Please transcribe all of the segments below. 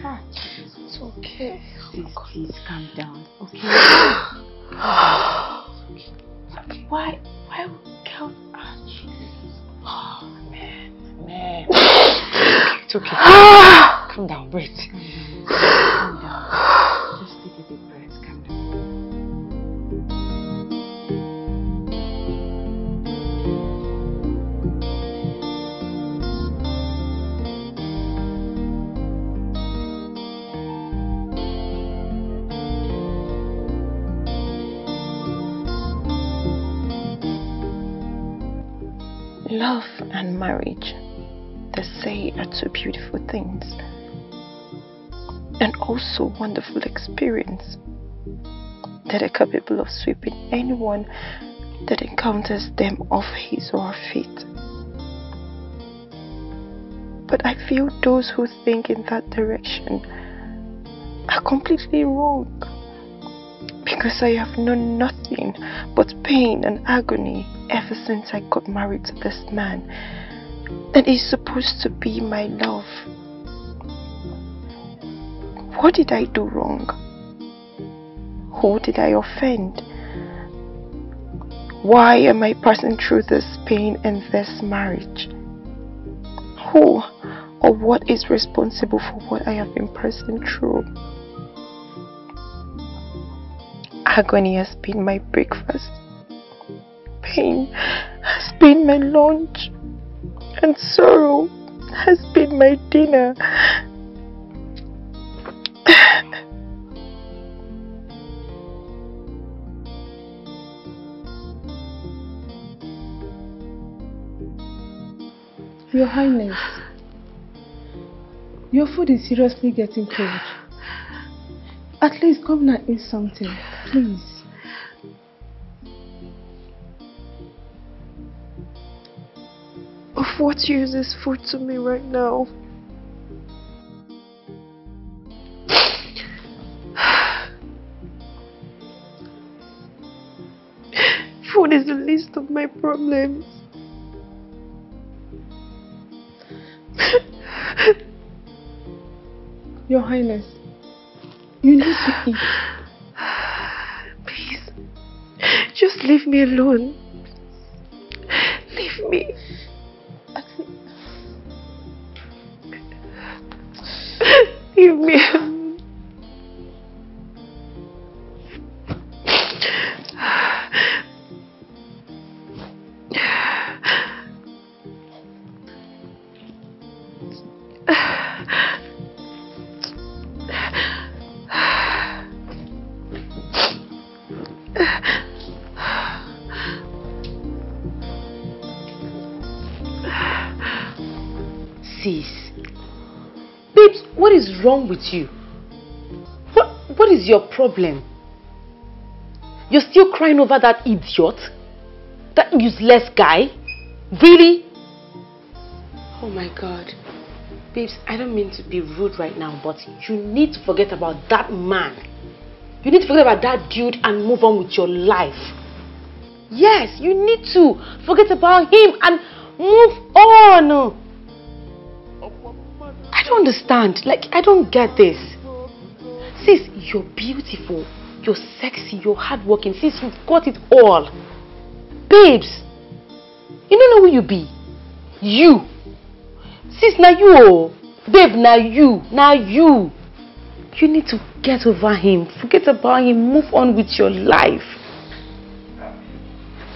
It's okay. Sis, please calm down, okay? Why can't Jesus? Oh, man. It's okay. Calm down, breathe. Calm down. Just take a deep breath. Calm down. Love and marriage, they say, are two beautiful things, and also wonderful experience that are capable of sweeping anyone that encounters them off his or her feet. But I feel those who think in that direction are completely wrong, because I have known nothing but pain and agony ever since I got married to this man, and he's supposed to be my love. What did I do wrong? Who did I offend? Why am I passing through this pain in this marriage? Who or what is responsible for what I have been passing through? Agony has been my breakfast. Pain has been my lunch. And sorrow has been my dinner. Your Highness, your food is seriously getting cold. At least come and eat something, please. Of what use is food to me right now? Food is the least of my problems. Your Highness, you need to eat. Please, just leave me alone. Leave me. Leave me alone. Sis, babes, what is wrong with you? What is your problem? You're still crying over that idiot? That useless guy? Really? Oh my God. Babes, I don't mean to be rude right now, but you need to forget about that man. You need to forget about that dude and move on with your life. Yes, you need to forget about him and move on. I don't understand. Like, I don't get this. Sis, you're beautiful, you're sexy, you're hardworking. Sis, you've got it all. Babes, you don't know who you be. You. Sis, now you. Oh. Babe, now you. Now you. You need to get over him. Forget about him. Move on with your life.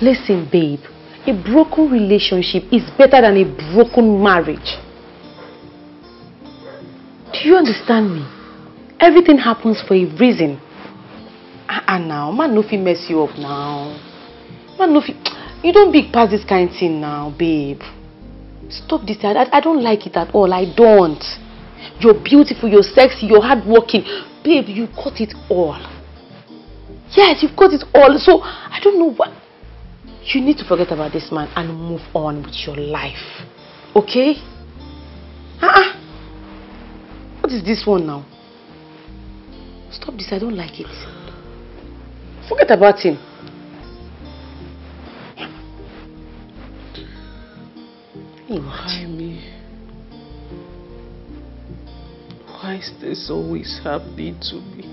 Listen, babe. A broken relationship is better than a broken marriage. Do you understand me? Everything happens for a reason. And now, man, no fit mess you up now. Man, no fit. You don't big past this kind of thing now, babe. Stop this. I don't like it at all. I don't. You're beautiful, you're sexy, you're hardworking. Babe, you got it all. Yes, you've got it all. So, I don't know what. You need to forget about this man and move on with your life. Okay? What is this one now? Stop this, I don't like it. Forget about him. Why is this always happening to me?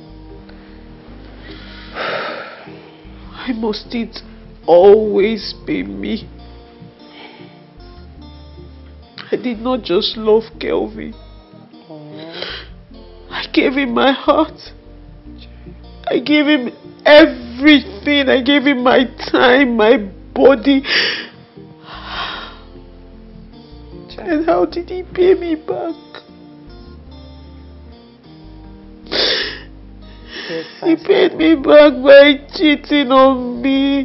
Why must it always be me? I did not just love Kelvin. I gave him my heart. I gave him everything. I gave him my time, my body. And how did he pay me back? He paid me back by cheating on me.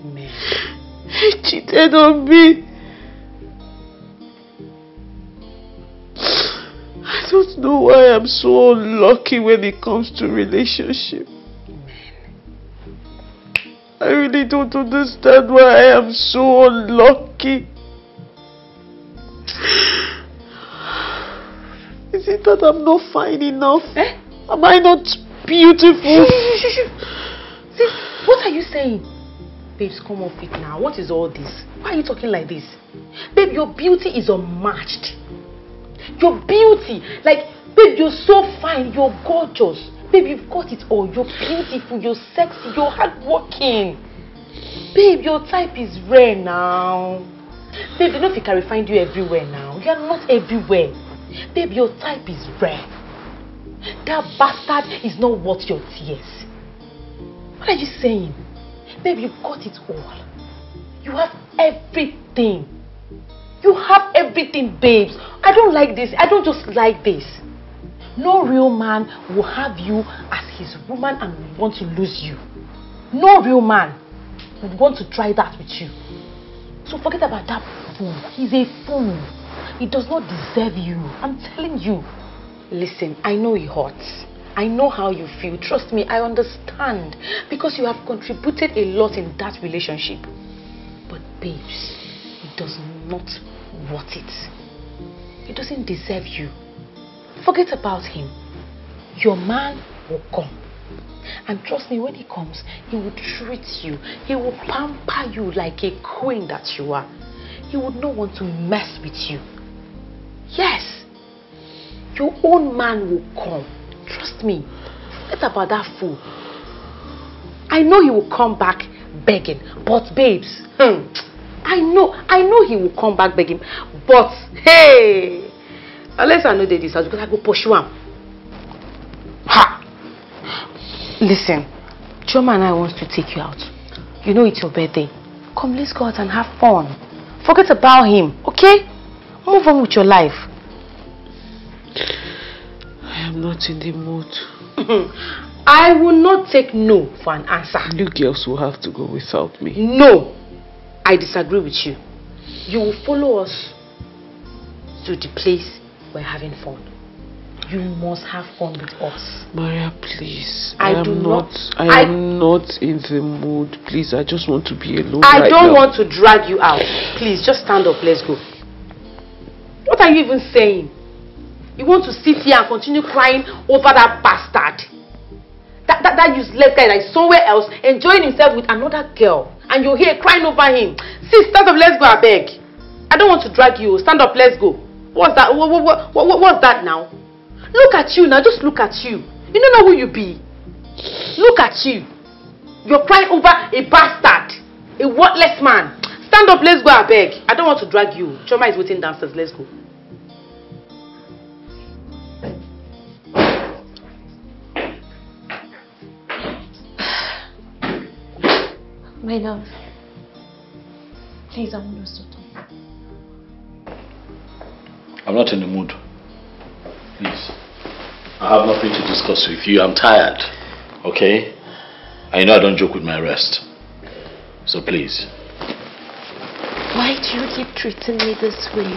Man. He cheated on me. I don't know why I'm so unlucky when it comes to relationship. I really don't understand why I am so unlucky. Is it that I'm not fine enough? Eh? Am I not beautiful? See, what are you saying? Babes, come off it now. What is all this? Why are you talking like this? Babe, your beauty is unmatched. Your beauty, like, babe, you're so fine, you're gorgeous. Babe, you've got it all. You're beautiful, you're sexy, you're hardworking. Babe, your type is rare now. Babe, you know if you can find you everywhere now. You're not everywhere. Babe, your type is rare. That bastard is not worth your tears. What are you saying? Babe, you've got it all. You have everything. You have everything, babes. I don't like this. I don't just like this. No real man will have you as his woman and will want to lose you. No real man would want to try that with you. So forget about that fool. He's a fool. He does not deserve you. I'm telling you. Listen, I know it hurts. I know how you feel. Trust me, I understand. Because you have contributed a lot in that relationship. But babes, it does not worth it. He doesn't deserve you. Forget about him. Your man will come. And trust me, when he comes, he will treat you. He will pamper you like a queen that you are. He would not want to mess with you. Yes. Your own man will come. Trust me. Forget about that fool. I know he will come back begging. But babes, I know he will come back begging. But hey, unless I know that this house, because I go pursue him. Ha! Listen, Choma and I want to take you out. You know it's your birthday. Come, let's go out and have fun. Forget about him, okay? Move on with your life. I am not in the mood. I will not take no for an answer. You girls will have to go without me. No, I disagree with you. You will follow us to the place we're having fun. You must have fun with us. Maria, please. I am not in the mood. Please, I just want to be alone. I don't want to drag you out. Please, just stand up. Let's go. What are you even saying? You want to sit here and continue crying over that bastard? That useless guy that is somewhere else enjoying himself with another girl. And you're here crying over him. See, stand up, let's go, I beg. I don't want to drag you. Stand up, let's go. What's that? What's that now? Look at you now, just look at you. You don't know who you be. Look at you. You're crying over a bastard. A worthless man. Stand up, let's go, I beg. I don't want to drag you. Choma is waiting downstairs, let's go. My love, please, I want us to talk. I'm not in the mood. Please. I have nothing to discuss with you. I'm tired. Okay? I know I don't joke with my rest. So please. Why do you keep treating me this way?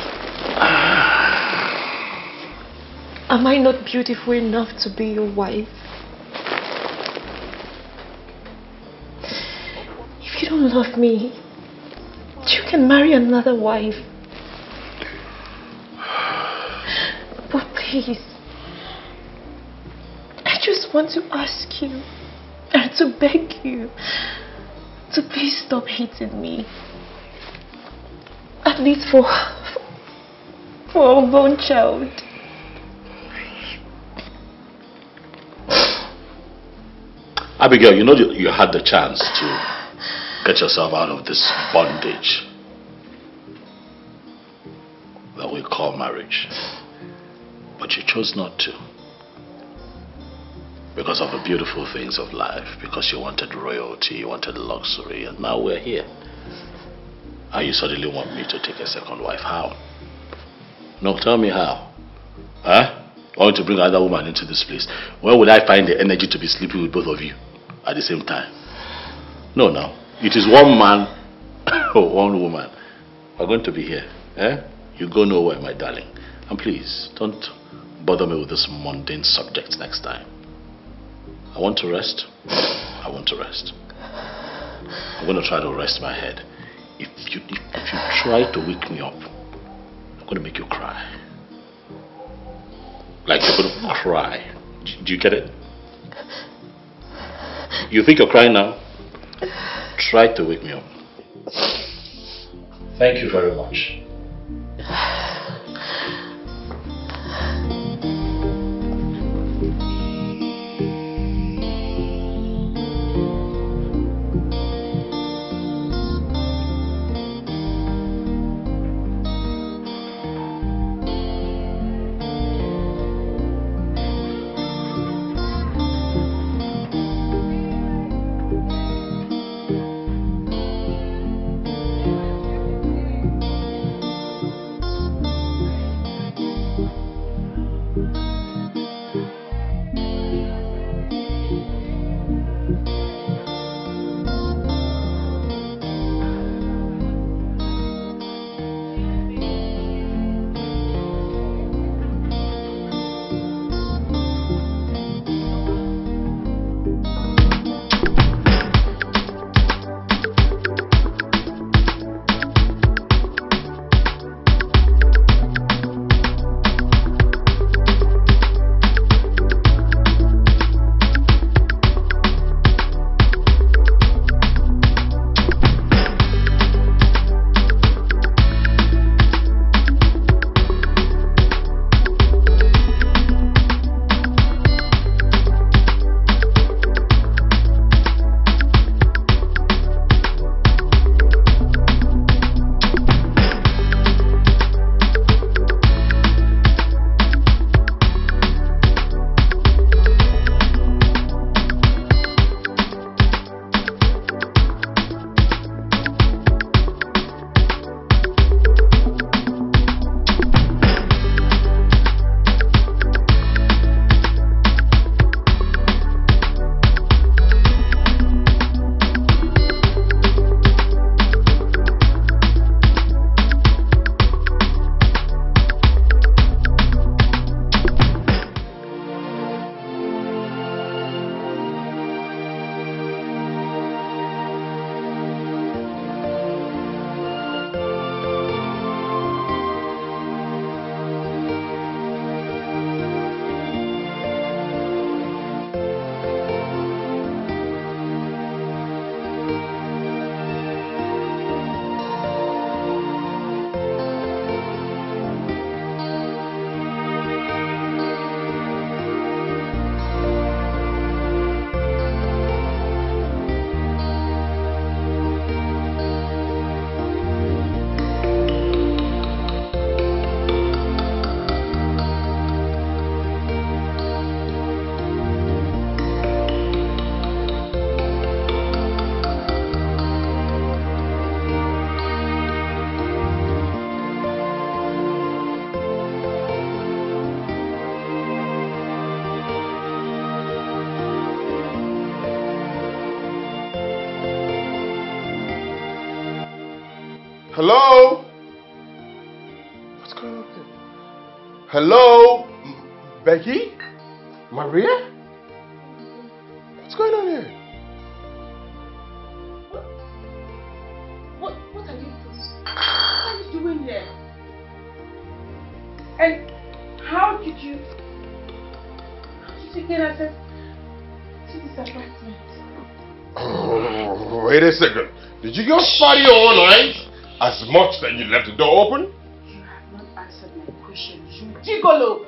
Am I not beautiful enough to be your wife? If you don't love me, you can marry another wife. But please, I just want to ask you and to beg you to please stop hating me. At least for our unborn child. Abigail, you know you had the chance to get yourself out of this bondage that we call marriage. But you chose not to. Because of the beautiful things of life. Because you wanted royalty, you wanted luxury. And now we're here. And you suddenly want me to take a second wife. How? No, tell me how. Huh? I want to bring another woman into this place. Where would I find the energy to be sleeping with both of you at the same time? No. It is one man or one woman. We're going to be here. Eh? You go nowhere, my darling. And please, don't bother me with this mundane subject next time. I want to rest. I want to rest. I'm going to try to rest my head. If you try to wake me up, I'm going to make you cry. Like you're going to cry. Do you get it? You think you're crying now? Try to wake me up. Thank you very much. Hello? What's going on here? Hello? Becky? Maria? What's going on here? What are you doing? What are you doing here? And how did you get access to this apartment? Oh, wait a second. Did you go spotty all night? As much that you left the door open? You have not answered my question, you gigolo!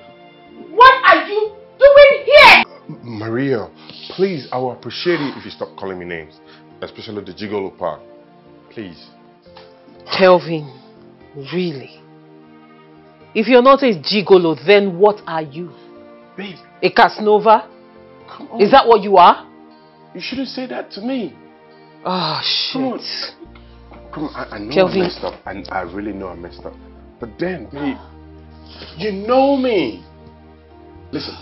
What are you doing here? Maria, please, I will appreciate it if you stop calling me names. Especially the gigolo part. Please. Kelvin, really? If you're not a gigolo, then what are you? Babe. A Casanova? Come on. Is that what you are? You shouldn't say that to me. Oh, shit. Come on. Come on, I know Kelvin. I messed up. And I really know I messed up. But then, babe, you know me. Listen,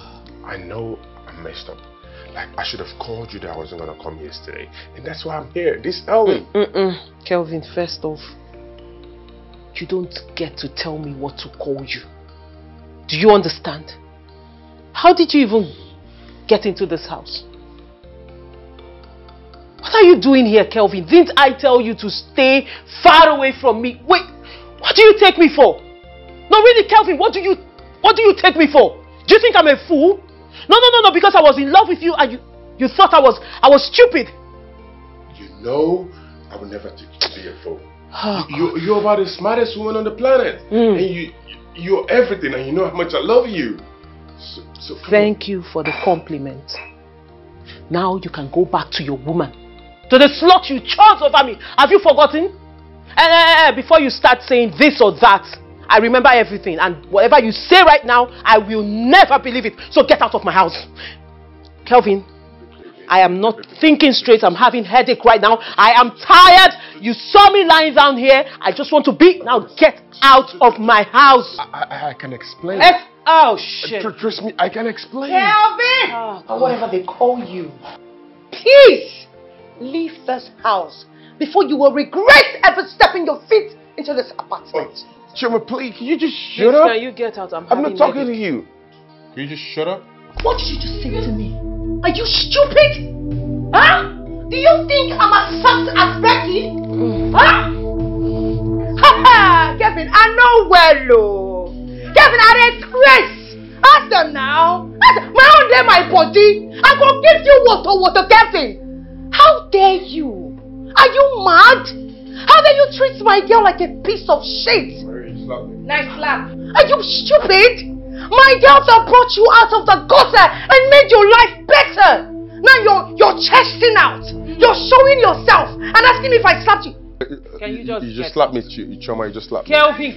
I know I messed up. Like, I should have called you that I wasn't going to come yesterday. And that's why I'm here, this early. Kelvin, first off, you don't get to tell me what to call you. Do you understand? How did you even get into this house? What are you doing here, Kelvin? Didn't I tell you to stay far away from me? Wait, what do you take me for? No, really, Kelvin, what do you take me for? Do you think I'm a fool? No, because I was in love with you and you thought I was stupid. You know I would never take you to be a fool. You're about the smartest woman on the planet. And you're everything, and you know how much I love you. So thank you for the compliment. Now you can go back to your woman. To the slut you chose over me. Have you forgotten? Before you start saying this or that, I remember everything, and whatever you say right now, I will never believe it. So get out of my house. Kelvin, I am not thinking straight. I'm having headache right now. I am tired. You saw me lying down here. I just want to be. Now get out of my house. I can explain. Oh, shit. Trust me, I can explain. Kelvin! Or whatever they call you. Please leave this house before you will regret ever stepping your feet into this apartment. Chima, please, can you just shut up? Can you get out? I'm not talking to you. Can you just shut up? What did you just say to me? Are you stupid? Huh? Do you think I'm as soft as Becky? Huh? Kevin, I know well, oh. Kevin, I regret. Ask them now. My own day, my body. I will give you water, Kevin. How dare you? Are you mad? How dare you treat my girl like a piece of shit? Nice slap. Are you stupid? My girl that brought you out of the gutter and made your life better. Now you're chesting out. You're showing yourself and asking me if I slapped you. Can you just slapped me, Choma. You just slapped me. Kelvin.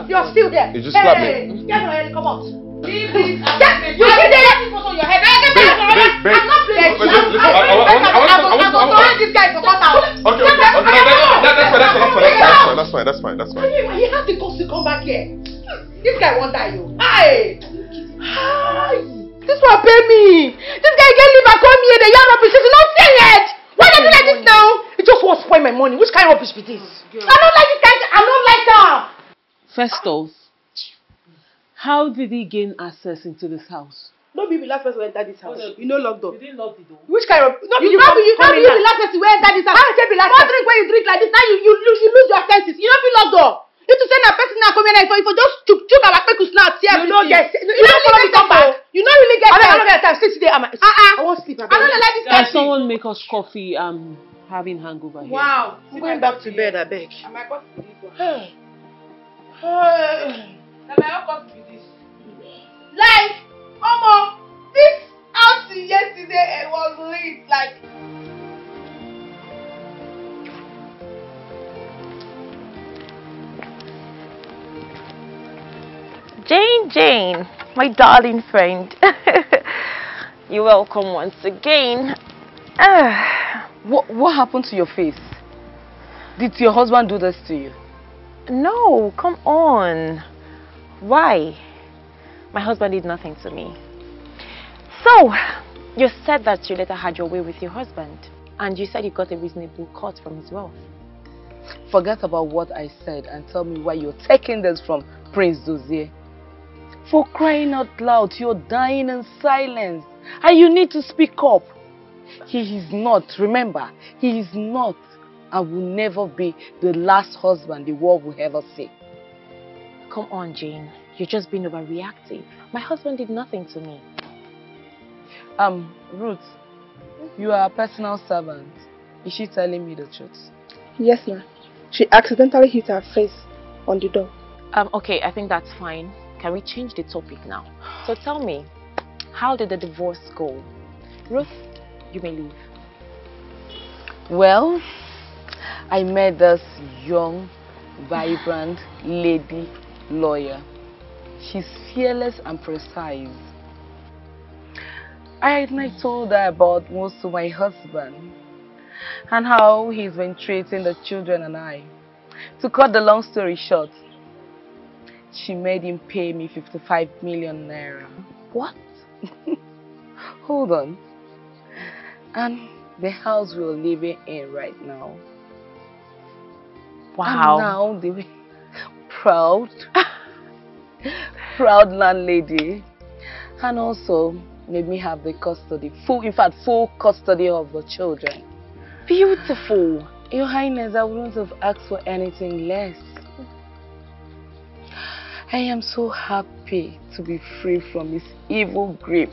You're still there. You just slapped me. Get your head, come out. Please. You see there? Your head. Babe. I'm not playing. I want this guy to cut out. Okay. That's fine. He has the guts to come back here. This guy won't die, you. Hi. This one pay me. This guy can't leave and come here. The young rubbish is not saying it. Why do you like this now? It just won't spoil my money. Which kind of rubbish be this? I don't like this guy. I don't like her. First off, how did he gain access into this house? Don't be the last person who entered this house. You know locked door. You didn't lock the door. Which kind of... No, you the last person who entered this house. How can be last person? Drink when you drink like this. Now you lose your senses. You don't feel locked door. You to say that person now come here if you just chook our make you snap. You don't get... You don't follow me come back. You don't really get... I don't get time. Sit today. I won't sleep. I don't like this. Can someone make us coffee? I'm having hangover here. Wow. I'm going back to bed, I beg. Am I got to this one? Like, this house yesterday it was lit. Like, Jane, my darling friend. You're welcome once again. What happened to your face? Did your husband do this to you? No, come on. Why? My husband did nothing to me. So, you said that you later had your way with your husband, and you said you got a reasonable cut from his wealth. Forget about what I said and tell me why you're taking this from Prince Dozier. For crying out loud, you're dying in silence, and you need to speak up. He is not, remember, he is not and will never be the last husband the world will ever see. Come on, Jane. You're just being overreactive. My husband did nothing to me. Ruth, you are a personal servant. Is she telling me the truth? Yes, ma'am. She accidentally hit her face on the door. Okay, I think that's fine. Can we change the topic now? So tell me, how did the divorce go? Ruth, You may leave. Well, I met this young, vibrant lady lawyer. She's fearless and precise. I told her about most of my husband and how he's been treating the children and I. To cut the long story short, she made him pay me 55 million naira. What? Hold on. And the house we're living in right now. Wow. And now the proud, proud landlady. And also made me have the custody, full custody of the children. Beautiful. Your Highness, I wouldn't have asked for anything less. I am so happy to be free from his evil grip.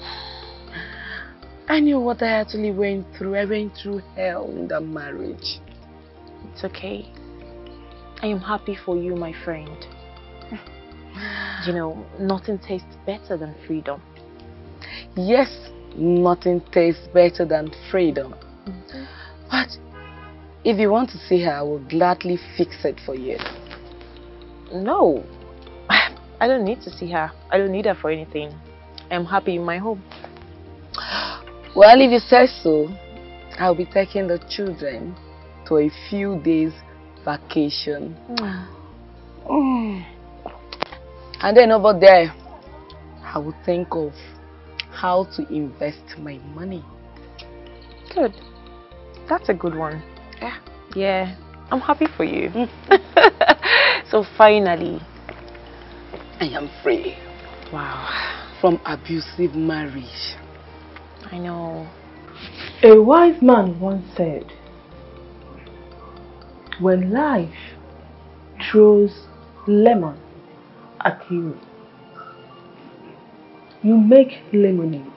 I knew what I actually went through. I went through hell in that marriage. It's okay. I am happy for you, my friend. You know, nothing tastes better than freedom. Yes, nothing tastes better than freedom. But if you want to see her, I will gladly fix it for you. No, I don't need to see her. I don't need her for anything. I'm happy in my home. Well, if you say so, I'll be taking the children to a few days vacation. And then over there, I will think of how to invest my money. Good. That's a good one. Yeah. Yeah, I'm happy for you. So finally, I am free. Wow. From abusive marriage. I know. A wise man once said, when life throws lemon at you, you make lemonade.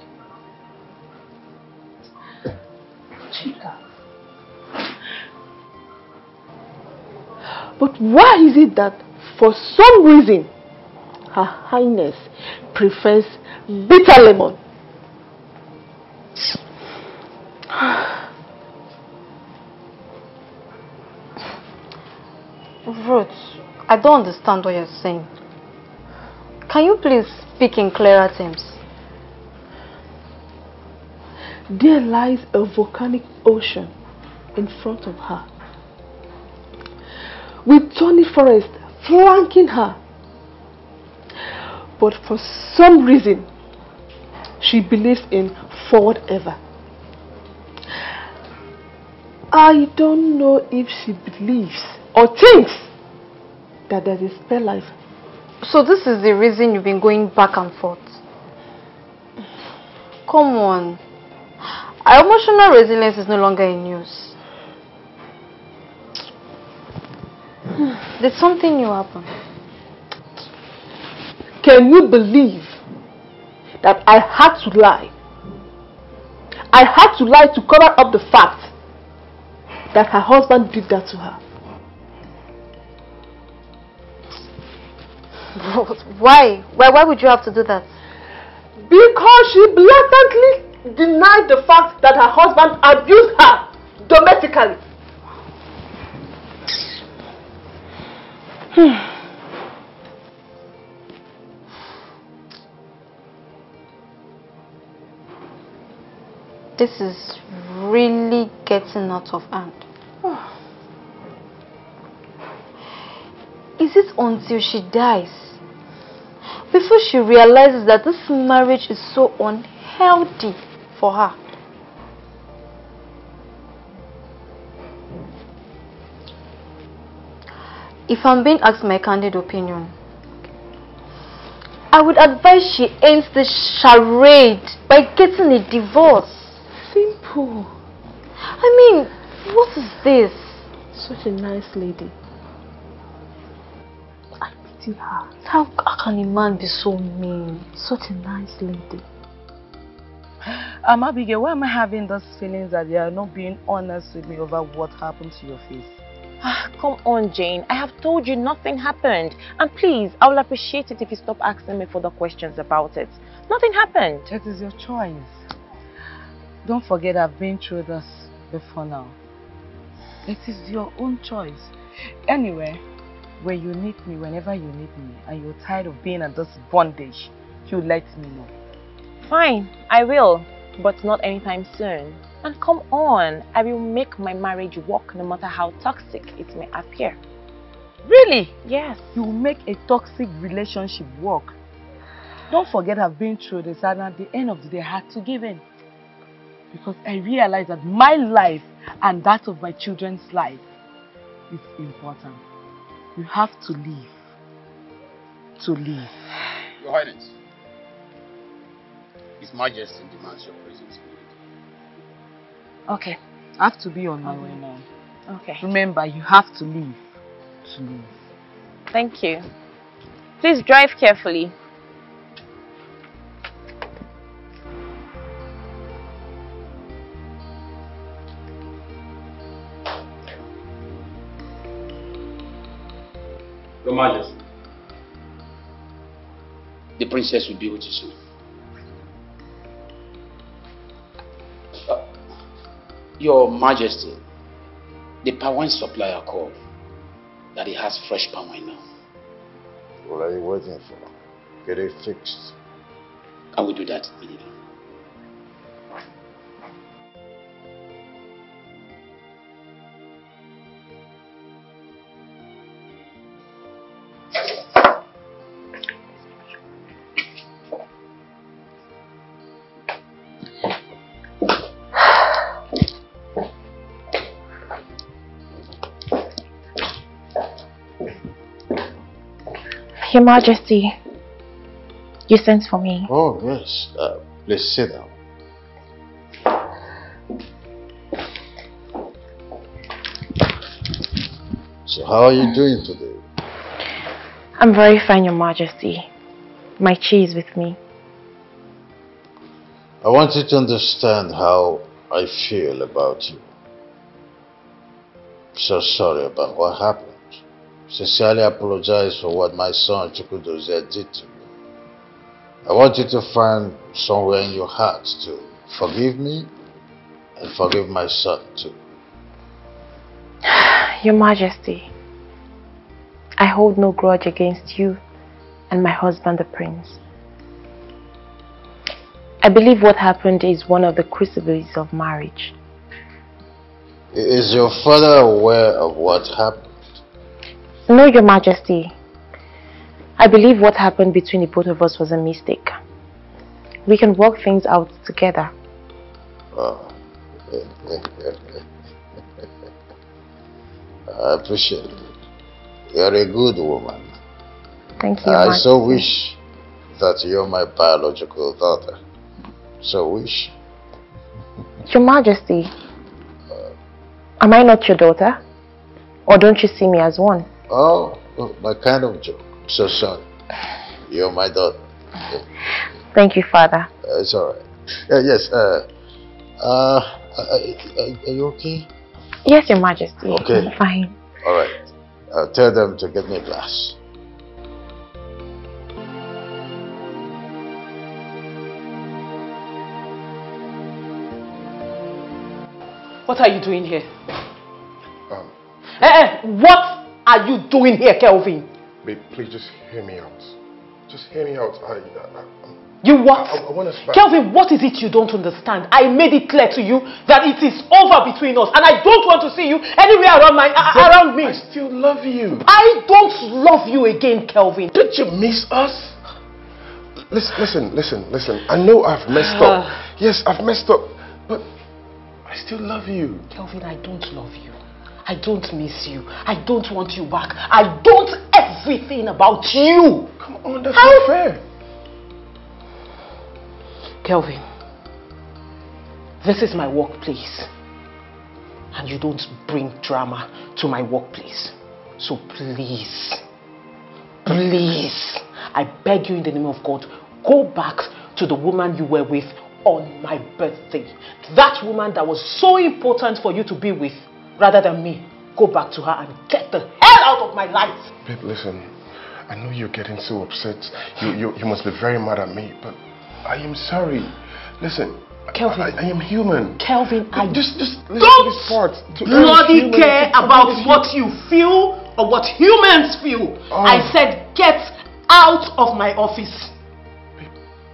Chica. But why is it that for some reason Her Highness prefers bitter lemon? Ruth, I don't understand what you're saying. Can you please speak in clearer terms? There lies a volcanic ocean in front of her, with thorny forest flanking her. But for some reason, she believes in forward ever. I don't know if she believes or thinks that there is spare life. So this is the reason you've been going back and forth. Come on. Our emotional resilience is no longer in use. Did something new happen? Can you believe that I had to lie? I had to lie to cover up the fact that her husband did that to her. Why? Why would you have to do that? Because she blatantly denied the fact that her husband abused her domestically. This is really getting out of hand. Is it until she dies, before she realizes that this marriage is so unhealthy for her? If I'm being asked my candid opinion, I would advise she ends this charade by getting a divorce. Simple. I mean, what is this? Such a nice lady. I pity her. How can a man be so mean? Such a nice lady. Abigail, why am I having those feelings that they are not being honest with me over what happened to your face? Come on, Jane. I have told you nothing happened. And please, I will appreciate it if you stop asking me further questions about it. Nothing happened. It is your choice. Don't forget I've been through this before now. It is your own choice. Anyway, when you need me, whenever you need me, and you're tired of being in this bondage, you let me know. Fine, I will, but not anytime soon. And come on, I will make my marriage work no matter how toxic it may appear. Really? Yes. You will make a toxic relationship work. Don't forget I've been through this, and at the end of the day I had to give in. Because I realized that my life and that of my children's life is important. You have to leave. To leave. Your Highness, His Majesty demands your presence. Okay. I have to be on my way now. Okay. Remember, you have to leave. To leave. Thank you. Please drive carefully. Your Majesty, the princess will be with you soon. Your Majesty, the palm wine supplier called that he has fresh palm wine now. What are you waiting for? Get it fixed. I will do that immediately. Your Majesty, you sent for me. Oh, yes. Please sit down. So how are you doing today? I'm very fine, Your Majesty. My chi is with me. I want you to understand how I feel about you. So sorry about what happened. Sincerely apologize for what my son Chukwudozie did to me. I want you to find somewhere in your heart to forgive me and forgive my son too. Your Majesty, I hold no grudge against you and my husband the prince. I believe what happened is one of the crucibles of marriage. Is your father aware of what happened? No, Your Majesty. I believe what happened between the both of us was a mistake. We can work things out together. Oh. I appreciate it. You're a good woman. Thank you, I so wish that you're my biological daughter. So wish. Your Majesty, am I not your daughter? Or don't you see me as one? Oh, my kind of joke. So sorry. You're my daughter. Thank you, Father. It's alright. Yes. Are you okay? Yes, Your Majesty. Okay. I'm fine. Alright. Tell them to get me a glass. What are you doing here? What are you doing here, Kelvin? Babe, please just hear me out. Just hear me out. You what? I want to Kelvin, what is it you don't understand? I made it clear to you that it is over between us and I don't want to see you anywhere around me. I still love you. I don't love you again, Kelvin. Did you miss us? Listen. I know I've messed up. Yes, I've messed up. But I still love you. Kelvin, I don't love you. I don't miss you. I don't want you back. I don't everything about you. Come on, that's not fair. Kelvin, this is my workplace. And you don't bring drama to my workplace. So please, I beg you in the name of God, go back to the woman you were with on my birthday. That woman that was so important for you to be with, rather than me. Go back to her and get the hell out of my life. Babe, listen, I know you're getting so upset. You must be very mad at me, but I am sorry. Listen, Kelvin. I am human. Kelvin, I just listen to don't this part. bloody care about what you feel or what humans feel. I said get out of my office.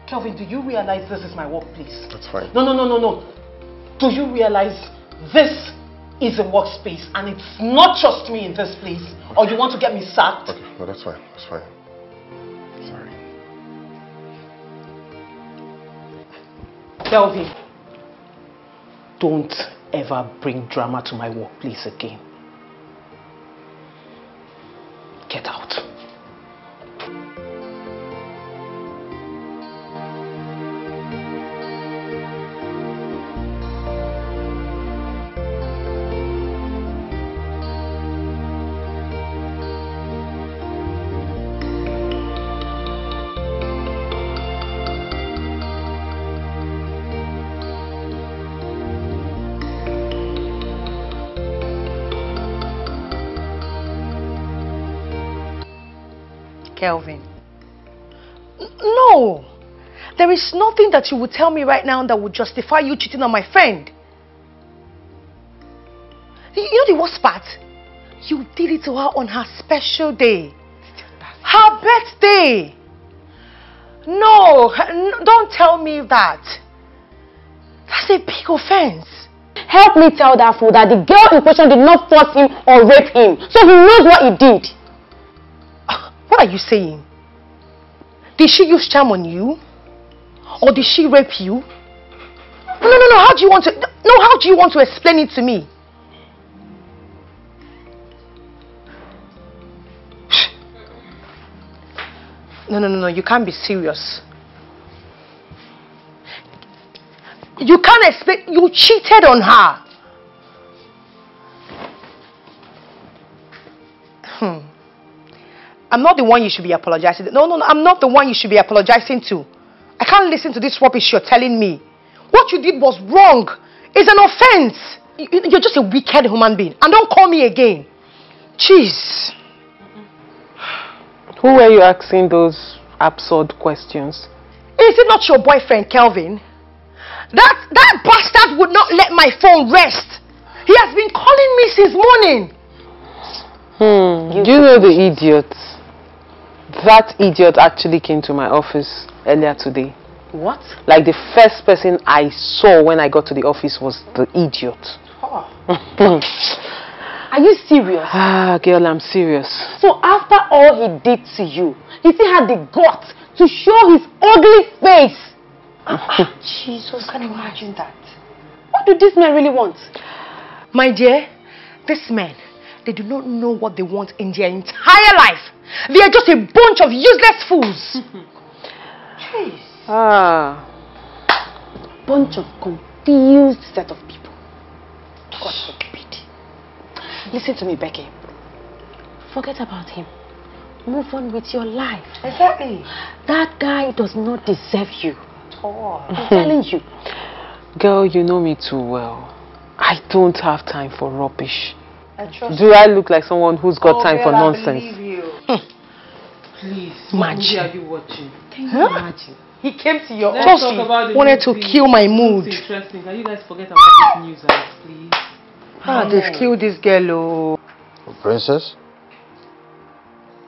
Kelvin, do you realize this is my workplace? That's fine. No. Do you realize this is a workspace and it's not just me in this place? Or you want to get me sacked? Okay, no, that's fine. That's fine. Sorry. Kelvin, don't ever bring drama to my workplace again. Get out. Kelvin. No! There is nothing that you would tell me right now that would justify you cheating on my friend. You know the worst part? You did it to her on her special day. Her birthday! No, don't tell me that. That's a big offense. Help me tell that fool that the girl in question did not force him or rape him. So he knows what he did. What are you saying? Did she use charm on you? Or did she rape you? No. How do you want to explain it to me? No. You can't be serious. You can't explain. You cheated on her. I'm not the one you should be apologizing to. No, I'm not the one you should be apologizing to. I can't listen to this rubbish you're telling me. What you did was wrong. It's an offense. You're just a wicked human being. And don't call me again. Jeez. Who were you asking those absurd questions? Is it not your boyfriend, Kelvin? That bastard would not let my phone rest. He has been calling me since morning. Do you know the idiot? That idiot actually came to my office earlier today. What? Like the first person I saw when I got to the office was the idiot. Oh. Are you serious? Girl, I'm serious. So after all he did to you, he still had the guts to show his ugly face. Jesus, can you imagine that? What do these men really want? My dear, these men, they do not know what they want in their entire life. They are just a bunch of useless fools. Jeez. Bunch of confused set of people. God forbid. Listen to me, Becky. Forget about him. Move on with your life. Exactly. That guy does not deserve you. Oh. I'm telling you. Girl, you know me too well. I don't have time for rubbish. Do I look like someone who's got time for nonsense? I believe you. Please, what movie are you watching? Can you imagine? He came to your Let's office, talk about the wanted to movie. kill my mood. It's interesting. Can you guys forget about this news, please? They've killed this girl. Princess?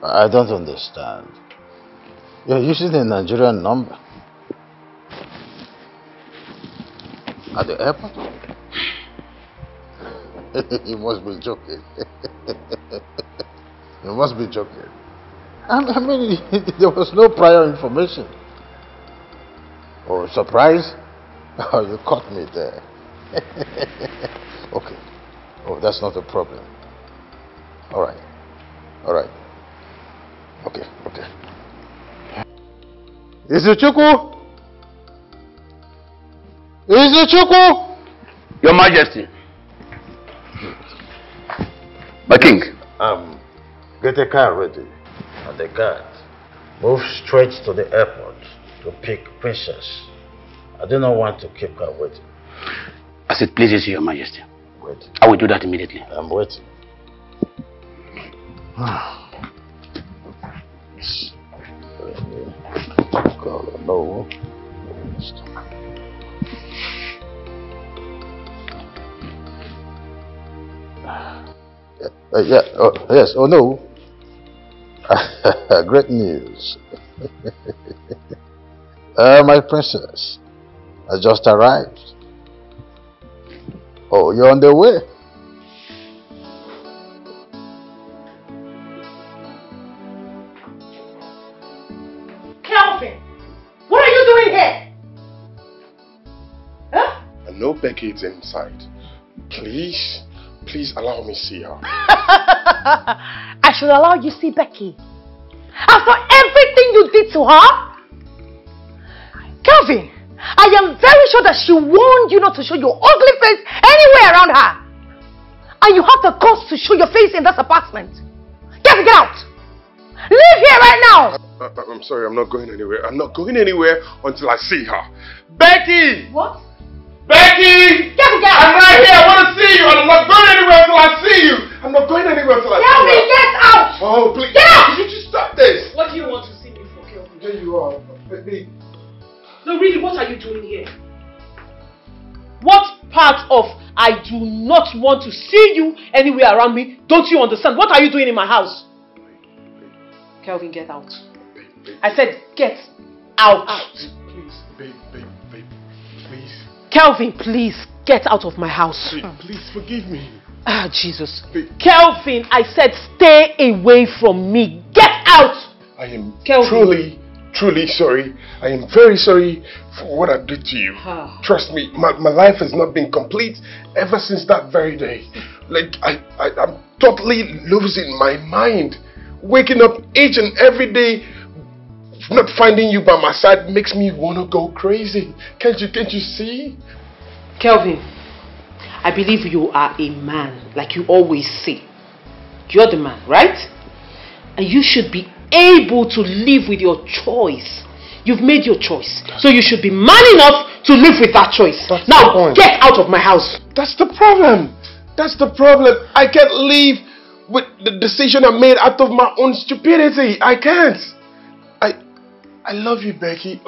I don't understand. You're using a Nigerian number. At the airport? You must be joking. You must be joking. I mean, there was no prior information. Oh, surprise? Oh, you caught me there. Okay. Oh, that's not a problem. All right. All right. Okay. Izuchukwu? Izuchukwu? Your Majesty. My king. Get a car ready. And the guard, move straight to the airport to pick Princess. I do not want to keep her waiting. As it pleases you, Your Majesty. Wait. I will do that immediately. I'm waiting. No. Yeah. Oh, yes. Oh no. Great news. My princess, I just arrived. Oh, you're on the way. Kelvin, what are you doing here? Huh? I know Becky is inside. Please allow me to see her. I should allow you to see Becky. After everything you did to her? Kelvin, I am very sure that she warned you not to show your ugly face anywhere around her. And you have the guts to show your face in this apartment. Get out! Leave here right now! I'm sorry, I'm not going anywhere. I'm not going anywhere until I see her. Becky! What? Becky! Get out! I'm right here. I want to see you. I'm not going anywhere until I see you. I'm not going anywhere until I see you. Kelvin, get out! Oh, please. Get out! Could you just stop this? What do you want to see me for, Kelvin? There you are. Baby. No, really, what are you doing here? What part of I do not want to see you anywhere around me don't you understand? What are you doing in my house? Kelvin, get out. I said get out. Please, babe, please. Kelvin, please get out of my house. Please forgive me. Ah, Jesus. Kelvin, I said stay away from me. Get out. I am truly sorry. I am very sorry for what I did to you. Trust me, my life has not been complete ever since that very day. Like, I'm totally losing my mind. Waking up each and every day, not finding you by my side makes me want to go crazy. Can't you see? Kelvin, I believe you are a man, like you always say. You're the man, right? And you should be able to live with your choice. You've made your choice. So you should be man enough to live with that choice. Now, get out of my house. That's the problem. That's the problem. I can't live with the decision I made out of my own stupidity. I can't. I love you, Becky.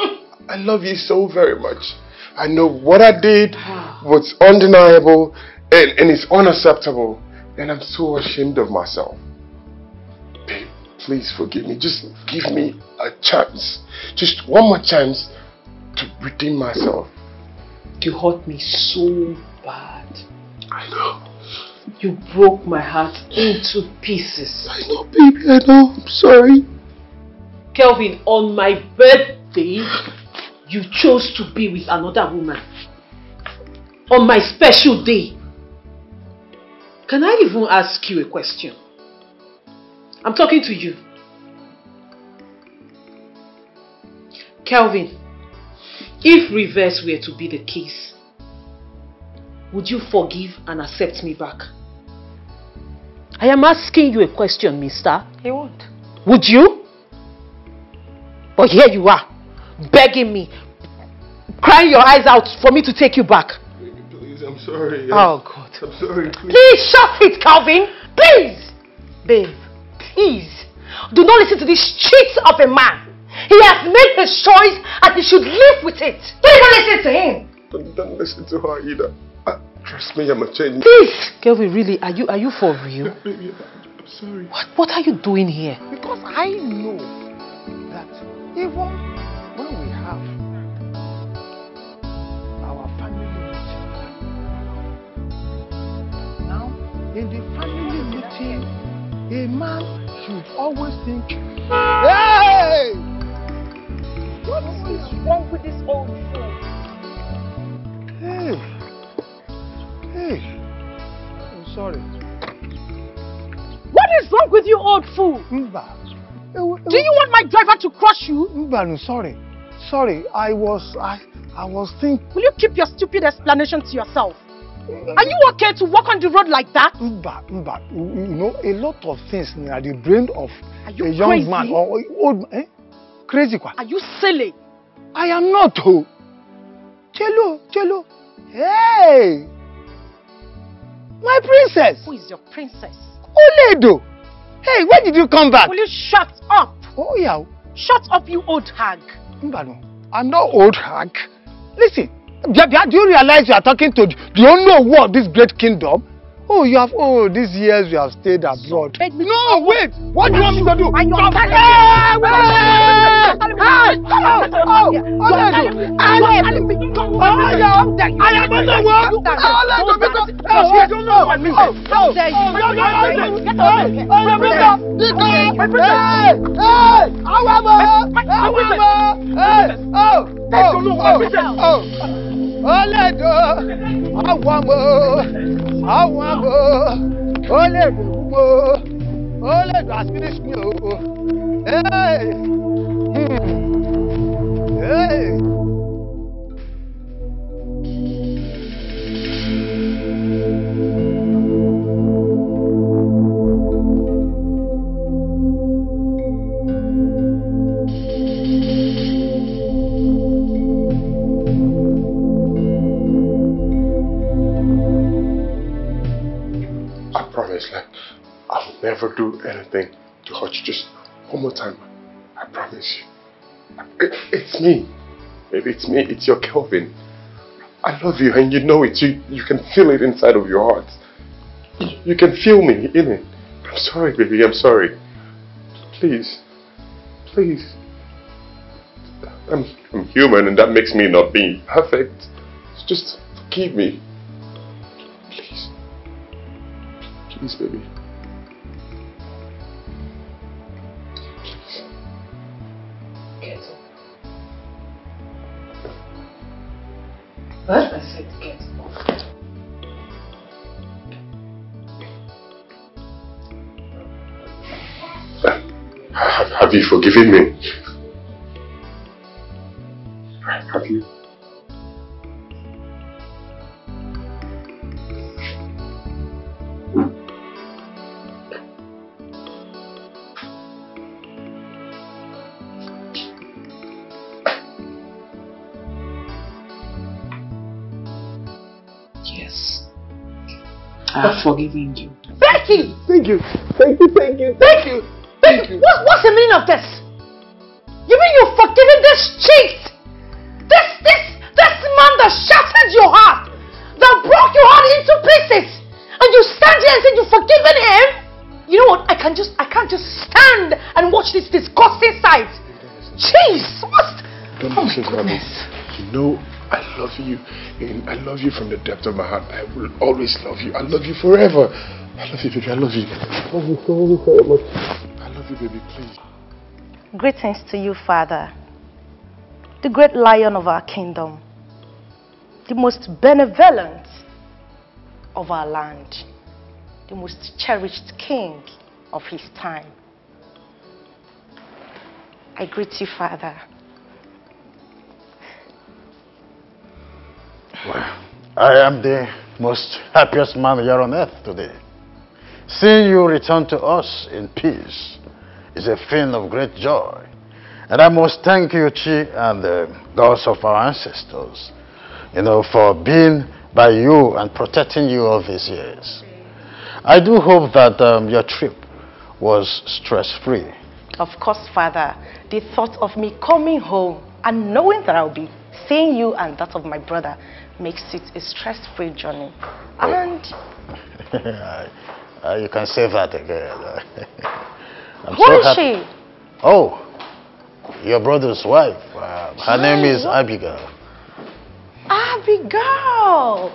I love you so very much. I know what I did was undeniable and it's unacceptable. And I'm so ashamed of myself. Babe, please forgive me. Just give me a chance. Just one more chance to redeem myself. You hurt me so bad. I know. You broke my heart into pieces. I know, baby, I know. I'm sorry. Kelvin, on my birthday, you chose to be with another woman. On my special day. Can I even ask you a question? I'm talking to you. Kelvin, if reverse were to be the case, would you forgive and accept me back? I am asking you a question, mister. He won't. Would you? But here you are, begging me, crying your eyes out for me to take you back. Baby, please, I'm sorry. Oh, God. I'm sorry, please. Please shut it, Kelvin. Please. Babe, please. Do not listen to this cheat of a man. He has made his choice and he should live with it. Don't even listen to him. Don't listen to her either. Trust me, I'm a change. Please. Kelvin, really, are you for real? Baby, I'm sorry. What are you doing here? Because I know that even when we have our family meeting, now in the family meeting, a man should always think, hey! What is wrong with this old fool? Hey, I'm sorry. What is wrong with you, old fool? Mba. Do you want my driver to crush you? Mba, no, sorry. I was thinking. Will you keep your stupid explanation to yourself? Are you okay to walk on the road like that? Mba. You know, a lot of things in the brain of a young crazy? man or old man. Crazy quoi? Are you silly? I am not. Oh. Cello. Hey! My princess! Who is your princess? Oledo! Hey, when did you come back? Will you shut up? Oh, yeah. Shut up, you old hag. Mbano, I'm not old hag. Listen, do you realize you are talking to the owner of this great kingdom? Oh, these years you have stayed abroad. No, wait! What do you want me to do? Wait! I promise, like, I'll never do anything to hurt you. Just one more time. I promise you. It's me. Maybe it's me. It's your Kelvin. I love you and you know it. You can feel it inside of your heart. You can feel me in it. I'm sorry, baby. I'm sorry. Please. Please. I'm human and that makes me not being perfect. Just forgive me. Please. Please, baby. Please. Get up. What? I said get up. Have you forgiven me? Have you? Yes. I've forgiven you. Becky! Thank you. Thank you. Thank you. Thank you. Thank you. What's the meaning of this? You mean you've forgiven this cheat? This man that shattered your heart, that broke your heart into pieces, and you stand here and say you've forgiven him? You know what? I can't just stand and watch this disgusting sight. Jeez, what? Don't listen to me. You know I love you, and I love you from the depth of my heart. I will always love you. I love you forever. I love you, baby. I love you. I love you so much. I love you, baby. Please. Greetings to you, Father, the great lion of our kingdom, the most benevolent of our land, the most cherished king of his time. I greet you, Father. Well, I am the most happiest man here on earth today. Seeing you return to us in peace is a thing of great joy. And I must thank you, Chi, and the gods of our ancestors, for being by you and protecting you all these years. I do hope that your trip was stress-free. Of course, Father, the thought of me coming home and knowing that I'll be seeing you and that of my brother makes it a stress-free journey. And you can say that again. who is she? Oh, your brother's wife. Her name is Abigail. Abigail!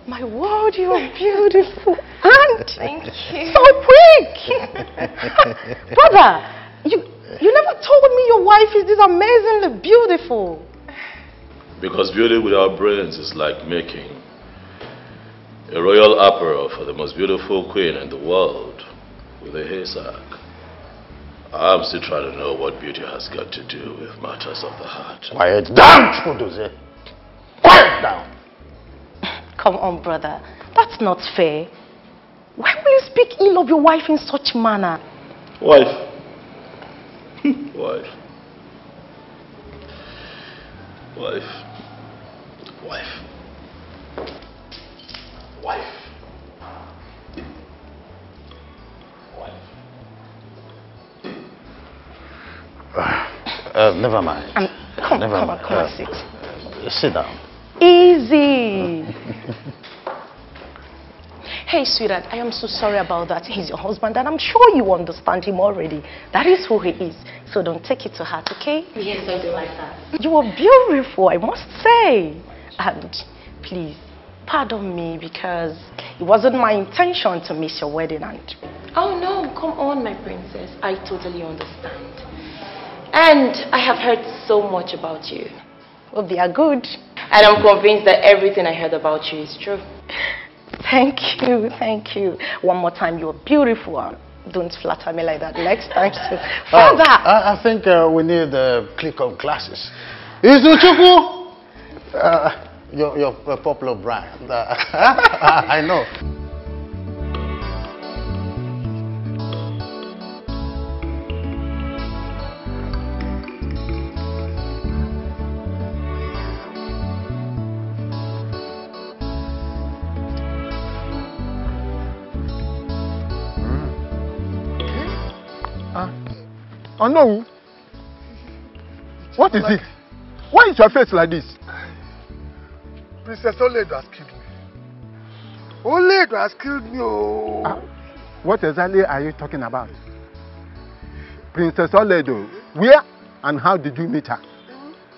My word, you are beautiful. And thank you. So quick! Brother, you never told me your wife is this amazingly beautiful. Because beauty without brains is like making a royal apparel for the most beautiful queen in the world with a haystack. I'm still trying to know what beauty has got to do with matters of the heart. Quiet down, Chukwudozie. Quiet down. Come on, brother. That's not fair. Why will you speak ill of your wife in such manner? Wife. Wife. Wife. Wife. Wife. Never mind. Come on, sit. Sit down. Easy. Hey, sweetheart, I am so sorry about that. He's your husband, and I'm sure you understand him already. That is who he is. So don't take it to heart, okay? Yes, I do like that. You are beautiful, I must say. And please, pardon me because it wasn't my intention to miss your wedding. And oh no, come on, my princess. I totally understand. And I have heard so much about you. Well, they are good. And I'm convinced that everything I heard about you is true. Thank you, thank you. One more time, you're beautiful. Don't flatter me like that next time. So, Father! I think we need a click of glasses. Izuchukwu! Your popular brand. I know. Oh no! What is it? Why is your face like this? Princess Oledo has killed me. Oledo has killed me. Oh. What exactly are you talking about? Princess Oledo, where and how did you meet her?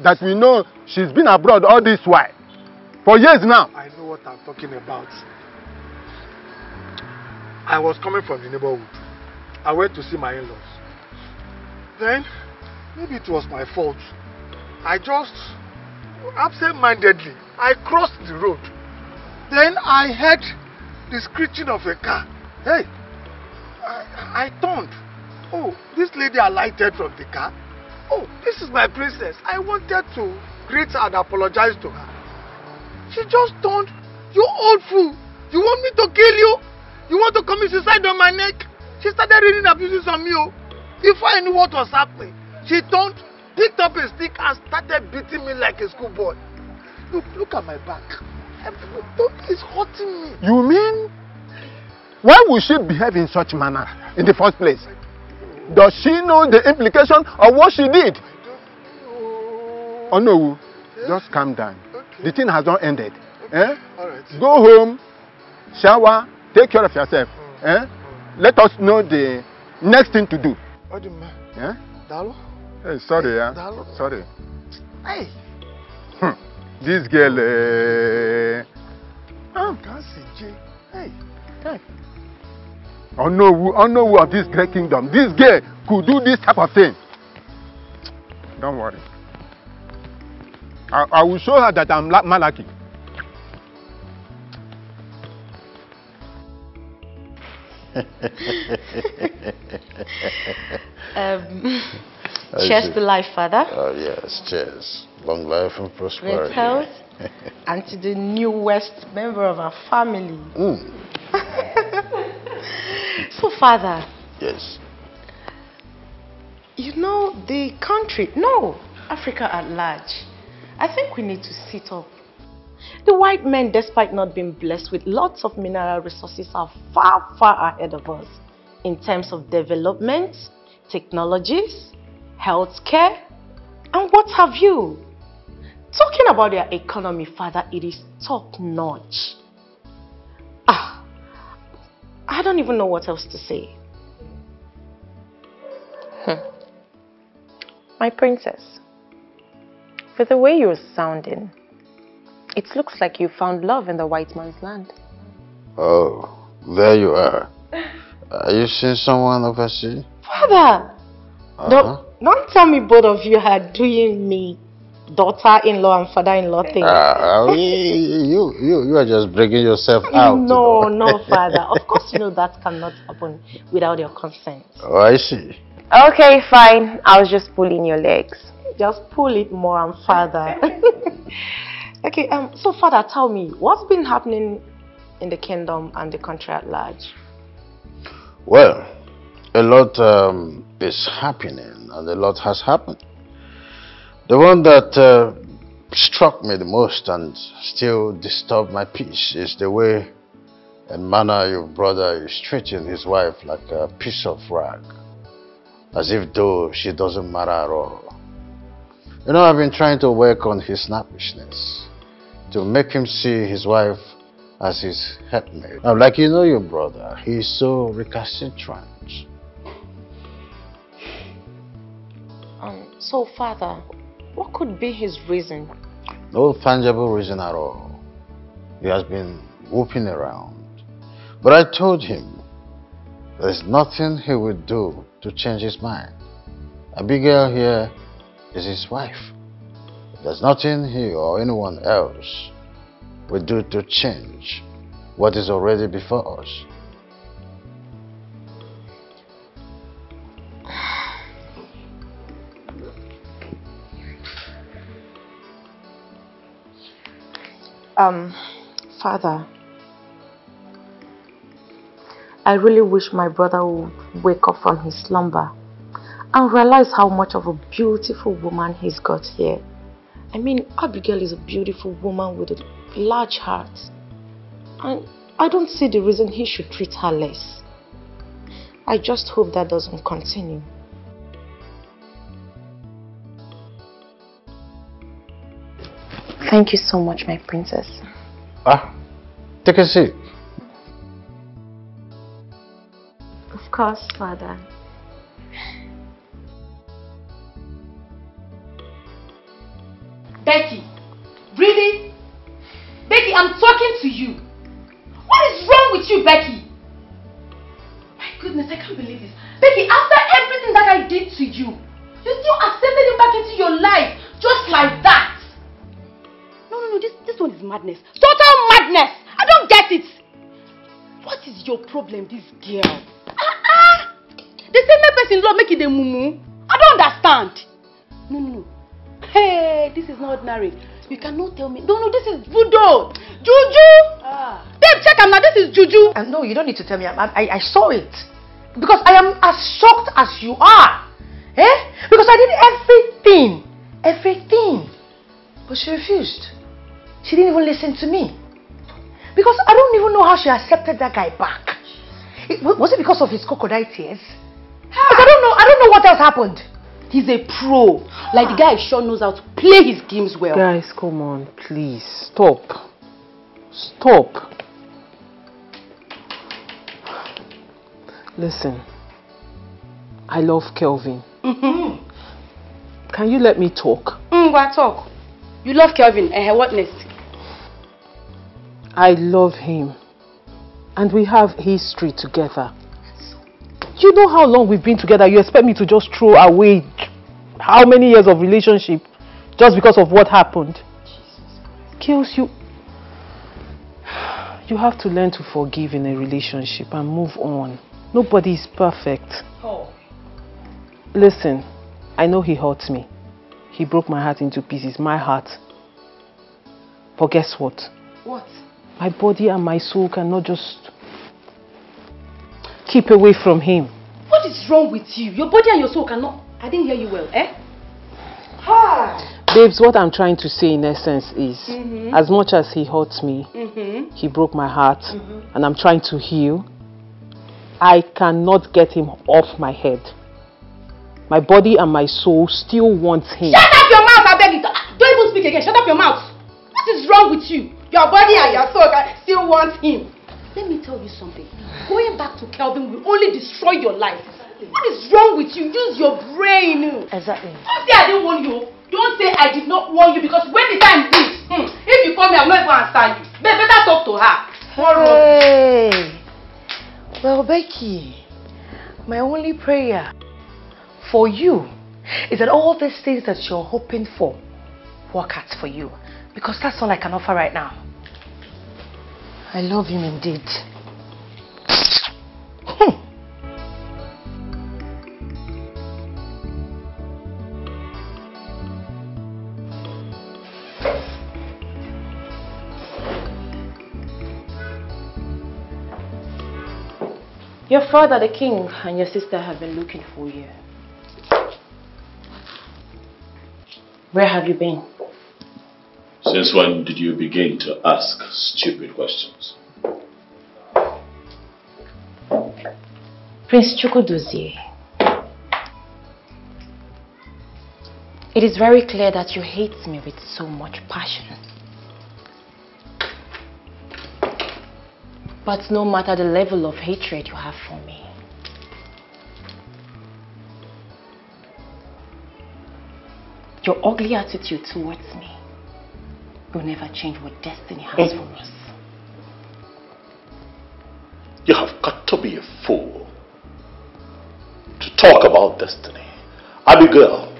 That we know she's been abroad all this while. For years now. I know what I'm talking about. I was coming from the neighborhood. I went to see my in-laws. Then, maybe it was my fault. I just, absent-mindedly, I crossed the road. Then I heard the screeching of a car. Hey, I turned. Oh, this lady alighted from the car. Oh, this is my princess. I wanted to greet her and apologize to her. She just turned. You old fool. You want me to kill you? You want to commit suicide on my neck? She started reading abuses on me. Oh. Before I knew what was happening, she turned, picked up a stick and started beating me like a schoolboy. Look at my back. It's hurting me. You mean? Why would she behave in such manner in the first place? Does she know the implication of what she did? Oh no, just calm down. Okay. The thing has not ended. Eh? All right. Go home, shower, take care of yourself. Eh? Let us know the next thing to do. Yeah? Dalo? Hey, sorry, yeah. Dalo? Sorry. Hey. This girl, can't see Jay. Hey. Oh no, of this great kingdom. This girl could do this type of thing. Don't worry. I will show her that I'm Malaki. Cheers to life, Father. Oh yes, cheers. Long life and prosperity. Great health. And to the newest member of our family. So, Father. Yes. You know, the country, no, Africa at large, I think we need to sit up. The white men, despite not being blessed with lots of mineral resources, are far, far ahead of us in terms of development, technologies, healthcare, and what have you. Talking about their economy, Father, it is top-notch. I don't even know what else to say. My princess, with the way you're sounding, it looks like you found love in the white man's land. Oh, there you are. Are you seeing someone overseas? Father! Don't tell me both of you are doing me daughter-in-law and father-in-law thing. You are just breaking yourself out. No, Father. Of course, you know that cannot happen without your consent. Oh, I see. Okay, fine. I was just pulling your legs. Just pull it more, Father. Okay, so Father, tell me, what's been happening in the kingdom and the country at large? Well, a lot is happening and a lot has happened. The one that struck me the most and still disturbed my peace is the way and manner your brother is treating his wife like a piece of rag, as if though she doesn't matter at all. You know, I've been trying to work on his snappishness, to make him see his wife as his headmate. Now, like you know your brother, he's so recalcitrant. So, Father, what could be his reason? No tangible reason at all. He has been whooping around. But I told him there's nothing he would do to change his mind. Abigail here is his wife. There's nothing he or anyone else will do to change what is already before us. Father, I really wish my brother would wake up from his slumber and realize how much of a beautiful woman he's got here. I mean, Abigail is a beautiful woman with a large heart. And I don't see the reason he should treat her less. I just hope that doesn't continue. Thank you so much, my princess. Take a seat. Of course, Father. Becky, really? Becky, I'm talking to you. What is wrong with you, Becky? My goodness, I can't believe this. Becky, after everything that I did to you, you still accepted him back into your life, just like that. No, this one is madness. Total madness! I don't get it. What is your problem, this girl? They say my person love make it a mumu. I don't understand. No. Hey, this is not ordinary. You cannot tell me. No, this is voodoo. Juju. Babe, check him now. This is juju. No, you don't need to tell me. I saw it. Because I am as shocked as you are. Because I did everything. But she refused. She didn't even listen to me. Because I don't even know how she accepted that guy back. Was it because of his crocodile tears? Because I don't know what else happened. He's a pro. Like the guy sure knows how to play his games well. Guys, come on, please. Stop. Listen. I love Kelvin. Can you let me talk? Go talk. You love Kelvin. What next? I love him. And we have history together. You know how long we've been together. You expect me to just throw away how many years of relationship just because of what happened? Kills you. You have to learn to forgive in a relationship and move on. Nobody is perfect. Listen, I know he hurt me. He broke my heart into pieces, my heart. But guess what? What? My body and my soul cannot just keep away from him. What is wrong with you? Your body and your soul cannot... I didn't hear you well, Babes, what I'm trying to say in essence is, as much as he hurt me, he broke my heart, and I'm trying to heal, I cannot get him off my head. My body and my soul still want him. Shut up your mouth, I beg you. Don't even speak again. Shut up your mouth. What is wrong with you? Your body and your soul still want him. Let me tell you something. Going back to Kelvin will only destroy your life. What is wrong with you? Use your brain. Exactly. Don't say I didn't warn you. Don't say I did not warn you, because when the time is, if you come here, I'm not going to understand you. Better talk to her. Hey. Well, Becky, my only prayer for you is that all these things that you're hoping for work out for you, because that's all I can offer right now. I love you indeed. Your father, the king, and your sister have been looking for you. Where have you been? Since when did you begin to ask stupid questions? Prince Chukwudozie, it is very clear that you hate me with so much passion. But no matter the level of hatred you have for me, your ugly attitude towards me will never change what destiny has for us. You have got to be a fool to talk about destiny. Abigail,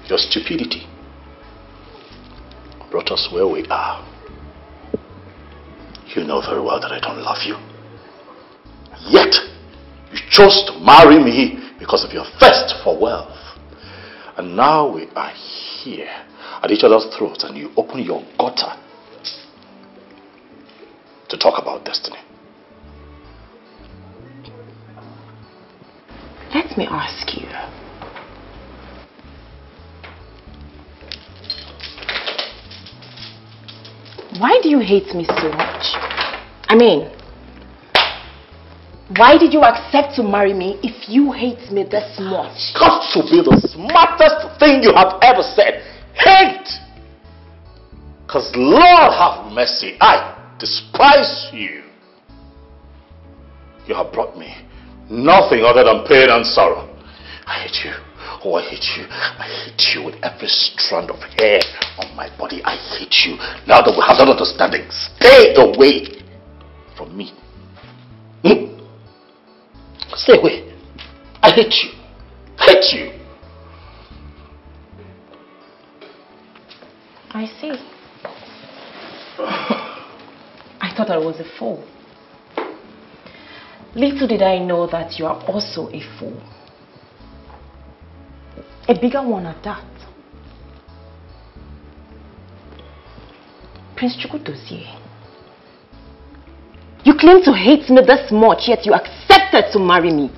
your stupidity brought us where we are. You know very well that I don't love you. Yet, you chose to marry me because of your thirst for wealth. And now we are here at each other's throats and you open your gutter to talk about destiny. Let me ask you. Why do you hate me so much? I mean, why did you accept to marry me if you hate me this much? Got to be the smartest thing you have ever said. Hate! Because Lord have mercy, I despise you. You have brought me nothing other than pain and sorrow. I hate you. Oh, I hate you. I hate you with every strand of hair on my body. I hate you. Now that we have that understanding, stay away from me. Stay away. I hate you. Hate you. I see. I thought I was a fool. Little did I know that you are also a fool. A bigger one at that. Prince Chukwudozie, you claim to hate me this much, yet you accepted to marry me.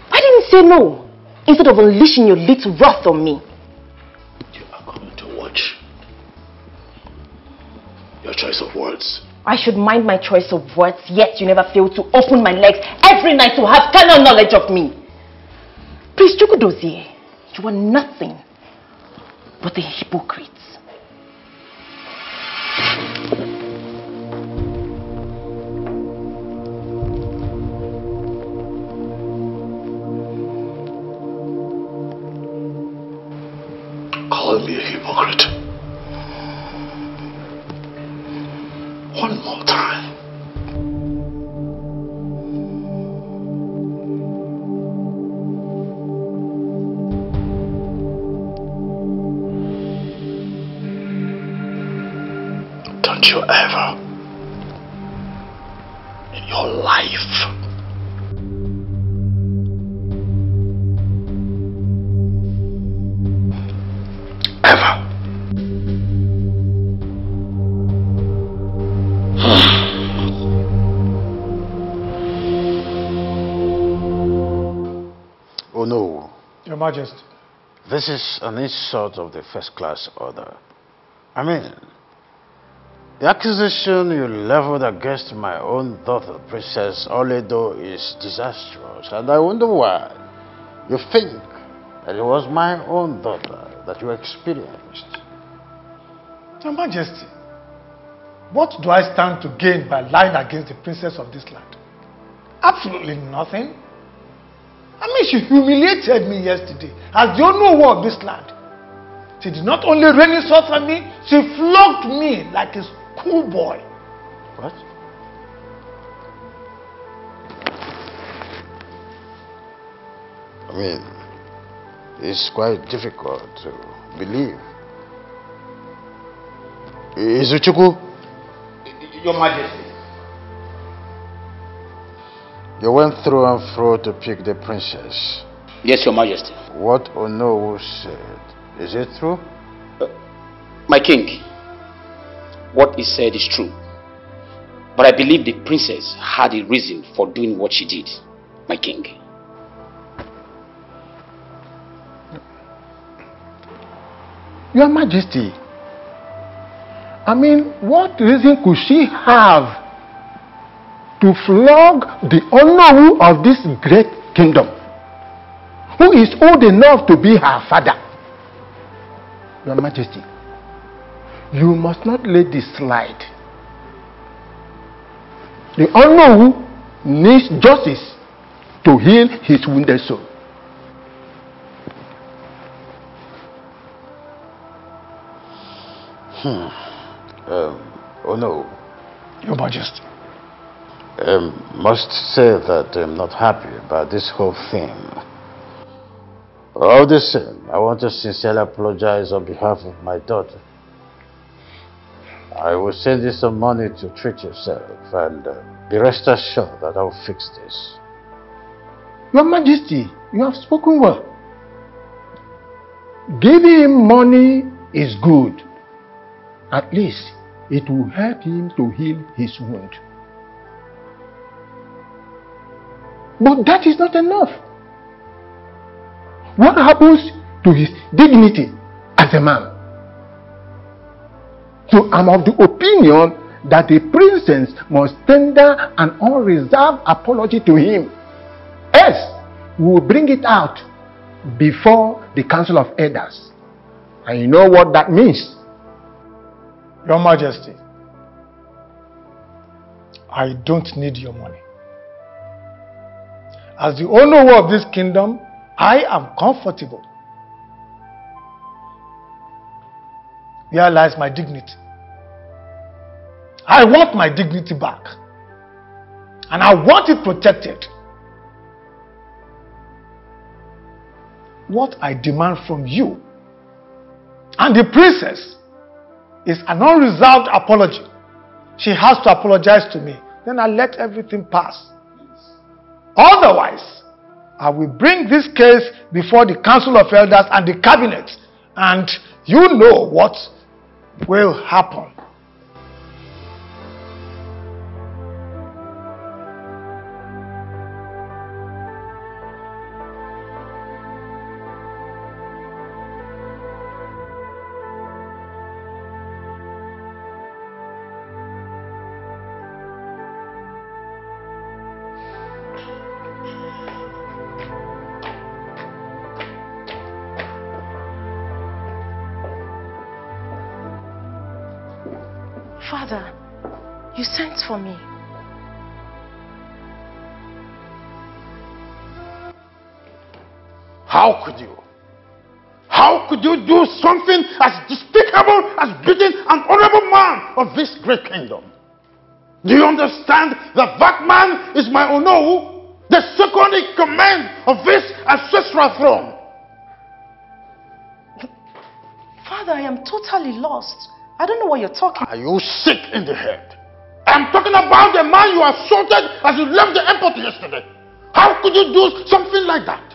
Why didn't you say no, instead of unleashing your little wrath on me? You are going to watch your choice of words. I should mind my choice of words, yet you never fail to open my legs every night to have carnal knowledge of me. Prince Chukwudozie, you are nothing but a hypocrite. Call me a hypocrite. One more time. Don't you ever in your life ever Oh no. Your Majesty. This is an insult of the first-class order. I mean, the accusation you leveled against my own daughter, Princess Oledo, is disastrous, and I wonder why you think that it was my own daughter that you experienced. Your Majesty, what do I stand to gain by lying against the princess of this land? Absolutely nothing. I mean, she humiliated me yesterday as the only one of this land. She did not only rain insults at me, she flogged me like a schoolboy. What? I mean, it's quite difficult to believe. Izuchukwu? Your Majesty. You went through and fro to pick the princess. Yes, Your Majesty. What Onowu said, is it true? My king, what he said is true. But I believe the princess had a reason for doing what she did, my king. Your Majesty, I mean, what reason could she have to flog the Onowu of this great kingdom, who is old enough to be her father? Your Majesty, you must not let this slide. The unknown needs justice to heal his wounded soul. Oh no. Your Majesty. Must say that I'm not happy about this whole thing. All the same, I want to sincerely apologize on behalf of my daughter. I will send you some money to treat yourself, and be rest assured that I'll fix this. Your Majesty, you have spoken well. Giving him money is good. At least it will help him to heal his wound. But that is not enough. What happens to his dignity as a man? So I'm of the opinion that the princess must tender an unreserved apology to him. Else, we will bring it out before the Council of Elders. And you know what that means. Your Majesty, I don't need your money. As the owner of this kingdom, I am comfortable. Here lies my dignity. I want my dignity back. And I want it protected. What I demand from you and the princess is an unreserved apology. She has to apologize to me. Then I let everything pass. Otherwise, I will bring this case before the Council of Elders and the Cabinet. And you know what will happen. Father, you sent for me. How could you? How could you do something as despicable as beating an honorable man of this great kingdom? Do you understand that that man is my Onowu, the second in command of this ancestral throne? Father, I am totally lost. I don't know what you're talking about. Are you sick in the head? I'm talking about the man you assaulted as you left the airport yesterday. How could you do something like that?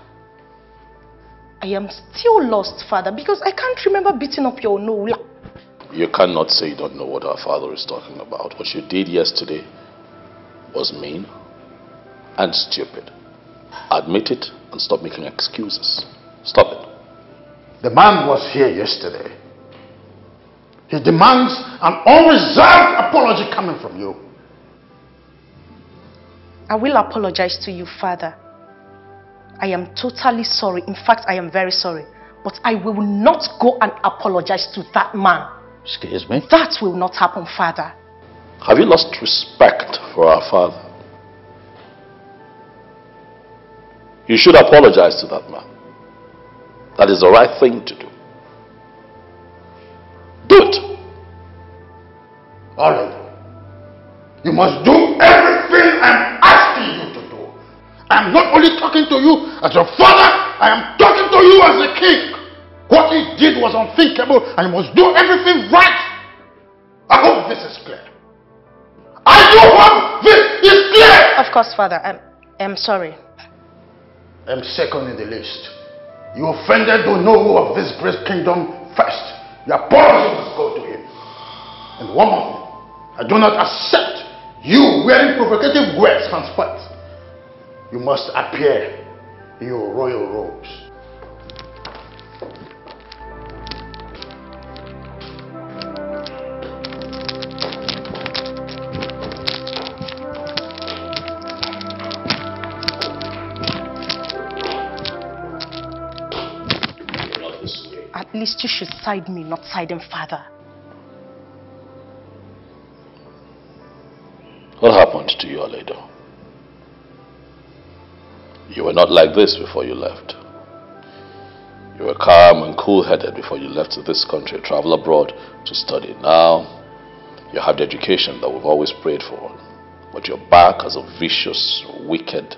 I am still lost, Father, because I can't remember beating up your Onowu. You cannot say you don't know what our father is talking about. What you did yesterday was mean and stupid. Admit it and stop making excuses. Stop it. The man was here yesterday. He demands an unreserved apology coming from you. I will apologize to you, Father. I am totally sorry. In fact, I am very sorry. But I will not go and apologize to that man. Excuse me? That will not happen, Father. Have you lost respect for our father? You should apologize to that man. That is the right thing to do. Do it. All right. You must do everything I'm asking you to do. I'm not only talking to you as your father, I am talking to you as a king. What he did was unthinkable and you must do everything right. I hope this is clear. I do hope this is clear. Of course, Father. I'm sorry. I'm second in the list. You offended the Onowu of this great kingdom first. Your apology must go to him. And one more thing. I do not accept you wearing provocative words henceforth. You must appear in your royal robes. At least you should side me, not side him, Father. What happened to you, Aledo? You were not like this before you left. You were calm and cool-headed before you left this country, travel abroad to study. Now, you have the education that we've always prayed for. But you're back as a vicious, wicked,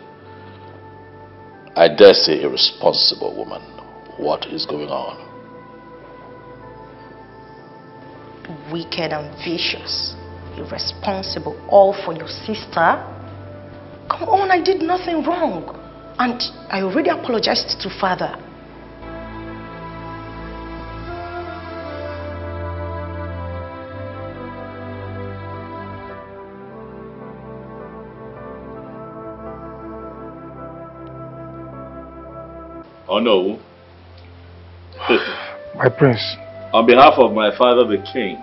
I dare say irresponsible woman. What is going on? Wicked and vicious, irresponsible, all for your sister? Come on, I did nothing wrong. And I already apologized to father. Oh no. My prince. On behalf of my father the king,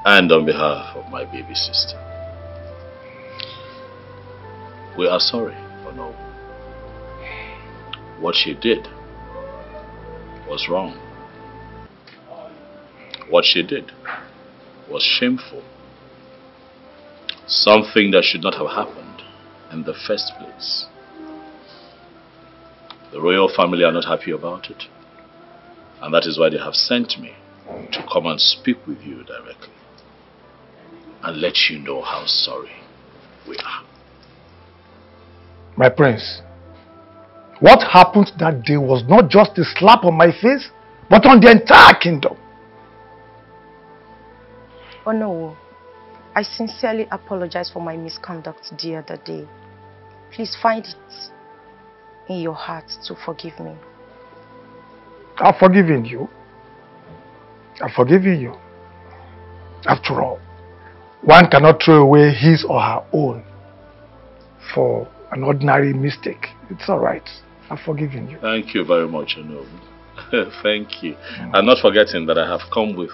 and on behalf of my baby sister, we are sorry for no. What she did was wrong. What she did was shameful. Something that should not have happened in the first place. The royal family are not happy about it, and that is why they have sent me to come and speak with you directly and let you know how sorry we are. My prince, what happened that day was not just a slap on my face, but on the entire kingdom. Oh no, I sincerely apologize for my misconduct the other day. Please find it in your heart to forgive me. I've forgiven you. I've forgiven you. After all, one cannot throw away his or her own for an ordinary mistake. It's all right. I've forgiven you. Thank you very much, Ono. Thank you. I'm not forgetting that I have come with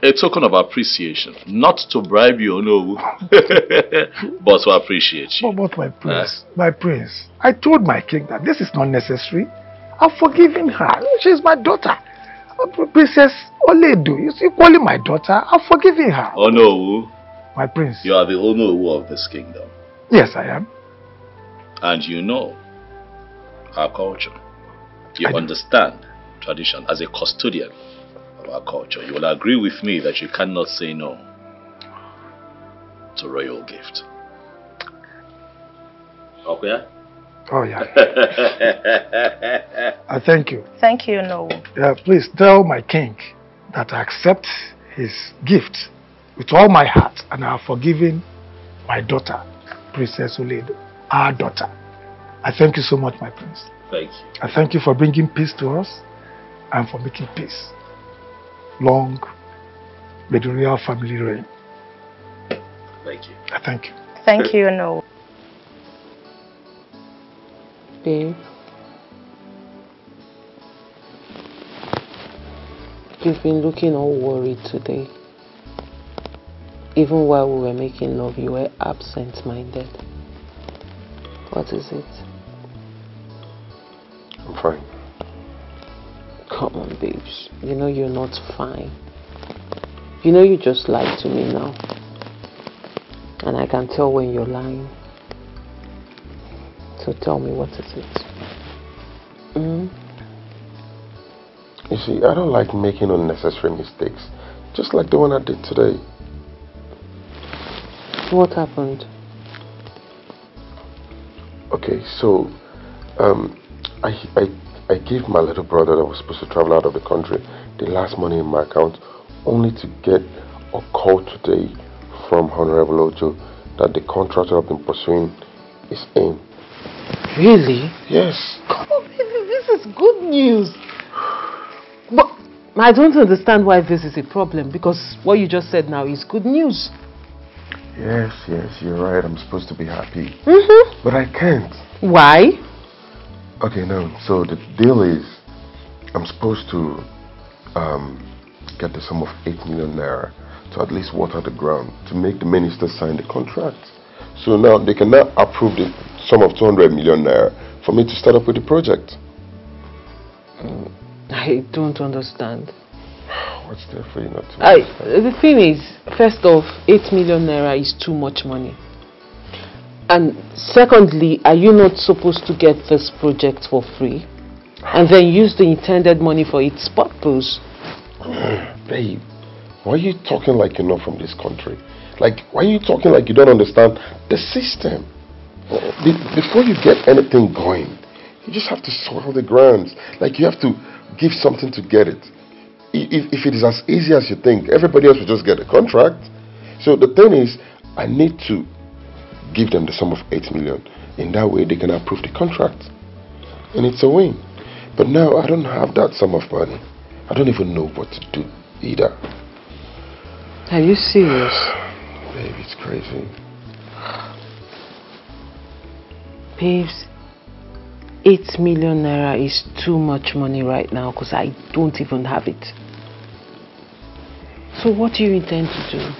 a token of appreciation. Not to bribe you, no, but to appreciate you. But my prince, I told my king that this is not necessary. I've forgiven her. She's my daughter. Princess Oledu is equally my daughter. I've forgiven her. Oh no. My prince. You are the Ono of this kingdom. Yes, I am. And you know our culture. You understand tradition as a custodian of our culture. You will agree with me that you cannot say no to royal gift. Okay? Oh yeah. I thank you. Thank you, no. Please tell my king that I accept his gift with all my heart, and I have forgiven my daughter, Princess Oledo, our daughter. I thank you so much, my prince. Thank you. I thank you for bringing peace to us and for making peace. Long may the royal family reign. Thank you. I thank you. Thank you, no. Babe, you've been looking all worried today. Even while we were making love, you were absent-minded. What is it? I'm fine. Come on, babes. You know you're not fine. You know you just lied to me now. And I can tell when you're lying. So tell me, what is it? You see, I don't like making unnecessary mistakes. Just like the one I did today. What happened? Okay, so I gave my little brother that was supposed to travel out of the country the last money in my account, only to get a call today from Honorable Ojo that the contractor I've been pursuing is in. Really? Yes. Come on, baby, this is good news. But I don't understand why this is a problem, because what you just said now is good news. Yes, you're right. I'm supposed to be happy. Mm-hmm. But I can't. Why? Okay, no. So the deal is, I'm supposed to get the sum of 8 million naira to at least water the ground to make the minister sign the contract. So now they can now approve the sum of 200 million naira for me to start up with the project. I don't understand. What's there for you not to understand? The thing is, first off, 8 million naira is too much money. And secondly, are you not supposed to get this project for free? And then use the intended money for its purpose? Babe, why are you talking like you're not from this country? Like, why are you talking like you don't understand the system? Before you get anything going, you just have to soil the grounds. Like, you have to give something to get it. If it is as easy as you think, everybody else will just get a contract. So the thing is, I need to give them the sum of 8 million. In that way, they can approve the contract. And it's a win. But now, I don't have that sum of money. I don't even know what to do either. Are you serious? Baby, it's crazy. Babes, 8 million naira is too much money right now because I don't even have it. So what do you intend to do?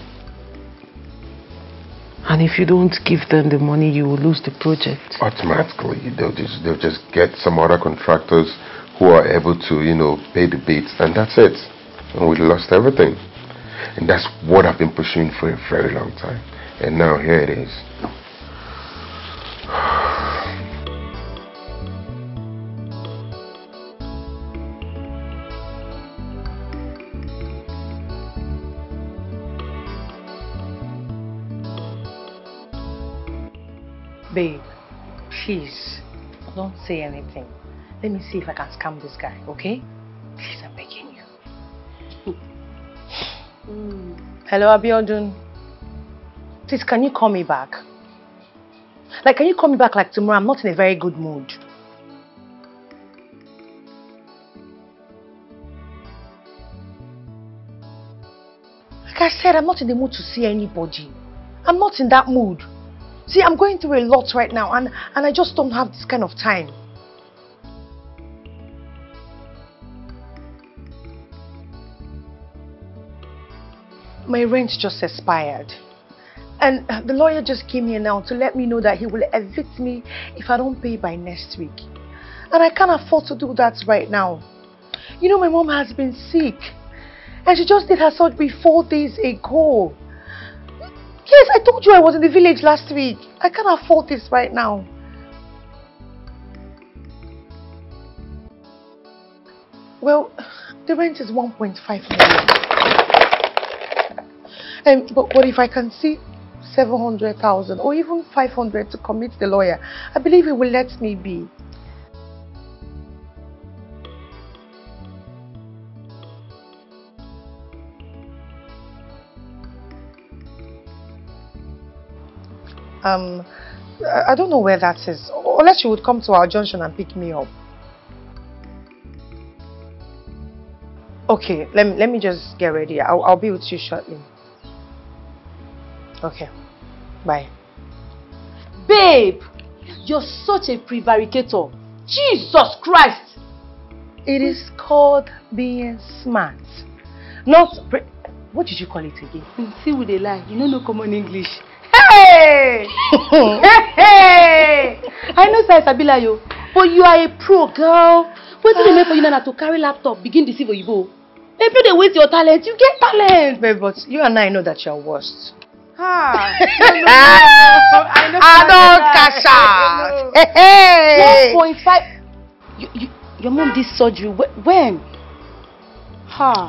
And if you don't give them the money, you will lose the project. Automatically, they'll just get some other contractors who are able to, pay the beats, and that's it. And we lost everything. And that's what I've been pursuing for a very long time. And now here it is. Babe, please, don't say anything. Let me see if I can scam this guy, okay? Please, I'm begging you. Hello, Abiodun. Please, can you call me back? Like, can you call me back like tomorrow? I'm not in a very good mood. Like I said, I'm not in the mood to see anybody. I'm not in that mood. See, I'm going through a lot right now and I just don't have this kind of time. My rent just expired. And the lawyer just came here now to let me know that he will evict me if I don't pay by next week. And I can't afford to do that right now. You know, my mom has been sick. And she just did her surgery 4 days ago. Yes, I told you I was in the village last week. I can't afford this right now. Well, the rent is 1.5 million. But if I can see 700,000 or even 500 to commit the lawyer, I believe he will let me be. I don't know where that is. Unless you would come to our junction and pick me up. Okay, let me just get ready. I'll be with you shortly. Okay, bye. Babe, you're such a prevaricator. Jesus Christ! It is called being smart. Not what did you call it again? See with a lie. You know no common English. Hey! Hey! I know say Sabila yo, but you are a pro girl. What did they make for you now to carry laptop, begin deceive Oyibo? If you don't waste your talent, you get talent. Babe, but you and I know that you're worst. I don't cash out. Hey! 1.5. Your mom did surgery. When?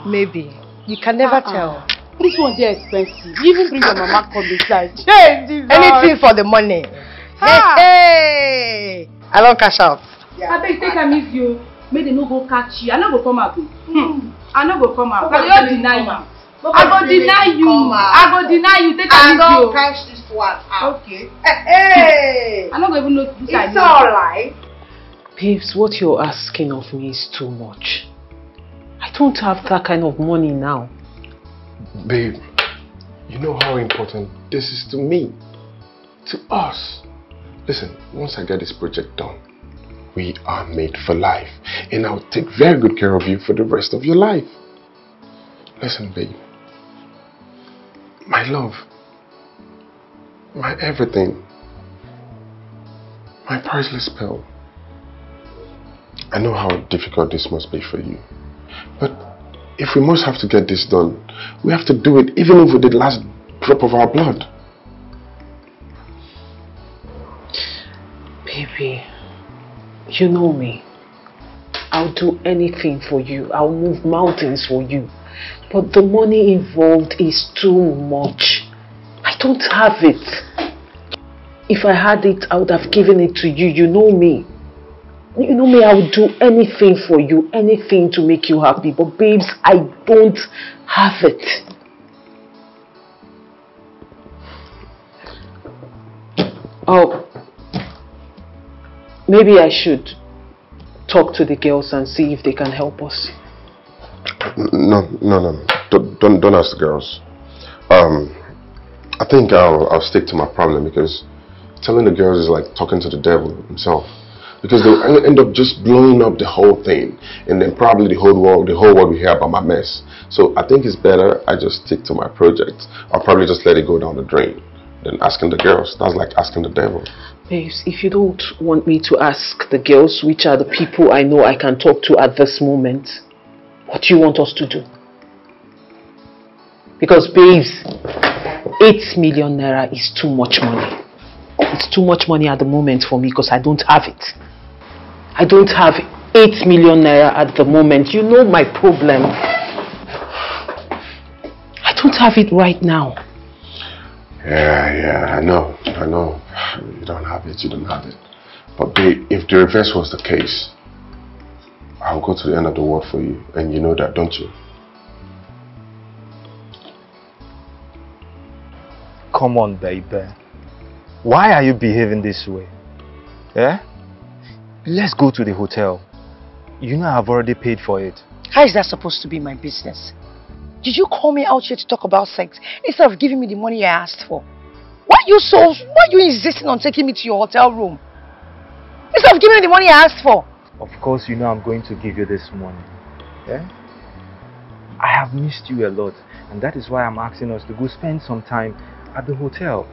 Maybe. You can never tell. This one's very expensive. You even bring your mama come inside. Anything for the money. Hey! I don't cash out. I beg take a miss you. May they no go catch you. I no go come out. I no go come out. I don't deny you. I go deny you. I go deny you. Take a miss you. I don't cash this one out. Okay. Hey! I no go even know this. It's alright. Babes, what you're asking of me is too much. I don't have that kind of money now. Babe, you know how important this is to me, to us. Listen, once I get this project done, we are made for life. And I'll take very good care of you for the rest of your life. Listen, babe. My love. My everything. My priceless pearl. I know how difficult this must be for you. But if we must have to get this done, we have to do it even with the last drop of our blood. Baby, you know me. I'll do anything for you. I'll move mountains for you. But the money involved is too much. I don't have it. If I had it, I would have given it to you. You know me. You know me, I would do anything for you. Anything to make you happy. But babes, I don't have it. Oh, maybe I should talk to the girls and see if they can help us. No. Don't ask the girls. I think I'll stick to my problem, because telling the girls is like talking to the devil himself. Because they'll end up just blowing up the whole thing, and then probably the whole world will hear about my mess. So I think it's better I just stick to my project. I'll probably just let it go down the drain than asking the girls. That's like asking the devil. Babes, if you don't want me to ask the girls which are the people I know I can talk to at this moment, what do you want us to do? Because babes, 8 million naira is too much money. It's too much money at the moment for me because I don't have it. I don't have 8 million naira at the moment. You know my problem. I don't have it right now. Yeah, I know. You don't have it. But babe, if the reverse was the case, I'll go to the end of the world for you. And you know that, don't you? Come on, baby. Why are you behaving this way? Yeah? Let's go to the hotel. You know I've already paid for it. How is that supposed to be my business? Did you call me out here to talk about sex instead of giving me the money I asked for? Why are you insisting on taking me to your hotel room instead of giving me the money I asked for? Of course you know I'm going to give you this money. Yeah? I have missed you a lot, and that is why I'm asking us to go spend some time at the hotel.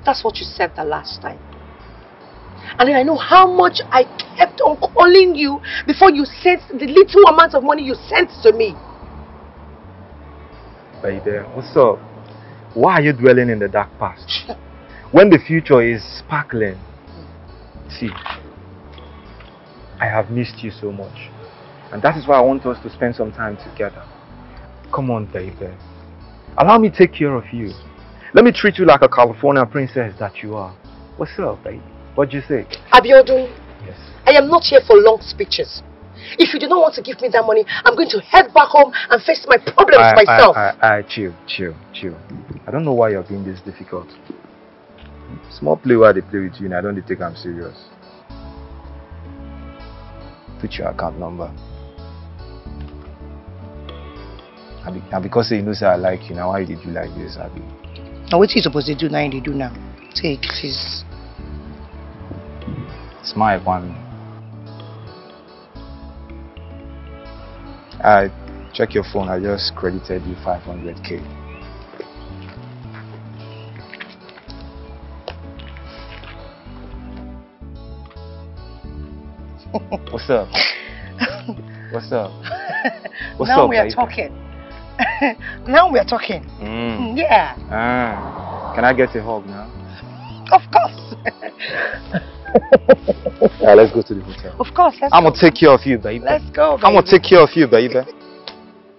That's what you said the last time. And then I know how much I kept on calling you before you sent the little amount of money you sent to me. Baby, what's up? Why are you dwelling in the dark past? When the future is sparkling. See, I have missed you so much. And that is why I want us to spend some time together. Come on, baby. Allow me to take care of you. Let me treat you like a California princess that you are. What's up, baby? What'd you say? Abiodun, yes. I am not here for long speeches. If you do not want to give me that money, I'm going to head back home and face my problems myself. Chill. I don't know why you're being this difficult. Small play where they play with you and I don't take them serious. Put your account number. And because you know say I like you, now why did you like this, Abby? Now what are you supposed to do now? You do now. Take, please. Smile upon me. Check your phone. I just credited you 500k. What's up? What's up? What's now up, we are baby? talking. Now we are talking. Yeah. Can I get a hug now? Of course. Yeah, let's go to the hotel. Of course. I'm gonna take care of you, baby. Let's go, baby. I'm gonna take care of you, baby.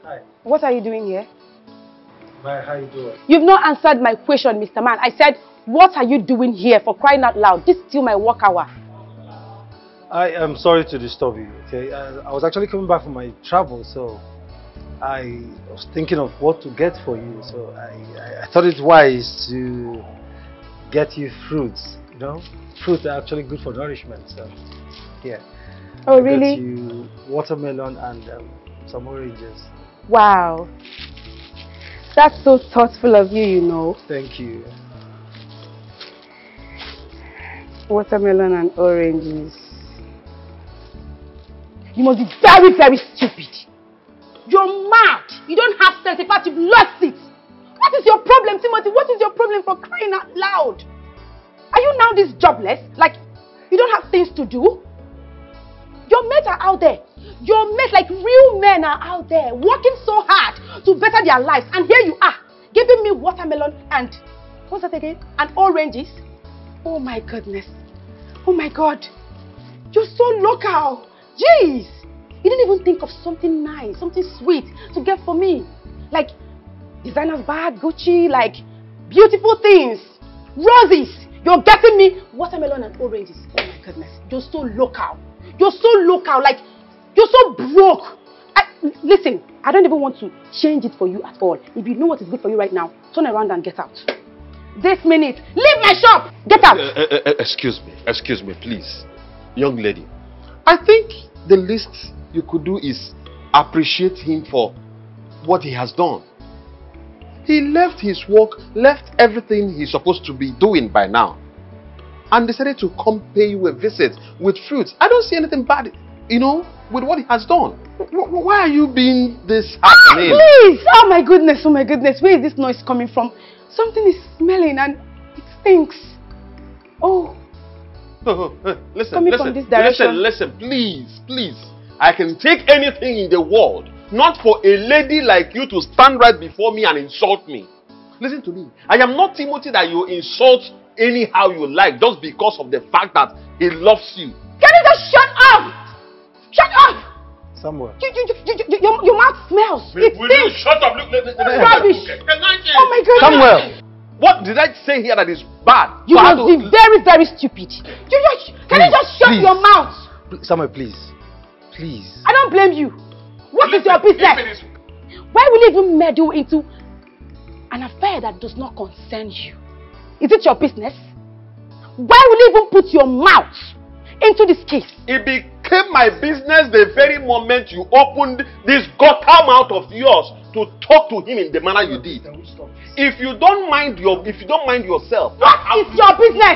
Hi. What are you doing here? Bye, how you doing? You've not answered my question, Mr. Man. I said, what are you doing here, for crying out loud? This is still my work hour. I am sorry to disturb you, okay? I was actually coming back from my travel, so I was thinking of what to get for you. So I thought it wise to get you fruits, you know? Fruits are actually good for nourishment, so yeah. Oh, I really? got you watermelon and some oranges. Wow. That's so thoughtful of you, you know. Thank you. Watermelon and oranges. You must be very, very stupid. You're mad. You don't have sense. In fact, you've lost it. What is your problem, Timothy? What is your problem, for crying out loud? Are you now this jobless? Like, you don't have things to do? You're Your mates are out there. Your mates, like real men, are out there working so hard to better their lives. And here you are, giving me watermelon and, what's that again? And oranges. Oh my goodness. Oh my God. You're so local. Jeez. You didn't even think of something nice, something sweet to get for me. Like designer's bag, Gucci, like beautiful things, roses. You're getting me watermelon and oranges. Oh my goodness. You're so local. You're so local. Like, you're so broke. Listen, I don't even want to change it for you at all. If you know what is good for you right now, turn around and get out. This minute, leave my shop. Get out. Excuse me, please. Young lady, I think the least you could do is appreciate him for what he has done. He left his work, left everything he's supposed to be doing by now, and decided to come pay you a visit with fruits. I don't see anything bad, you know, with what he has done. Why are you being this happening? Please! Oh my goodness, where is this noise coming from? Something is smelling and it stinks. Oh. Listen, please. I can take anything in the world, not for a lady like you to stand right before me and insult me. Listen to me. I am not Timothy that you insult anyhow you like just because of the fact that he loves you. Can you just shut up? Shut up! Samuel. Your mouth smells. Will you shut up? Look, rubbish. Oh my God. Samuel. What did I say here that is bad? You must be very, very stupid. Can you just shut your mouth? Samuel, please. I don't blame you. What is your business? Why will you even meddle into an affair that does not concern you? Is it your business? Why will you even put your mouth into this case? It became my business the very moment you opened this gutter mouth of yours to talk to him in the manner you did. If you don't mind yourself, what is your business?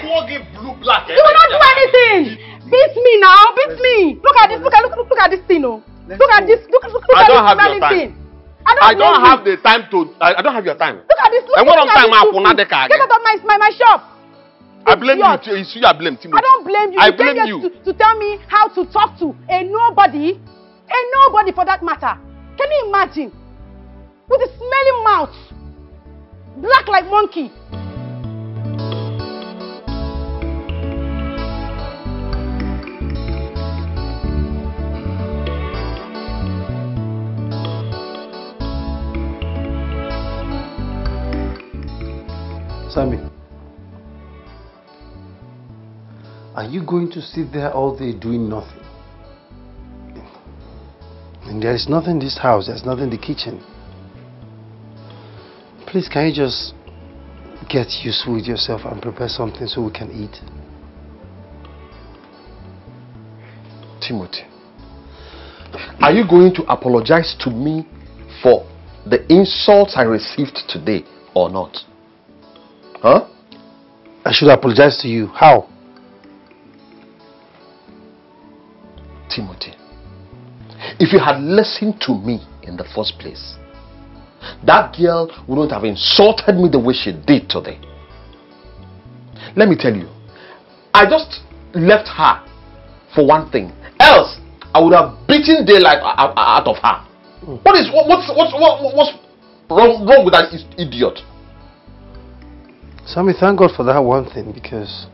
Blue, black, you will not do anything. Beat me now, beat me. Look at this, look at this thing, oh. Look at this, look at this smelling thing. I don't have the time to. I don't have your time. Look at this. Look at this. Get out of my shop. I blame you. It's you I blame, Timothy. I don't blame you. I blame you. To tell me how to talk to a nobody for that matter. Can you imagine? With a smelling mouth, black like monkey. Sammy, are you going to sit there all day doing nothing? And there is nothing in this house, there's nothing in the kitchen. Please, can you just get useful with yourself and prepare something so we can eat? Timothy, are you going to apologize to me for the insults I received today or not? Huh? I should apologize to you. How? Timothy, if you had listened to me in the first place, that girl wouldn't have insulted me the way she did today. Let me tell you, I just left her for one thing. Else, I would have beaten daylight out of her. What's wrong with that idiot? Sammy, thank God for that one thing, because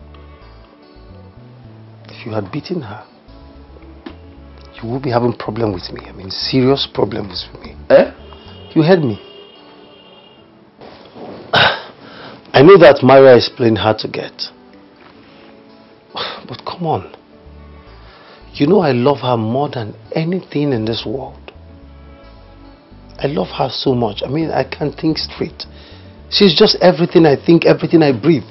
if you had beaten her, you would be having problem with me. I mean, serious problems with me. Eh? You heard me. I know that Maria is playing hard to get. But come on. You know I love her more than anything in this world. I love her so much. I mean, I can't think straight. She's just everything I think, everything I breathe.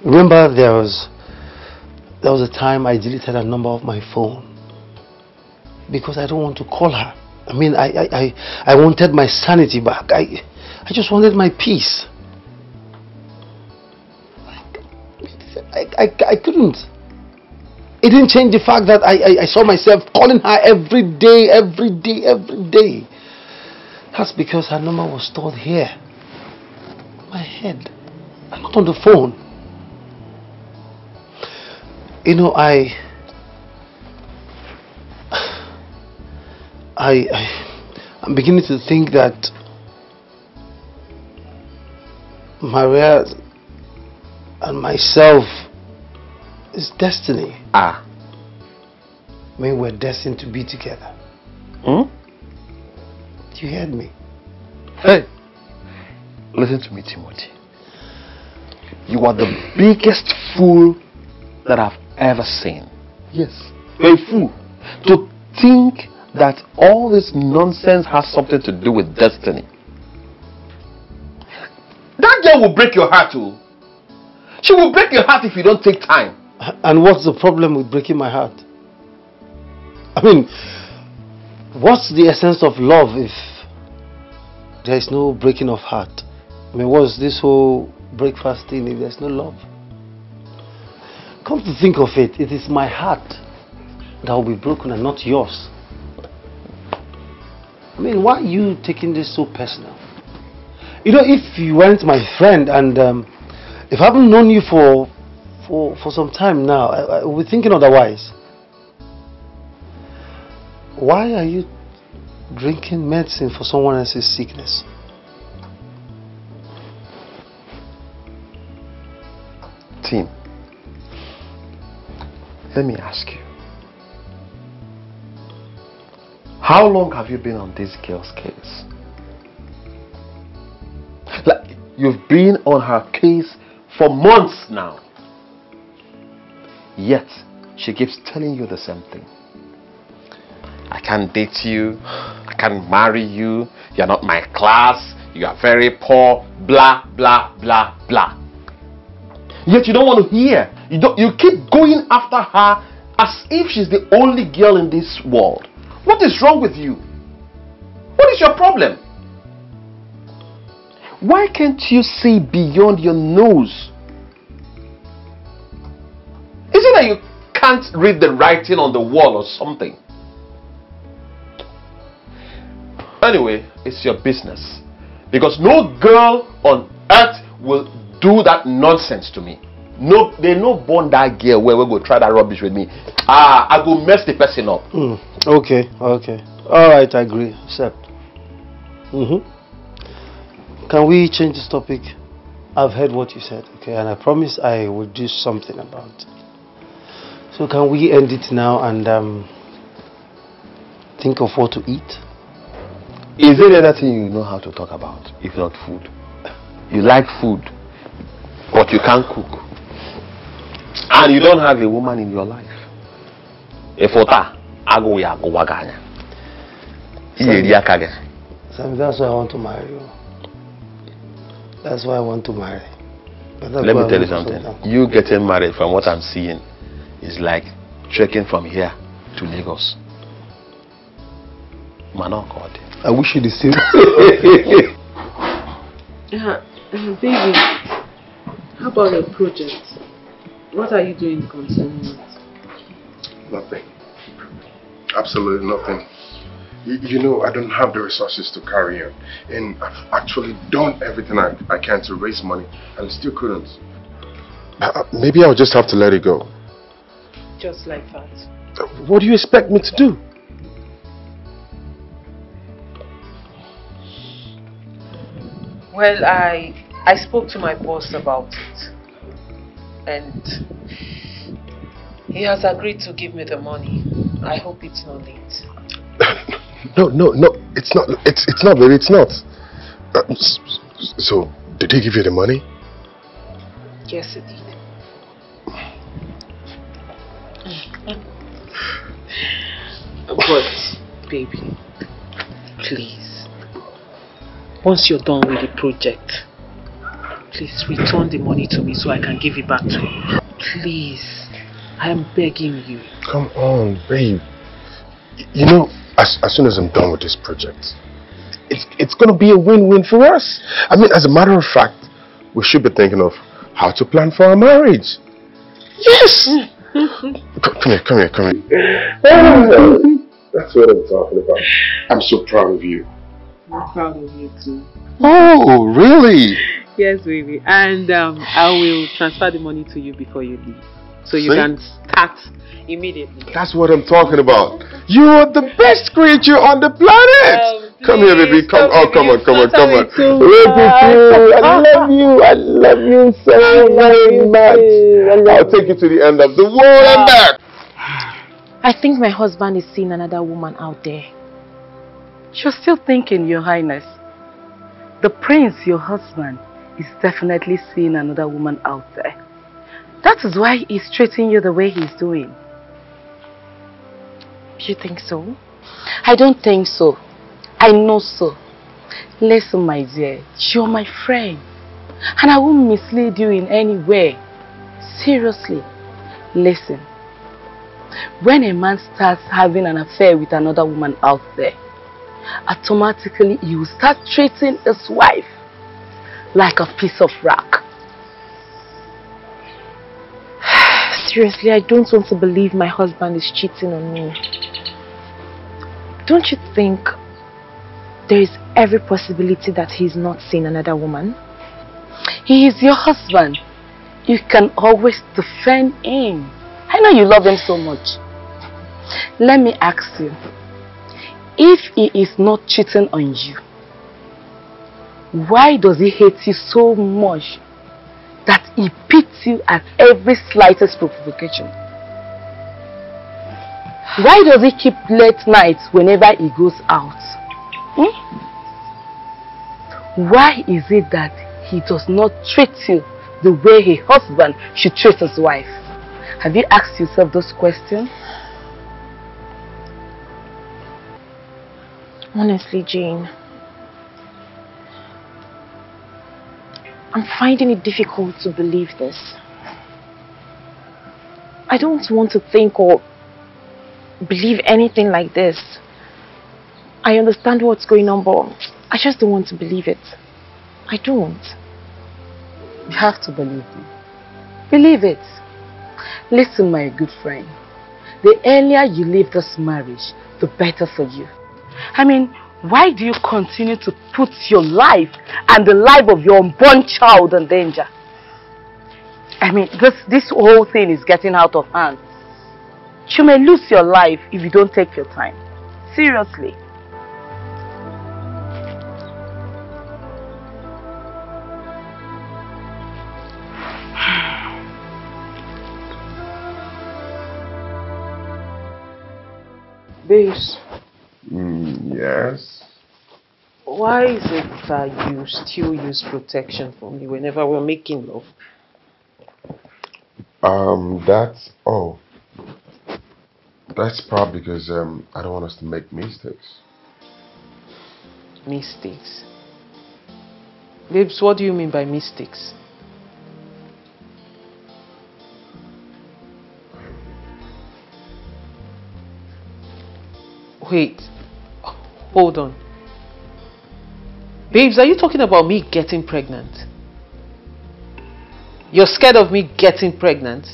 Remember, there was a time I deleted her number off my phone because I don't want to call her. I mean, I wanted my sanity back. I just wanted my peace. I couldn't. It didn't change the fact that I saw myself calling her every day. That's because her number was stored here, on my head, and not on the phone. You know, I'm beginning to think that Maria and myself is destiny. Ah. I mean, we're destined to be together. Hmm? You heard me? Hey, listen to me, Timothy. You are the biggest fool that I've ever seen. Yes, you're a fool. To think that all this nonsense has something to do with destiny. That girl will break your heart too. She will break your heart if you don't take time. And what's the problem with breaking my heart? I mean, what's the essence of love if there is no breaking of heart? I mean, what's this whole breakfast thing if there's no love? Come to think of it, it is my heart that will be broken and not yours. I mean, why are you taking this so personal? You know, if you weren't my friend and if I haven't known you for some time now, I will be thinking otherwise. Why are you drinking medicine for someone else's sickness? Tim, let me ask you. How long have you been on this girl's case? Like, you've been on her case for months now. Yet, she keeps telling you the same thing. I can't date you. I can't marry you. You're not my class. You are very poor. Blah, blah, blah, blah. Yet you don't want to hear. You keep going after her as if she's the only girl in this world. What is wrong with you? What is your problem? Why can't you see beyond your nose? Is it that you can't read the writing on the wall or something? Anyway, it's your business. Because no girl on earth will do that nonsense to me. No, they no born that girl where we go try that rubbish with me. I go mess the person up. Okay. Alright, I agree. Accept. Can we change this topic? I've heard what you said, okay, and I promise I will do something about it. So can we end it now and think of what to eat? Is there anything you know how to talk about, if not food? You like food, but you can't cook. And you don't have a woman in your life. Efota, Sam, that's why I want to marry you. That's why I want to marry. Let me tell you something. You getting married, from what I'm seeing, is like trekking from here to Lagos. Man, oh God. I wish you the same. Baby, how about your project? What are you doing concerning it? Nothing. Absolutely nothing. You know, I don't have the resources to carry on. And I've actually done everything I can to raise money and still couldn't. Maybe I'll just have to let it go. Just like that. What do you expect me to do? Well, I spoke to my boss about it. And he has agreed to give me the money. I hope it's not late. No, it's not. It's not, baby. It's not. So, did he give you the money? Yes, he did. But, baby, please, once you're done with the project, please return the money to me so I can give it back to you. Please, I am begging you. Come on, babe. You know, as soon as I'm done with this project, it's going to be a win-win for us. I mean, as a matter of fact, we should be thinking of how to plan for our marriage. Yes! Come here. That's what I'm talking about. I'm so proud of you. I'm proud of you too. Oh, really? Yes, baby. And I will transfer the money to you before you leave. So you can start immediately. That's what I'm talking about. You're the best creature on the planet. Come here, baby. Come on. Look at you. I love you so very much. I'll take you to the end of the world and back. I think my husband is seeing another woman out there. You're still thinking, Your Highness. The prince, your husband, is definitely seeing another woman out there. That is why he's treating you the way he's doing. You think so? I don't think so. I know so. Listen, my dear, you're my friend. And I won't mislead you in any way. Seriously. Listen. When a man starts having an affair with another woman out there, automatically he will start treating his wife like a piece of rock. Seriously, I don't want to believe my husband is cheating on me. Don't you think there is every possibility that he's not seeing another woman? He is your husband. You can always defend him. I know you love him so much. Let me ask you, if he is not cheating on you, why does he hate you so much that he pits you at every slightest provocation? Why does he keep late nights whenever he goes out? Why is it that he does not treat you the way a husband should treat his wife? Have you asked yourself those questions? Honestly, Jane, I'm finding it difficult to believe this. I don't want to think or believe anything like this. I understand what's going on, but I just don't want to believe it. I don't. You have to believe it. Believe it. Listen, my good friend. The earlier you leave this marriage, the better for you. I mean, why do you continue to put your life and the life of your unborn child in danger? I mean, this whole thing is getting out of hand. You may lose your life if you don't take your time. Seriously. Babes. Yes? Why is it that you still use protection for me whenever we're making love? That's probably because I don't want us to make mistakes. Mistakes? Babes, what do you mean by mistakes? Wait, hold on. Babes, are you talking about me getting pregnant? You're scared of me getting pregnant?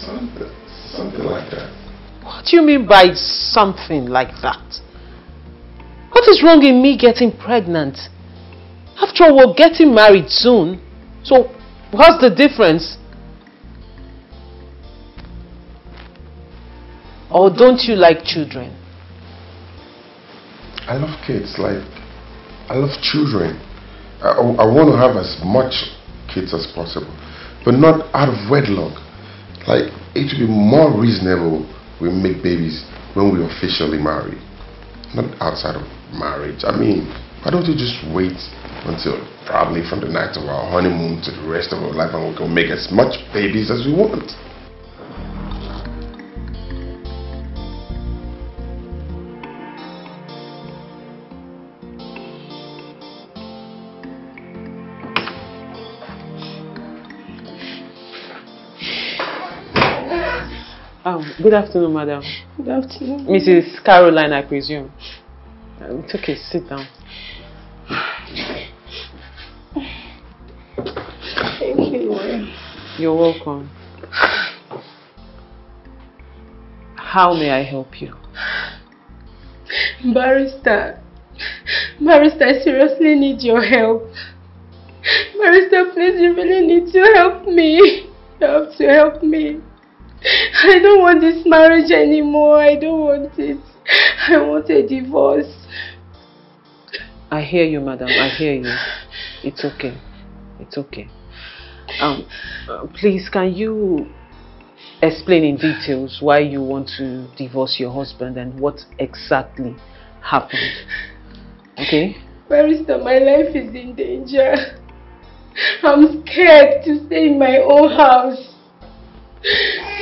Something like that. What do you mean by something like that? What is wrong in me getting pregnant? After all, we're getting married soon. So, what's the difference? Or don't you like children? I love kids, I love children. I want to have as much kids as possible, but not out of wedlock. It would be more reasonable we make babies when we officially marry, not outside of marriage. I mean, why don't you just wait until probably from the night of our honeymoon to the rest of our life, and we can make as much babies as we want? Good afternoon, madam. Good afternoon. Mrs. Caroline, I presume. It's okay, sit down. Thank you. You're welcome. How may I help you? Barrister, I seriously need your help. Barrister, please, you really need to help me. You have to help me. I don't want this marriage anymore. I don't want it. I want a divorce. I hear you, madam. I hear you. It's okay. It's okay. Please, can you explain in details why you want to divorce your husband and what exactly happened? Okay? Barrister, my life is in danger. I'm scared to stay in my own house.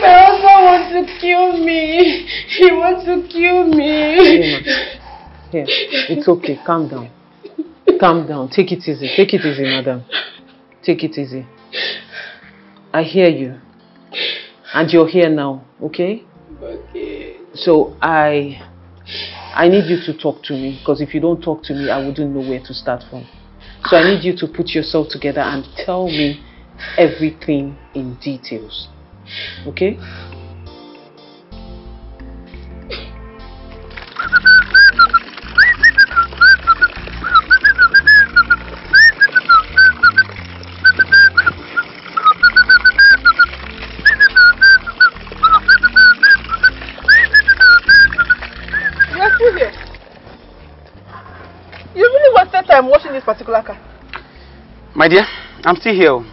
My husband wants to kill me. He wants to kill me. Here, it's okay. Calm down. Calm down. Take it easy. Take it easy, madam. Take it easy. I hear you. And you're here now, okay? Okay. So I need you to talk to me, because if you don't talk to me, I wouldn't know where to start from. So I need you to put yourself together and tell me everything in details. Okay? You're still here. You really wasted time washing this particular car. My dear, I'm still here.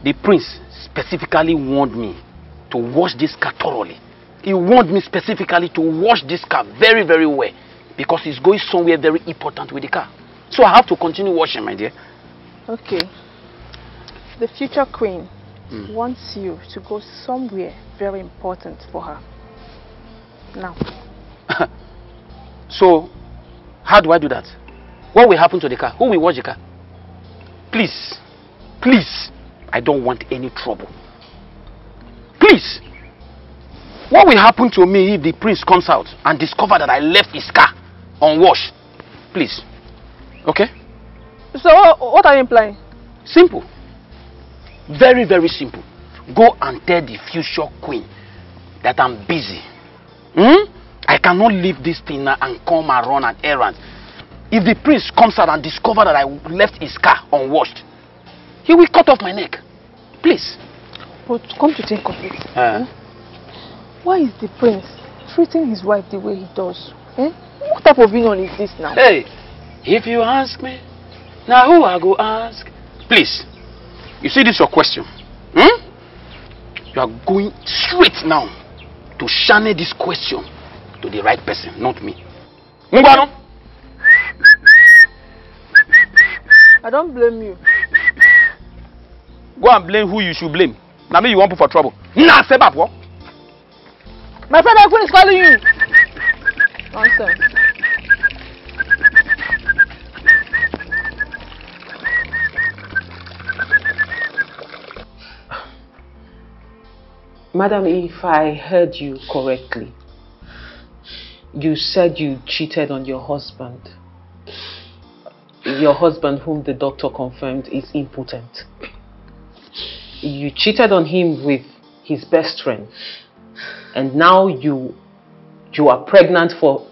The prince specifically warned me to wash this car thoroughly. He warned me specifically to wash this car very, very well, because he's going somewhere very important with the car. So I have to continue washing, my dear. Okay. The future queen wants you to go somewhere very important for her. Now. So, how do I do that? What will happen to the car? Who will wash the car? Please, please, I don't want any trouble. Please, what will happen to me if the prince comes out and discovers that I left his car unwashed? Please, okay? So, what are you implying? Simple. Very, very simple. Go and tell the future queen that I'm busy. I cannot leave this thing now and come and run an errand. If the prince comes out and discovers that I left his car unwashed, he will cut off my neck. Please. But come to think of it, why is the prince treating his wife the way he does? What type of union is this now? Hey, if you ask me, now who I go ask? Please, you see this your question. You are going straight now to channel this question to the right person, not me. Ngwano? I don't blame you. Go and blame who you should blame. Now me you want put for trouble. Nah, say back what? My friend Ekun is calling you. Nonsense. Madam, if I heard you correctly, you said you cheated on your husband. Your husband, whom the doctor confirmed is impotent. You cheated on him with his best friend. And now you are pregnant for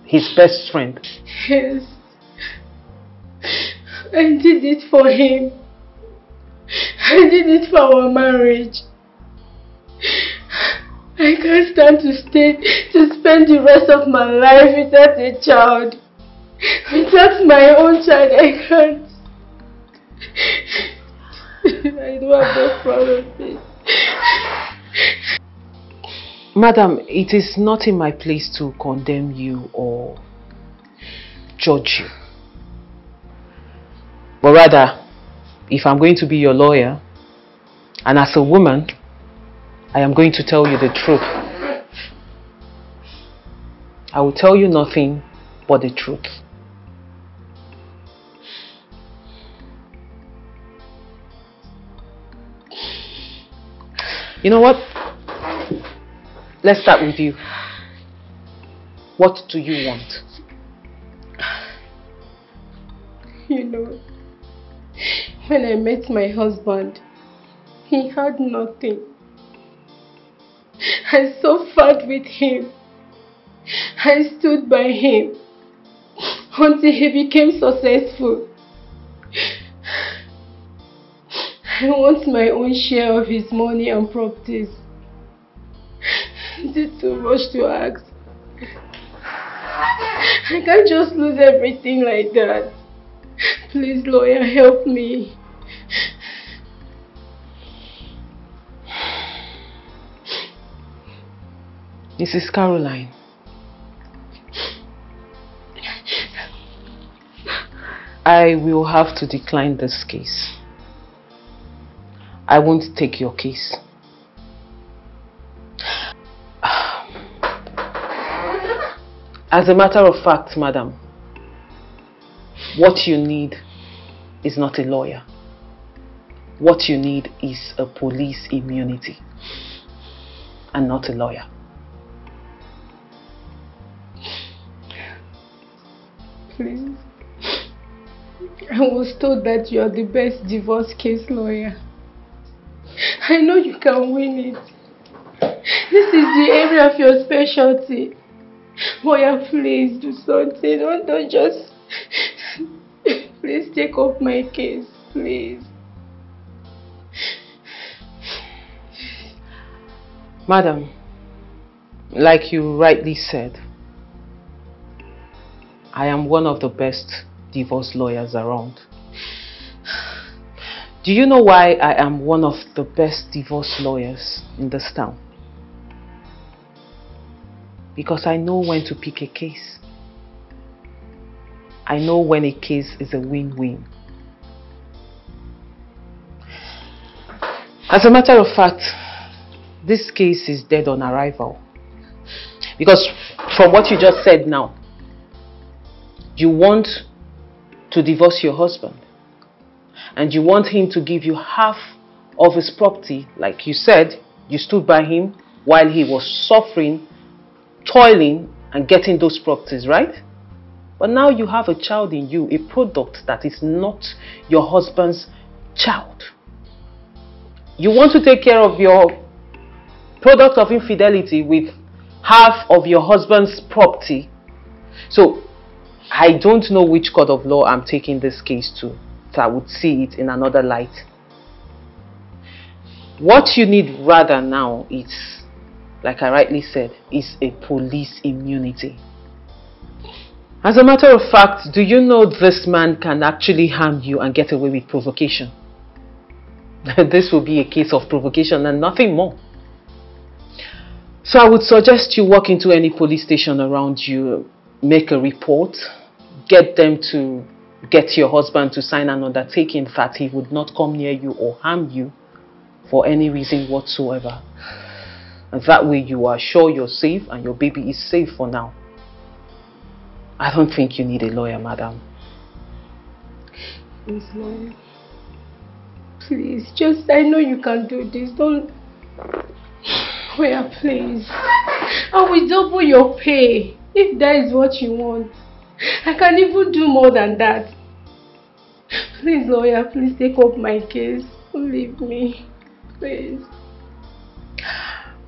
his best friend. Yes. I did it for him. I did it for our marriage. I can't stand to spend the rest of my life without a child. Without my own child, I can't. I don't have no problem with it. Madam, it is not in my place to condemn you or judge you. But rather, if I'm going to be your lawyer, and as a woman, I am going to tell you the truth. I will tell you nothing but the truth. You know what? Let's start with you. What do you want? You know, when I met my husband, he had nothing. I suffered with him. I stood by him until he became successful. I I want my own share of his money and properties. Is it too much to ask? I can't just lose everything like that. Please, lawyer, help me. Mrs. Caroline, I will have to decline this case. I won't take your case. As a matter of fact, madam, what you need is not a lawyer. What you need is a police immunity and not a lawyer. Please. I was told that you are the best divorce case lawyer. I know you can win it. This is the area of your specialty. Lawyer, please do something. Don't just... Please take up my case, please. Madam, like you rightly said, I am one of the best divorce lawyers around. Do you know why I am one of the best divorce lawyers in this town? Because I know when to pick a case. I know when a case is a win-win. As a matter of fact, this case is dead on arrival. Because from what you just said now, you want to divorce your husband. And you want him to give you half of his property. Like you said, you stood by him while he was suffering, toiling, and getting those properties, right? But now you have a child in you, a product that is not your husband's child. You want to take care of your product of infidelity with half of your husband's property. So, I don't know which court of law I'm taking this case to. So I would see it in another light. What you need rather now is, like I rightly said, is a police immunity. As a matter of fact, do you know this man can actually harm you and get away with provocation? This will be a case of provocation and nothing more. So I would suggest you walk into any police station around you, make a report, get them to get your husband to sign an undertaking that he would not come near you or harm you for any reason whatsoever. And that way you are sure you're safe and your baby is safe for now. I don't think you need a lawyer, madam. Please, lawyer. Please, just, I know you can do this. Don't... Lawyer, please. I will double your pay if that is what you want. I can even do more than that. Please, lawyer, please take up my case. Don't leave me. Please.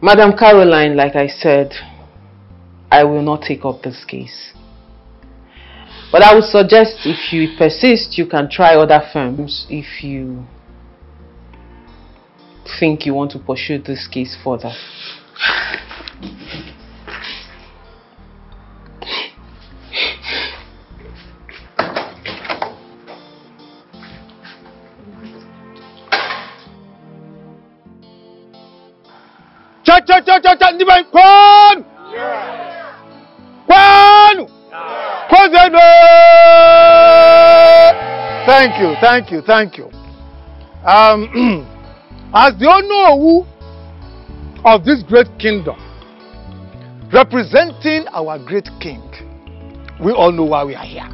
Madam Caroline, like I said, I will not take up this case. But I would suggest if you persist, you can try other firms if you think you want to pursue this case further. Thank you. As the owner of this great kingdom, representing our great king, we all know why we are here.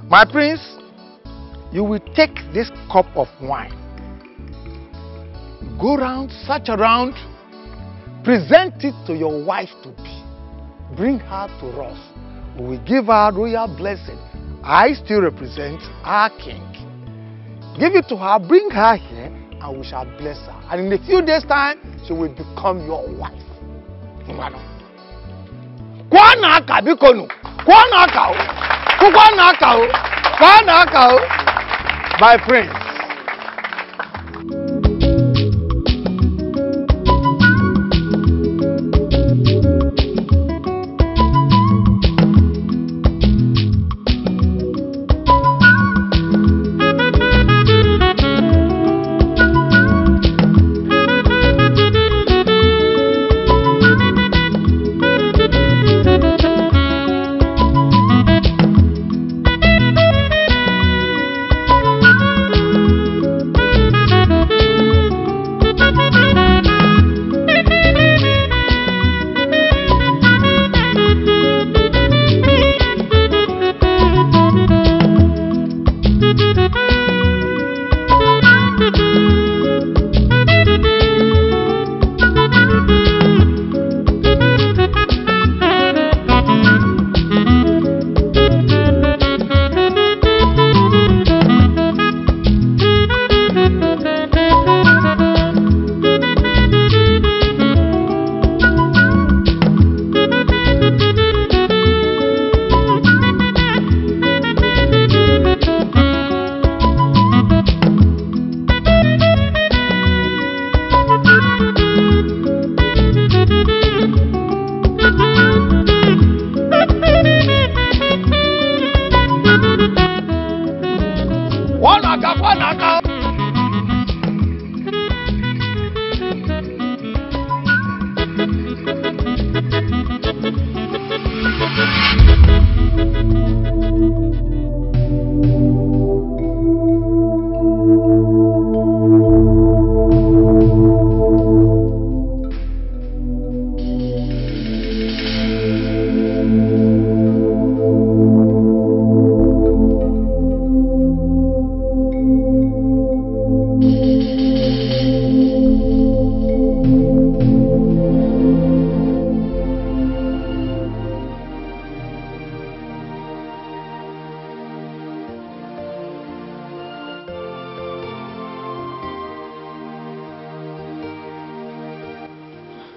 My prince, you will take this cup of wine, go around, search around, present it to your wife to be, bring her to us. We will give her royal blessing. I still represent our king. Give it to her, bring her here, and we shall bless her. And in a few days' time, she will become your wife. My friends.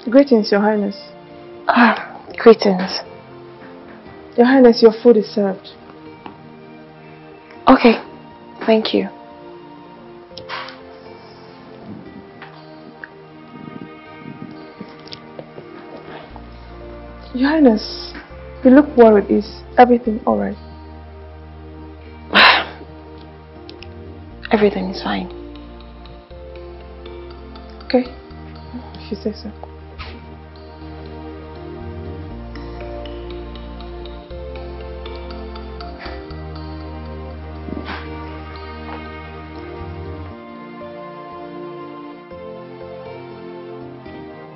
Greetings, Your Highness. Greetings. Your Highness, your food is served. Okay, thank you. Your Highness, you look worried. Is everything alright? Everything is fine. Okay, if you say so.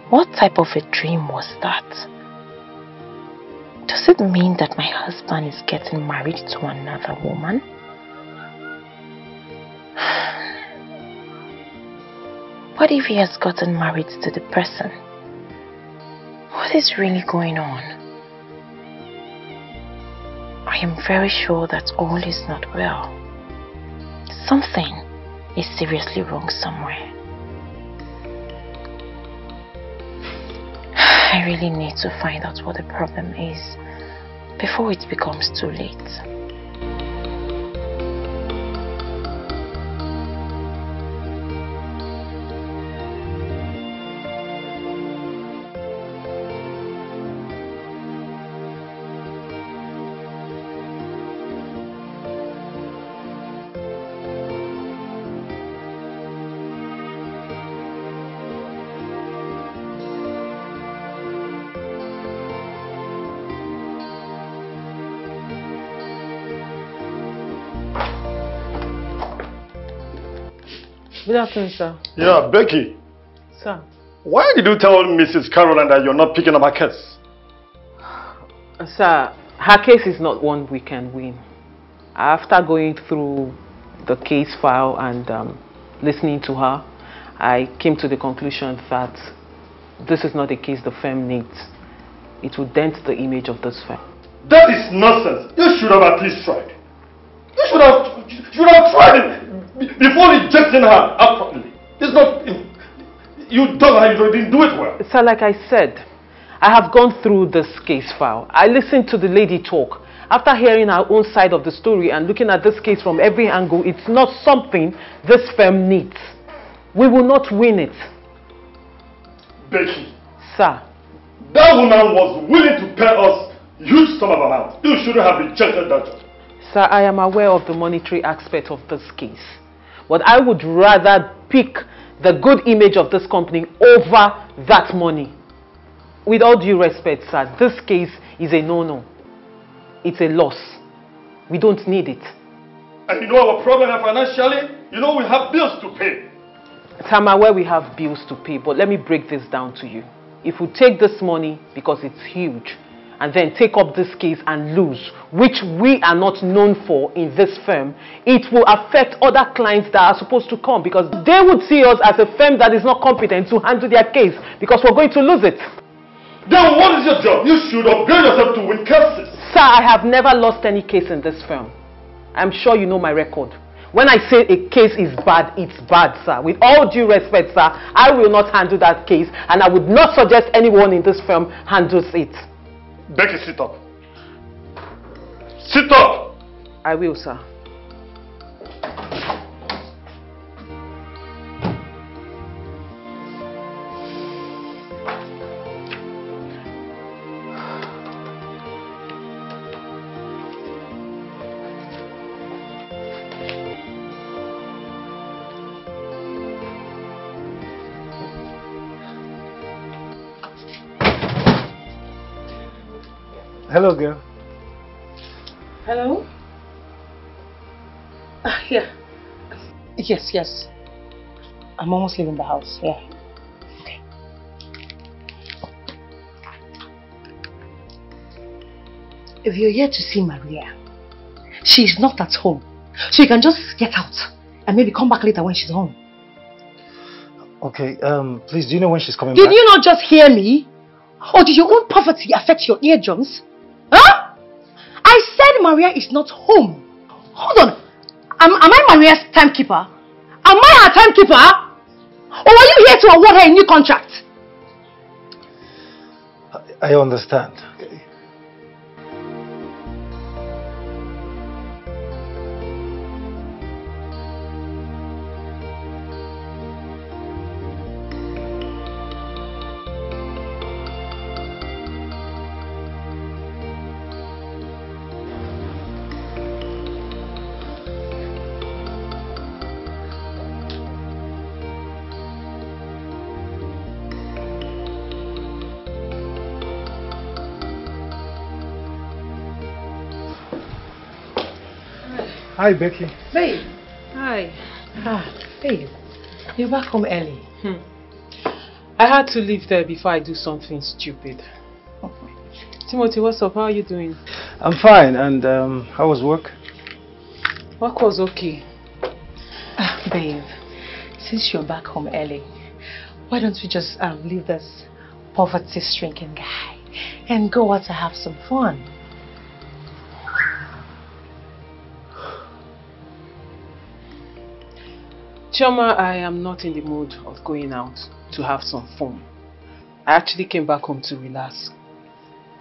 What type of a dream was that? Does it mean that my husband is getting married to another woman? What if he has gotten married to the person? What is really going on? I am very sure that all is not well. Something is seriously wrong somewhere. I really need to find out what the problem is before it becomes too late. Good afternoon, sir. Yeah, Becky. Sir. Why did you tell Mrs. Caroline that you're not picking up her case? Sir, her case is not one we can win. After going through the case file and listening to her, I came to the conclusion that this is not a case the firm needs. It would dent the image of this firm. That is nonsense. You should have at least tried. You should have tried it before rejecting her properly. It's not... You didn't do it well. Sir, like I said, I have gone through this case file. I listened to the lady talk after hearing our own side of the story and looking at this case from every angle, it's not something this firm needs. We will not win it. Becky. Sir. That woman was willing to pay us huge sum of amount. You shouldn't have rejected that job. Sir, I am aware of the monetary aspect of this case. But I would rather pick the good image of this company over that money. With all due respect, sir, this case is a no-no. It's a loss. We don't need it. And you know our problem financially? You know we have bills to pay. Sir, I'm aware we have bills to pay, but let me break this down to you. If we take this money, because it's huge, and then take up this case and lose, which we are not known for in this firm, it will affect other clients that are supposed to come, because they would see us as a firm that is not competent to handle their case, because we're going to lose it. Then what is your job? You should upgrade yourself to win cases. Sir, I have never lost any case in this firm. I'm sure you know my record. When I say a case is bad, it's bad, sir. With all due respect, sir, I will not handle that case, and I would not suggest anyone in this firm handles it. Becky, sit up. Sit up! I will, sir. Hello, girl. Hello? Yeah. Yes. I'm almost leaving the house, yeah. Okay. If you're here to see Maria, she's not at home. So you can just get out and maybe come back later when she's home. Okay, please, do you know when she's coming Did back? you not just hear me? Or did your own poverty affect your eardrums? Huh? I said Maria is not home. Hold on. Am I Maria's timekeeper? Am I her timekeeper? Or are you here to award her a new contract? I understand. Hi, Becky. Babe. Hi. Babe. You're back home early. I had to leave there before I do something stupid. Timothy, what's up? How are you doing? I'm fine, and how was work? Work was okay. Babe, since you're back home early, why don't we just leave this poverty-stricken guy and go out to have some fun? Chioma, I am not in the mood of going out to have some fun. I actually came back home to relax.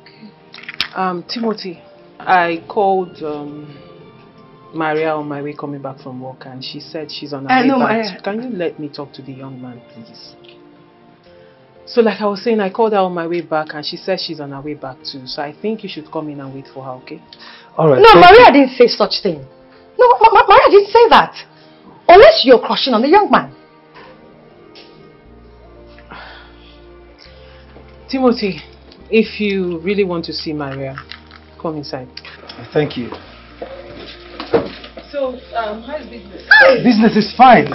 Okay. Timothy, I called Maria on my way coming back from work, and she said she's on her way back. Can you let me talk to the young man, please? So like I was saying, I called her on my way back, and she said she's on her way back too. So I think you should come in and wait for her, okay? Alright. No, Maria didn't say such thing. No, Maria didn't say that. Unless you're crushing on the young man. Timothy, if you really want to see Maria, come inside. Thank you. So, how's business? Business is fine.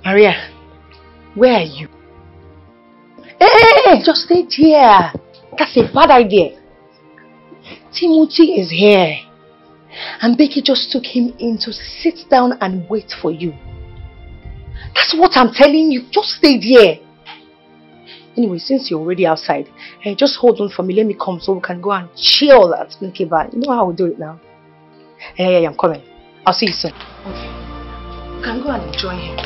Maria, where are you? Hey, just stay here. That's a bad idea. Timothy is here. And Becky just took him in to sit down and wait for you. That's what I'm telling you. Just stay there. Anyway, since you're already outside, just hold on for me. Let me come so we can go and chill at Milky Bar. You know how we do it now. Yeah, I'm coming. I'll see you soon. Okay. You can go and enjoy him.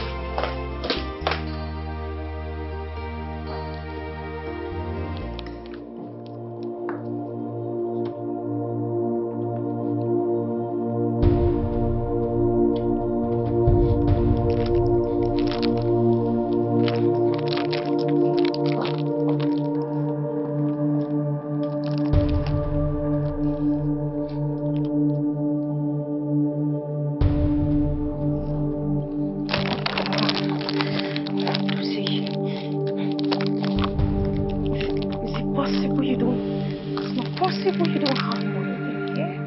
possible you don't. It's not possible you don't have money here.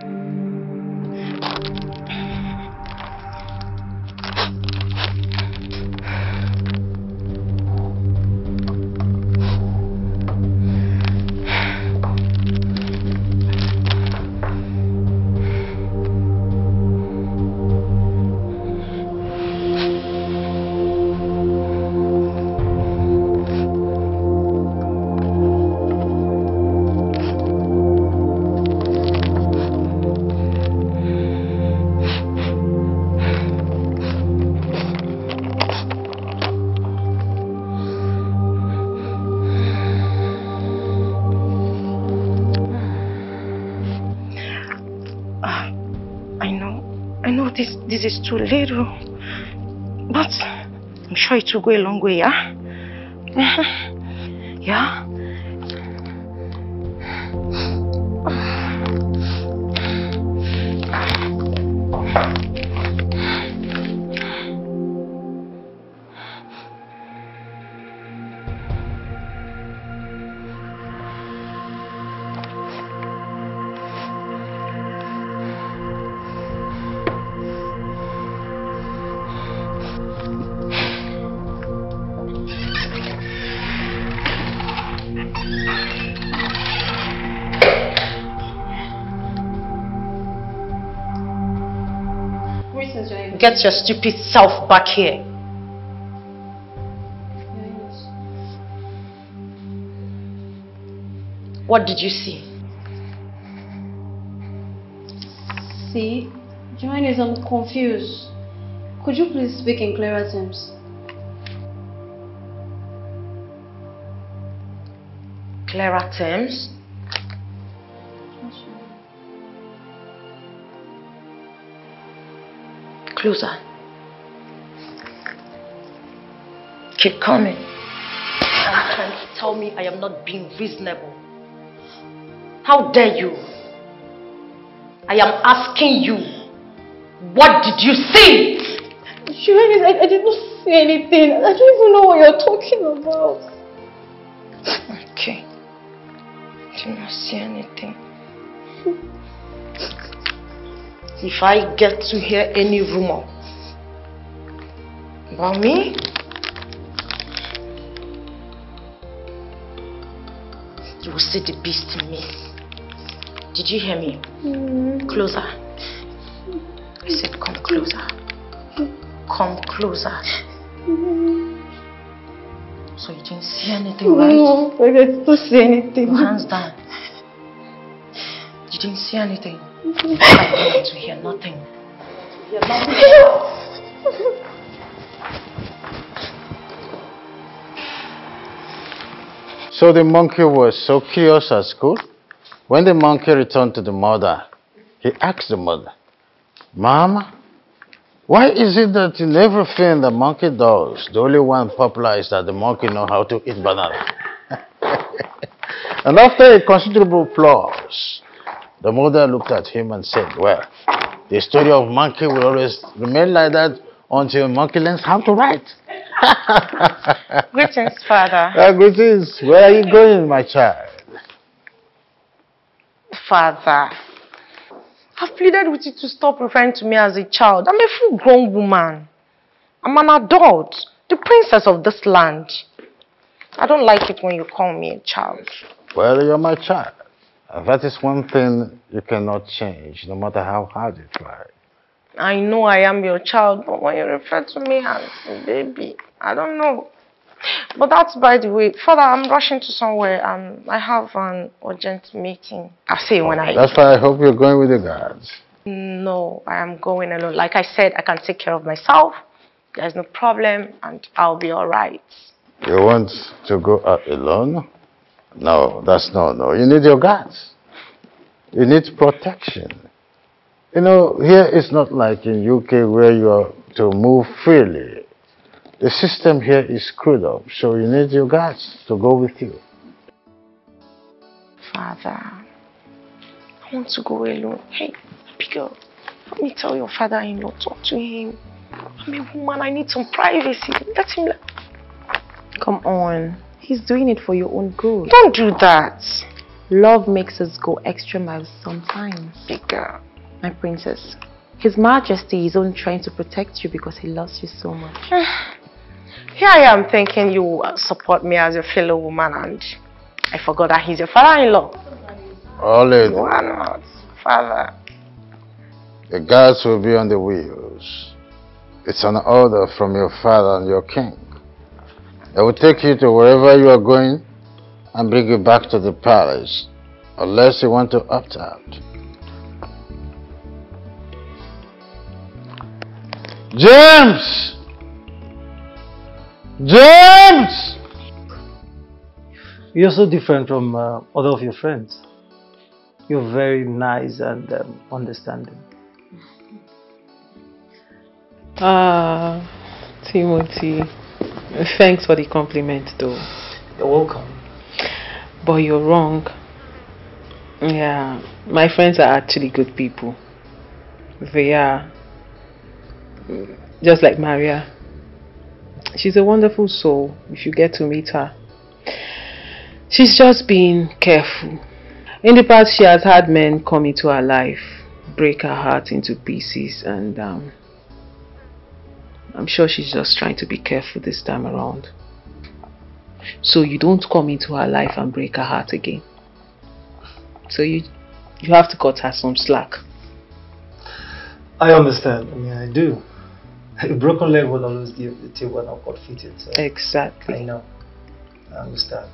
I know this is too little, but I'm sure it will go a long way, yeah? Yeah? Get your stupid self back here. What did you see? See, Joanne, I'm confused. Could you please speak in clearer terms? Clearer terms? Closer. Keep coming. And trying to tell me I am not being reasonable. How dare you? I am asking you, what did you see? Joanne, I did not see anything. I don't even know what you're talking about. Okay. I did not see anything. If I get to hear any rumor about me, you will see the beast in me. Did you hear me? Closer. I said come closer. Come closer. So you didn't see anything, right? No, I didn't see anything. Hands down. You didn't see anything. I don't want to hear nothing. So the monkey was so curious at school. When the monkey returned to the mother, he asked the mother, "Mama, why is it that in everything the monkey does, the only one popular is that the monkey knows how to eat banana?" And after a considerable pause, the mother looked at him and said, "Well, the story of monkey will always remain like that until monkey learns how to write." Greetings, Father. Greetings. Where are you going, my child? Father, I've pleaded with you to stop referring to me as a child. I'm a full-grown woman. I'm an adult, the princess of this land. I don't like it when you call me a child. Well, you're my child. That is one thing you cannot change, no matter how hard you try. I know I am your child, but when you refer to me as a baby, I don't know. But that's by the way. Father, I'm rushing to somewhere. I have an urgent meeting. I'll see you when I... That's why I hope you're going with the guards. No, I am going alone. Like I said, I can take care of myself. There's no problem, and I'll be alright. You want to go out alone? No, that's no. You need your guards. You need protection. You know, here it's not like in UK where you are to move freely. The system here is screwed up, so you need your guards to go with you. Father, I want to go alone. Hey, big girl, let me tell your father-in-law, talk to him. I'm a woman, I need some privacy. Let him... Come on. He's doing it for your own good. Don't do that. Love makes us go extra miles sometimes. Bigger. My princess. His Majesty is only trying to protect you because he loves you so much. Here I am thinking you support me as your fellow woman, and I forgot that he's your father-in-law. Only You are not father. the guards will be on the wheels. It's an order from your father and your king. They will take you to wherever you are going and bring you back to the palace, unless you want to opt out. James! James! You're so different from other of your friends. You're very nice and understanding. Timothy, thanks for the compliment though. You're welcome. But you're wrong. Yeah, my friends are actually good people. They are. Just like Maria. She's a wonderful soul if you get to meet her. She's just being careful. In the past, she has had men come into her life, break her heart into pieces, and I'm sure she's just trying to be careful this time around. So you don't come into her life and break her heart again. So you have to cut her some slack. I understand. I mean, I do. A broken leg will always give the table an awkward fitting. So exactly. I know. I understand.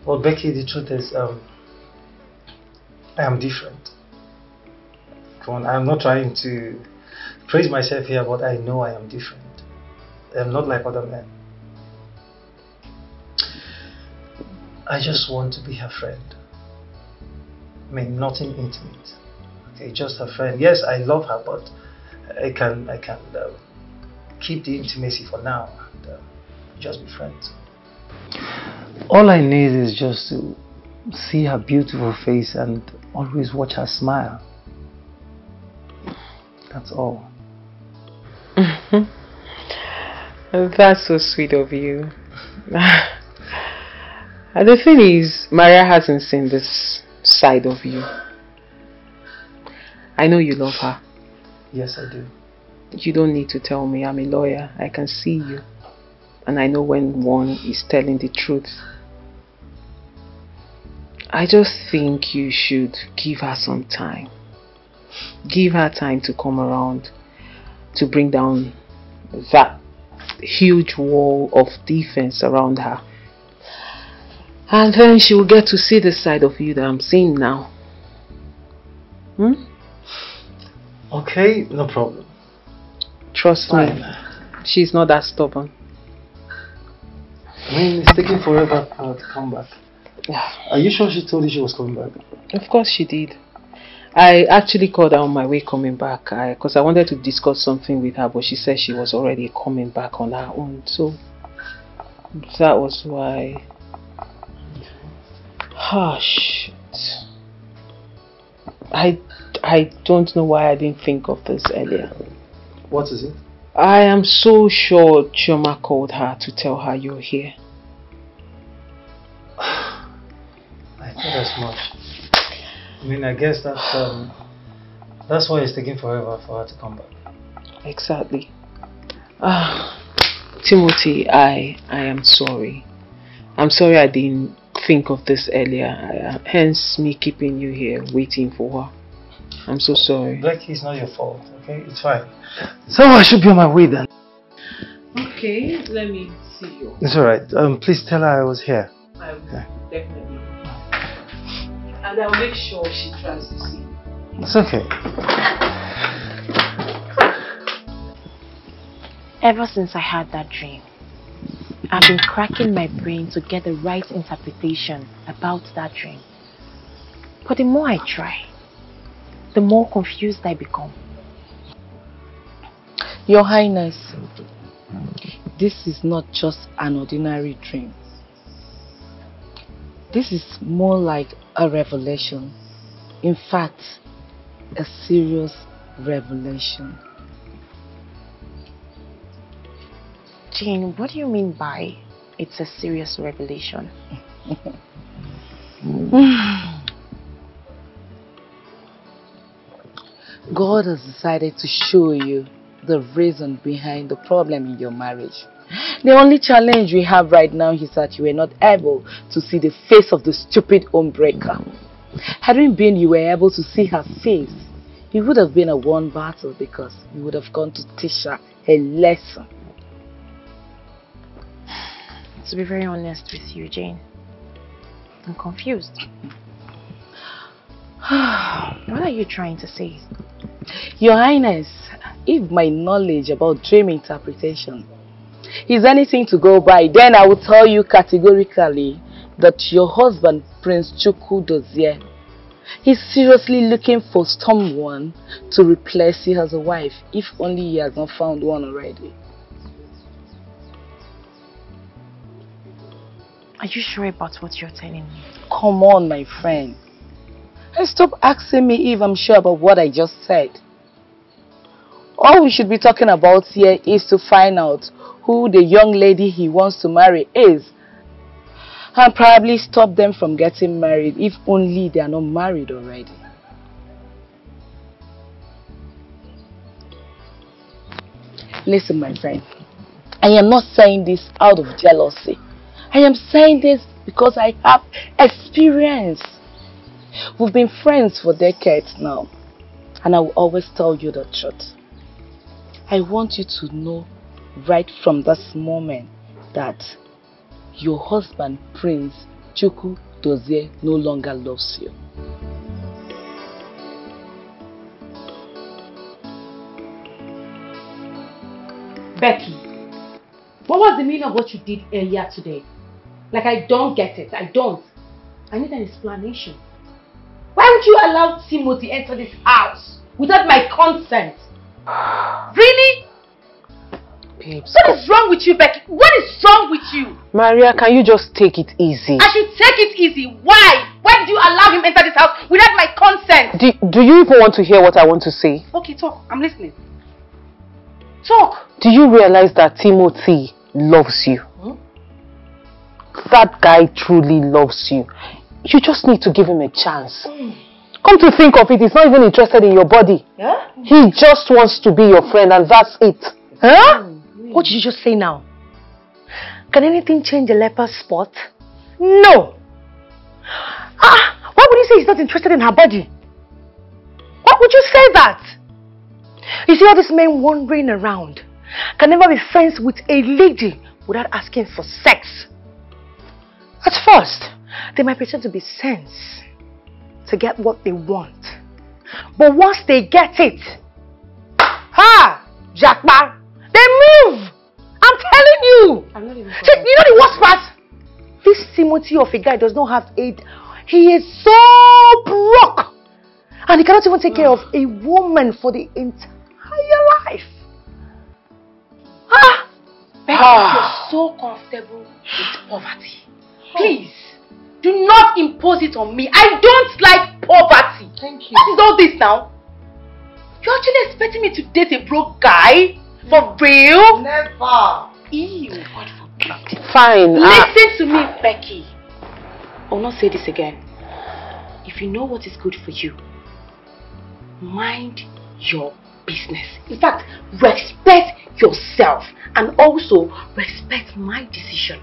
Well, Becky, the truth is, I am different. Come on, I'm not trying to praise myself here, but I know I am different. I'm not like other men. I just want to be her friend. I mean, nothing intimate. Okay, just a friend. Yes, I love her, but I can keep the intimacy for now and just be friends. All I need is just to see her beautiful face and always watch her smile. That's all. That's so sweet of you. And the thing is, Maria hasn't seen this side of you. I know you love her. Yes, I do. You don't need to tell me. I'm a lawyer. I can see you. And I know when one is telling the truth. I just think you should give her some time. Give her time to come around, to bring down that huge wall of defense around her. And then she will get to see the side of you that I'm seeing now. Okay, no problem. Trust me, she's not that stubborn. I mean, it's taking forever for her to come back. Are you sure she told you she was coming back? Of course she did. I actually called her on my way coming back because I wanted to discuss something with her, but she said she was already coming back on her own. So that was why. Shit. I don't know why I didn't think of this earlier. What is it? I am so sure Chioma called her to tell her you're here. I thought as much. I mean, I guess that's why it's taking forever for her to come back. Exactly. Timothy, I am sorry. I'm sorry I didn't think of this earlier. Hence me keeping you here waiting for her. I'm so sorry. Becky, it's not your fault, okay? It's fine. So I should be on my way then. Okay, let me see you. It's alright. Please tell her I was here. I will, definitely. And I'll make sure she tries to see you. It's okay. Ever since I had that dream, I've been cracking my brain to get the right interpretation about that dream. But the more I try, the more confused I become. Your Highness, this is not just an ordinary dream. This is more like a revelation. In fact, a serious revelation. Jane, what do you mean by It's a serious revelation. God has decided to show you the reason behind the problem in your marriage. The only challenge we have right now is that you were not able to see the face of the stupid homebreaker. Had it been you were able to see her face, it would have been a one battle because you would have gone to teach her a lesson. To be very honest with you, Jane, I'm confused. What are you trying to say? Your Highness, if my knowledge about dream interpretation is anything to go by, then I will tell you categorically that your husband, Prince Chukwu Dozie, is seriously looking for someone to replace you as a wife, if only he has not found one already. Are you sure about what you're telling me? Come on, my friend. And stop asking me if I'm sure about what I just said. All we should be talking about here is to find out who the young lady he wants to marry is, and probably stop them from getting married if only they are not married already. Listen, my friend, I am not saying this out of jealousy. I am saying this because I have experience. We've been friends for decades now, and I will always tell you the truth. I want you to know right from this moment that your husband, Prince Chukwu Dozie, no longer loves you. Becky, what was the meaning of what you did earlier today? Like, I don't get it. I don't. I need an explanation. Why would you allow Timothy enter this house without my consent? Really? Babes. What is wrong with you, Becky? What is wrong with you? Maria, can you just take it easy? I should take it easy. Why? Why did you allow him enter this house without my consent? Do you even want to hear what I want to say? Okay, talk. I'm listening. Talk. Do you realize that Timothy loves you? That guy truly loves you. You just need to give him a chance. Come to think of it, he's not even interested in your body. Yeah? He just wants to be your friend and that's it. Huh? What did you just say now? Can anything change a leper's spot? No. Why would you say he's not interested in her body? Why would you say that? You see all these men wandering around can never be friends with a lady without asking for sex. At first, they might pretend to be sense to get what they want. But once they get it, Jackpot, they move! I'm telling you! I'm not even See, you know the worst part? This Timothy of a guy does not have aid. He is so broke. And he cannot even take care of a woman for the entire life. Becky, you're so comfortable with poverty. Please, do not impose it on me. I don't like poverty. Thank you. What is all this now? You're actually expecting me to date a broke guy? For real? Never. Ew, God forbid. Fine. Listen to me, Becky. I will not say this again. If you know what is good for you, mind your business. In fact, respect yourself and also respect my decision.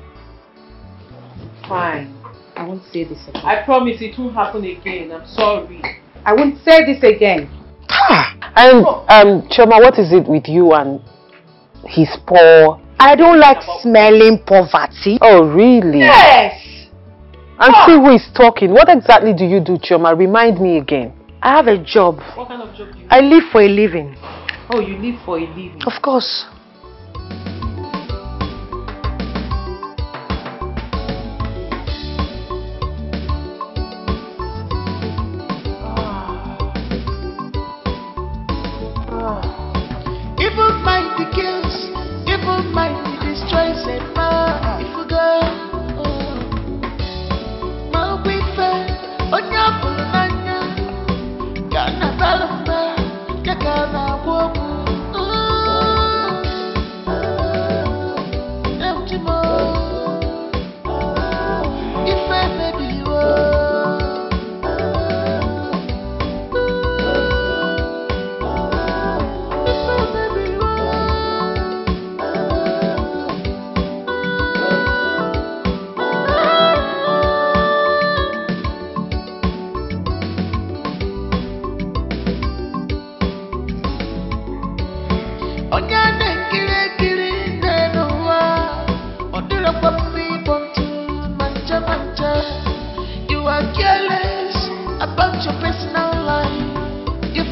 Fine. I won't say this again. I promise it won't happen again. I'm sorry. I won't say this again. And Choma, what is it with you and his poor? I don't like smelling poverty. Oh, really? Yes. And see who is talking. What exactly do you do, Choma? Remind me again. I have a job. What kind of job do you do? I live for a living. Oh, you live for a living? Of course. Evil mind the kills, evil mind the destroys it. If you go, my we fair, on your pulanya, Gana Balamba, Gana Wobu.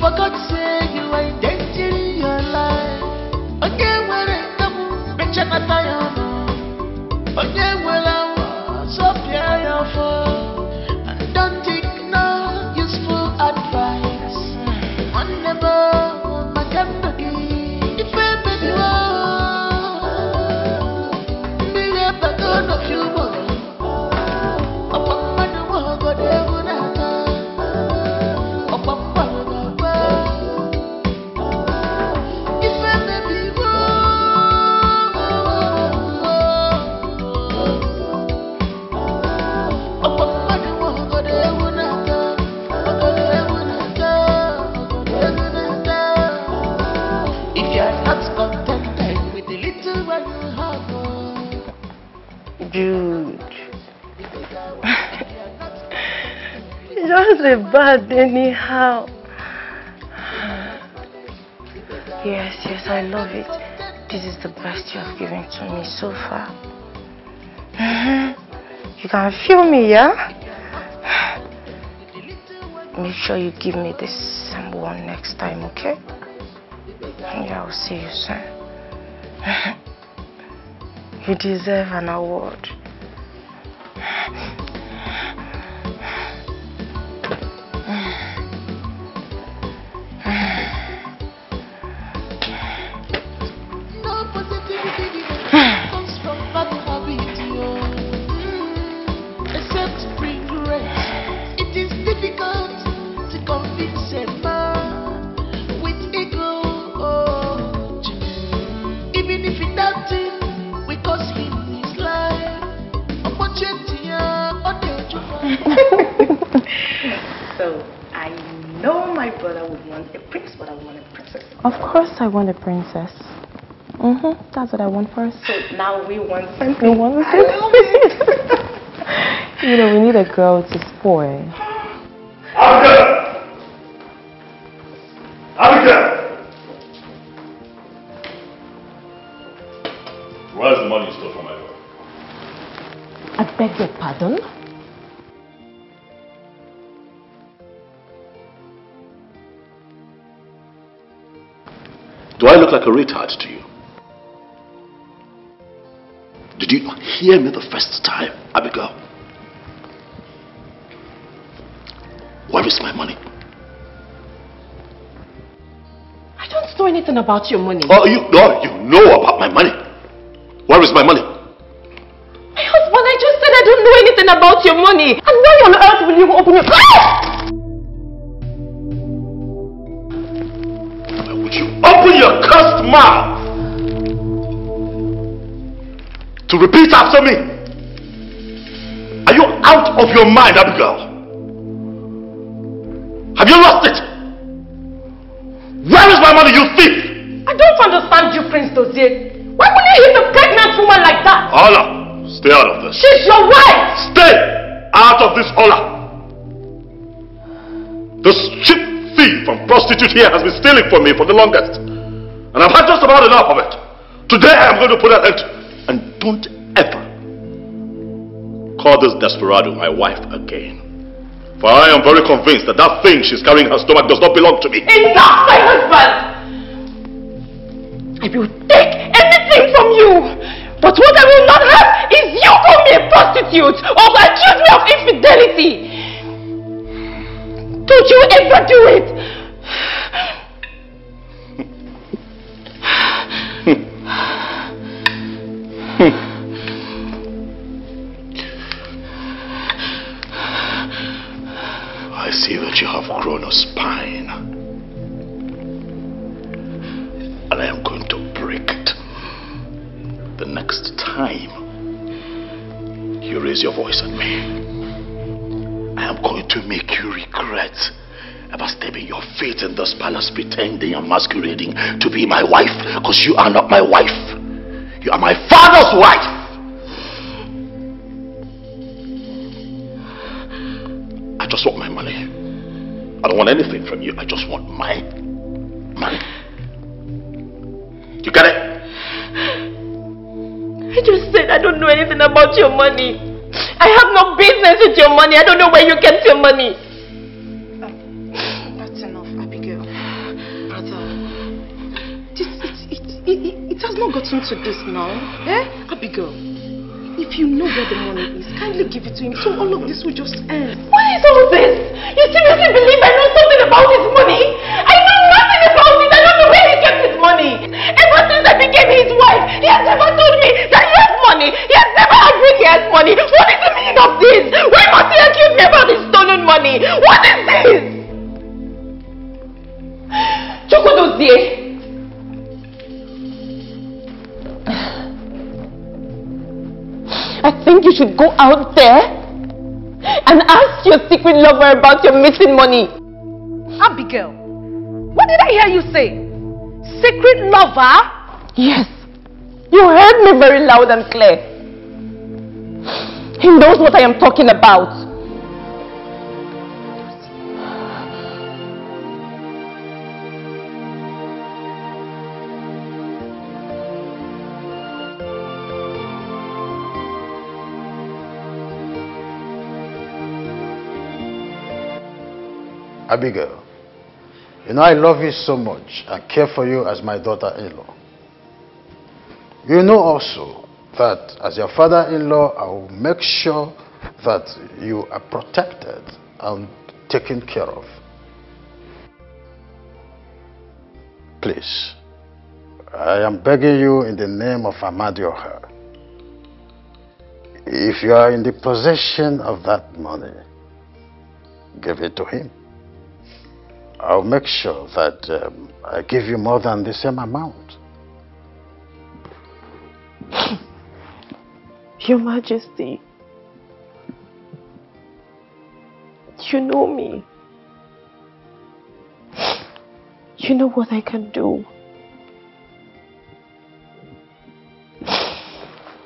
forgot to say you are endangering your life. Again, when I come, make sure that I am. Again, when I was up here for, and don't take no useful advice. One never, my candidate, if I baby, be a baton of you. Dude, just a bad anyhow. Yes, I love it. This is the best you have given to me so far. You can feel me, yeah? Make sure you give me this one next time, okay? Yeah, I'll see you soon. You deserve an award. So, I know my brother would want a prince, but I want a princess. Of course I want a princess. That's what I want for us. So now we want something. We want You know, we need a girl to spoil. Abigail! Where's the money you stole from my boy? I beg your pardon? Do I look like a retard to you? Did you not hear me the first time, Abigail? Where is my money? I don't know anything about your money. Oh, you know about my money. Where is my money? My husband, I just said I don't know anything about your money. And why on earth will you open your... Open your cursed mouth to repeat after me. Are you out of your mind, Abigail? Have you lost it? Where is my money, you thief? I don't understand you, Prince Dozier. Why would you hit a pregnant woman like that? Hola, stay out of this. She's your wife. Stay out of this, Hola. This cheap thief and prostitute here has been stealing from me for the longest. And I've had just about enough of it. Today I am going to put an end to it. And don't ever call this desperado my wife again. For I am very convinced that that thing she's carrying in her stomach does not belong to me. Enough, my husband! I will take anything from you. But what I will not have is you call me a prostitute or accuse me of infidelity. Don't you ever do it! I see that you have grown a spine. And I am going to break it. The next time you raise your voice at me, I am going to make you regret ever stepping your feet in this palace pretending and masquerading to be my wife, because you are not my wife. You are my father's wife. I just want my money. I don't want anything from you. I just want my money. You got it? I just said I don't know anything about your money. I have no business with your money. I don't know where you kept your money. That's enough, Abigail. has not gotten to this now. Eh? Abigail, if you know where the money is, kindly give it to him so all of this will just end. What is all this? You seriously believe I know something about his money? I know nothing about it. I don't know where he kept his money. Ever since I became his wife, he has never told me that he has money. He has never agreed he has money. What is the meaning of this? Why must he accuse me about his stolen money? What is this? Chukwudozie. I think you should go out there and ask your secret lover about your missing money. Abigail, what did I hear you say? Secret lover? Yes, you heard me very loud and clear. He knows what I am talking about. Abigail, you know I love you so much and care for you as my daughter-in-law. You know also that as your father-in-law, I will make sure that you are protected and taken care of. Please, I am begging you in the name of Amadioha. If you are in the possession of that money, give it to him. I'll make sure that I give you more than the same amount. Your Majesty, you know me. You know what I can do.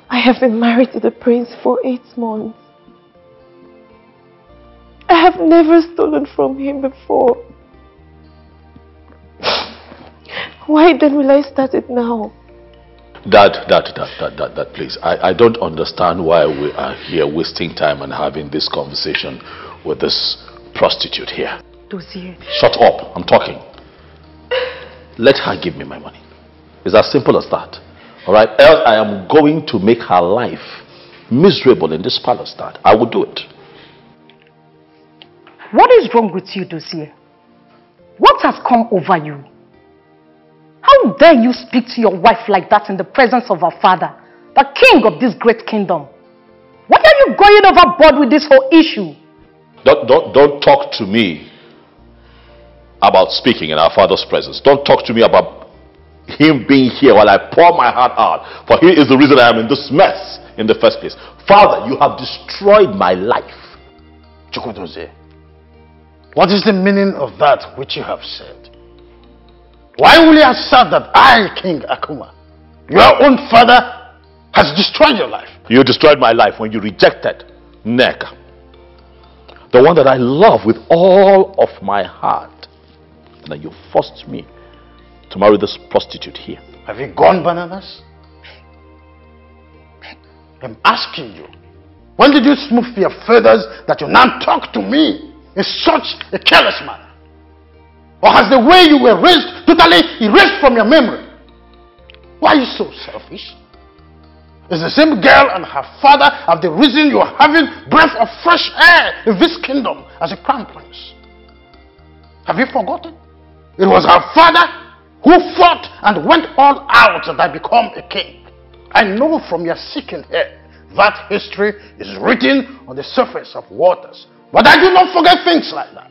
I have been married to the prince for 8 months. I have never stolen from him before. Why then will I start it now? Dad, please. I don't understand why we are here wasting time and having this conversation with this prostitute here. Dozier. Shut up, I'm talking. Let her give me my money. It's as simple as that. Alright, else I am going to make her life miserable in this palace, Dad. I will do it. What is wrong with you, Dozier? What has come over you? How dare you speak to your wife like that in the presence of her father, the king of this great kingdom? Why are you going overboard with this whole issue? Don't talk to me about speaking in our father's presence. Don't talk to me about him being here while I pour my heart out. For he is the reason I am in this mess in the first place. Father, you have destroyed my life. Chukwudozie, what is the meaning of that which you have said? Why will you assert that I, King Akuma, your own father, has destroyed your life? You destroyed my life when you rejected Nneka, the one that I love with all of my heart, and then you forced me to marry this prostitute here. Have you gone bananas? I'm asking you, when did you smooth your feathers that you now talk to me in such a careless manner? Or has the way you were raised totally erased from your memory? Why are you so selfish? Is the same girl and her father have the reason you are having breath of fresh air in this kingdom as a crown prince? Have you forgotten? It was her father who fought and went all out that I become a king. I know from your seeking here that history is written on the surface of waters. But I do not forget things like that.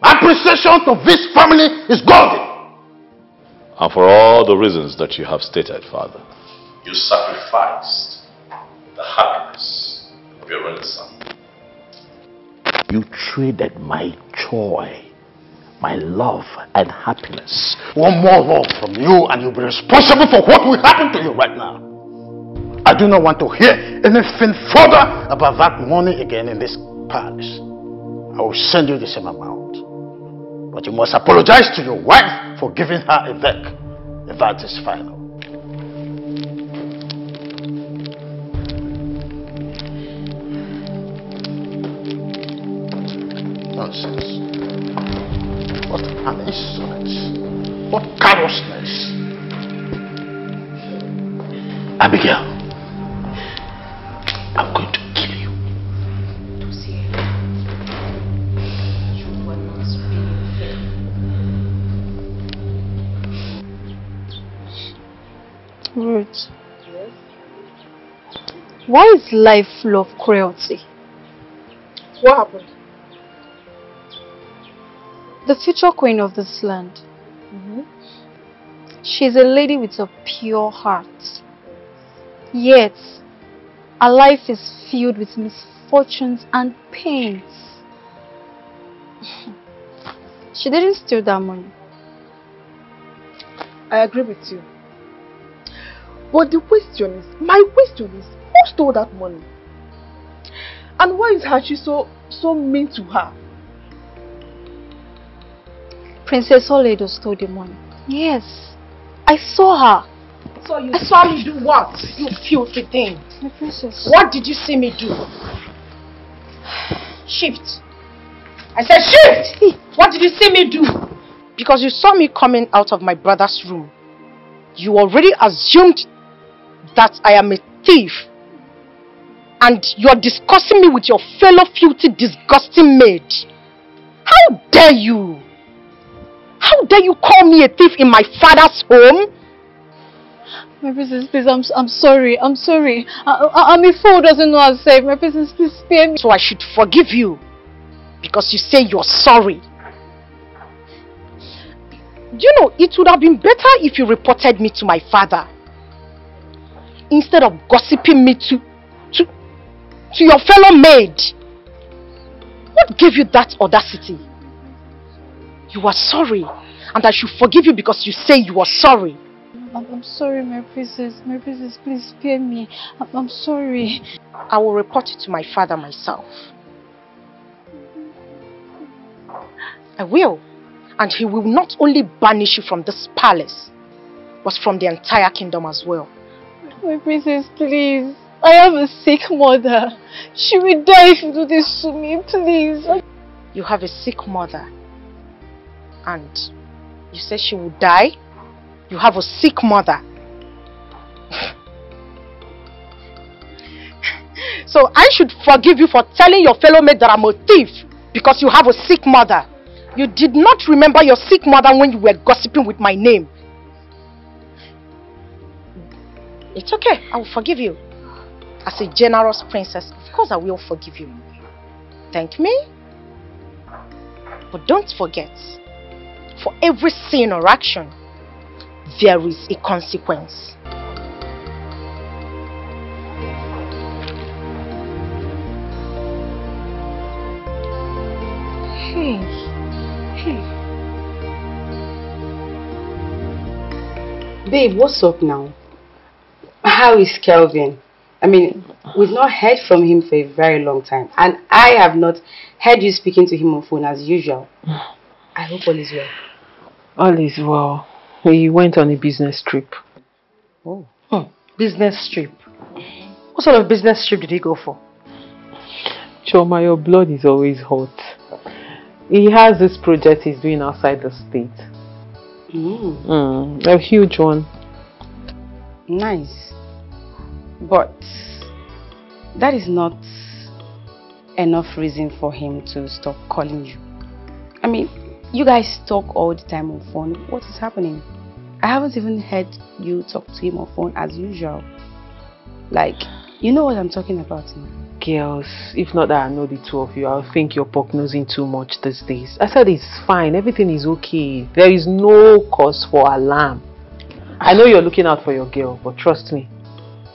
Appreciation to this family is golden. And for all the reasons that you have stated, Father, you sacrificed the happiness of your only son. You traded my joy, my love and happiness. One more love from you and you'll be responsible for what will happen to you right now. I do not want to hear anything further about that money again in this palace. I will send you the same amount. But you must apologize to your wife for giving her a vex, if that is final. Nonsense. What an insolence. What callousness. Abigail, I'm going to kill you. Ruth. Yes? Why is life full of cruelty? What happened? The future queen of this land. She's a lady with a pure heart. Yet, her life is filled with misfortunes and pains. She didn't steal that money. I agree with you. But my question is, who stole that money? And why is Hachi so mean to her? Princess Oledo stole the money. Yes, I saw her. So you saw me do what? You filthy thing. My princess. What did you see me do? Shift. I said shift! What did you see me do? Because you saw me coming out of my brother's room. You already assumed that I am a thief. And you're discussing me with your fellow filthy, disgusting maid. How dare you? How dare you call me a thief in my father's home? My princess, please, I'm sorry. I'm sorry. I'm a fool who doesn't know how to save. My princess, please spare me. So I should forgive you because you say you're sorry. Do you know, it would have been better if you reported me to my father instead of gossiping me to your fellow maid. What gave you that audacity? You are sorry, and I should forgive you because you say you are sorry. I'm sorry, my princess. My princess, please spare me. I'm sorry. I will report it to my father myself. I will. And he will not only banish you from this palace, but from the entire kingdom as well. My princess, please. I have a sick mother. She will die if you do this to me, please. You have a sick mother. And you say she will die? You have a sick mother. So I should forgive you for telling your fellow maid that I'm a thief because you have a sick mother. You did not remember your sick mother when you were gossiping with my name. It's okay, I will forgive you. As a generous princess, of course I will forgive you. Thank me. But don't forget, for every sin or action, there is a consequence. Babe, what's up now? How is Kelvin? I mean, we've not heard from him for a very long time. And I have not heard you speaking to him on phone as usual. I hope all is well. All is well. He went on a business trip. Oh. Business trip? What sort of business trip did he go for? Choma, your blood is always hot. He has this project he's doing outside the state. A huge one. Nice. But that is not enough reason for him to stop calling you. I mean, you guys talk all the time on phone. What is happening? I haven't even heard you talk to him on phone as usual. Like, you know what I'm talking about now. Girls, if not that I know the two of you, I'll think you're poke-nosing too much these days. I said it's fine, everything is okay. There is no cause for alarm. I know you're looking out for your girl, but trust me,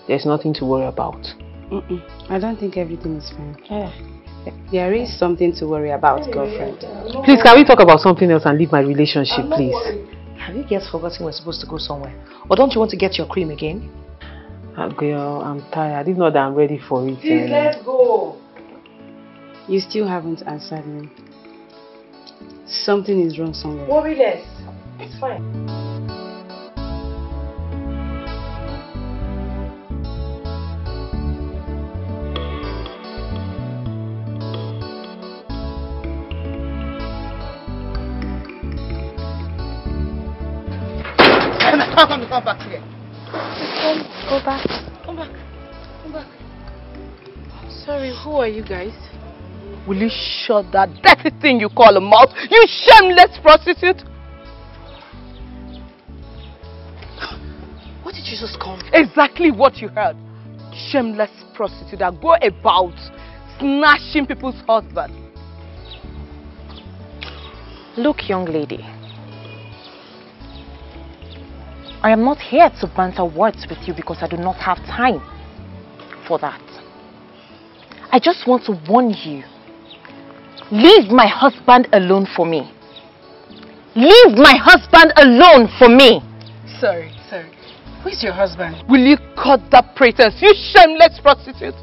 there's nothing to worry about. I don't think everything is fine. Yeah. There is something to worry about, girlfriend. Please, can we talk about something else and leave my relationship, please? Have you guys forgotten we're supposed to go somewhere? Or don't you want to get your cream again? Girl, I'm tired. If not that I'm ready for it. Please, let's go. You still haven't answered me. Something is wrong somewhere. Worry less. It's fine. Come back here. Go back. Come back. Come back. Sorry, who are you guys? Will you shut that dirty thing you call a mouth? You shameless prostitute! What did you just call me? Exactly what you heard. Shameless prostitute that go about snatching people's husbands. Look, young lady. I am not here to banter words with you because I do not have time for that. I just want to warn you. Leave my husband alone for me. Leave my husband alone for me. Sorry. Who is your husband? Will you cut that pretense, you shameless prostitute?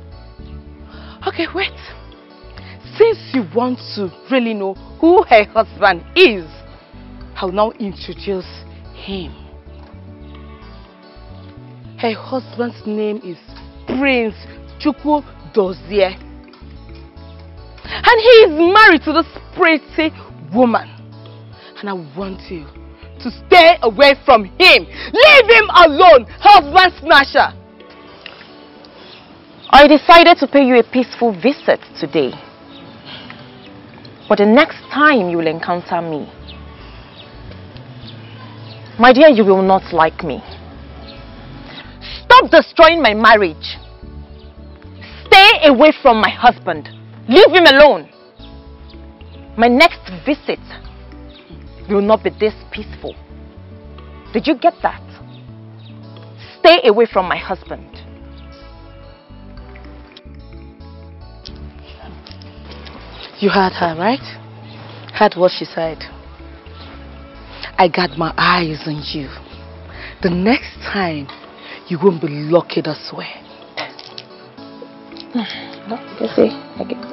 Okay, wait. Since you want to really know who her husband is, I'll now introduce him. Her husband's name is Prince Chukwu Dozie. And he is married to this pretty woman. And I want you to stay away from him. Leave him alone, husband snatcher. I decided to pay you a peaceful visit today. But the next time you will encounter me, my dear, you will not like me. Stop destroying my marriage. Stay away from my husband. Leave him alone. My next visit will not be this peaceful. Did you get that? Stay away from my husband. You heard her, right? Heard what she said. I got my eyes on you. The next time, you won't be lucky this way. No, you see, I get it.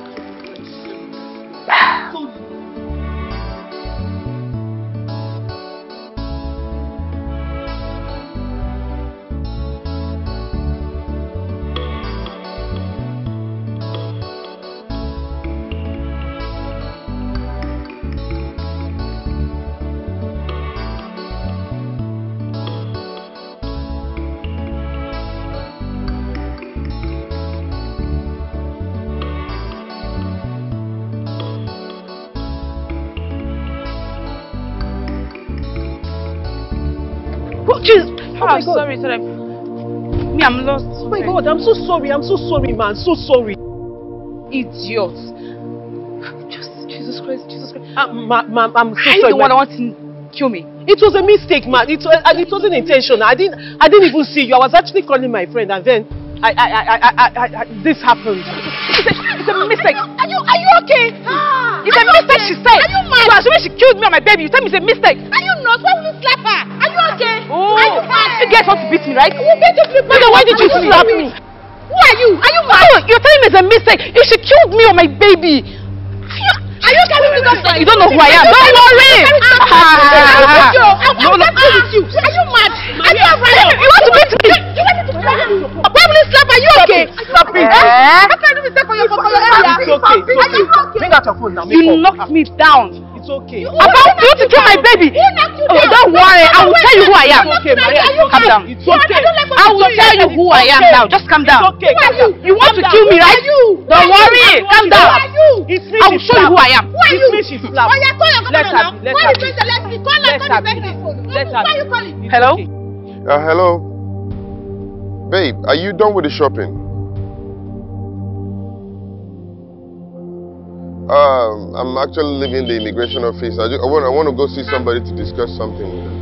Sorry. Me, I'm lost. Oh my God, I'm so sorry, man. So sorry. Idiot. Jesus Christ. I'm so sorry. The one that wants to kill me. It was a mistake, man. It wasn't intentional. I didn't even see you. I was actually calling my friend, and then this happened. It's a mistake. Are you okay? It's a mistake, she said. Are you mad? So assuming she killed me and my baby, you tell me it's a mistake. Are you not? Why will you slap her? Are you okay? Oh, are you mad? You guys want to beat me, right? We'll beat you. Then why did you slap me? Who are you? Are you mad? Oh, you're telling me it's a mistake. If she killed me or my baby. Are you carrying me down? You don't know who I am. Don't worry. I'm with you. Are you mad? Are you alright? You want to beat me? You want me to slap you? Why will you slap? Are you okay? Stop it. How can you mistake for your area? It's okay. Bring out your phone now. You knocked me down. It's okay. About you to kill my baby. Oh, don't worry. I will tell you who I am. It's okay, Maria. Calm down. It's okay. I will tell you who I am now. Just calm down. It's okay. You want to kill me, right? Don't worry. Calm down. I will show you who I am. Who are you? She's loud. Oh yeah, call your governor now. Let's have Why are you calling? Hello? Hello. Babe, are you done with the shopping? I'm actually leaving the immigration office. I want to go see somebody to discuss something with them.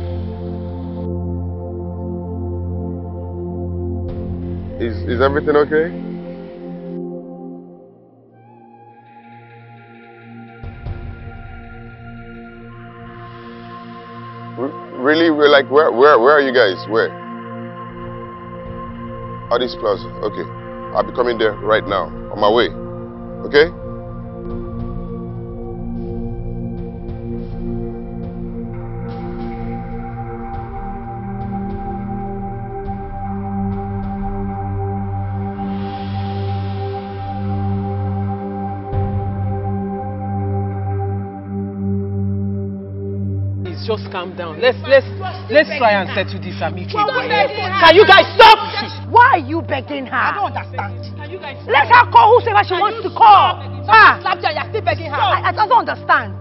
Is everything okay? Really? We're like, where are you guys? Where? Addis Plaza. Okay. I'll be coming there right now. On my way. Okay? guys just calm down. Let's try and settle this amicably. Can you guys stop? Why are you begging her? I don't understand. Let her call whoever she wants to call. Slapped you and you're still begging her. I don't understand.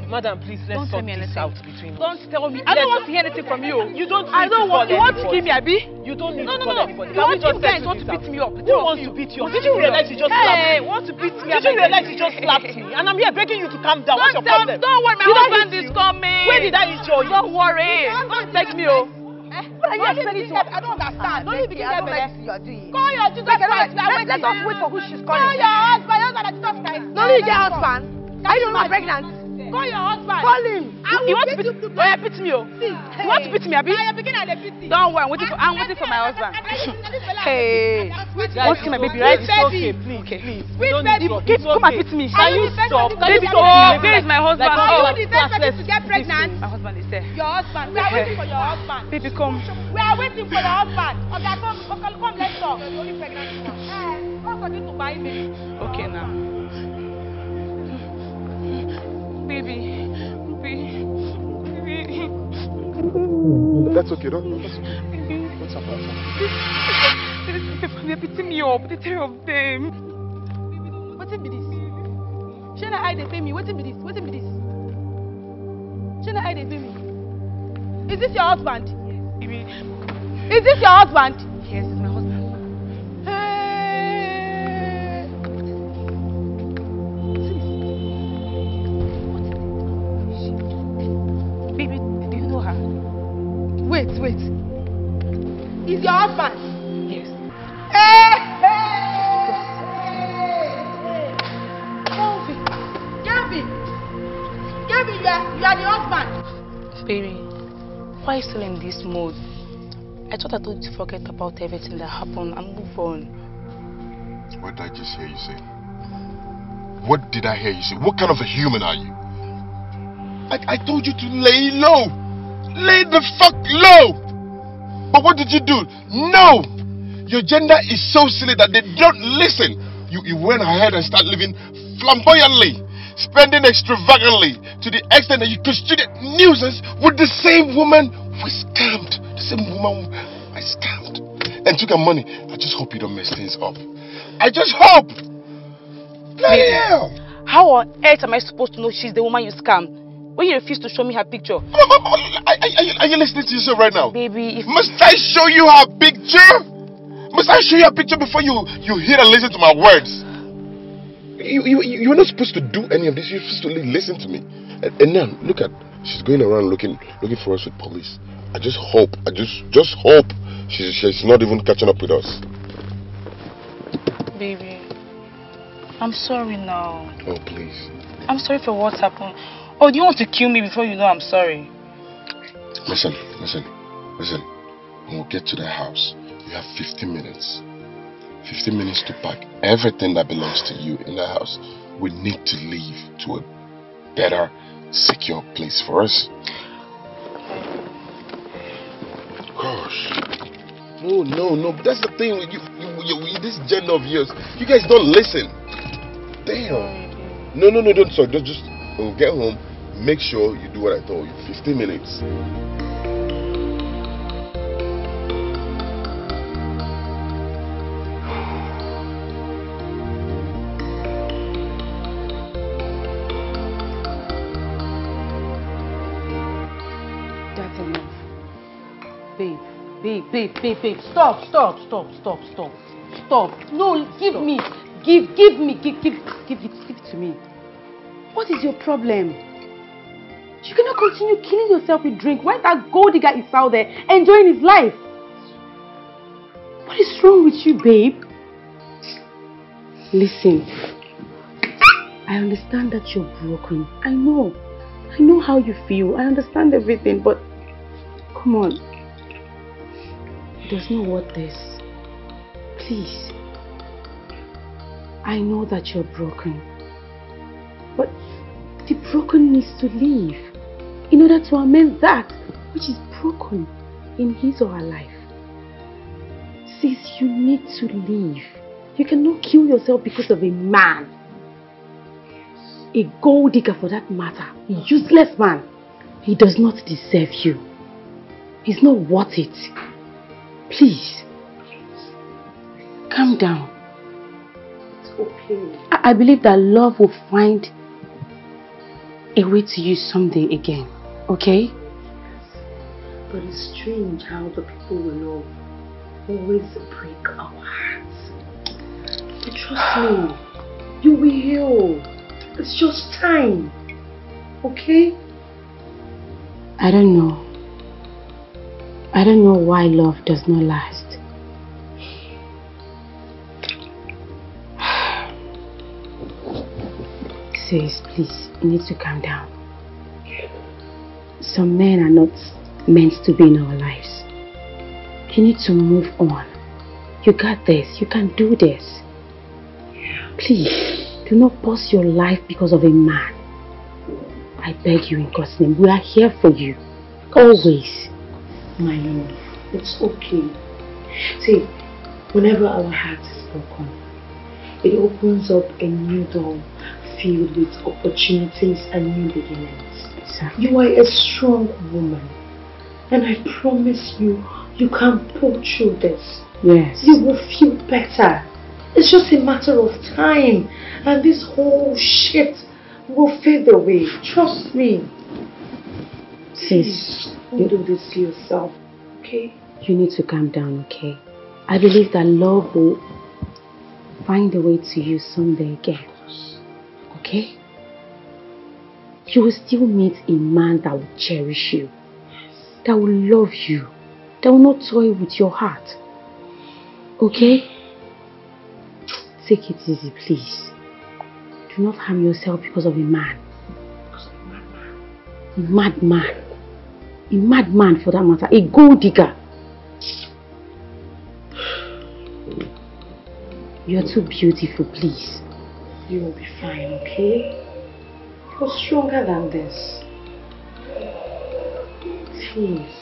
Madam, please, let's sort this out between us. Don't tell me. I don't want to hear anything from you. You don't I don't want. You want to kill me, Abi? You don't need to call anybody. You want to beat me up. Who wants to beat you up? Did you realize you just slapped me? Want to beat me up? Did you realize you just slapped me? And I'm here begging you to calm down. What's your problem? Don't worry, my husband is coming. Where did I enjoy you? Don't worry. Don't beg me, oh. What are you expecting to? I don't understand. Don't you begin to get you are doing. Call your Jesus Christ. Let us wait for who she's calling. Call your husband. Your husband, Jesus Christ. No, you get husband. Are you not pregnant? Call your husband. Call him. You want to beat me? Oh, yeah, beat me, oh. You want to beat me, Abi? Don't worry, I'm waiting for my husband. Hey, want to see my baby, right? It's okay, please. We don't need to. Come and beat me. Can you stop? Baby, oh, where is my husband? Oh, the best person to get pregnant. My husband is there. Your husband. We are waiting for your husband. Baby, come. We are waiting for your husband. Okay, come, let's talk. You're only pregnant now. Hey, what's for you to buy me? Okay, now. Baby. That's okay, that's okay. What's up? They're beating me up, the three of them. What's it be this? Shana, I they pay me. What's it be this? Shana, I they pay me. Is this your husband? Baby. Is this your husband? Yes, it's my husband. Baby, do you know her? Wait. Is your husband? Yes. Gavin, you are the husband. Baby, why are you still in this mood? I thought I told you to forget about everything that happened and move on. What did I just hear you say? What did I hear you say? What kind of a human are you? I told you to lay low. Lay the fuck low. But what did you do? No. Your gender is so silly that they don't listen. You went ahead and started living flamboyantly, spending extravagantly to the extent that you constituted nuisance with the same woman we scammed. The same woman I scammed and took her money. I just hope you don't mess things up. I just hope. Bloody hell. How on earth am I supposed to know she's the woman you scammed when you refuse to show me her picture? Are you listening to yourself right now? Baby, must I show you her picture? Must I show you her picture before you hear and listen to my words? You're not supposed to do any of this. You're supposed to listen to me. And now, look at, she's going around looking for us with police. I just hope, just hope she's not even catching up with us. Baby, I'm sorry now. Oh, please. I'm sorry for what happened. Oh, do you want to kill me before you know I'm sorry? Listen. When we get to the house, you have 15 minutes. 15 minutes to pack everything that belongs to you in the house. We need to leave to a better, secure place for us. Gosh. No. But that's the thing with you, this gender of yours. You guys don't listen. Damn. No, don't. Sorry. Just when we get home, make sure you do what I told you. 15 minutes. Babe, stop. No, give it to me. What is your problem? You cannot continue killing yourself with drink. Why that gold digger is out there enjoying his life? What is wrong with you, babe? Listen, I understand that you're broken. I know how you feel. I understand everything, but come on. It does not worth this. Please. I know that you're broken. But the broken needs to leave in order to amend that which is broken in his or her life. Sis, you need to leave. You cannot kill yourself because of a man. A gold digger for that matter. A useless man. A He does not deserve you. He's not worth it. Please. Calm down. It's okay. I believe that love will find a way to you someday again. Okay? But it's strange how the people we love always break our hearts. But trust me, you will heal. It's just time. Okay? I don't know. I don't know why love does not last. Sis, please, you need to calm down. Some men are not meant to be in our lives. You need to move on. You got this. You can do this. Please, do not pause your life because of a man. I beg you in God's name, we are here for you. Always. My love, it's okay. See, whenever our heart is broken, it opens up a new door filled with opportunities and new beginnings. Exactly. You are a strong woman, and I promise you, you can pull through this. Yes. You will feel better. It's just a matter of time, and this whole shit will fade away. Trust me. Sis, don't do this to yourself, okay? You need to calm down, okay? I believe that love will find a way to you someday again. Okay? You will still meet a man that will cherish you, that will love you, that will not toy with your heart. Okay? Take it easy, please. Do not harm yourself because of a man. A madman. A madman for that matter. A gold digger. You are too beautiful, please. You will be fine, okay? You're stronger than this. Please.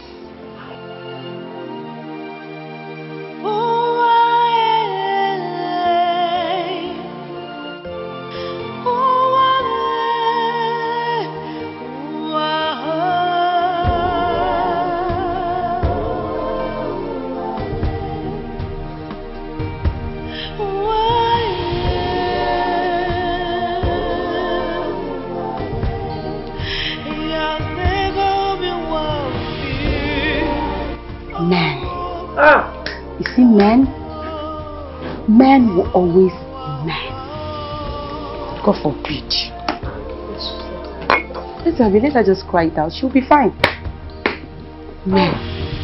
Men. You see, men will always be men. God forbid. Let her just cry it out. She'll be fine. Men.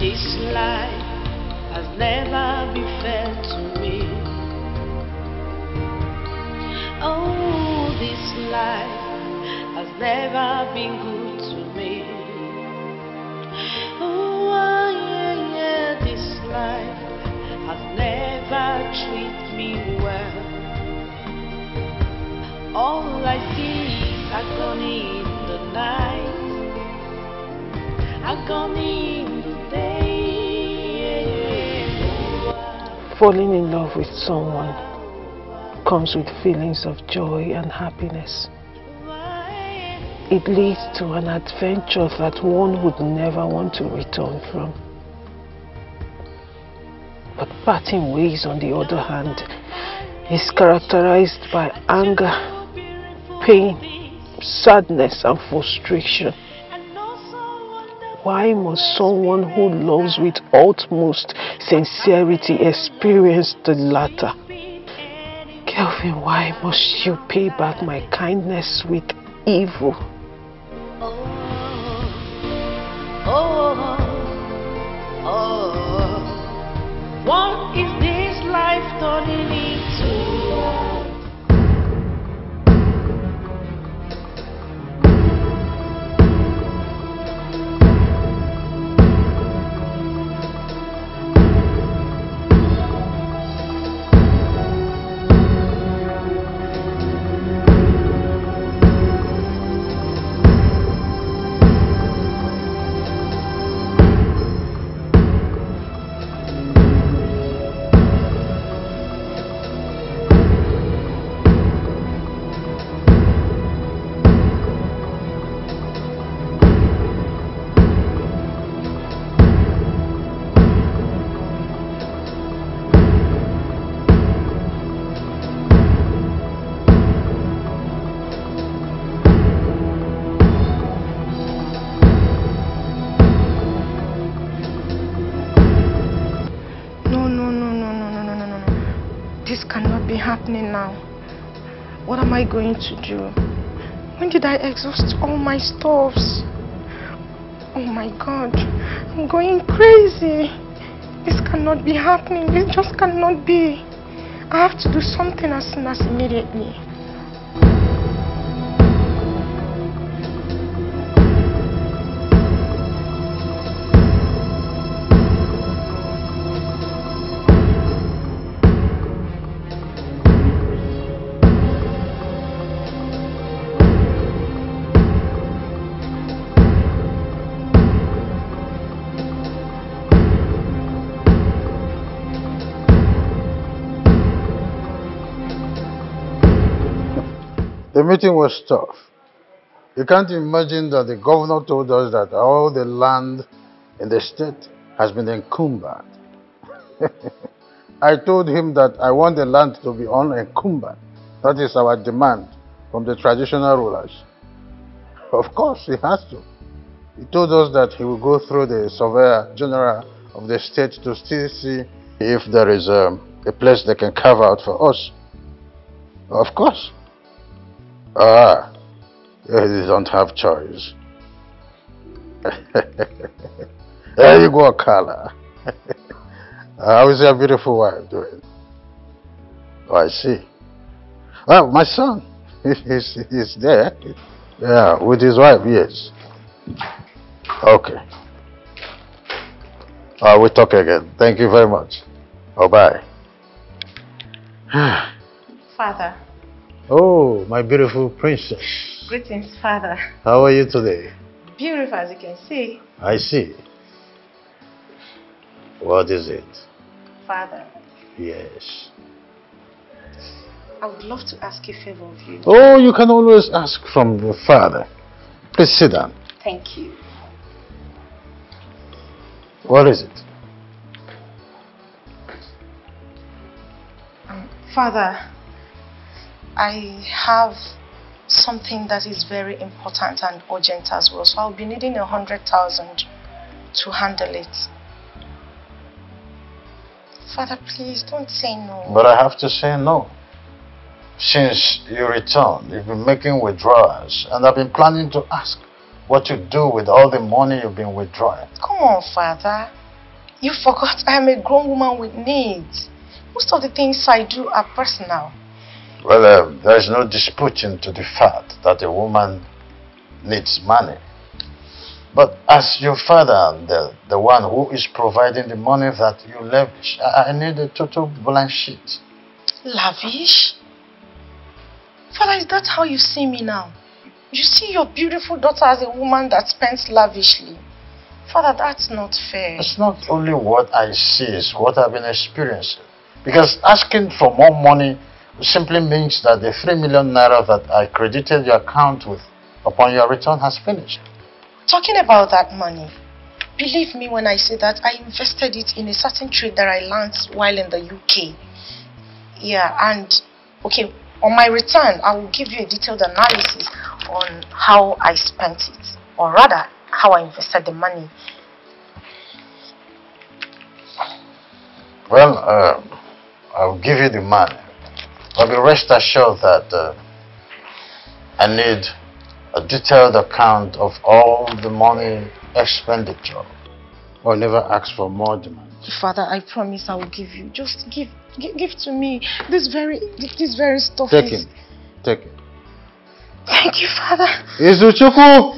This life has never been fair to me. Oh, this life has never been good to me. Oh, yeah, this life has never treated me well. All I see is agony in the night, agony in the day. Falling in love with someone comes with feelings of joy and happiness. It leads to an adventure that one would never want to return from. But parting ways, on the other hand, is characterized by anger, pain, sadness and frustration. Why must someone who loves with utmost sincerity experience the latter? Kelvin, why must you pay back my kindness with evil? What is this life turning into? happening now? What am I going to do? When did I exhaust all my stuffs? Oh my God, I'm going crazy. This cannot be happening. This just cannot be. I have to do something as soon as immediately. The meeting was tough. You can't imagine that the governor told us that all the land in the state has been encumbered. I told him that I want the land to be unencumbered. That is our demand from the traditional rulers. Of course, he has to. He told us that he will go through the surveyor general of the state to still see if there is a place they can carve out for us. Of course. You don't have choice. There you go, Carla. How is your beautiful wife doing? Oh, I see. Oh, my son, he's there. Yeah, with his wife, yes. Okay. We'll talk again. Thank you very much. Oh, bye. Father. Oh, my beautiful princess. Greetings, Father. How are you today? Beautiful, as you can see. I see. What is it? Father, Yes. I would love to ask a favor of you. Oh, you can always ask from your father. Please sit down. Thank you. What is it? Father, I have something that is very important and urgent as well, so I'll be needing 100,000 to handle it. Father, please don't say no. But I have to say no. Since you returned, you've been making withdrawals, and I've been planning to ask what you do with all the money you've been withdrawing. Come on, Father. You forgot I am a grown woman with needs. Most of the things I do are personal. Well, there's no disputing to the fact that a woman needs money. But as your father, the one who is providing the money that you lavish, I need a total blank sheet. Lavish? Father, is that how you see me now? You see your beautiful daughter as a woman that spends lavishly. Father, that's not fair. It's not only what I see, it's what I've been experiencing. Because asking for more money simply means that the 3 million naira that I credited your account with upon your return has finished. Talking about that money, believe me when I say that I invested it in a certain trade that I learned while in the UK. Yeah, and okay, on my return, I will give you a detailed analysis on how I spent it, or rather, how I invested the money. Well, I'll give you the money. But be rest assured that I need a detailed account of all the money expenditure. Or never ask for more demand. Father, I promise I will give you. Just give to me. This very stuff Take is... it. Take it. Thank you, Father. Izuchukwu!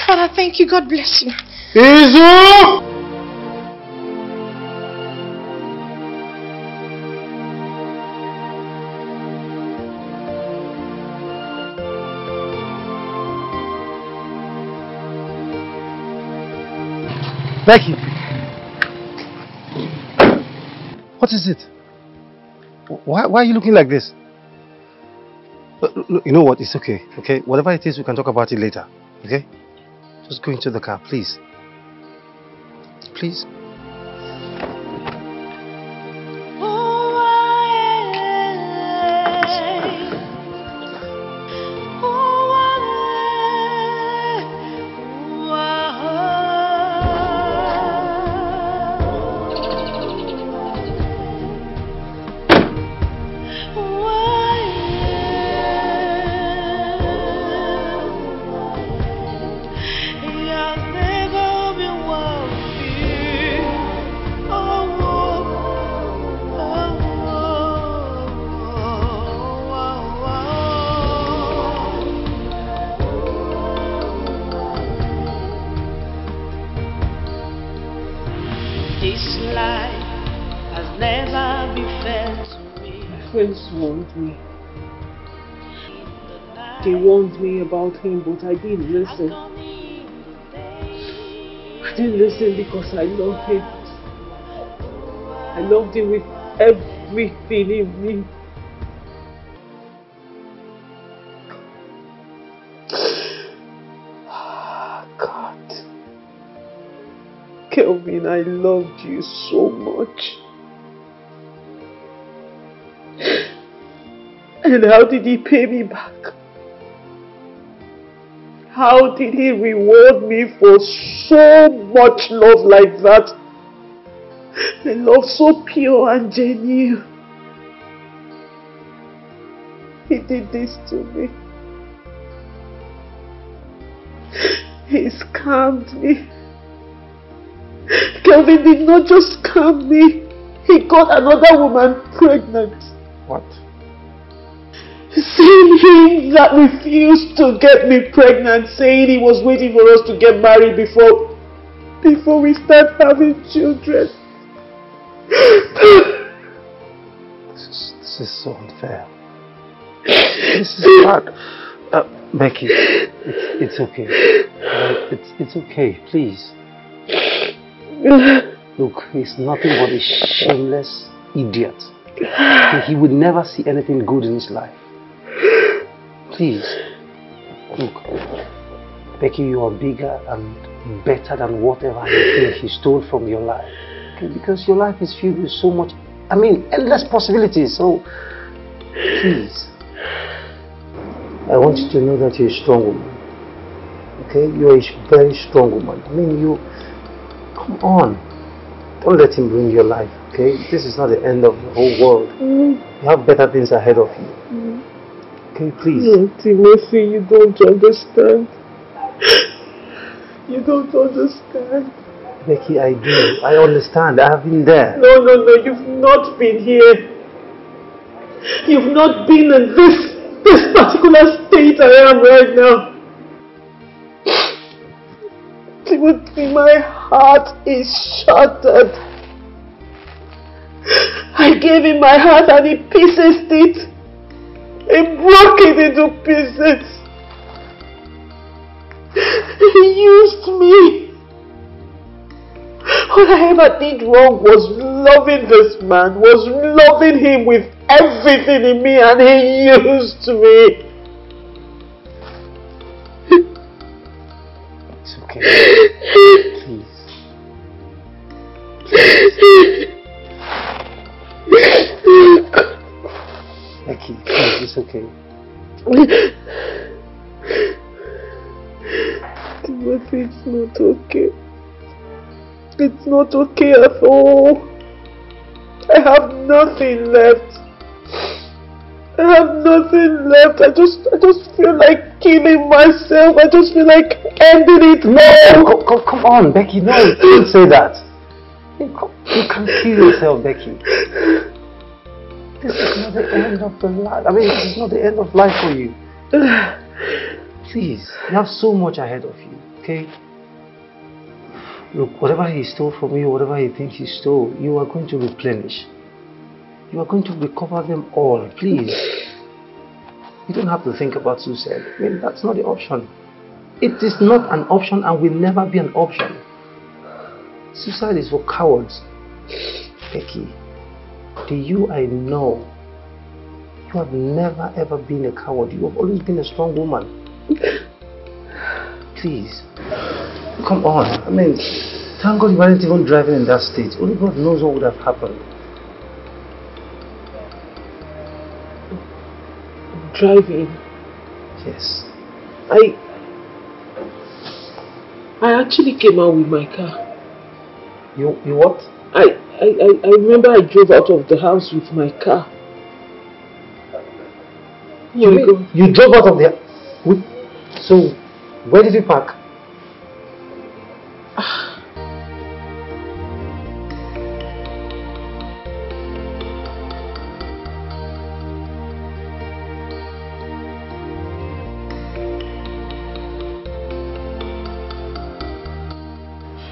Father, thank you. God bless you. Izu! Becky! What is it? Why are you looking like this? Look, you know what? It's okay, okay? Whatever it is, we can talk about it later, okay? Just go into the car, please. Please. Whoa. never be fair to me. My friends warned me. They warned me about him, but I didn't listen. I didn't listen because I loved him. I loved him with everything in me. God. Kelvin, I loved you so much. And how did he pay me back? How did he reward me for so much love like that? A love so pure and genuine. He did this to me. He scammed me. Kelvin did not just scam me. He got another woman pregnant. What? Same him that refused to get me pregnant, saying he was waiting for us to get married before we start having children. This is so unfair. This is bad. Becky, it's okay. It's okay, please. Look, he's nothing but a shameless idiot. He would never see anything good in his life. Please. Look, Becky, you are bigger and better than whatever you think he stole from your life. Okay? Because your life is filled with so much, endless possibilities. So, please. I want you to know that you're a strong woman. Okay? You're a very strong woman. Come on. Don't let him ruin your life, okay? This is not the end of the whole world. You have better things ahead of you. Okay, please. No, Timothy, you don't understand. You don't understand. Becky, I do. I understand. I have been there. No, you've not been here. You've not been in this particular state I am right now. Timothy, my heart is shattered. I gave him my heart and he pieces it. He broke it into pieces. He used me. All I ever did wrong was loving this man, was loving him with everything in me, and he used me. It's okay. Please. Becky, please, it's okay. Timothy, it's not okay. It's not okay at all. I have nothing left. I have nothing left. I just feel like killing myself. I just feel like ending it now. Come on, Becky. No, don't say that. You can't kill yourself, Becky. This is not the end of the life. This is not the end of life for you. Please, you have so much ahead of you, okay? Look, whatever he stole from you, whatever he thinks he stole, you are going to replenish. You are going to recover them all, please. You don't have to think about suicide. That's not the option. It is not an option and will never be an option. Suicide is for cowards. Becky, to you I know, you have never ever been a coward. You have always been a strong woman. Please. Come on. Thank God you weren't even driving in that state. Only God knows what would have happened. Driving? Yes. I actually came out with my car. You what? I remember I drove out of the house with my car. You drove out of the... So, where did you park?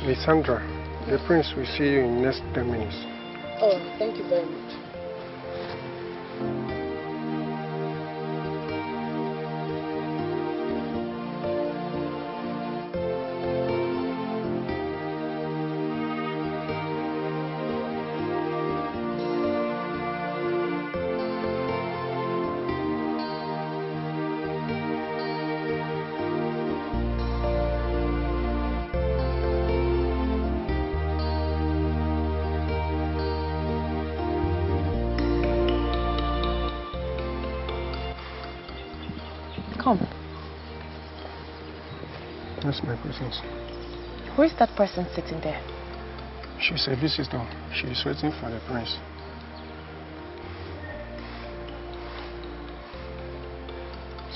Miss Sandra, the prince will see you in next 10 minutes. Oh, thank you very much. Come. That's my presence. Who is that person sitting there? She's a visitor. She's waiting for the prince.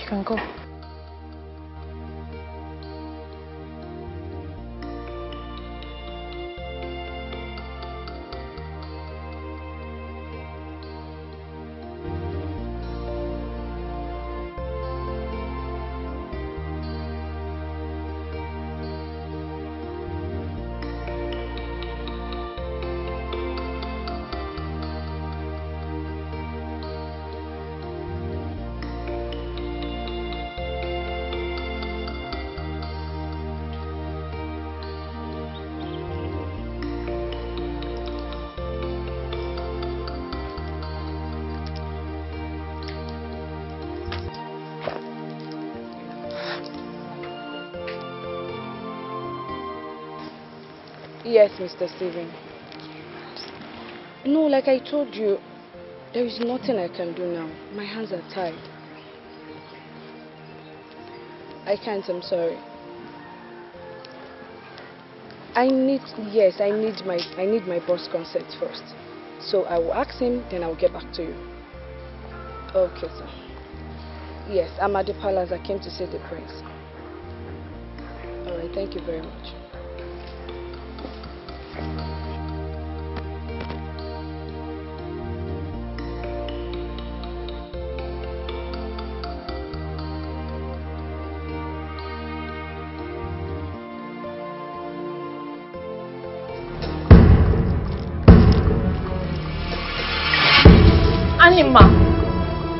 You can go. Yes, Mr. Steven. No, like I told you, there is nothing I can do now. My hands are tied. I can't, I'm sorry. I need my boss consent first. So I will ask him, then I will get back to you. Okay, sir. Yes, I'm at the palace. I came to see the prince. Alright, thank you very much. Anima!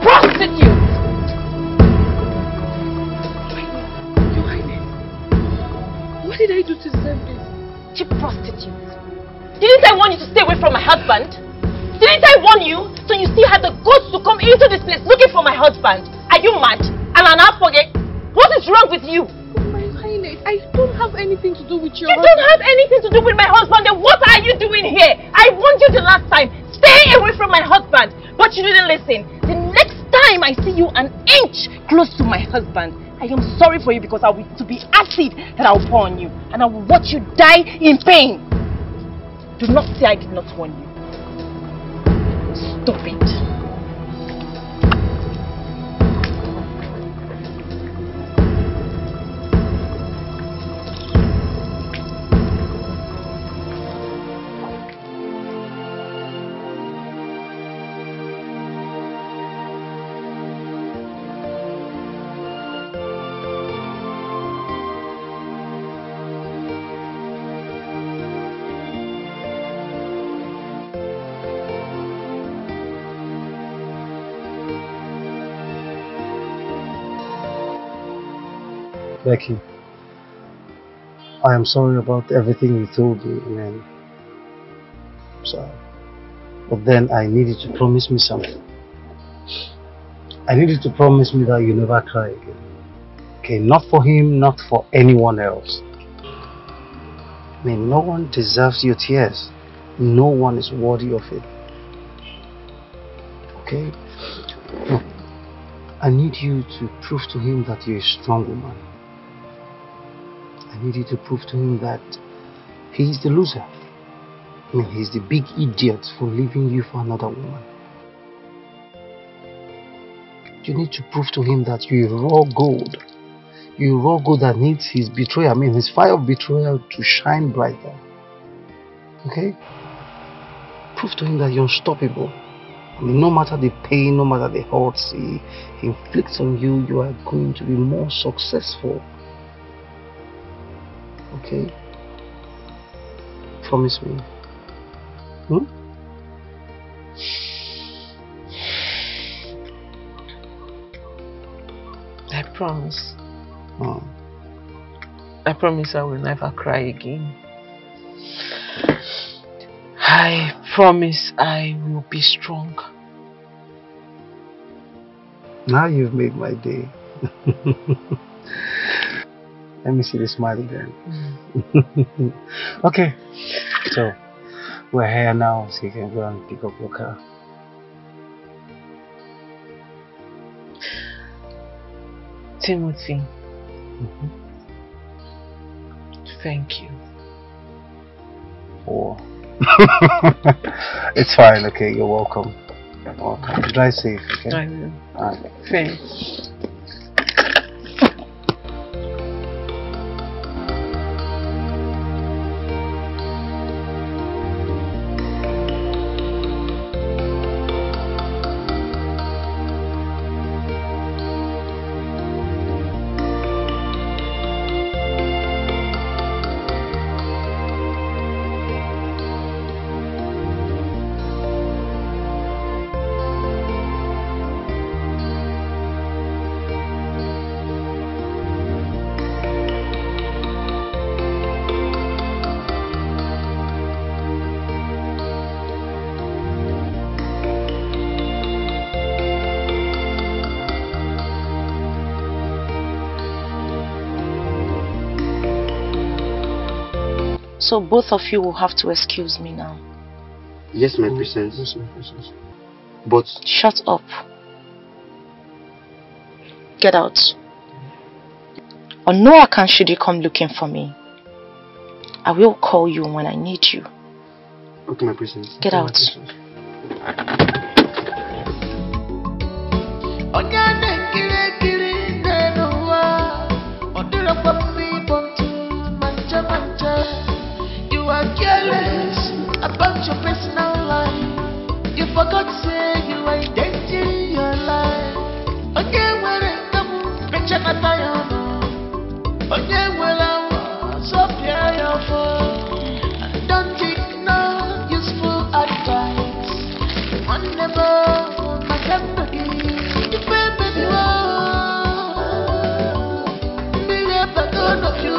Prostitute! Your Highness, what did I do to deserve this? Cheap prostitute! Didn't I warn you to stay away from my husband? Didn't I warn you? So you still had the guts to come into this place looking for my husband? Are you mad? And I now forget? What is wrong with you? My Highness, I don't have anything to do with your husband. You don't have anything to do with my husband, then what are you doing here? I warned you the last time. Stay away from my husband. But you didn't listen. The next time I see you an inch close to my husband, I am sorry for you because I will to be acid that I will pour on you. And I will watch you die in pain. Do not say I did not warn you. Stupid. Becky, I am sorry about everything you told me, man. Sorry. But then I needed to promise me something. I needed to promise me that you never cry again. Okay, not for him, not for anyone else. I mean, no one deserves your tears. No one is worthy of it. Okay? Look, I need you to prove to him that you're a strong woman. I need you to prove to him that he's the loser. I mean, he's the big idiot for leaving you for another woman. You need to prove to him that you're raw gold. You're raw gold that needs his betrayal, I mean his fire of betrayal to shine brighter. Okay? Prove to him that you're unstoppable. I mean, no matter the pain, no matter the hurt he inflicts on you, you are going to be more successful. Okay? Promise me. promise. I promise I will never cry again. I promise I will be strong. Now you've made my day. Let me see the smile again. Okay, so we're here now, so you can go and pick up your car. Timothy, thank you. Oh. It's fine, okay, you're welcome. You're welcome. Drive safe, okay? I will. Alright. Thanks. So both of you will have to excuse me now. Yes, my princess. Yes, my princess. But... Shut up. Get out. On no account should you come looking for me. I will call you when I need you. Okay, my princess. Get out. You are careless about your personal life. You forgot to say you are dating your life. Again, when it comes, bitch, I'm not tired. Again, when I'm so your phone. Don't take no useful advice. One never, my family. You baby, you are. Me never gonna you.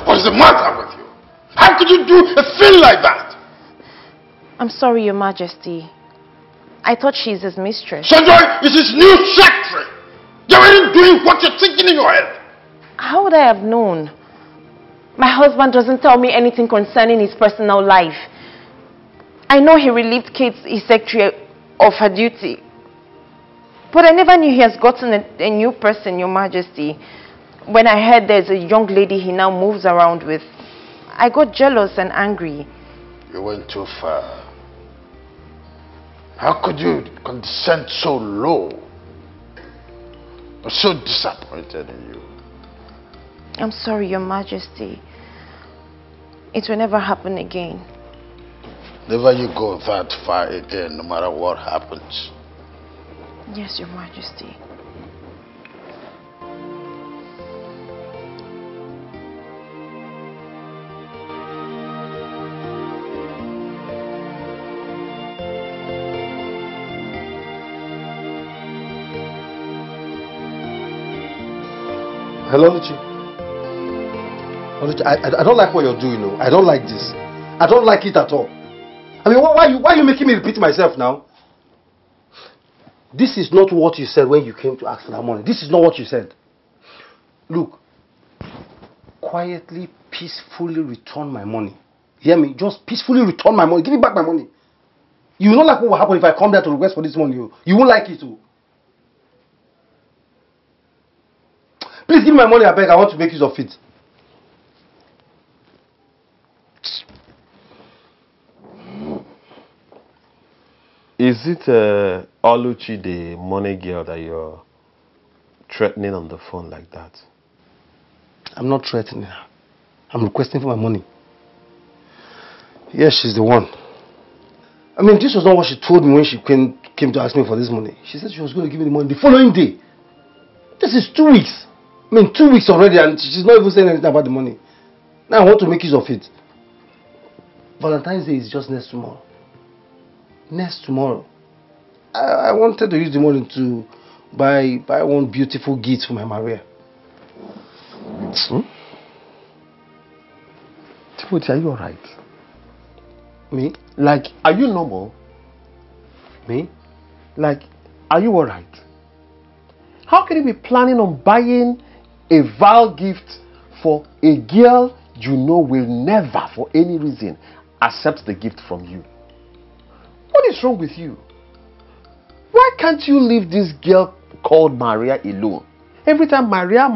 What's the matter with you? How could you do a thing like that? I'm sorry, Your Majesty. I thought she's his mistress. Sanjoy is his new secretary. You're already doing what you're thinking in your head. How would I have known? My husband doesn't tell me anything concerning his personal life. I know he relieved Kate, his secretary, of her duty. But I never knew he has gotten a new person, Your Majesty. When I heard there's a young lady he now moves around with, I got jealous and angry. You went too far. How could you condescend so low? I'm so disappointed in you. I'm sorry, Your Majesty. It will never happen again. Never you go that far again, no matter what happens. Yes, Your Majesty. Hello, Luchi. I don't like what you're doing, no. I don't like this. I don't like it at all. I mean, why are you making me repeat myself now? This is not what you said when you came to ask for that money. This is not what you said. Look, quietly, peacefully return my money. You hear me? Just peacefully return my money. Give me back my money. You will not like what will happen if I come there to request for this money. You won't like it too. Please give me my money, I beg. I want to make use of it. Is it Oluchi, the money girl, that you're threatening on the phone like that? I'm not threatening her. I'm requesting for my money. Yes, she's the one. I mean, this was not what she told me when she came came to ask me for this money. She said she was going to give me the money the following day. This is 2 weeks. I mean, 2 weeks already, and she's not even saying anything about the money. Now I want to make use of it. Valentine's Day is just next tomorrow. Next tomorrow. I wanted to use the money to buy one beautiful gift for my Maria. Timothy, are you alright? Me? Like, are you normal? Me? Like, are you alright? How can you be planning on buying a vile gift for a girl you know will never, for any reason, accept the gift from you? What is wrong with you? Why can't you leave this girl called Maria alone? Every time Maria.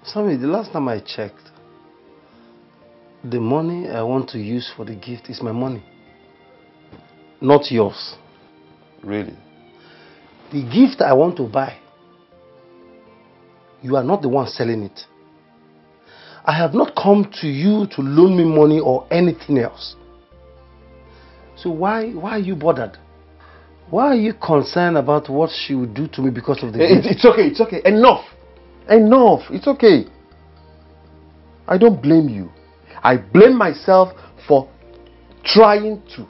Sammy, the last time I checked, the money I want to use for the gift is my money. Not yours. Really? The gift I want to buy, you are not the one selling it. I have not come to you to loan me money or anything else. So why are you bothered? Why are you concerned about what she will do to me because of the gift? It's okay. Enough. It's okay. I don't blame you. I blame myself for trying to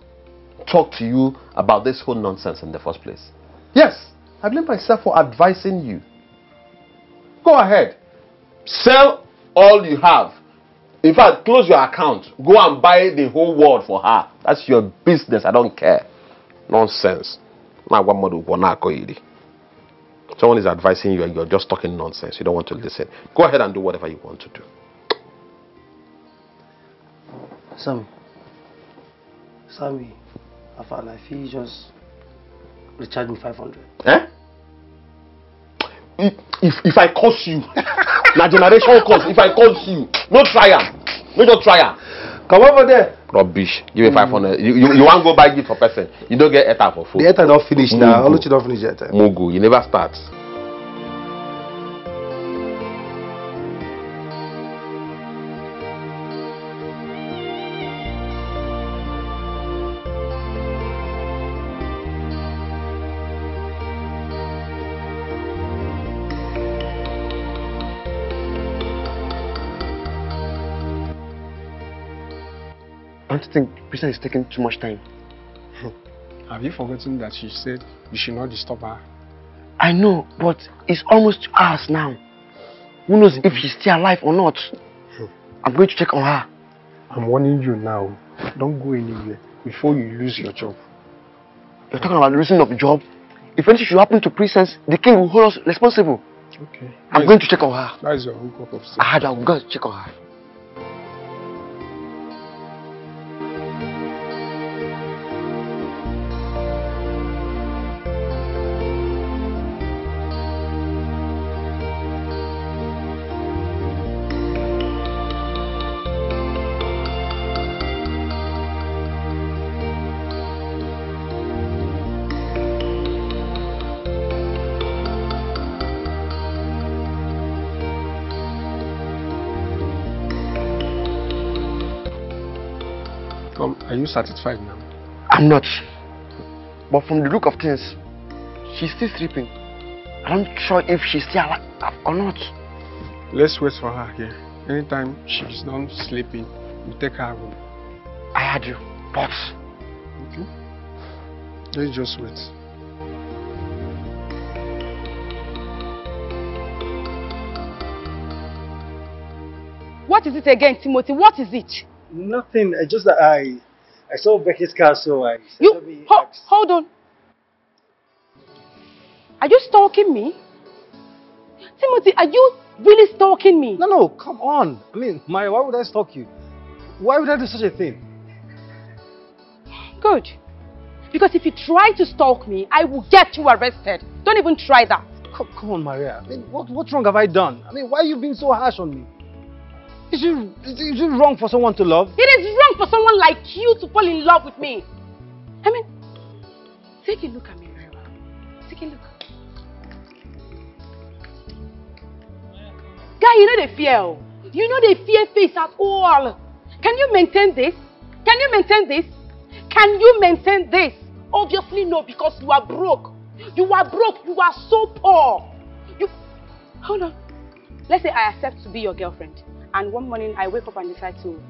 talk to you about this whole nonsense in the first place. Yes, I blame myself for advising you. Go ahead. Sell all you have. In fact, close your account. Go and buy the whole world for her. That's your business. I don't care. Nonsense. Someone is advising you and you're just talking nonsense. You don't want to listen. Go ahead and do whatever you want to do. Sammy, I feel you just recharge me 500. Eh? If I curse you, na generation curse. If I curse you, no try am. No just try am. Come over there. Rubbish. Give me 500. You want to go buy gift for person. You don't get ETA for food. The ETA not finished now. I'll let you not finish the ETA. Mugu, you never start. I don't think Krista is taking too much time. Have you forgotten that she said you should not disturb her? I know, but it's almost 2 hours now. Who knows if she's still alive or not? I'm going to check on her. I'm warning you now. Don't go anywhere before you lose your job. You're talking about the reason of the job? If anything should happen to Princess, the king will hold us responsible. Okay. I'm going to check on her. That is your hookup of stuff. I had to go check on her. Are you satisfied now? I'm not. But from the look of things, she's still sleeping. I'm not sure if she's still alive or not. Let's wait for her here. Anytime she's done sleeping, we take her home. I heard you, but... Okay. Let's just wait. What is it again, Timothy? What is it? Nothing. Just that I saw Becky's car, so I said, hold on. Are you stalking me? Timothy, are you really stalking me? No, come on. I mean, Maya, why would I stalk you? Why would I do such a thing? Good. Because if you try to stalk me, I will get you arrested. Don't even try that. Come on, Maria. I mean, what's wrong have I done? I mean, why are you being so harsh on me? Is it wrong for someone to love? It is wrong for someone like you to fall in love with me. I mean, take a look at me very well. Take a look. Guy, you know the fear. You know the fear face at all. Can you maintain this? Can you maintain this? Can you maintain this? Obviously no, because you are broke. You are broke. You are so poor. Hold on. Let's say I accept to be your girlfriend, and one morning I wake up and decide to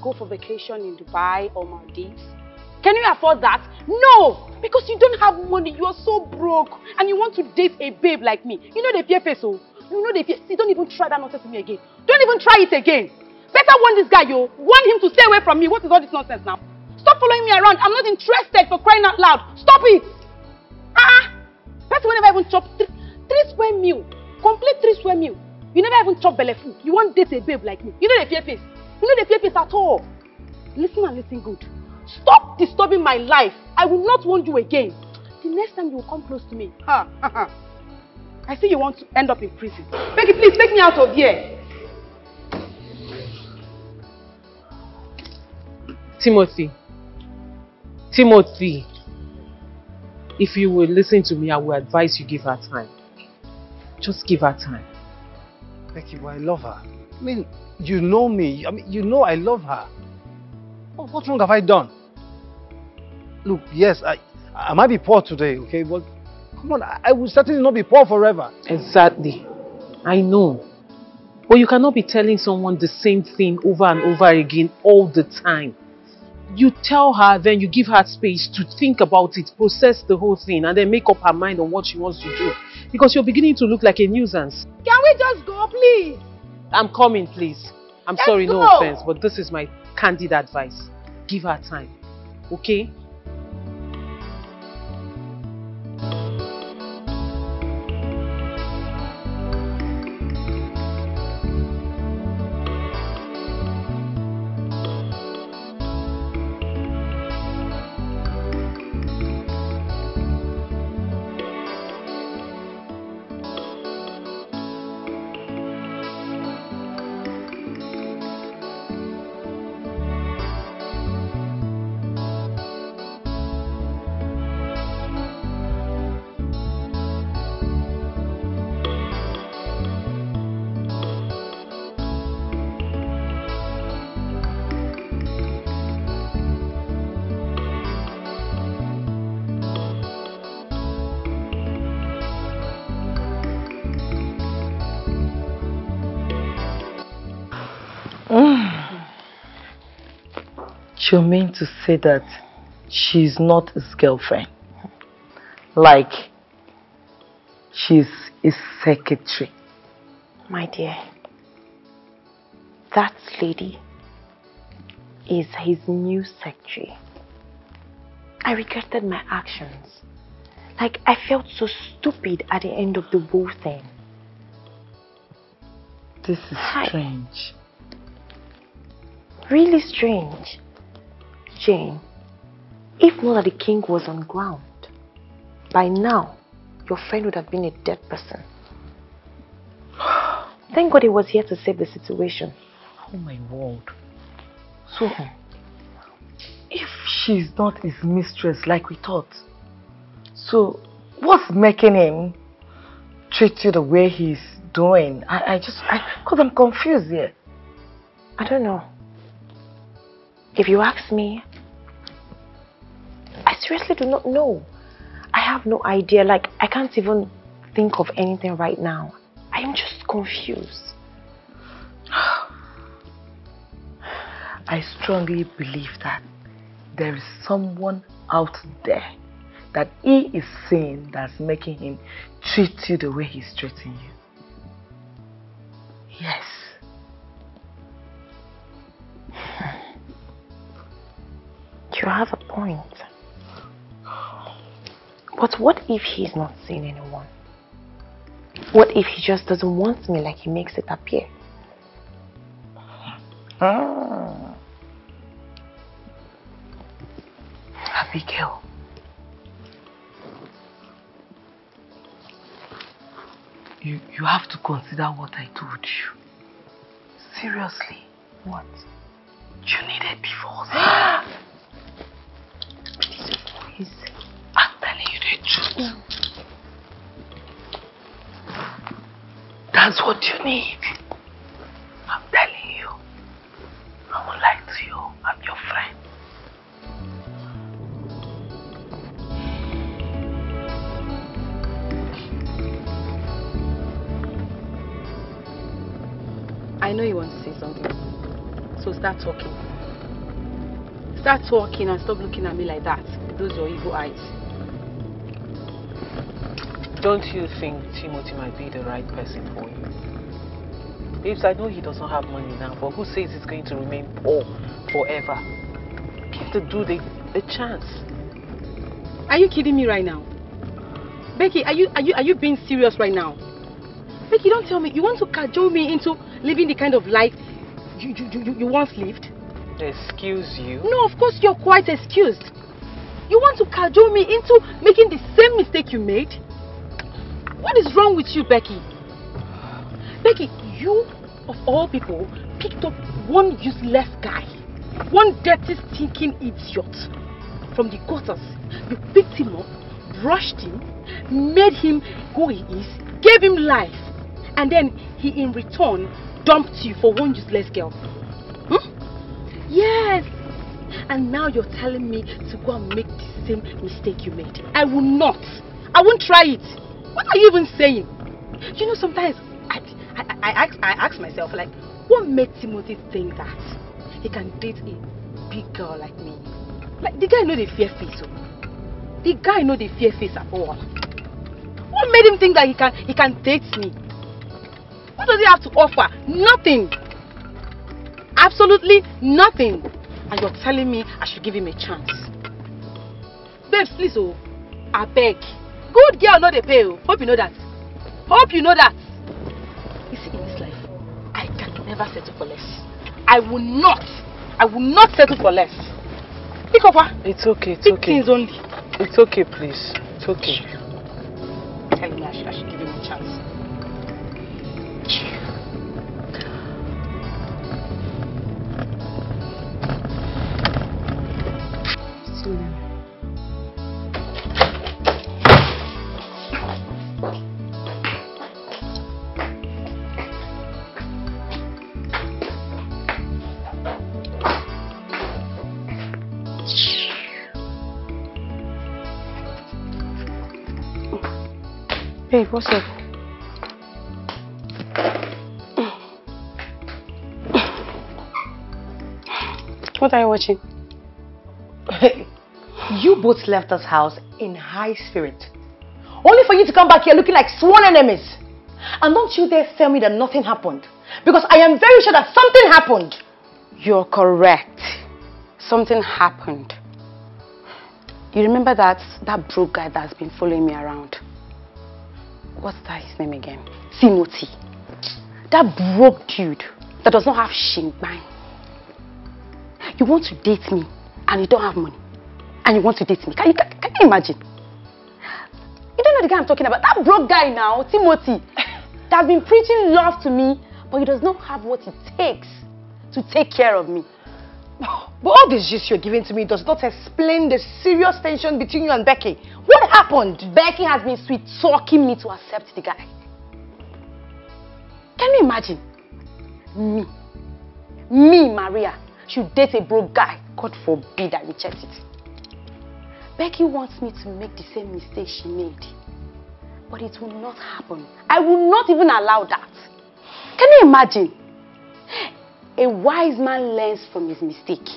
go for vacation in Dubai or Maldives. Can you afford that? No, because you don't have money. You are so broke, and you want to date a babe like me. You know the peer face, oh. You know the peer. See, don't even try that nonsense to me again. Don't even try it again. Better warn this guy, yo. Warn him to stay away from me. What is all this nonsense now? Stop following me around. I'm not interested, for crying out loud. Stop it. Person will never even chop three square meal. Complete 3 square meal. You never even chop belly food. You won't date a babe like me. You know the fear face. You know the fear face at all. Listen and listen good. Stop disturbing my life. I will not want you again. The next time you will come close to me. I see you want to end up in prison. Becky, please take me out of here. Timothy, if you will listen to me, I will advise you give her time. Just give her time. Becky, but I love her. I mean, you know me. I mean, you know I love her. What wrong have I done? Look, yes, I might be poor today, okay? But come on, I will certainly not be poor forever. Exactly. I know. But you cannot be telling someone the same thing over and over again all the time. You tell her, then you give her space to think about it, process the whole thing, and then make up her mind on what she wants to do. Because you're beginning to look like a nuisance. Can we just go, please? I'm coming, please. I'm sorry, no offense, but this is my candid advice. Give her time, okay? You mean to say that she's not his girlfriend? Like, she's his secretary? My dear, that lady is his new secretary. I regretted my actions. Like, I felt so stupid at the end of the whole thing. This is strange. Really strange. Jane, if not that the king was on ground, by now, your friend would have been a dead person. Thank God he was here to save the situation. Oh my word. So, if she's not his mistress like we thought, so what's making him treat you the way he's doing? Because I'm confused here. I don't know. If you ask me, I seriously do not know. I have no idea. Like, I can't even think of anything right now. I am just confused. I strongly believe that there is someone out there that he is seeing that's making him treat you the way he's treating you. Yes. You have a point. But what if he's not seeing anyone? What if he just doesn't want me like he makes it appear? Abigail. You have to consider what I told you. Seriously. What? You needed before. Please. I'm telling you the truth. That's what you need. I'm telling you. I won't lie to you. I'm your friend. I know you want to say something. So start talking. Start talking and stop looking at me like that with those your evil eyes. Don't you think Timothy might be the right person for you? Babes, I know he doesn't have money now, but who says he's going to remain poor forever? Give the dude a chance. Are you kidding me right now? Becky, are you being serious right now? Becky, don't tell me you want to cajole me into living the kind of life you once lived? Excuse you? No, of course you're quite excused. You want to cajole me into making the same mistake you made? What is wrong with you, Becky? Becky, you, of all people, picked up one useless guy. One dirty, stinking idiot from the gutters. You picked him up, brushed him, made him who he is, gave him life, and then he in return dumped you for one useless girl. Yes. And now you're telling me to go and make the same mistake you made. I will not. I won't try it. What are you even saying? You know, sometimes I ask myself, like, what made Timothy think that he can date a big girl like me? Like, the guy know the fear face. The guy know the fear face at all. What made him think that he can date me? What does he have to offer? Nothing. Absolutely nothing. And you're telling me I should give him a chance. Babes, please, I beg. Good girl, no they pay. Hope you know that. Hope you know that. You see, in this life, I can never settle for less. I will not settle for less. Pick up, It's okay, it's Big okay. things only. It's okay, please. It's okay. Telling me I should give him a chance. Hey, what's up? What are you watching? You both left this house in high spirit. Only for you to come back here looking like sworn enemies. And don't you dare tell me that nothing happened. Because I am very sure that something happened. You're correct. Something happened. You remember that broke guy that's been following me around? What's that his name again? Timothy. That broke dude that does not have shingbai. You want to date me and you don't have money. And you want to date me. Can you imagine? You don't know the guy I'm talking about. That broke guy now, Timothy, that's been preaching love to me, but he does not have what it takes to take care of me. But all this gist you're giving to me does not explain the serious tension between you and Becky. What happened? Becky has been sweet-talking me to accept the guy. Can you imagine? Me, Maria, should date a broke guy. God forbid I reject it. Becky wants me to make the same mistake she made. But it will not happen. I will not even allow that. Can you imagine? A wise man learns from his mistake.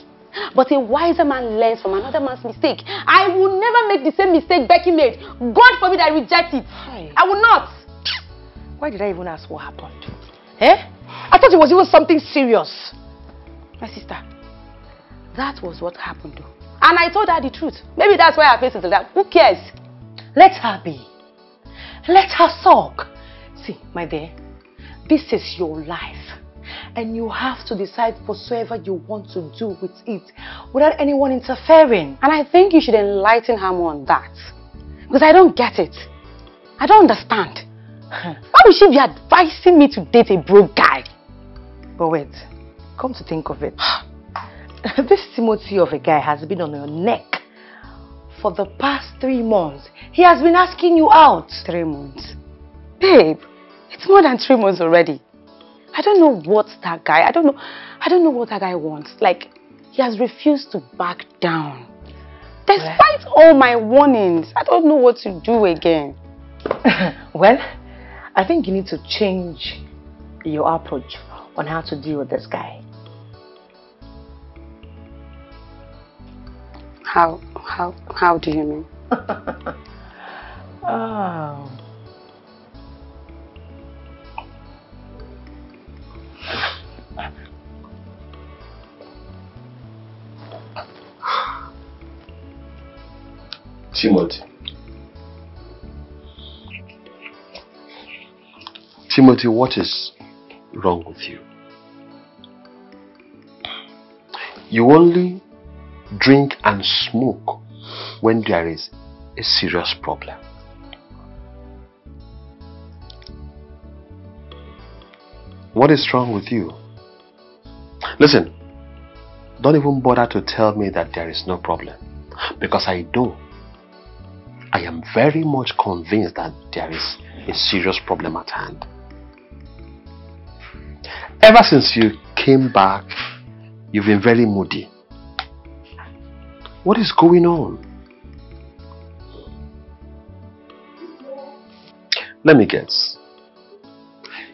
But a wiser man learns from another man's mistake. I will never make the same mistake Becky made. God forbid I reject it. I will not. Why did I even ask what happened? I thought it was even something serious. My sister, that was what happened though. And I told her the truth. Maybe that's why her face is like that. Who cares? Let her be. Let her sulk. See, my dear, this is your life. And you have to decide whatsoever you want to do with it without anyone interfering. And I think you should enlighten her more on that. Because I don't get it. I don't understand. Why would she be advising me to date a broke guy? But wait, come to think of it. This Timothy of a guy has been on your neck for the past 3 months. He has been asking you out. 3 months? Babe, it's more than 3 months already. I don't know what that guy, I don't know what that guy wants. Like, he has refused to back down. Despite all my warnings, I don't know what to do again. Well, I think you need to change your approach. on how to deal with this guy. How do you mean? Oh. Timothy, what is wrong with you? You only drink and smoke when there is a serious problem. What is wrong with you? Listen, don't even bother to tell me that there is no problem, because I know. I am very much convinced that there is a serious problem at hand. Ever since you came back, you've been very moody. What is going on? Let me guess.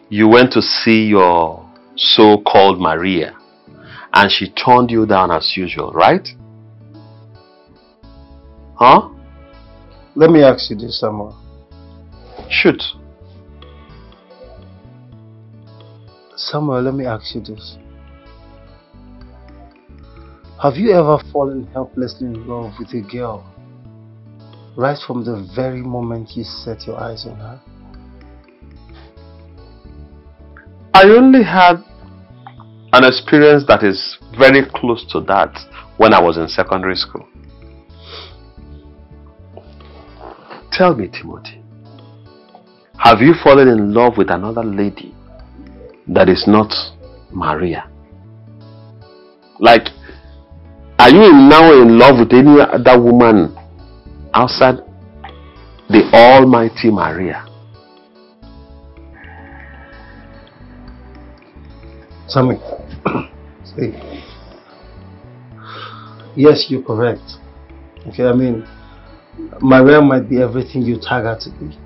You went to see your so-called Maria and she turned you down as usual, right? Huh? Let me ask you this, Samuel. Shoot. Samuel, let me ask you this. Have you ever fallen helplessly in love with a girl right from the very moment you set your eyes on her? I only had an experience that is very close to that when I was in secondary school. Tell me, Timothy, have you fallen in love with another lady that is not Maria? Like, are you now in love with any other woman outside the almighty Maria? Sammy, see, yes, you're correct. Okay, I mean, Maria might be everything you tag her to be.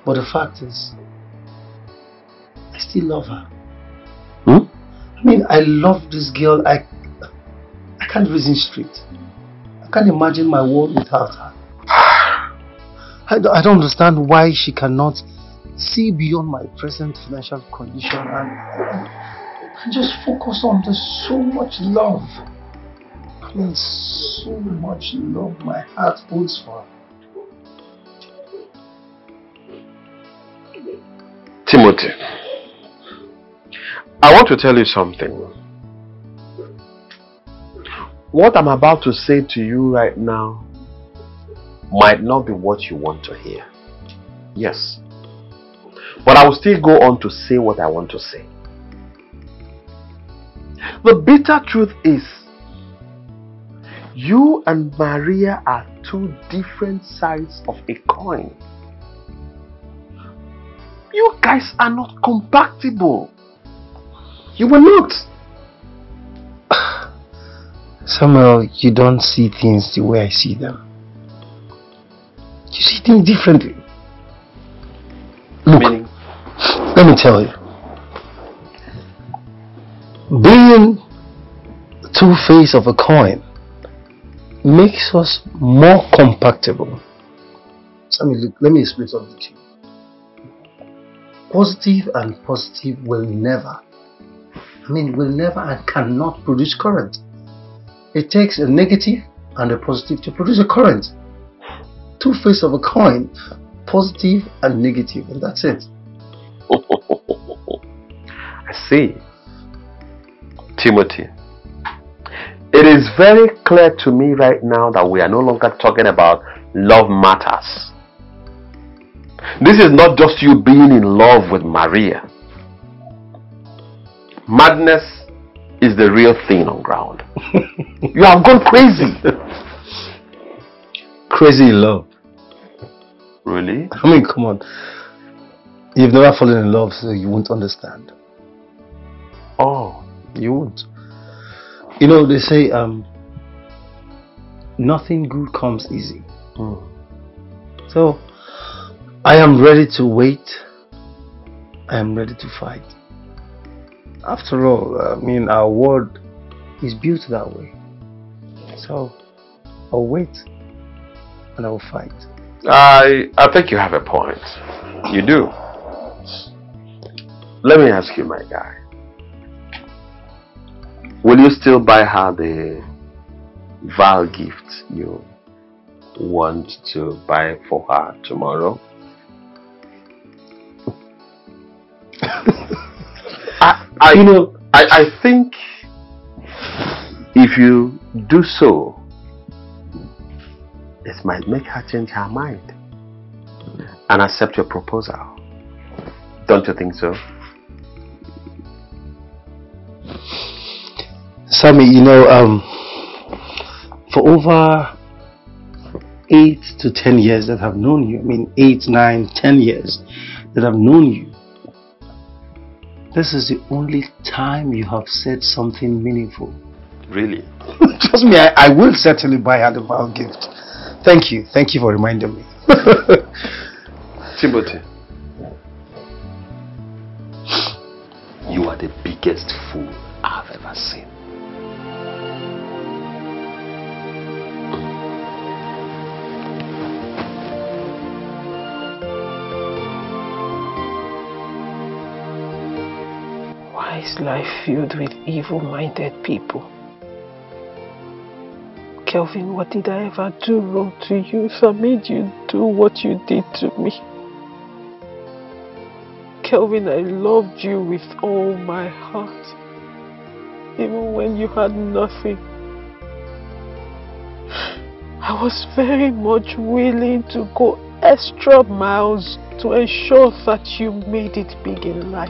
But the fact is, I still love her. I mean, I love this girl. I can't reason straight. I can't imagine my world without her. I don't understand why she cannot see beyond my present financial condition and just focus on there's so much love. I mean, so much love my heart holds for her. Timothy, I want to tell you something. What I'm about to say to you right now might not be what you want to hear. Yes. But I will still go on to say what I want to say. The bitter truth is, you and Maria are two different sides of a coin. You guys are not compatible. You were not. Samuel, you don't see things the way I see them. You see things differently. Look, let me tell you. Being two faces of a coin makes us more compatible. Samuel, look, let me explain something to you. Positive and positive will never and cannot produce current. It takes a negative and a positive to produce a current. Two faces of a coin, positive and negative, and that's it. I see. Timothy, it is very clear to me right now that we are no longer talking about love matters. This is not just you being in love with Maria. Madness is the real thing on ground. You have gone crazy. Crazy in love. Really? I mean, come on. You've never fallen in love, so you won't understand. Oh. You won't. You know, they say, nothing good comes easy. So, I am ready to wait. I am ready to fight. After all, I mean, our world is built that way. So, I'll wait and I'll fight. I think you have a point. You do. Let me ask you, my guy. Will you still buy her the vile gift you want to buy for her tomorrow? I think if you do so, it might make her change her mind and accept your proposal. Don't you think so? Sammy, for over 8 to 10 years that I've known you, I mean 8, 9, 10 years that I've known you, this is the only time you have said something meaningful. Really? Trust me, I will certainly buy her the vile gift. Thank you for reminding me. Timothy, you are the biggest fool I've ever seen. Why is life filled with evil-minded people? Kelvin, what did I ever do wrong to you that made you do what you did to me? Kelvin, I loved you with all my heart, even when you had nothing. I was very much willing to go extra miles to ensure that you made it big in life.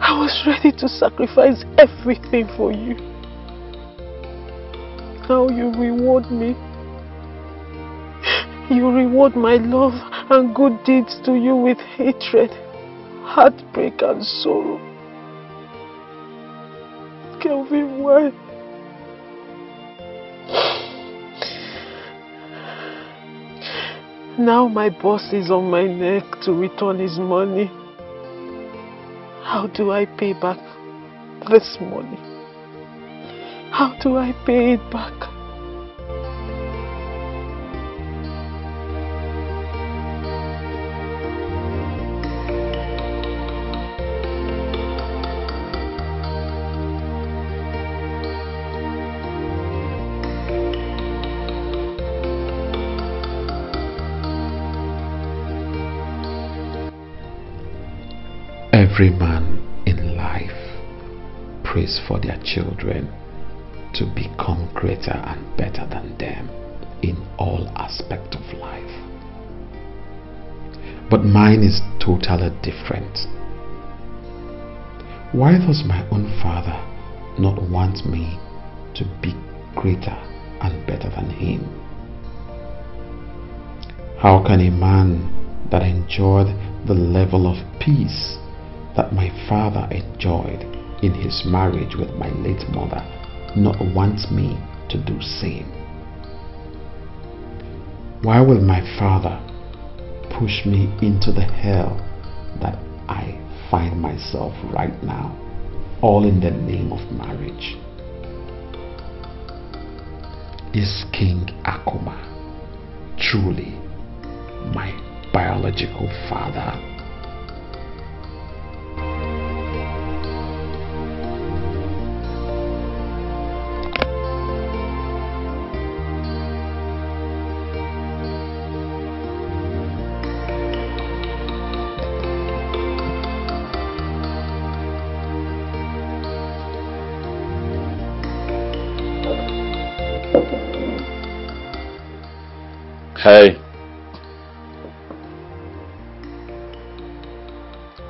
I was ready to sacrifice everything for you. Now you reward me. You reward my love and good deeds to you with hatred, heartbreak and sorrow. Kelvin, why? Now my boss is on my neck to return his money. How do I pay back this money? How do I pay it back? Every man in life prays for their children to become greater and better than them in all aspects of life. But mine is totally different. Why does my own father not want me to be greater and better than him? How can a man that enjoyed the level of peace that my father enjoyed in his marriage with my late mother not want me to do same? Why will my father push me into the hell that I find myself right now, all in the name of marriage? Is King Akuma truly my biological father? Hey.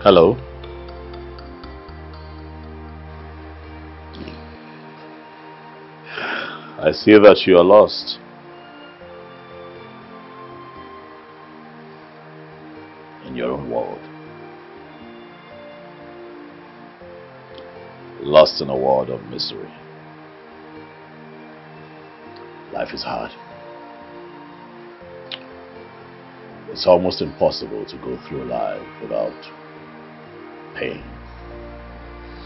Hello. I see that you are lost. In your own world. Lost in a world of misery. Life is hard. It's almost impossible to go through life without pain,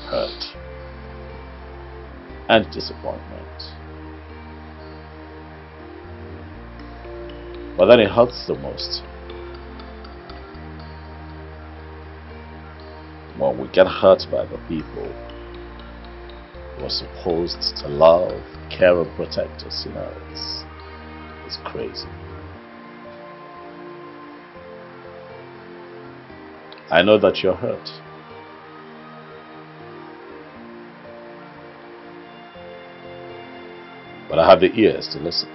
hurt, and disappointment. But then it hurts the most when we get hurt by the people who are supposed to love, care, and protect us. You know, it's crazy. I know that you're hurt. But I have the ears to listen.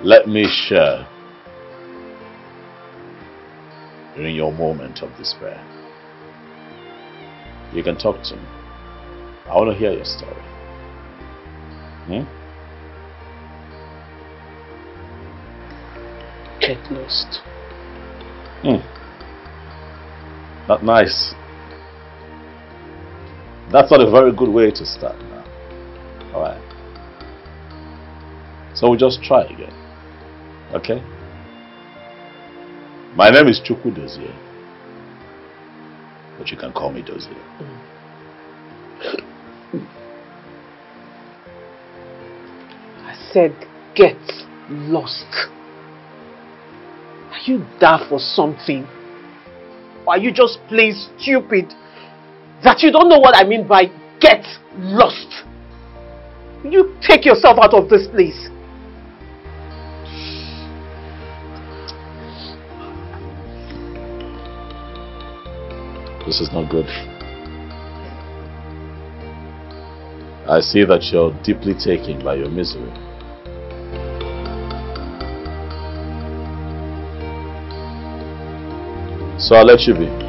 Let me share during your moment of despair. You can talk to me. I want to hear your story. Get lost. Not nice. That's not a very good way to start now. Alright. So we'll just try again. Okay? My name is Chukwu Dozie, but you can call me Dozie. I said get lost. Are you there for something? Or are you just plain stupid that you don't know what I mean by get lost? You take yourself out of this place. This is not good. I see that you're deeply taken by your misery. So I'll let you be.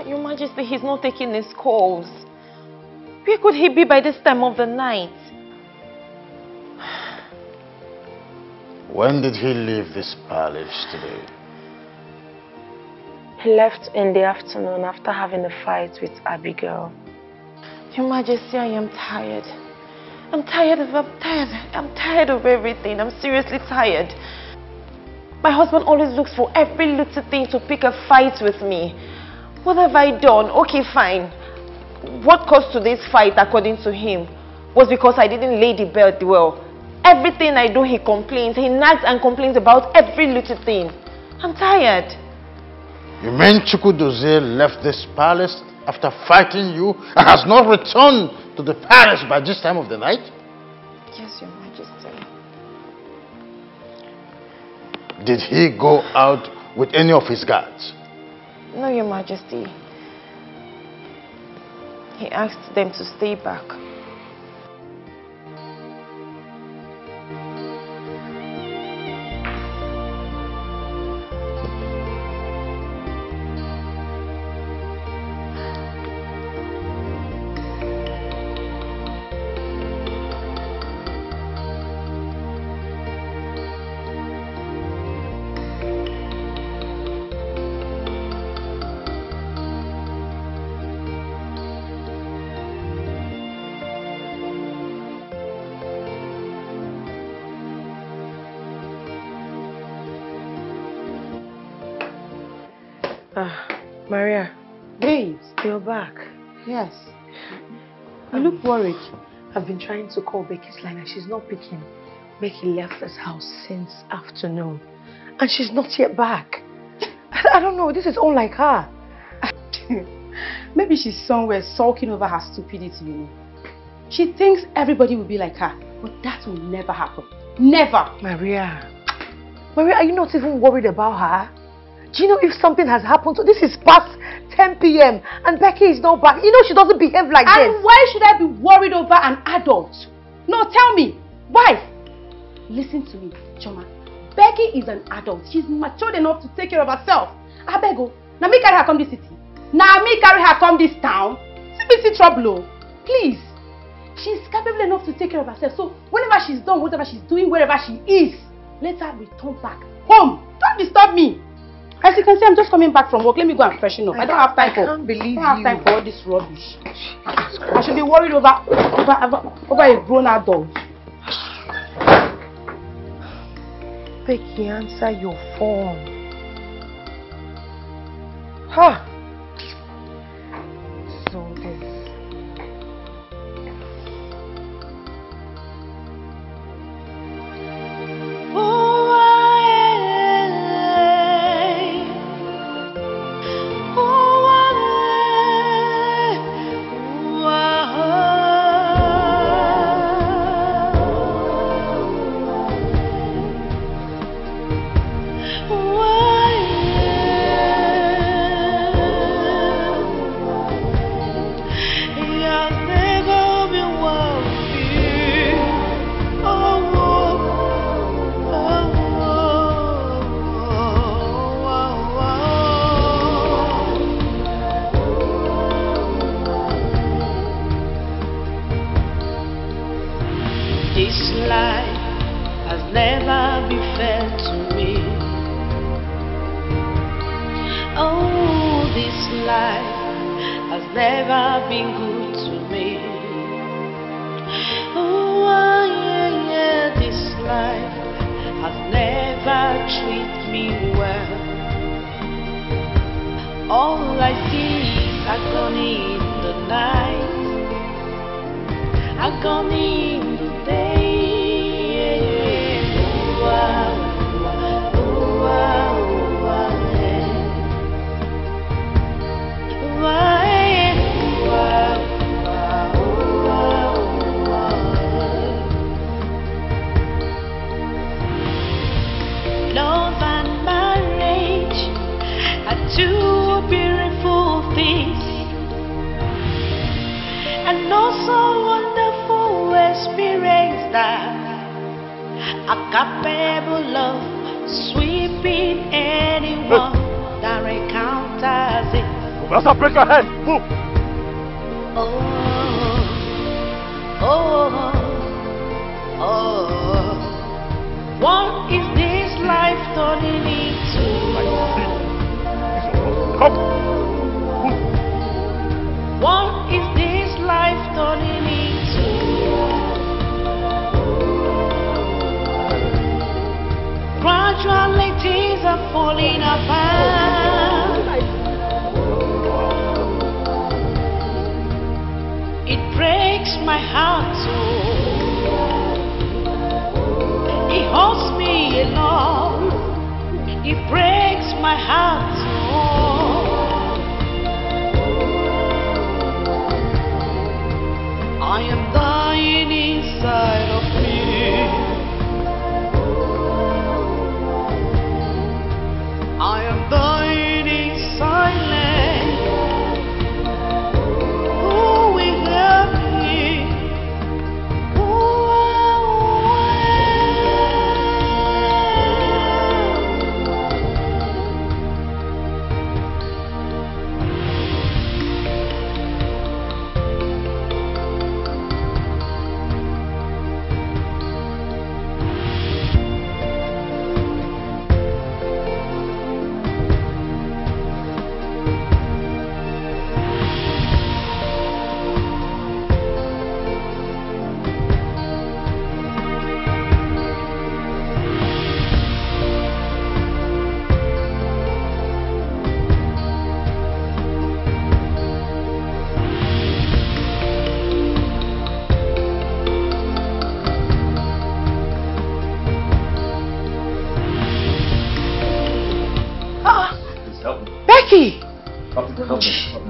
Your Majesty, he's not taking his calls. Where could he be by this time of the night? When did he leave this palace today? He left in the afternoon after having a fight with Abigail. Your Majesty, I am tired. I'm tired of everything. I'm seriously tired. My husband always looks for every little thing to pick a fight with me. What have I done? Okay, fine. What caused today's fight, according to him, was because I didn't lay the belt well. Everything I do, he complains. He nags and complains about every little thing. I'm tired. You mean Chukwu Dozie left this palace after fighting you and has not returned to the palace by this time of the night? Yes, Your Majesty. Did he go out with any of his guards? No, Your Majesty. He asked them to stay back. Maria. Babes. You're back. Yes. You look worried. I've been trying to call Becky's line and she's not picking. Becky left this house since afternoon. And she's not yet back. I don't know, this is unlike her. Maybe she's somewhere sulking over her stupidity, you know. She thinks everybody will be like her. But that will never happen. Never. Maria, are you not even worried about her? Do you know if something has happened? So this is past 10 p.m. and Becky is not back. You know she doesn't behave like this. And why should I be worried over an adult? No, tell me. Why? Listen to me, Choma. Becky is an adult. She's matured enough to take care of herself. I beg you. Now me carry her come this city. Now me carry her come this town. See trouble. Please. She's capable enough to take care of herself. So whenever she's done, whatever she's doing, wherever she is, let her return back home. Don't disturb me. As you can see, I'm just coming back from work. Let me go and freshen up. I don't have time for. I can't believe I don't have time for all this rubbish. I should be worried over a grown adult. Becky, answer your phone. Huh? So this. Break your head! Move! What is this life turning into? Come! What is this life turning into? Gradually things are falling apart. It breaks my heart so. It hurts me a lot. It breaks my heart so. I am dying inside of me. I am dying in silence.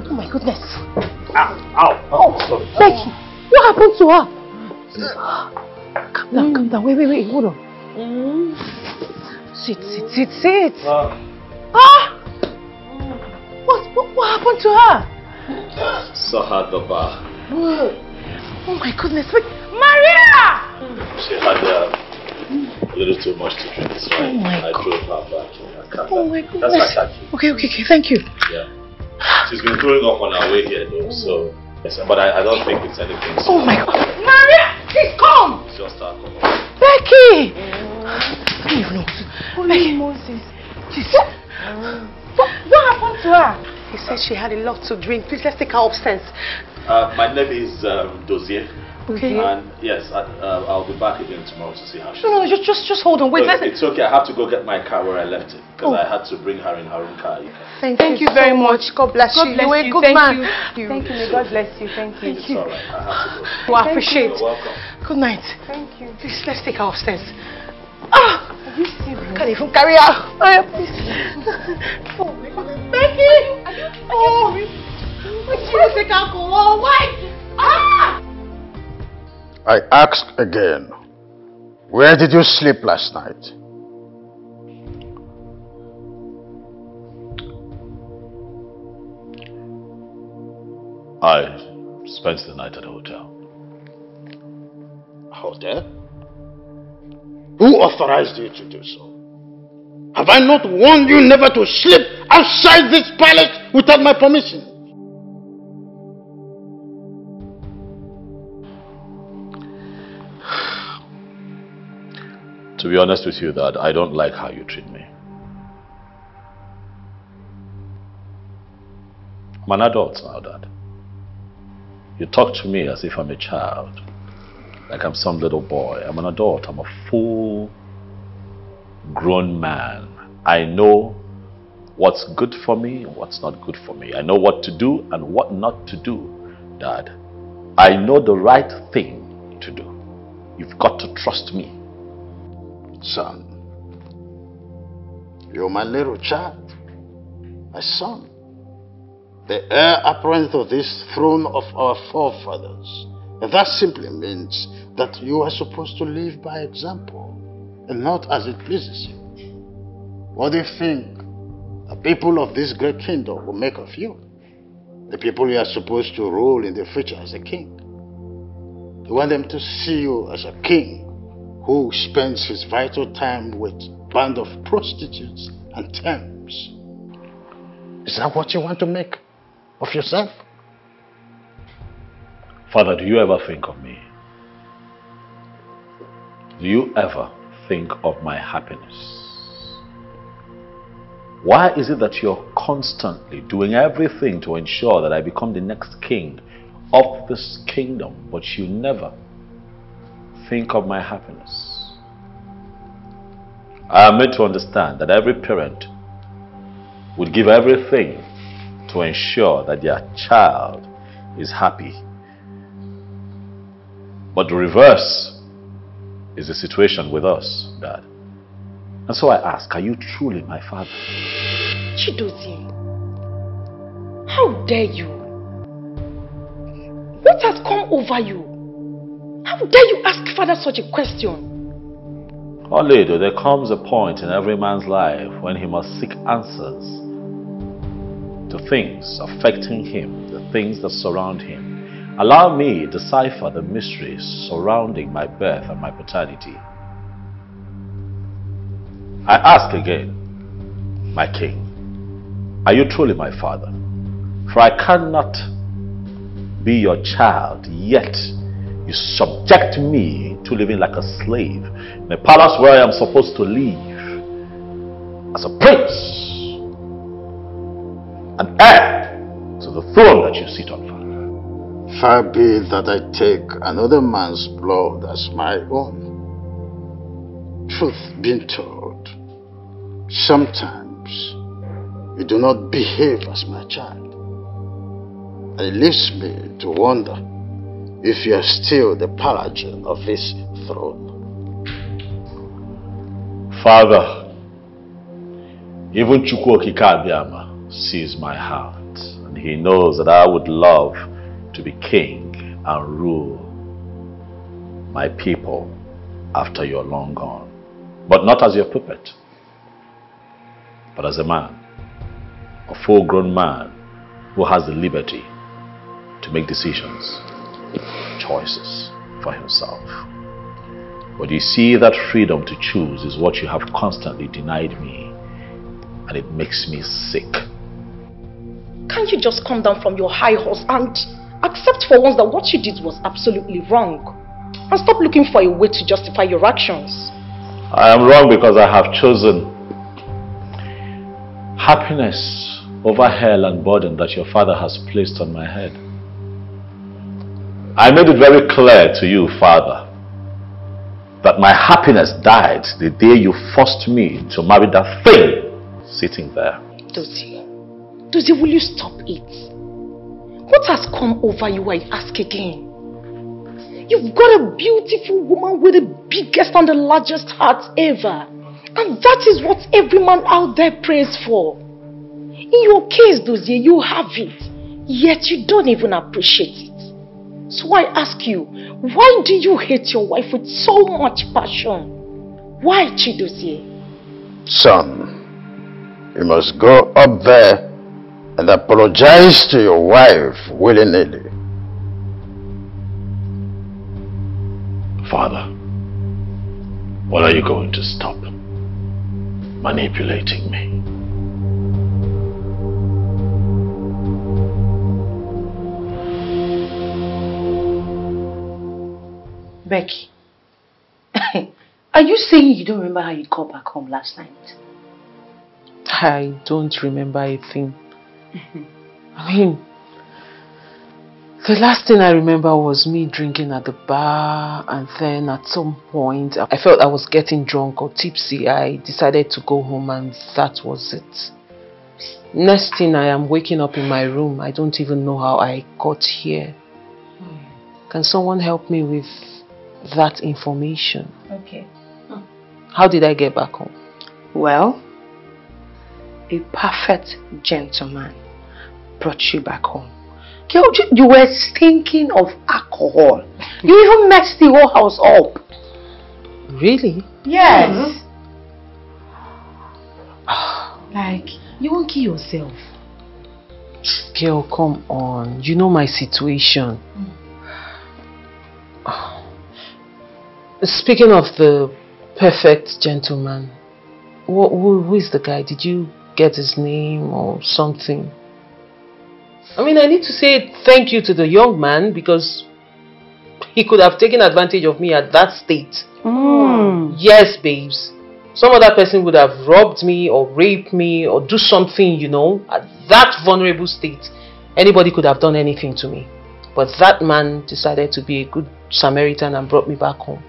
Oh my goodness. Ow. Oh, sorry. Becky, what happened to her? Calm down. Wait, hold on. Sit. What happened to her? Saw her at the bar. Oh my goodness. Wait. Maria! She had a little too much to drink, so Oh my I drove her back in her car. Oh my goodness. That's my car. Okay, thank you. Yeah. She's been throwing up on her way here though, so yes, but I don't think it's anything. Oh my God. Maria! Please come! It's just alcohol. Becky! I don't even know. Becky. Moses. What happened to her? He said she had a lot to drink. Please, let's take her upstairs. My name is Dozier. Okay. And yes, I'll be back again tomorrow to see how she. No, just hold on. Wait, it's okay. I have to go get my car where I left it because I had to bring her in her own car. Thank you very much. God bless you. You were a good man. Thank you. May God bless you. Thank you. It's all right. I have to go. Well, I appreciate it. You're welcome. Good night. Thank you. Please, let's take her upstairs. Are you serious? Can't even carry her. Please. Oh my God. Becky! Oh! Why did you take alcohol? Why? I ask again, where did you sleep last night? I spent the night at a hotel. Hotel? Who authorized you to do so? Have I not warned you never to sleep outside this palace without my permission? To be honest with you, Dad, I don't like how you treat me. I'm an adult now, Dad. You talk to me as if I'm a child, like I'm some little boy. I'm an adult. I'm a full grown man. I know what's good for me and what's not good for me. I know what to do and what not to do, Dad. I know the right thing to do. You've got to trust me. Son, you're my little child, my son, the heir apparent of this throne of our forefathers. And that simply means that you are supposed to live by example and not as it pleases you. What do you think the people of this great kingdom will make of you? The people you are supposed to rule in the future as a king. You want them to see you as a king who spends his vital time with a band of prostitutes and thames. Is that what you want to make of yourself? Father, do you ever think of me? Do you ever think of my happiness? Why is it that you're constantly doing everything to ensure that I become the next king of this kingdom, but you never think of my happiness? I am made to understand that every parent would give everything to ensure that their child is happy. But the reverse is the situation with us, Dad. And so I ask, are you truly my father? Chidozie, how dare you? What has come over you? How dare you ask father such a question? Only there comes a point in every man's life when he must seek answers to things affecting him, the things that surround him. Allow me to decipher the mysteries surrounding my birth and my paternity. I ask again, my king, are you truly my father? For I cannot be your child, yet you subject me to living like a slave in a palace where I am supposed to live as a prince, an heir to the throne that you sit on, Father. Far be it that I take another man's blood as my own. Truth being told, sometimes you do not behave as my child. And it leaves me to wonder if you are still the paladin of this throne. Father, even Chukwokika Abiyama sees my heart, and he knows that I would love to be king and rule my people after you're long gone. But not as your puppet, but as a man, a full-grown man who has the liberty to make decisions, choices for himself. But you see, that freedom to choose is what you have constantly denied me, and it makes me sick. Can't you just come down from your high horse and accept for once that what you did was absolutely wrong? And stop looking for a way to justify your actions. I am wrong because I have chosen happiness over hell and burden that your father has placed on my head. I made it very clear to you, Father, that my happiness died the day you forced me to marry that thing sitting there. Dozie, will you stop it? What has come over you, I ask again? You've got a beautiful woman with the biggest and the largest heart ever. And that is what every man out there prays for. In your case, Dozie, you have it. Yet you don't even appreciate it. So I ask you, why do you hate your wife with so much passion? Why, Chidozie? Son, you must go up there and apologize to your wife willy-nilly. Father, when are you going to stop manipulating me? Becky, are you saying you don't remember how you got back home last night? I don't remember a thing. I mean, the last thing I remember was me drinking at the bar, and then at some point I felt I was getting drunk or tipsy. I decided to go home, and that was it. Next thing, I am waking up in my room. I don't even know how I got here. Can someone help me with that information? Okay. How did I get back home? Well, a perfect gentleman brought you back home. Girl, you were stinking of alcohol. You even messed the whole house up. Really? Yes. Like, you won't kill yourself. Girl, come on. You know my situation. Speaking of the perfect gentleman, who is the guy? Did you get his name or something? I mean, I need to say thank you to the young man because he could have taken advantage of me at that state. Yes, babes. Some other person would have robbed me or raped me or do something, you know, at that vulnerable state. Anybody could have done anything to me. But that man decided to be a good Samaritan and brought me back home.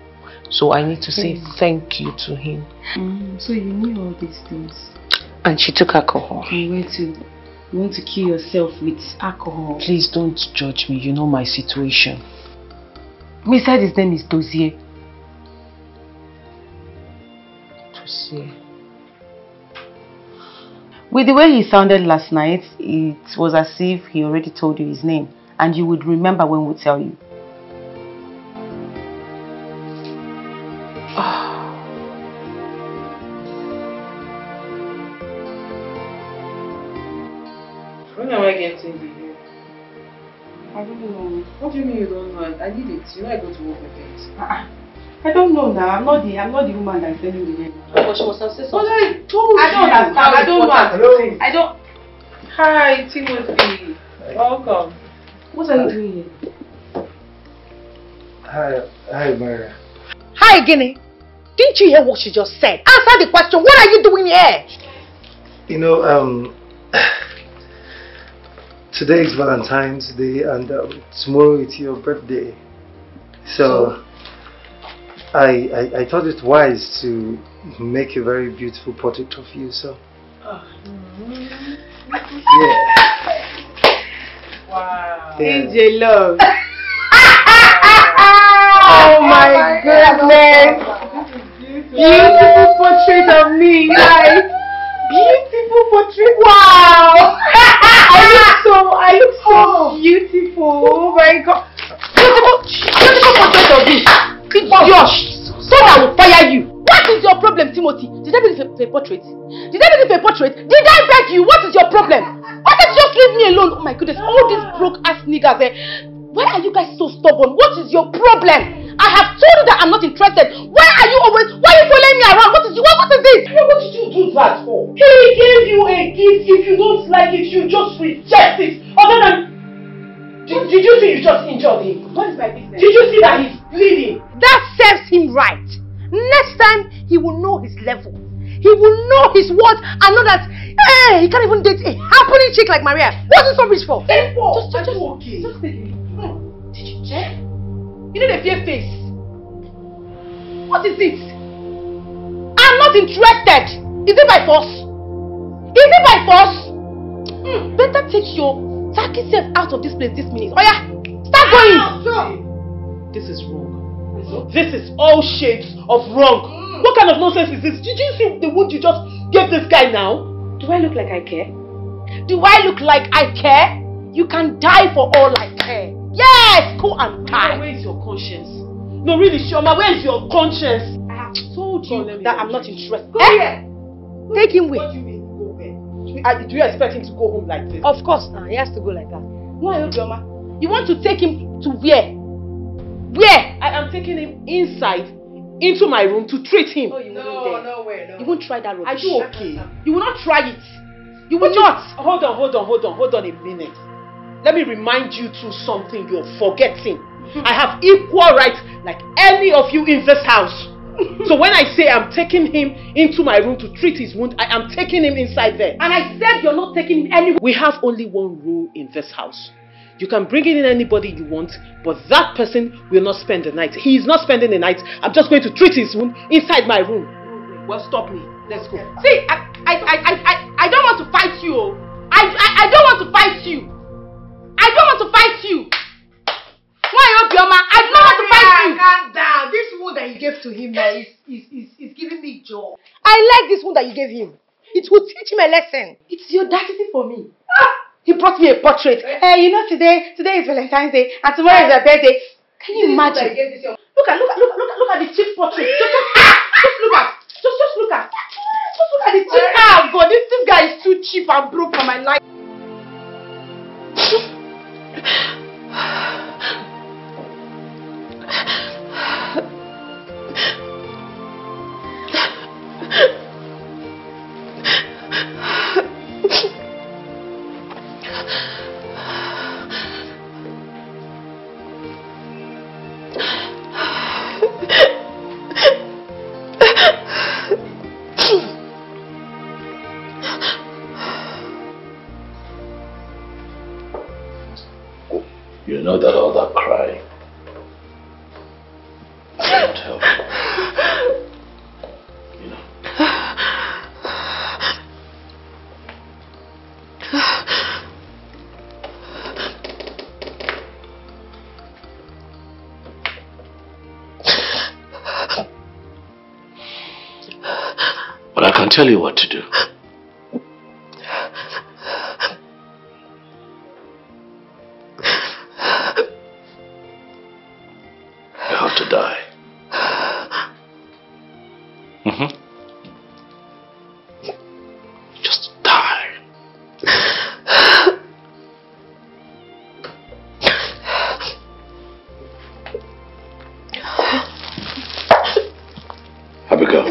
So I need to say thank you to him. So you knew all these things. And she took alcohol. You want to kill yourself with alcohol. Please don't judge me. You know my situation. We said his name is Dozie. Dozie. With the way he sounded last night, it was as if he already told you his name. And you would remember when we tell you. When am I getting here? I don't know. What do you mean you don't know? I need it. You know I go to work with it. I don't know now. I'm not the woman that's telling you here. But she must have said something. But I told you. I don't understand. I don't know. I don't. Hi, Timothy. Welcome. What are you doing here? Hi, Maria. Hi, Guinea. Didn't you hear what she just said? Answer the question. What are you doing here? You know, today is Valentine's Day and tomorrow it's your birthday. So I thought it wise to make a very beautiful portrait of you. So yeah. Wow. AJ love. Oh my goodness. Beautiful portrait of me. Right? Beautiful portrait. Wow. I look so beautiful. Oh my god. Beautiful portrait of me. Josh, so I will fire you. What is your your problem, Timothy? Did I beg you for a portrait? Did I beg you for a portrait? Did I beg you? What is your problem? Why can't you just leave me alone? Oh my goodness, all these broke ass niggas there. Why are you guys so stubborn? What is your problem? I have told you that I'm not interested. Why are you following me around? What is this? What did you do that for? He gave you a gift. If you don't like it, you just reject it. Other than... Did you see you just injured him? What is my business? Did you see that he's bleeding? That serves him right. Next time, he will know his level. He will know his worth and know that, hey, he can't even date a happening chick like Maria. What's this rubbish for? Just okay. Just take it. Did you check? You know the fear face. What is it? I'm not interested. Is it by force? Is it by force? Better take your tacky self out of this place this minute. Oh yeah, start going. This is wrong. This is all shades of wrong. What kind of nonsense is this? Did you see the wound you just gave this guy now? Do I look like I care? Do I look like I care? You can die for all I care. Yes, go and die. Where is your conscience? No, really, Shoma, where is your conscience? I have told you that I'm not interested. Go here. Take him with. What do you mean, go where? Do you expect him to go home like this? Of course, he has to go like that. Why, Obioma? You want to take him to where? Where? I am taking him inside, into my room to treat him. Oh, no. You won't try that rubbish. Are you okay? You will not try it. You will not. Hold on a minute. Let me remind you to something you're forgetting. I have equal rights like any of you in this house. So when I say I'm taking him into my room to treat his wound, I am taking him inside there. And I said you're not taking him anywhere. We have only one rule in this house. You can bring in anybody you want, but that person will not spend the night. He is not spending the night. I'm just going to treat his wound inside my room. Well, stop me. Let's go. See, I don't want to fight you. I don't want to fight you. I don't want to fight you. Why, Obioma? I don't want to fight you. Calm down. This wound that you gave to him now is giving me joy. I like this wound that you gave him. It will teach him a lesson. It's the audacity for me. He brought me a portrait. You know, today is Valentine's Day and tomorrow is your birthday. Can you imagine? Look at the cheap portrait. Just look at the cheap. Ah, God, this guy is too cheap and broke for my life. You know that all that crying won't help. You know. But I can tell you what to do. Just die. Abigail,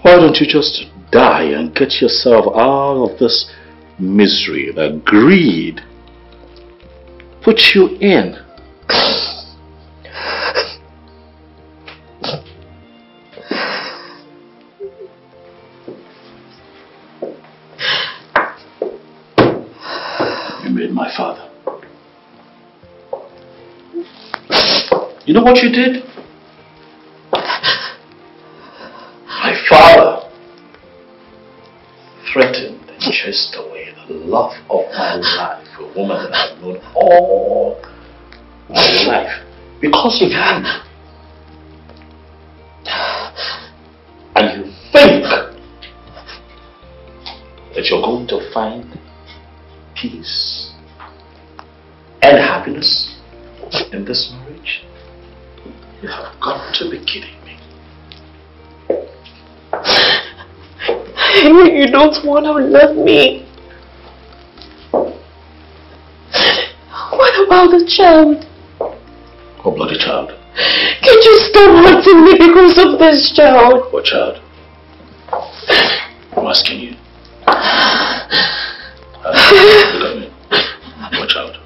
why don't you just die and get yourself out of this misery that greed put you in? My father. You know what you did? My father threatened and chased away the love of my life, a woman that I've known all my life, because of you. And you think that you're going to find peace and happiness in this marriage? You have got to be kidding me. You don't want to love me. What about the child? What bloody child? Can't you stop hurting me because of this child? What child? I'm asking you. Look at me. What child?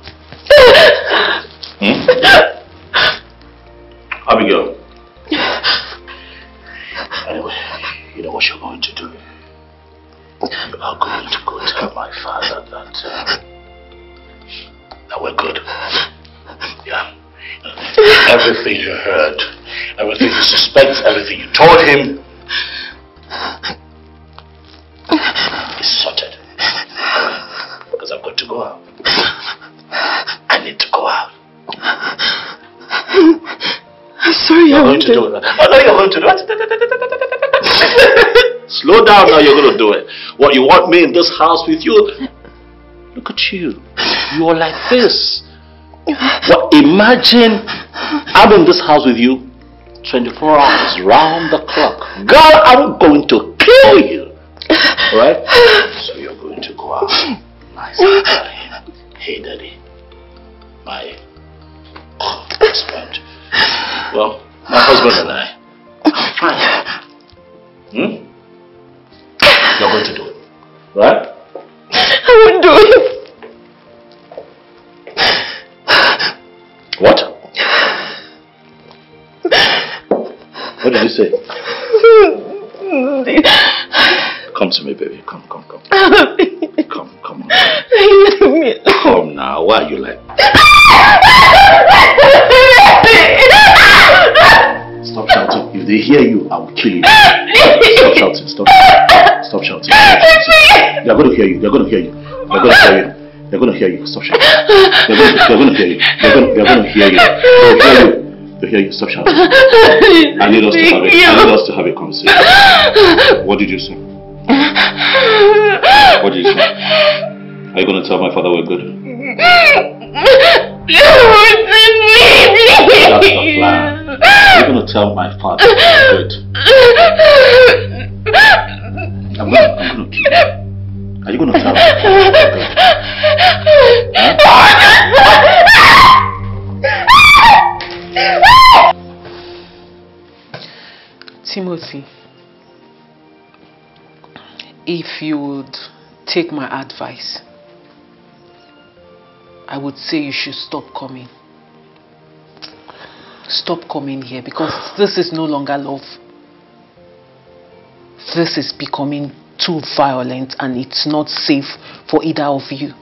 Abigail. Anyway, you know what you're going to do? You are going to go tell my father that we're good. Yeah. Everything you heard, everything you suspect, everything you told him is sorted. Because I've got to go out. I need to go out. I'm sorry, you're going to do it. Oh no, you're going to do it. Slow down now, you're going to do it. What, you want me in this house with you? Look at you. You're like this. Well, imagine I'm in this house with you 24 hours, round the clock. Girl, I'm going to kill you. Alright? So you're going to go out. Nice and crying. Hey, daddy. My husband. Well, my husband and I. Fine. You're going to do it. Right? I won't do it. What? What did you say? Come to me, baby. Come. Come on. Come now. Why are you like... Stop shouting. If they hear you, I will kill you. Stop shouting. Stop shouting. They're going to hear you. They're going to hear you. They're going to hear you. Stop shouting. They're going to hear you. They're going to hear you. They'll hear you. Stop shouting. I need us to have a conversation. What did you say? What did you say? Are you going to tell my father we're good? That's the plan. Are you going to tell my father we're good? I'm going to kill you. Are you going to tell him? Timothy, if you would take my advice, I would say you should stop coming. Stop coming here, because this is no longer love. This is becoming too violent and it's not safe for either of you.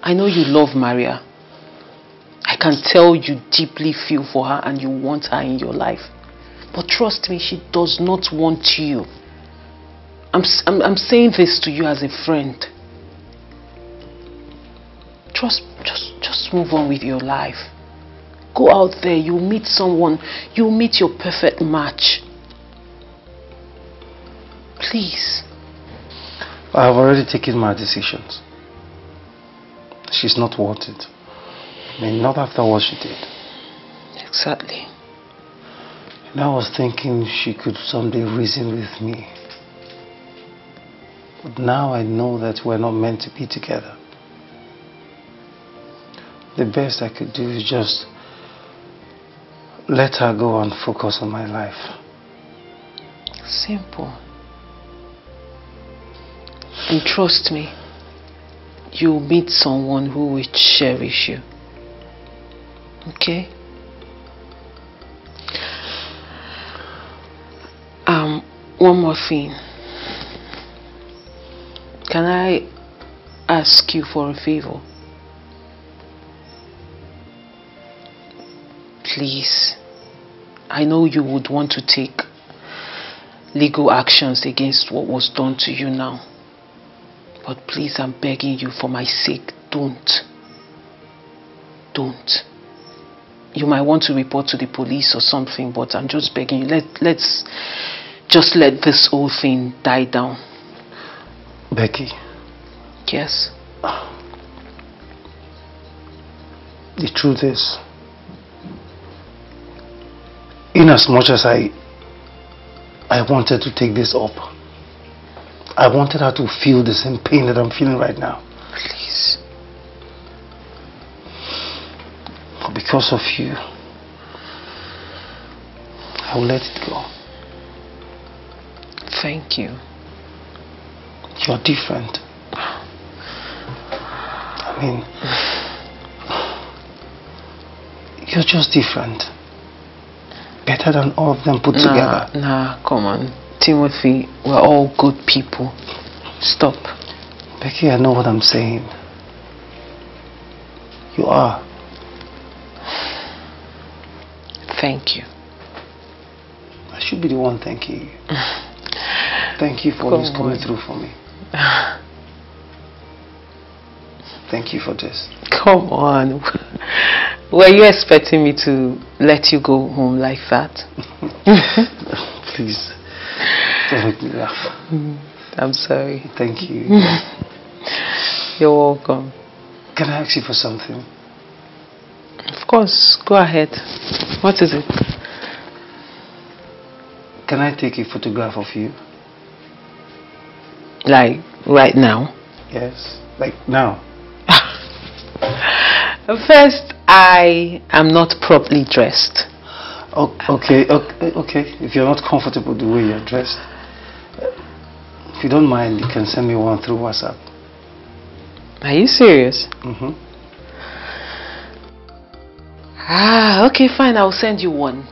I know you love Maria. I can tell you deeply feel for her and you want her in your life. But trust me, she does not want you. I'm saying this to you as a friend. Just move on with your life. Go out there, you'll meet someone, you'll meet your perfect match. Please. I have already taken my decisions. She's not worth it. I mean, not after what she did. Exactly. And I was thinking she could someday reason with me. But now I know that we're not meant to be together. The best I could do is just let her go and focus on my life. Simple. And trust me, you'll meet someone who will cherish you. Okay? One more thing. Can I ask you for a favor? Please. I know you would want to take legal actions against what was done to you now. But please, I'm begging you for my sake, don't. Don't. You might want to report to the police or something, but I'm just begging you, let's just let this whole thing die down. Becky. Yes? The truth is, in as much as I wanted to take this up, I wanted her to feel the same pain that I'm feeling right now. Please. But because of you, I will let it go. Thank you. You're different. I mean, you're just different. Better than all of them put together. Nah, come on. Timothy, we're all good people. Stop. Becky, I know what I'm saying. You are. Thank you. I should be the one thanking you. Thank you for always coming through for me. Thank you for this. Come on. Were you expecting me to let you go home like that? Please. Don't make me laugh. I'm sorry. Thank you. You're welcome. Can I ask you for something? Of course. Go ahead. What is it? Can I take a photograph of you? Like right now? Yes. Like now. First, I am not properly dressed. Okay. If you're not comfortable the way you're dressed, if you don't mind, you can send me one through WhatsApp. Are you serious? Mm-hmm. Okay, fine. I'll send you one.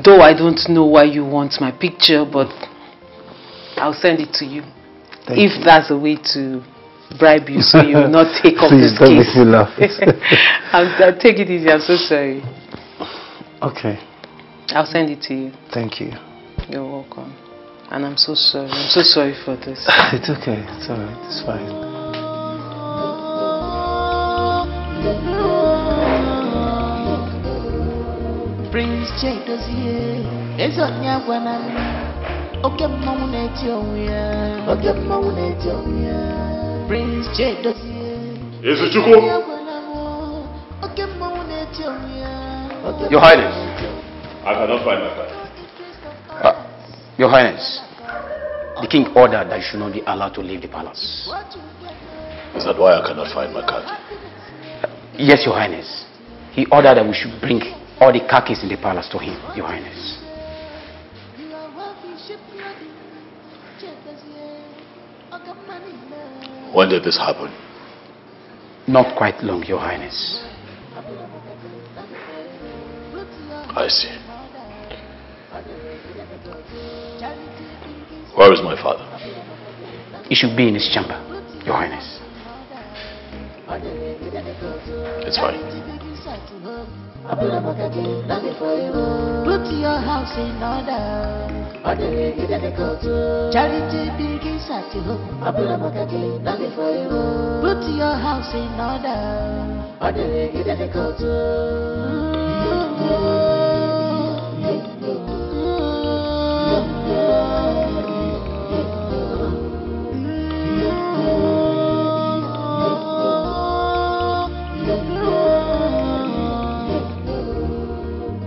Though I don't know why you want my picture, but I'll send it to you. If that's a way to bribe you so you will not take up this case. Please don't make me laugh. I'll take it easy. I'm so sorry. Okay. I'll send it to you. Thank you. You're welcome. And I'm so sorry. I'm so sorry for this. It's okay. It's alright. It's fine. Prince Chedozie, Ezonya Wanami. Okay, Mamunetioya. Okay, Mamunetioya. Prince Chedozie. Ezuchuku. Okay, Mamunetioya. Your Highness. I cannot find my card. Your Highness. The king ordered that you should not be allowed to leave the palace. Is that why I cannot find my card? Yes, Your Highness. He ordered that we should bring all the car keys in the palace to him, Your Highness. When did this happen? Not quite long, Your Highness. I see. Where is my father? He should be in his chamber, Your Highness. It's fine. Put your house in order. Charity begins at home. Put your house in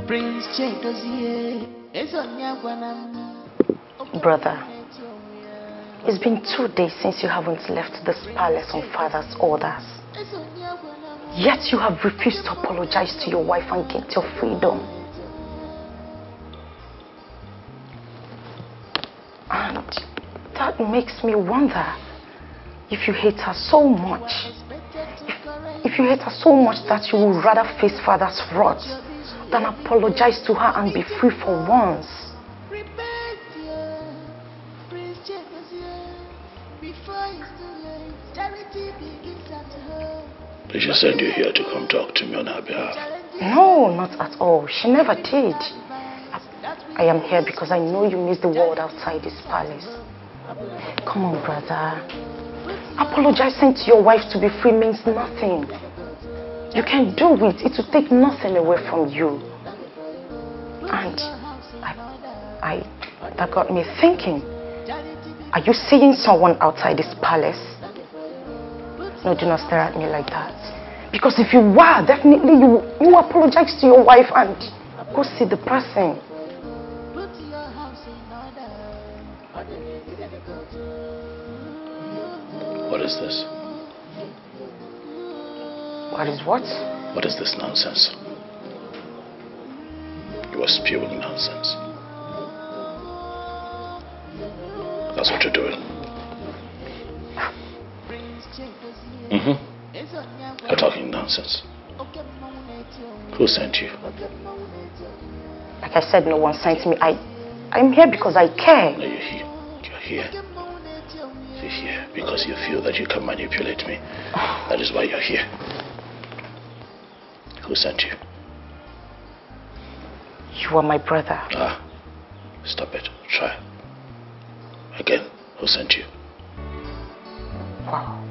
Prince Chedozie, Ezonya Wanami. Brother, it's been 2 days since you haven't left this palace on father's orders. Yet you have refused to apologize to your wife and get your freedom. And that makes me wonder if you hate her so much. If you hate her so much that you would rather face father's wrath than apologize to her and be free for once. Did she send you here to come talk to me on her behalf? No, not at all. She never did. I am here because I know you miss the world outside this palace. Come on, brother. Apologizing to your wife to be free means nothing. You can do it. It will take nothing away from you. And that got me thinking. Are you seeing someone outside this palace? No, do not stare at me like that. Because if you were, definitely you apologize to your wife and go see the person. is this? What is what? What is this nonsense? You are spewing nonsense. That's what you're doing. You're talking nonsense. Who sent you? Like I said, no one sent me. I'm here because I care. No, you're here. You're here. You're here because you feel that you can manipulate me. That is why you're here. Who sent you? You are my brother. Ah, stop it. Try. Again, who sent you? Wow.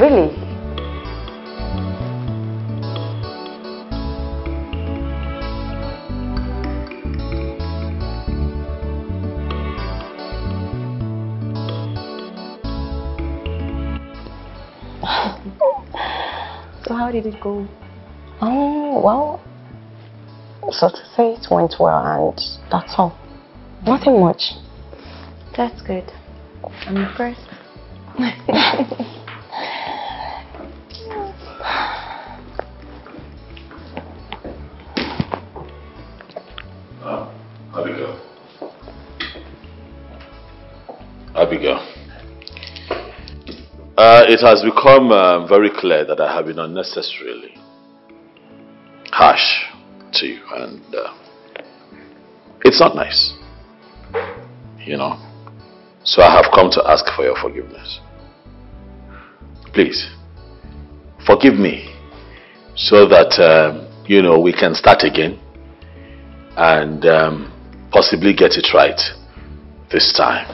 Really? So how did it go? Oh, well, so to say it went well, and that's all. Nothing much. That's good. I'm impressed. Abigail. It has become very clear that I have been unnecessarily harsh to you, and it's not nice, you know. So I have come to ask for your forgiveness. Please, forgive me so that, you know, we can start again and possibly get it right this time,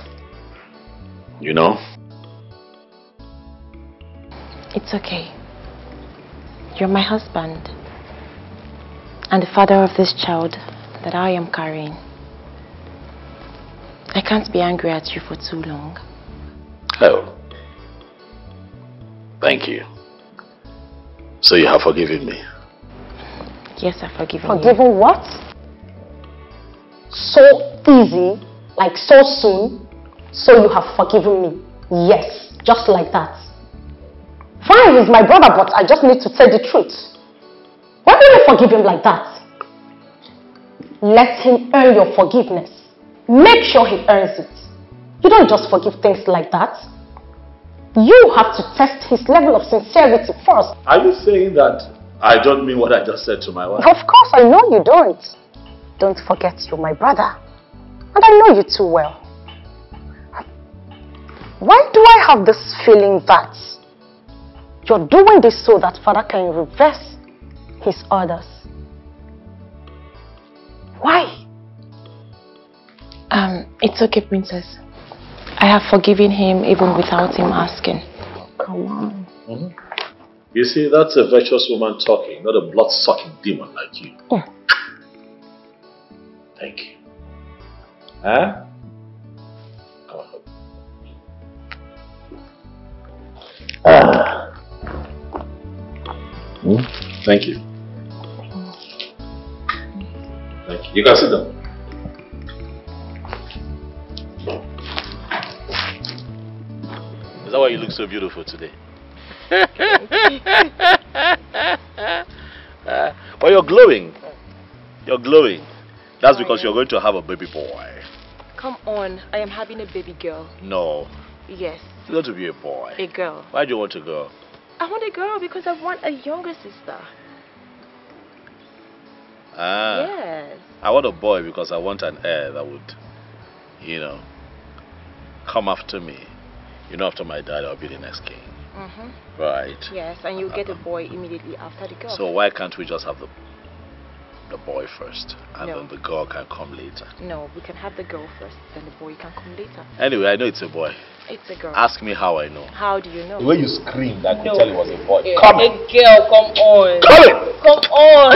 you know. It's okay. You're my husband and the father of this child that I am carrying. I can't be angry at you for too long. Oh. Thank you. So you have forgiven me? Yes, I've forgiven you. Forgiven what? So easy, like so soon. So you have forgiven me? Yes, just like that. Fine, he's my brother, but I just need to tell the truth. Why do you forgive him like that? Let him earn your forgiveness. Make sure he earns it. You don't just forgive things like that. You have to test his level of sincerity first. Are you saying that I don't mean what I just said to my wife? Of course, I know you don't. Don't forget you're my brother. And I know you too well. Why do I have this feeling that you're doing this so that Father can reverse his orders? Why? It's okay, Princess. I have forgiven him even without him asking. Come on. You see, that's a virtuous woman talking, not a blood-sucking demon like you. Thank you. Huh? Thank you. Thank you. You can sit down. Is that why you look so beautiful today? Well, you're glowing. You're glowing. That's because you're going to have a baby boy. Come on, I am having a baby girl. No. Yes. It's going to be a boy. A girl. Why do you want a girl? I want a girl because I want a younger sister. Ah. Yes. I want a boy because I want an heir that would, you know, come after me. You know, after my dad, I'll be the next king. Right. Yes, and you get a boy immediately after the girl. So why can't we just have the boy first, and No. then the girl can come later? No, we can have the girl first, then the boy can come later. Anyway, I know it's a boy. It's a girl. Ask me how I know. How do you know? The way you screamed, I could No. tell it was a boy. Yeah. Come A on. girl, come on. Come on. Come on.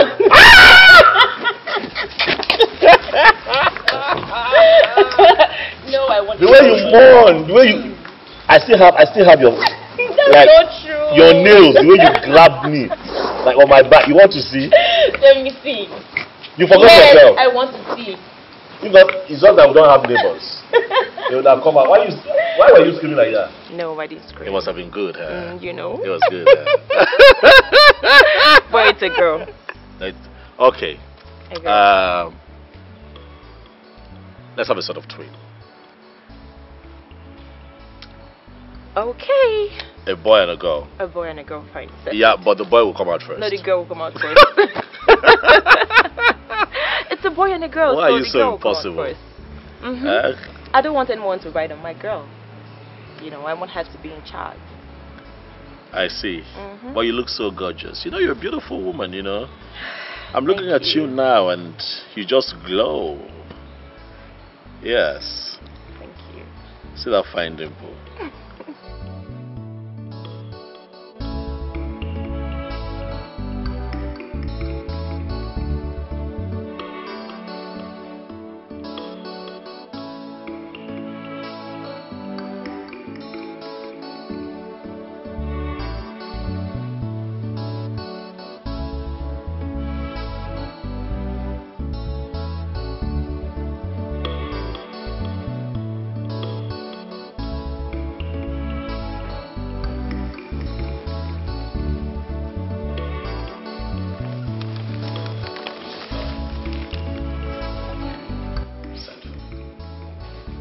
No, I want The way you mourn, the way you, I still have your, That's like, not true. your nails, the way you grabbed me, like on my back. You want to see? Let me see. You forgot yes, yourself. I want to see. It's not that we don't have neighbors. They would have come out. Why were you screaming like that? No, I didn't scream. It must have been good, huh? You know. It was good, But it's a girl. Okay. A girl. Let's have a sort of twin. Okay. A boy and a girl. A boy and a girl, fine. Yeah, but the boy will come out first. No, the girl will come out first. It's a boy and a girl. Why so are you the so girl will come out impossible? first. I don't want anyone to ride on my girl. You know, I want her to be in charge. I see. But you look so gorgeous. You know, you're a beautiful woman, you know. I'm looking at you now and you just glow. Yes. Thank you. See that fine dimple?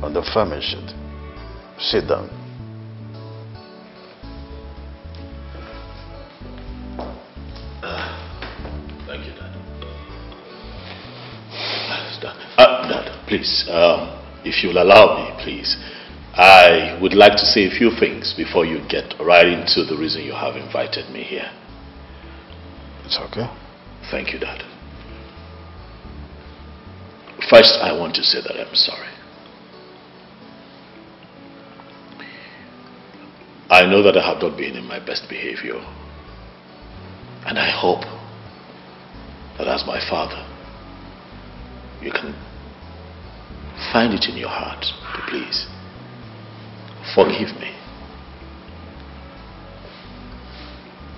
On the furniture. Sit down. Thank you, Dad. Dad, please, if you'll allow me, please, I would like to say a few things before you get right into the reason you have invited me here. It's okay. Thank you, Dad. First, I want to say that I'm sorry. I know that I have not been in my best behavior. And I hope that as my father, you can find it in your heart to please forgive me.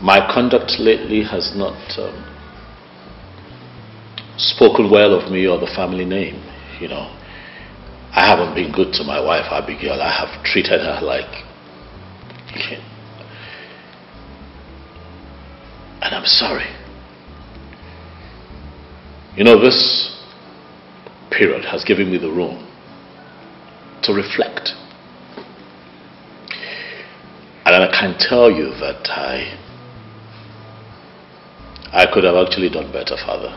My conduct lately has not spoken well of me or the family name, you know. I haven't been good to my wife, Abigail. I have treated her like... And I'm sorry. You know, this period has given me the room to reflect. And I can tell you that I could have actually done better, Father.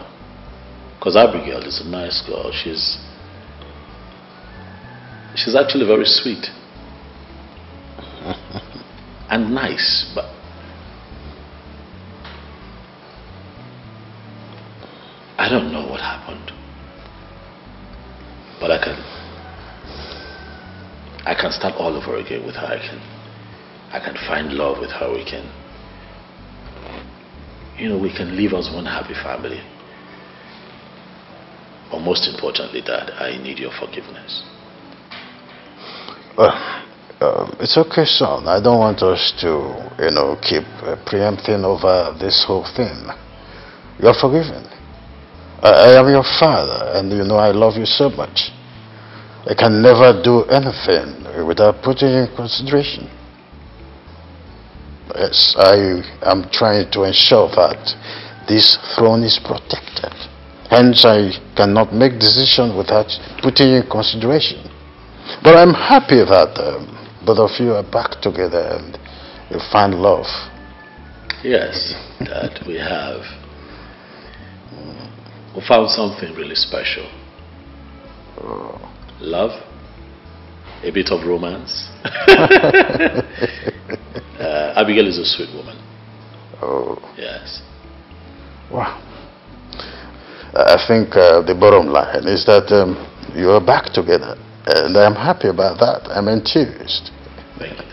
Because Abigail is a nice girl. She's actually very sweet. And nice, but I don't know what happened. But I can start all over again with her. I can find love with her. We can live as one happy family. But most importantly, Dad, I need your forgiveness. It's okay, son. I don't want us to, keep preempting over this whole thing. You're forgiven. I am your father, and I love you so much. I can never do anything without putting you in consideration. Yes, I am trying to ensure that this throne is protected. Hence, I cannot make decisions without putting you in consideration. But I'm happy that both of you are back together and you find love. Yes, Dad, we have. We found something really special. Love, a bit of romance. Abigail is a sweet woman. Oh. Yes. Wow. I think the bottom line is that you are back together. And I'm happy about that. I'm enthused. Thank you.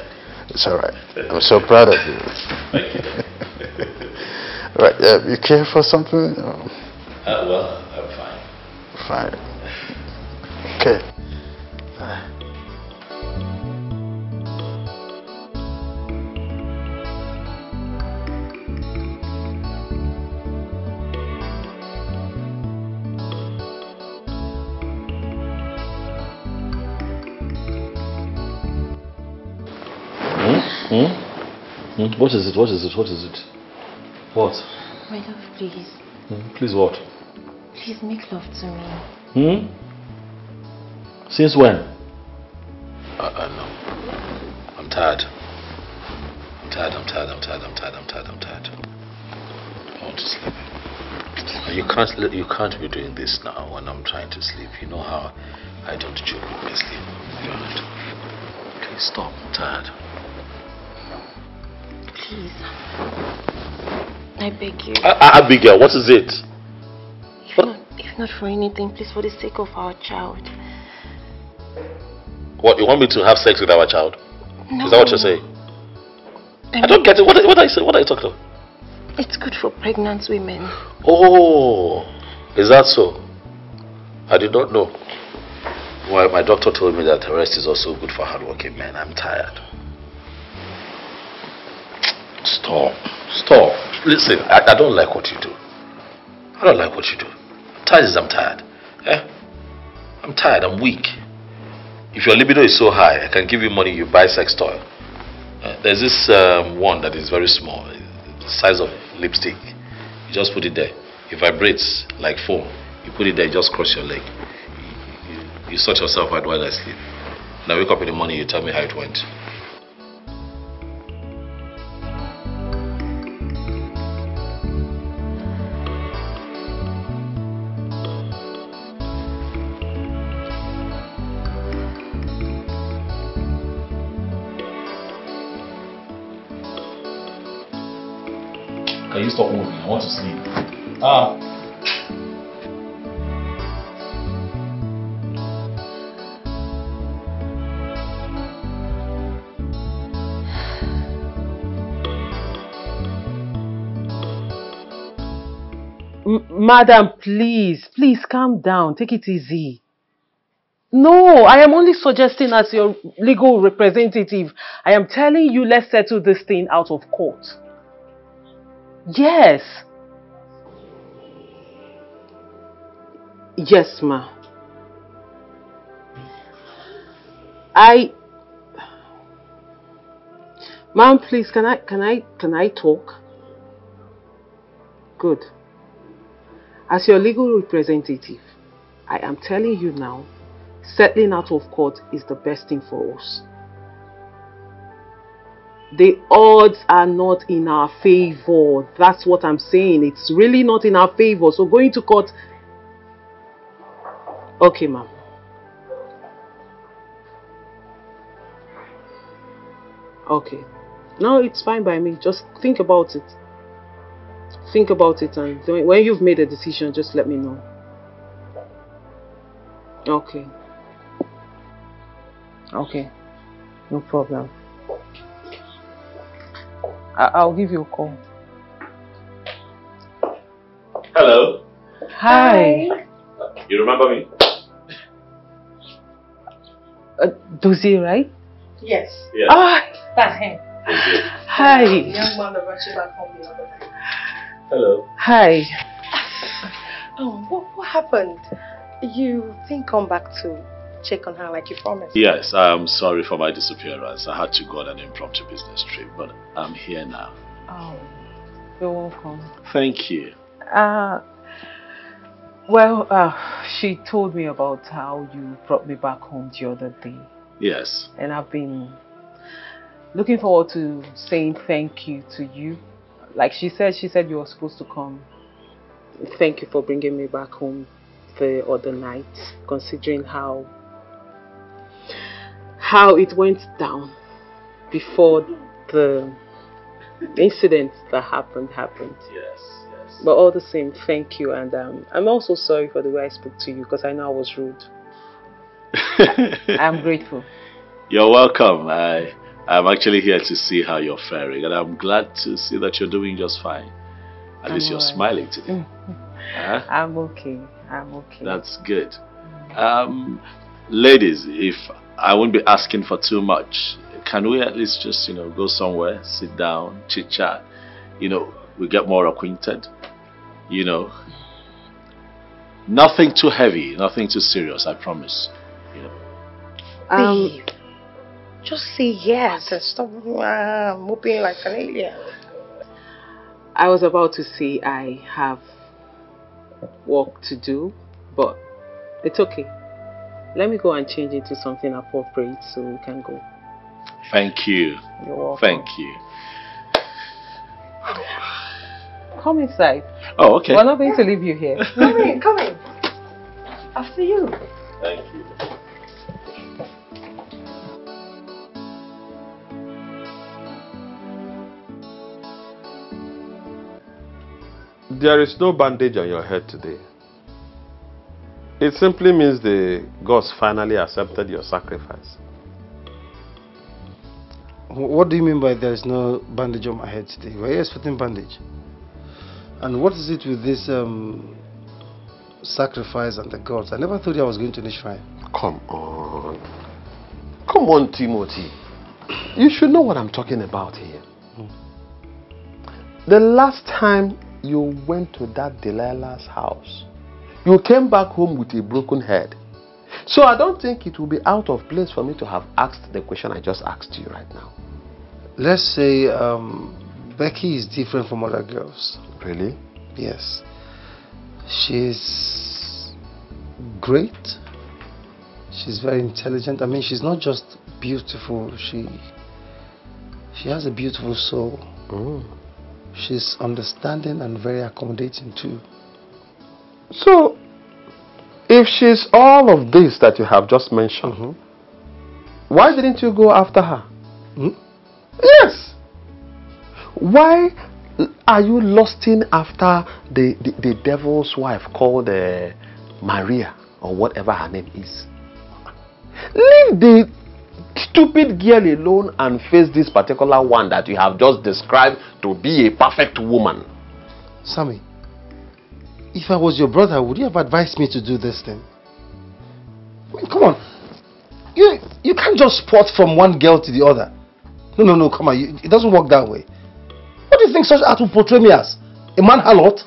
It's all right. I'm so proud of you. Thank you. Right. You care for something? Well, I'm fine. Fine. Okay. What is it? What is it? What is it? What? My love, please. Please what? Please make love to me. Since when? No. I'm tired. I'm tired. I want to sleep. You can't be doing this now when I'm trying to sleep. You know how I don't joke with my sleep. Please stop. I'm tired. Please. I beg you. Abigail, what is it? If not for anything, please, for the sake of our child. What, you want me to have sex with our child? No. Is that what you're saying? I don't get it. What are you talking about? It's good for pregnant women. Oh, is that so? I did not know. Well, my doctor told me that rest is also good for hardworking men. I'm tired. Stop. Listen, I don't like what you do. I'm tired as I'm tired. I'm tired, I'm weak. If your libido is so high, I can give you money, you buy sex toy. There's this one that is very small, the size of lipstick. You just put it there. It vibrates like foam. You put it there, you just cross your leg. You sort yourself out while I sleep. Now wake up in the morning, you tell me how it went. Can you stop moving? I want to sleep. Madam, please calm down. Take it easy. No, I am only suggesting as your legal representative. I am telling you, let's settle this thing out of court. Yes. Yes, ma. Ma'am, please, can I talk? Good. As your legal representative, I am telling you now, settling out of court is the best thing for us. The odds are not in our favor. That's what I'm saying. It's really not in our favor. So going to court. Okay, ma'am. Okay. No, it's fine by me. Just think about it. Think about it, and when you've made a decision, just let me know. Okay. Okay. No problem. I'll give you a call. Hello. Hi. You remember me? Dozie, right? Yes. Ah, That's him. hi. The young man that brought you back home the other night. Hello. Hi. What happened? You didn't come back to check on her like you promised. Yes, I'm sorry for my disappearance. I had to go on an impromptu business trip, but I'm here now. Oh, you're welcome. Thank you. She told me about how you brought me back home the other day. Yes. And I've been looking forward to saying thank you to you. Like she said you were supposed to come. Thank you for bringing me back home the other night, considering how it went down before the incident that happened. Yes. But all the same, thank you, and I'm also sorry for the way I spoke to you because I know I was rude. I'm grateful. You're welcome. I'm actually here to see how you're faring, and I'm glad to see that you're doing just fine. At least you're smiling today. Huh? I'm okay. That's good. Ladies, if I won't be asking for too much, can we at least just, go somewhere, sit down, chit chat, we get more acquainted, nothing too heavy, nothing too serious, I promise. Just say yes and stop moping like an alien. I was about to say I have work to do, but it's okay. Let me go and change into something appropriate so we can go. Thank you. You're welcome. Thank you. Come inside. Oh, okay. We're not going to leave you here. Come in, come in. I'll see you. Thank you. There is no bandage on your head today. It simply means the gods finally accepted your sacrifice. What do you mean by there is no bandage on my head today? Were you expecting bandage? And what is it with this sacrifice and the gods? I never thought I was going to the shrine. Come on. Come on, Timothy. You should know what I'm talking about here. The last time you went to that Delilah's house, you came back home with a broken head. So I don't think it will be out of place for me to have asked the question I just asked you right now. Let's say Becky is different from other girls. Really? Yes. She's great. She's very intelligent. I mean, she's not just beautiful. She has a beautiful soul. She's understanding and very accommodating too. So, if she's all of this that you have just mentioned, why didn't you go after her? Yes! Why are you lusting after the devil's wife called Maria or whatever her name is? Leave the stupid girl alone and face this particular one that you have just described to be a perfect woman. Sammy, if I was your brother, would you have advised me to do this thing? I mean, come on. You can't just sport from one girl to the other. No, come on. It doesn't work that way. What do you think such art will portray me as? A man harlot?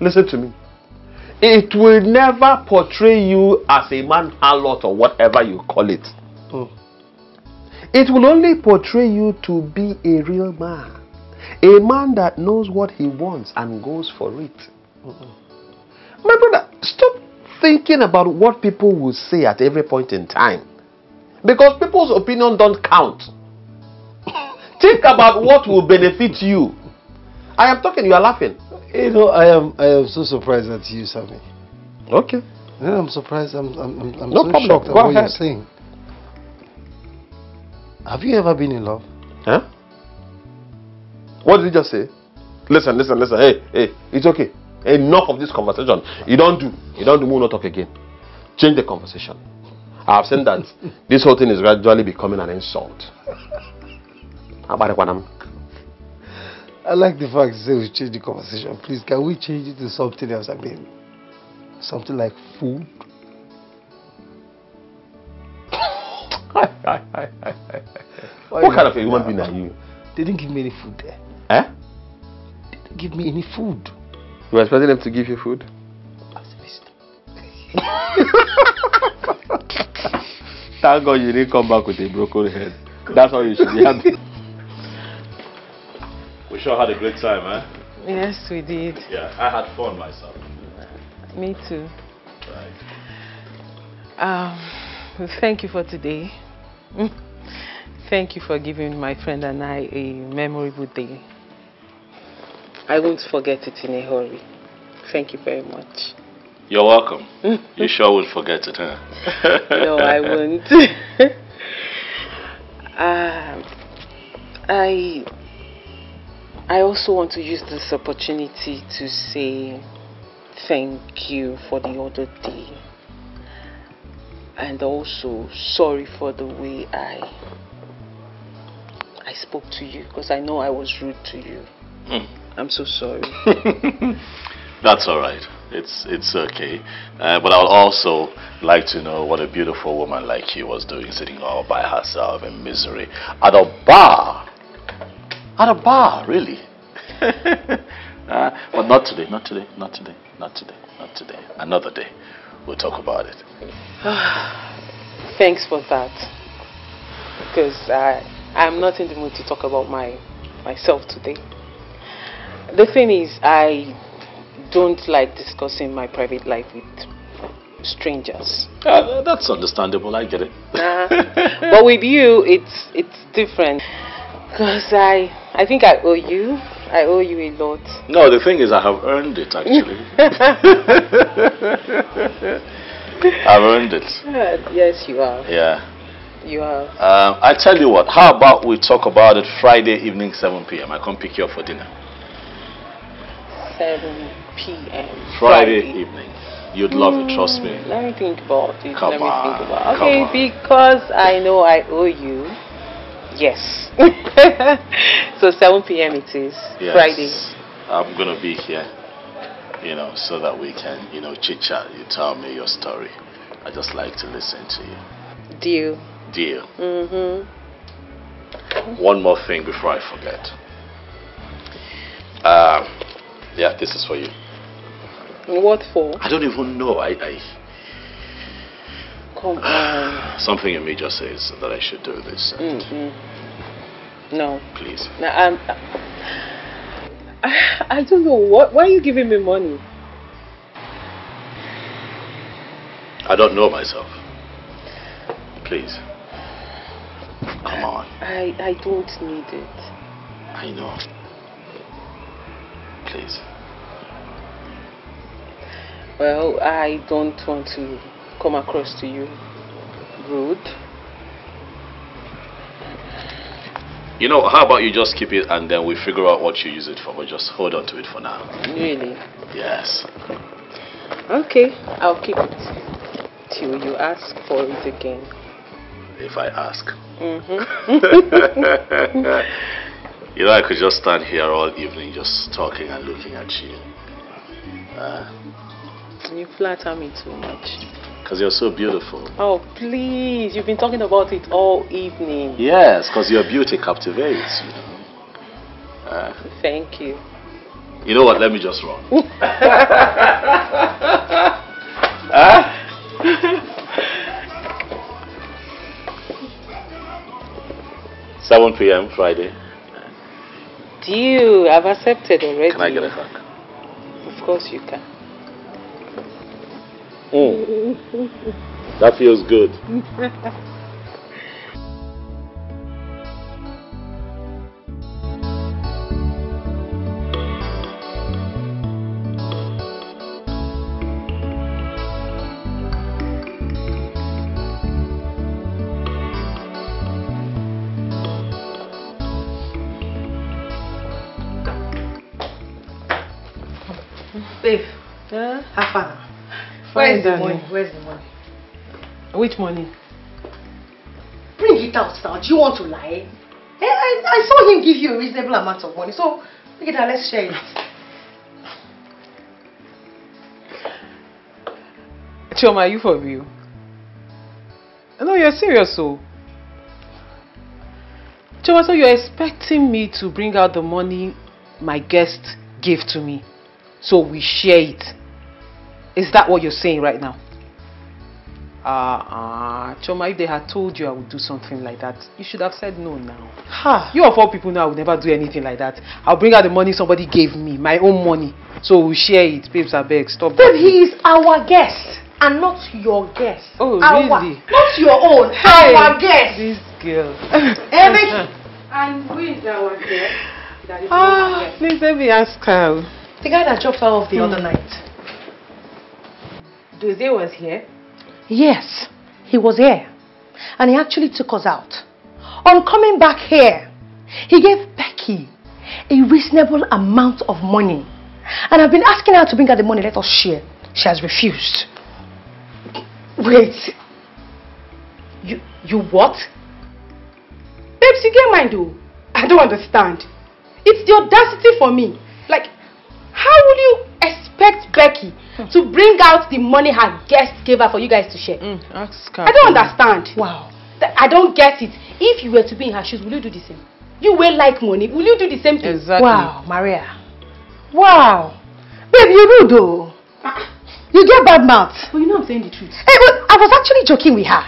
Listen to me. It will never portray you as a man harlot or whatever you call it. It will only portray you to be a real man. A man that knows what he wants and goes for it. My brother, stop thinking about what people will say at every point in time. Because people's opinion don't count. Think about what will benefit you. I am talking, you are laughing. You know, I am so surprised at you, Sammy. Okay. Yeah, I'm surprised. I'm no so problem. shocked at Go what ahead. you're saying. Have you ever been in love? Huh? What did you just say? Listen. Hey, it's okay. Enough of this conversation. You don't do, we'll not talk again. Change the conversation. I have seen that this whole thing is gradually becoming an insult. How about it, I like the fact you say we change the conversation. Please, can we change it to something else? I mean, something like food? What kind of a human being are you? They didn't give me any food there. Eh? They didn't give me any food. You were expecting them to give you food? Thank God you didn't come back with a broken head. That's how you should be happy. We sure had a great time, eh? Yes, we did. Yeah, I had fun myself. Me too. Right. Thank you for today. Thank you for giving my friend and I a memorable day. I won't forget it in a hurry. Thank you very much. You're welcome. You sure would forget it, huh? No, I won't. I also want to use this opportunity to say thank you for the other day. And also sorry for the way I spoke to you, because I know I was rude to you. I'm so sorry. That's all right. It's okay. But I would also like to know what a beautiful woman like you was doing, sitting all by herself in misery at a bar. At a bar, really. But not today. Another day. We'll talk about it. Thanks for that. because I'm not in the mood to talk about myself today. The thing is, I don't like discussing my private life with strangers. That's understandable, I get it. But with you, it's different. Because I think I owe you. I owe you a lot. No, the thing is, I have earned it, actually. I've earned it. Yes, you have. Yeah. You have. I tell you what, how about we talk about it Friday evening, 7 p.m. I come pick you up for dinner. 7 p.m. Friday evening. You'd love it, trust me. Let me think about it. Come Let me on, think about it. come Okay, on. because I know I owe you. Yes. So 7 p.m. it is. Yes. Friday. I'm going to be here, you know, so that we can, you know, chit-chat. You tell me your story. I just like to listen to you. Deal. Deal. Mm-hmm. One more thing before I forget. Yeah, this is for you. What for? I don't even know. Come on. Something in me just says that I should do this. No. Please. No, I don't know. Why are you giving me money? I don't know myself. Please. Come on. I don't need it. I know. Please. Well, I don't want to come across to you rude. You know, how about you just keep it and then we figure out what you use it for, but just hold on to it for now. Really? Yes. Okay, I'll keep it till you ask for it again. If I ask. Mm-hmm. You know, I could just stand here all evening just talking and looking at you. You flatter me too much. Because you're so beautiful. Oh, please. You've been talking about it all evening. Yes, because your beauty captivates, you know. Thank you. You know what? Let me just run. 7 p.m. Friday. Deal. I've accepted already. Can I get a hug? Of course you can. That feels good. Babe, have fun. Where's the money? Where's the money? Which money? Bring it out now. Do you want to lie? I saw him give you a reasonable amount of money. So, look at that, let's share it. Choma, are you for real? No, you're serious, so. Choma, so you're expecting me to bring out the money my guest gave to me, so we share it? Is that what you're saying right now? Choma, if they had told you I would do something like that, you should have said no now. You of all people know I would never do anything like that. I'll bring out the money somebody gave me, my own money, so we'll share it. Babes, I beg, stop. Babe, he is our guest and not your guest. Oh, our, really? Not your own, Hey, our guest. This girl. And who is our guest? That is Please let me ask her. The guy that dropped her off the other night. Dozie was here? Yes, he was here. And he actually took us out. On coming back here, he gave Becky a reasonable amount of money. And I've been asking her to bring her the money, let us share. She has refused. Wait. You what? Babes, you get mine though. I don't understand. It's the audacity for me. Like, how will you expect Becky to bring out the money her guest gave her for you guys to share? Ask her. I don't understand. Wow. I don't get it. If you were to be in her shoes, will you do the same? You will like money. Will you do the same thing? Exactly. Wow, Maria. Wow. Babe, you rude though. You get bad mouth. But you know I'm saying the truth. Hey, but I was actually joking with her.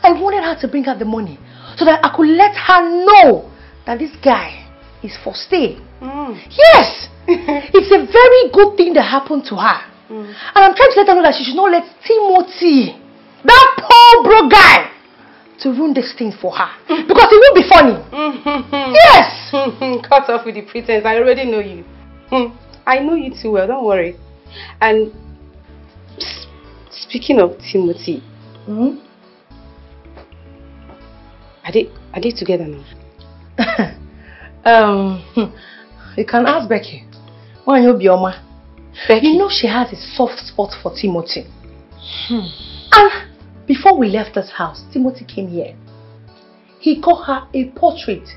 I wanted her to bring out the money so that I could let her know that this guy is for stay. Yes! It's a very good thing that happened to her. And I'm trying to let her know that she should not let Timothy, that poor broke guy, to ruin this thing for her. Because it will be funny. Yes! Cut off with the pretense. I already know you. I know you too well. Don't worry. And speaking of Timothy, are they together now? You can ask Becky. When you be Oma, Becky, you know she has a soft spot for Timothy. And before we left this house, Timothy came here. He got her a portrait.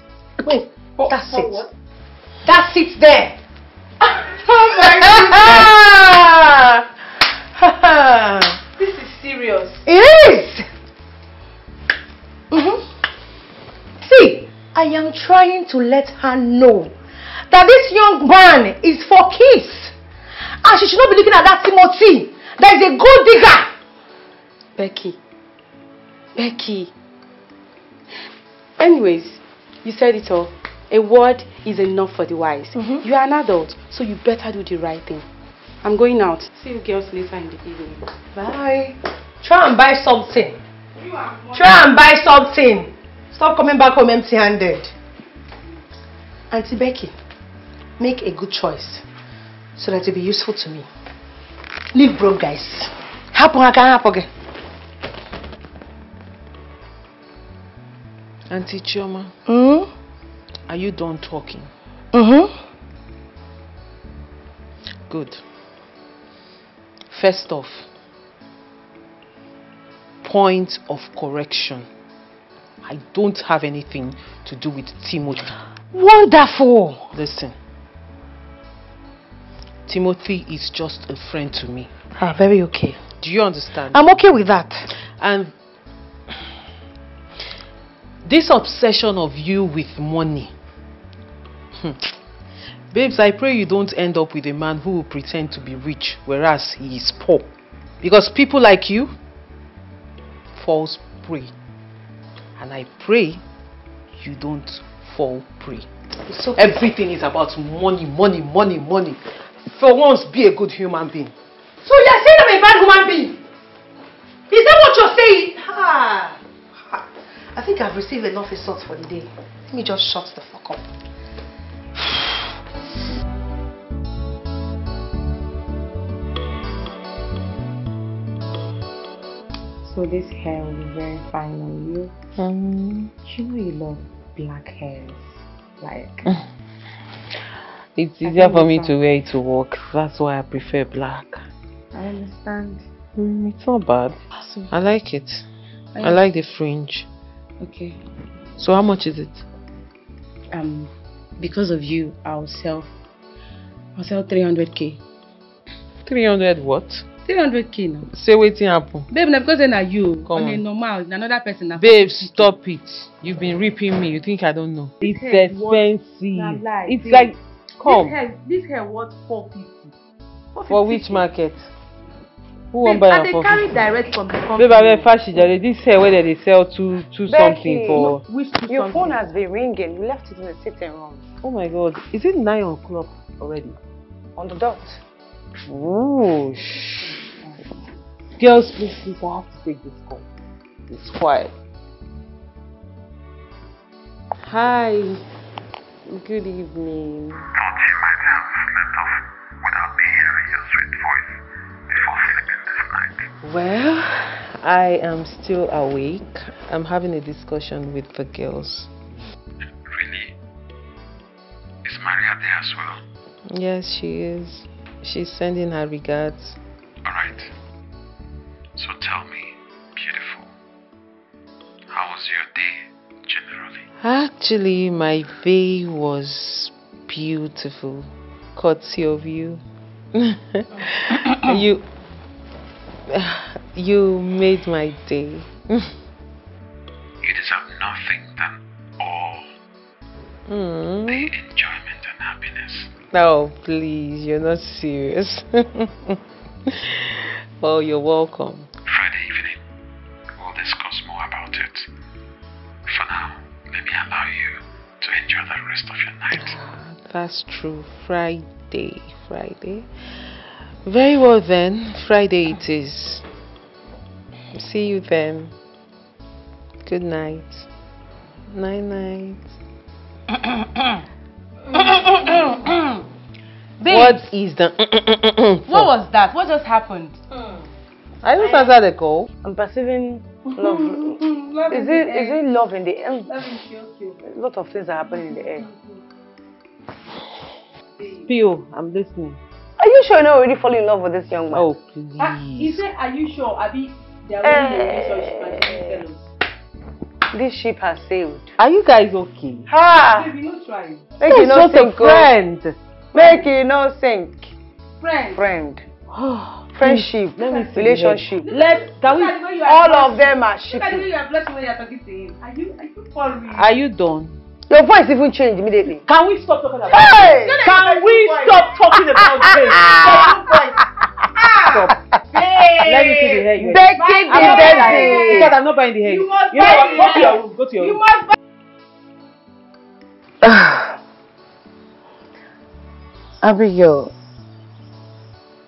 Wait, that's it. What? That's it there. Oh my goodness. This is serious. It is. See, I am trying to let her know that this young man is for kids. And she should not be looking at that Timothy. That is a gold digger. Becky. Anyways, you said it all. A word is enough for the wise. You are an adult, so you better do the right thing. I'm going out. See you girls later in the evening. Bye. Try and buy something. Try and buy something. Stop coming back home empty-handed. Auntie Becky, make a good choice so that it will be useful to me. Leave broke guys. Happen, I can't happen again. Auntie Chioma, are you done talking? Good. First off, point of correction. I don't have anything to do with Timothy. Wonderful. Listen. Timothy is just a friend to me. Very okay. Do you understand? I'm okay with that. And this obsession of you with money. Babes, I pray you don't end up with a man who will pretend to be rich whereas he is poor. Because people like you falls prey. And I pray you don't fall prey. Okay. Everything is about money. For once, be a good human being. So you're saying I'm a bad human being? Is that what you're saying? I think I've received enough insults for the day. Let me just shut the fuck up. So this hair will be very fine on you. You know you love black hairs. Like it's easier for me to wear it to work. That's why I prefer black. I understand. It's not bad. I like it. I like the fringe. Okay. So how much is it? Because of you, I'll sell 300k. 300 what? 300k now. Say waiting happen. Babe, now because then are you. Come on. Normal, another person. Babe, stop it. You've been ripping me. You think I don't know? It's expensive. It's like, come. This hair worth 450. For which market? Who won't buy it? And they carry direct from the company. Babe, I fashion. This hair where they sell two something for. Your phone has been ringing. You left it in the sitting room. Oh my God. Is it 9 o'clock already? On the dot. Oh, girls, please, I have to take this call. It's quiet. Hi. Good evening. Don't you might have slept off without me hearing your sweet voice before sleeping this night? Well, I am still awake. I'm having a discussion with the girls. Really? Is Maria there as well? Yes, she is. She's sending her regards. Alright. So tell me, beautiful, how was your day generally? Actually, my day was beautiful. Courtesy of you. You made my day. You deserve nothing than all the enjoyment and happiness. Oh, please, you're not serious. Well, you're welcome. Friday evening, we'll discuss more about night. That's true. Friday. Very well then. Friday it is. See you then. Good night. Night. What is the What was that? What just happened? I just answered the call. I'm perceiving love. Is it love in the air? A lot of things are happening in the air. Pio, I'm listening. Are you sure you're not already falling in love with this young man? Oh, please. He said, are you sure? Abi, they are already in a relationship and this ship has sailed. Are you guys okay? Ha! Baby, no try. Make it no just a sink. friend. Make it no sink. Friend. Friendship. Let me see. Relationship. All of them are Look at the way shipping. you are blushing when you are talking to him. Are you for real? Are you done? Your voice even changed immediately. Can we stop talking about Hey! this? Can we stop talking about this? Stop. Let me see the hair. Begging I'm the not buying dirty. because I'm not buying the hair. You must know buy what? the Go to your room. Go to your room. Abigail,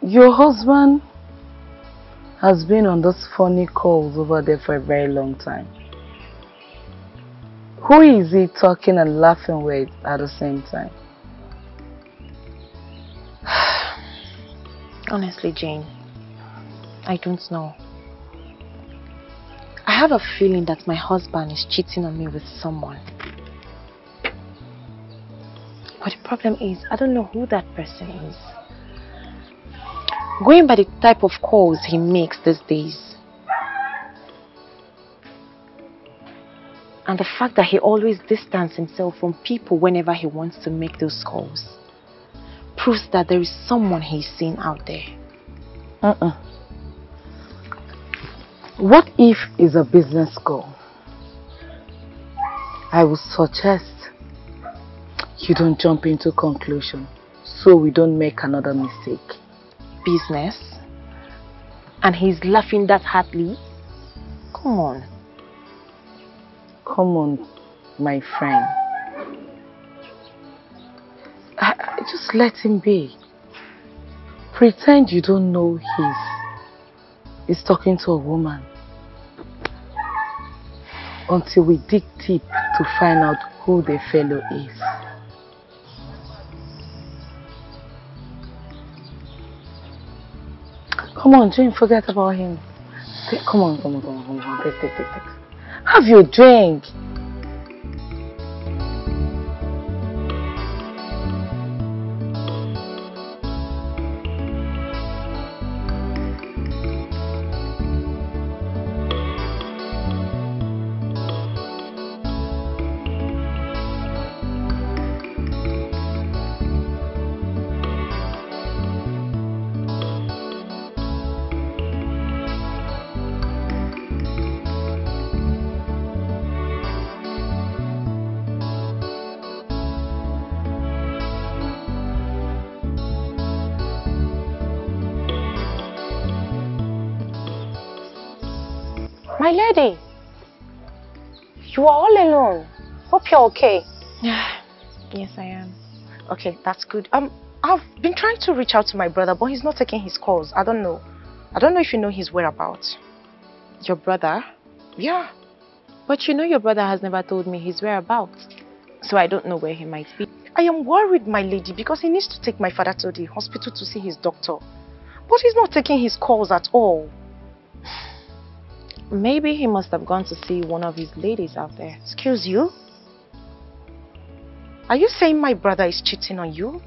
your husband has been on those funny calls over there for a very long time. Who is he talking and laughing with at the same time? Honestly, Jane, I don't know. I have a feeling that my husband is cheating on me with someone. But the problem is, I don't know who that person is. Going by the type of calls he makes these days, and the fact that he always distances himself from people whenever he wants to make those calls, proves that there is someone he's seeing out there. What if it's a business call? I would suggest you don't jump into conclusion so we don't make another mistake. Business? And he's laughing that heartily? Come on. Come on, my friend. Just let him be. Pretend you don't know he's talking to a woman. Until we dig deep to find out who the fellow is. Come on, Jane, forget about him. Come on. Take. Have your drink. My lady, you are all alone. Hope you're okay. Yes, I am. Okay, that's good. I've been trying to reach out to my brother, but he's not taking his calls. I don't know if you know his whereabouts. Your brother? Yeah. But you know your brother has never told me his whereabouts. So I don't know where he might be. I am worried, my lady, because he needs to take my father to the hospital to see his doctor. But he's not taking his calls at all. Maybe he must have gone to see one of his ladies out there. Excuse you? Are you saying my brother is cheating on you?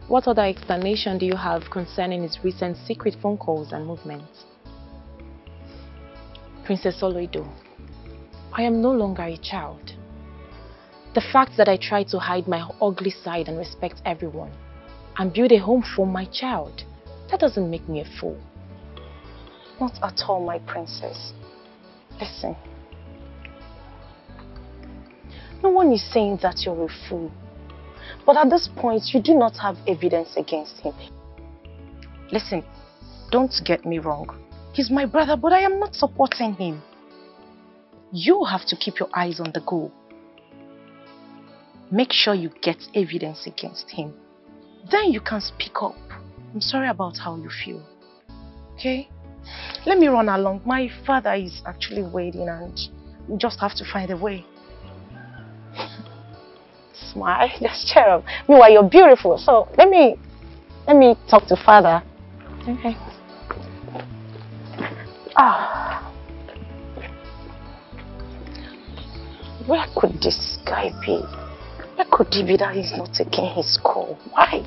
What other explanation do you have concerning his recent secret phone calls and movements? Princess Oloido, I am no longer a child. The fact that I try to hide my ugly side and respect everyone and build a home for my child, that doesn't make me a fool. Not at all, my princess. Listen. No one is saying that you're a fool. But at this point, you do not have evidence against him. Listen, don't get me wrong. He's my brother, but I am not supporting him. You have to keep your eyes on the goal. make sure you get evidence against him. Then you can speak up. I'm sorry about how you feel. Okay? Let me run along. My father is actually waiting and we just have to find a way. Smile, just cheer up. Meanwhile, you're beautiful. So let me talk to father. Okay. Where could this guy be? Where could he be that he's not taking his call? Why?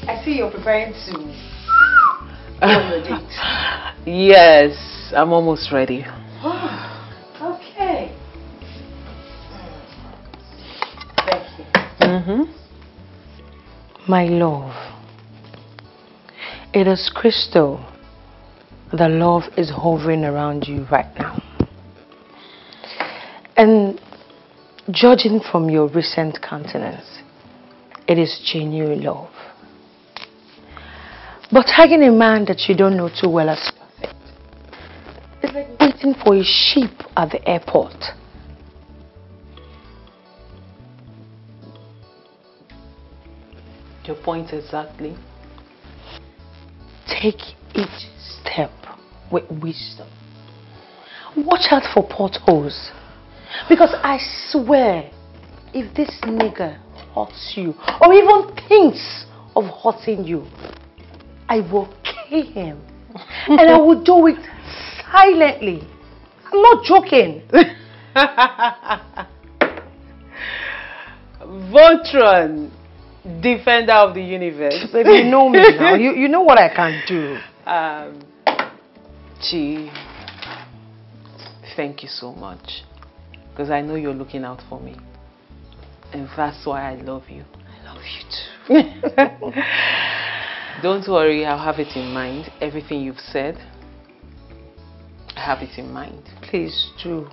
I see you're preparing to go on your date. Yes, I'm almost ready. Okay. Thank you. My love, it is crystal. The love is hovering around you right now. And judging from your recent countenance, it is genuine love. But hugging a man that you don't know too well as perfect, it's like waiting for a ship at the airport. Your point exactly. Take each step with wisdom. Watch out for potholes. Because I swear, if this nigger hurts you, or even thinks of hurting you, I will kill him. And I will do it silently. I'm not joking. Voltron, defender of the universe. Baby, you know me now. You know what I can do. Chi, thank you so much. Because I know you're looking out for me. And that's why I love you. I love you too. Don't worry, I'll have it in mind. Everything you've said, I have it in mind. Please do.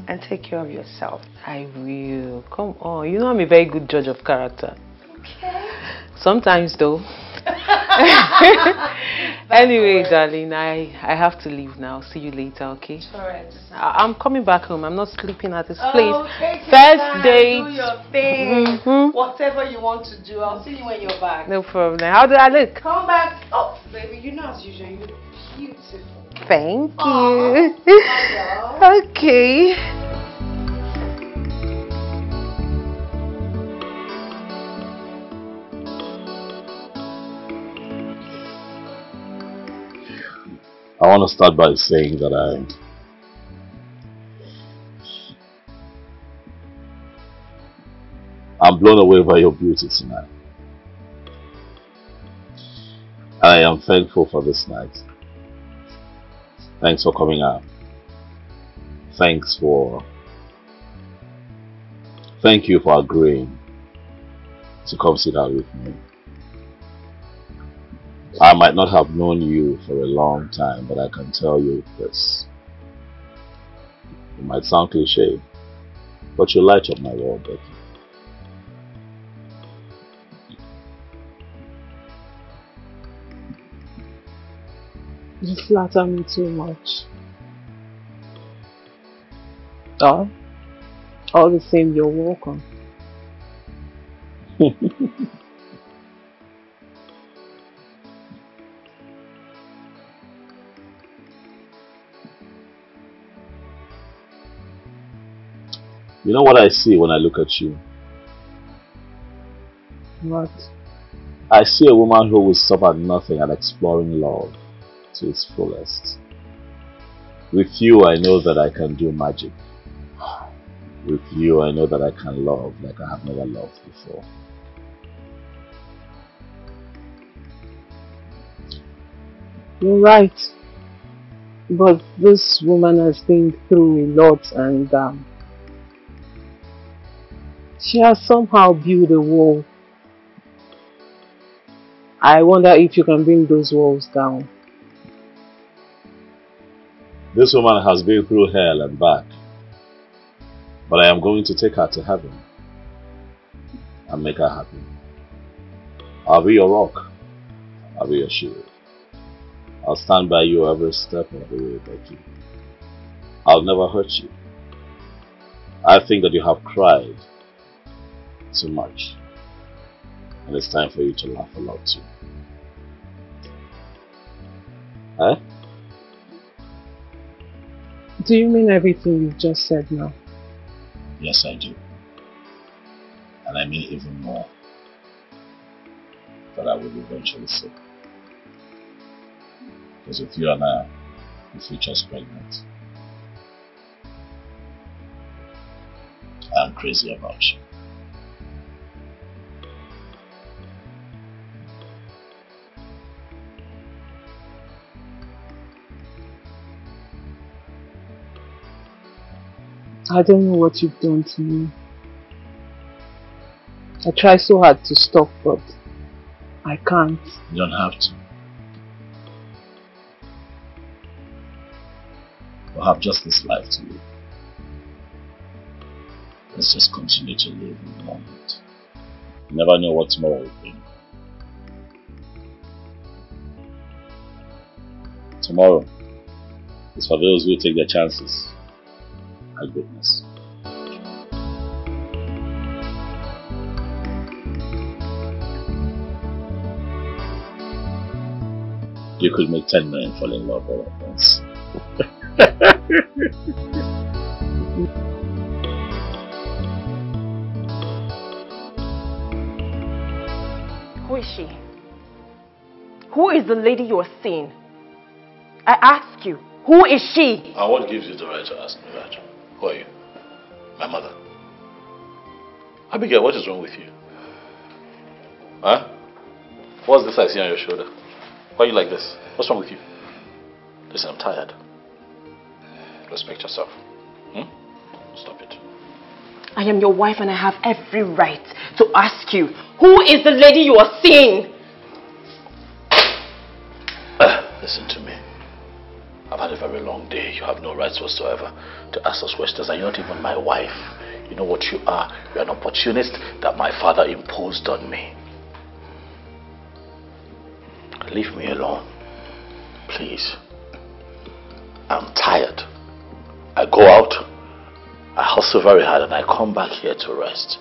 And take care of yourself. I will. Come on. You know I'm a very good judge of character. Okay. Sometimes though. Anyway, darling, I have to leave now. See you later, okay? Alright. I'm coming back home. I'm not sleeping at this place. Okay, First date. do your thing. Whatever you want to do. I'll see you when you're back. No problem. How do I look? Come back. Oh, baby, you know as usual, you look beautiful. Thank Aww. you. Okay. I want to start by saying that I'm blown away by your beauty tonight. I am thankful for this night. Thanks for coming out. Thank you for agreeing to come sit down with me. I might not have known you for a long time, but I can tell you this. It might sound cliche, but you light up my world, Becky. You flatter me too much. Oh, all the same, you're welcome. You know what I see when I look at you? What? I see a woman who will stop at nothing and exploring love to its fullest. With you, I know that I can do magic. With you, I know that I can love like I have never loved before. You're right. But this woman has been through a lot, and she has somehow built a wall. I wonder if you can bring those walls down. This woman has been through hell and back. But I am going to take her to heaven and make her happy. I'll be your rock. I'll be your shield. I'll stand by you every step of the way, Becky. I'll never hurt you. I think that you have cried too much. And it's time for you to laugh a lot too. Eh? Do you mean everything you've just said now? Yes, I do. And I mean even more. That I will eventually say. Because with you and I, the future's pregnant. I'm crazy about you. I don't know what you've done to me. I try so hard to stop, but I can't. You don't have to. We'll have just this life to live. Let's just continue to live in the moment. You never know what tomorrow will bring. Tomorrow is for those who take their chances. My goodness. You could make 10 men fall in love all at once. Who is she? Who is the lady you are seeing? I ask you, who is she? And what gives you the right to ask me that? Who are you? My mother. Abigail, what is wrong with you? Huh? What's this I see on your shoulder? Why are you like this? What's wrong with you? Listen, I'm tired. Respect yourself. Stop it. I am your wife and I have every right to ask you, who is the lady you are seeing? Listen to me. I've had a very long day. You have no rights whatsoever to ask us questions, and you're not even my wife. You know what you are? You're an opportunist that my father imposed on me. Leave me alone. Please. I'm tired. I go out, I hustle very hard, and I come back here to rest.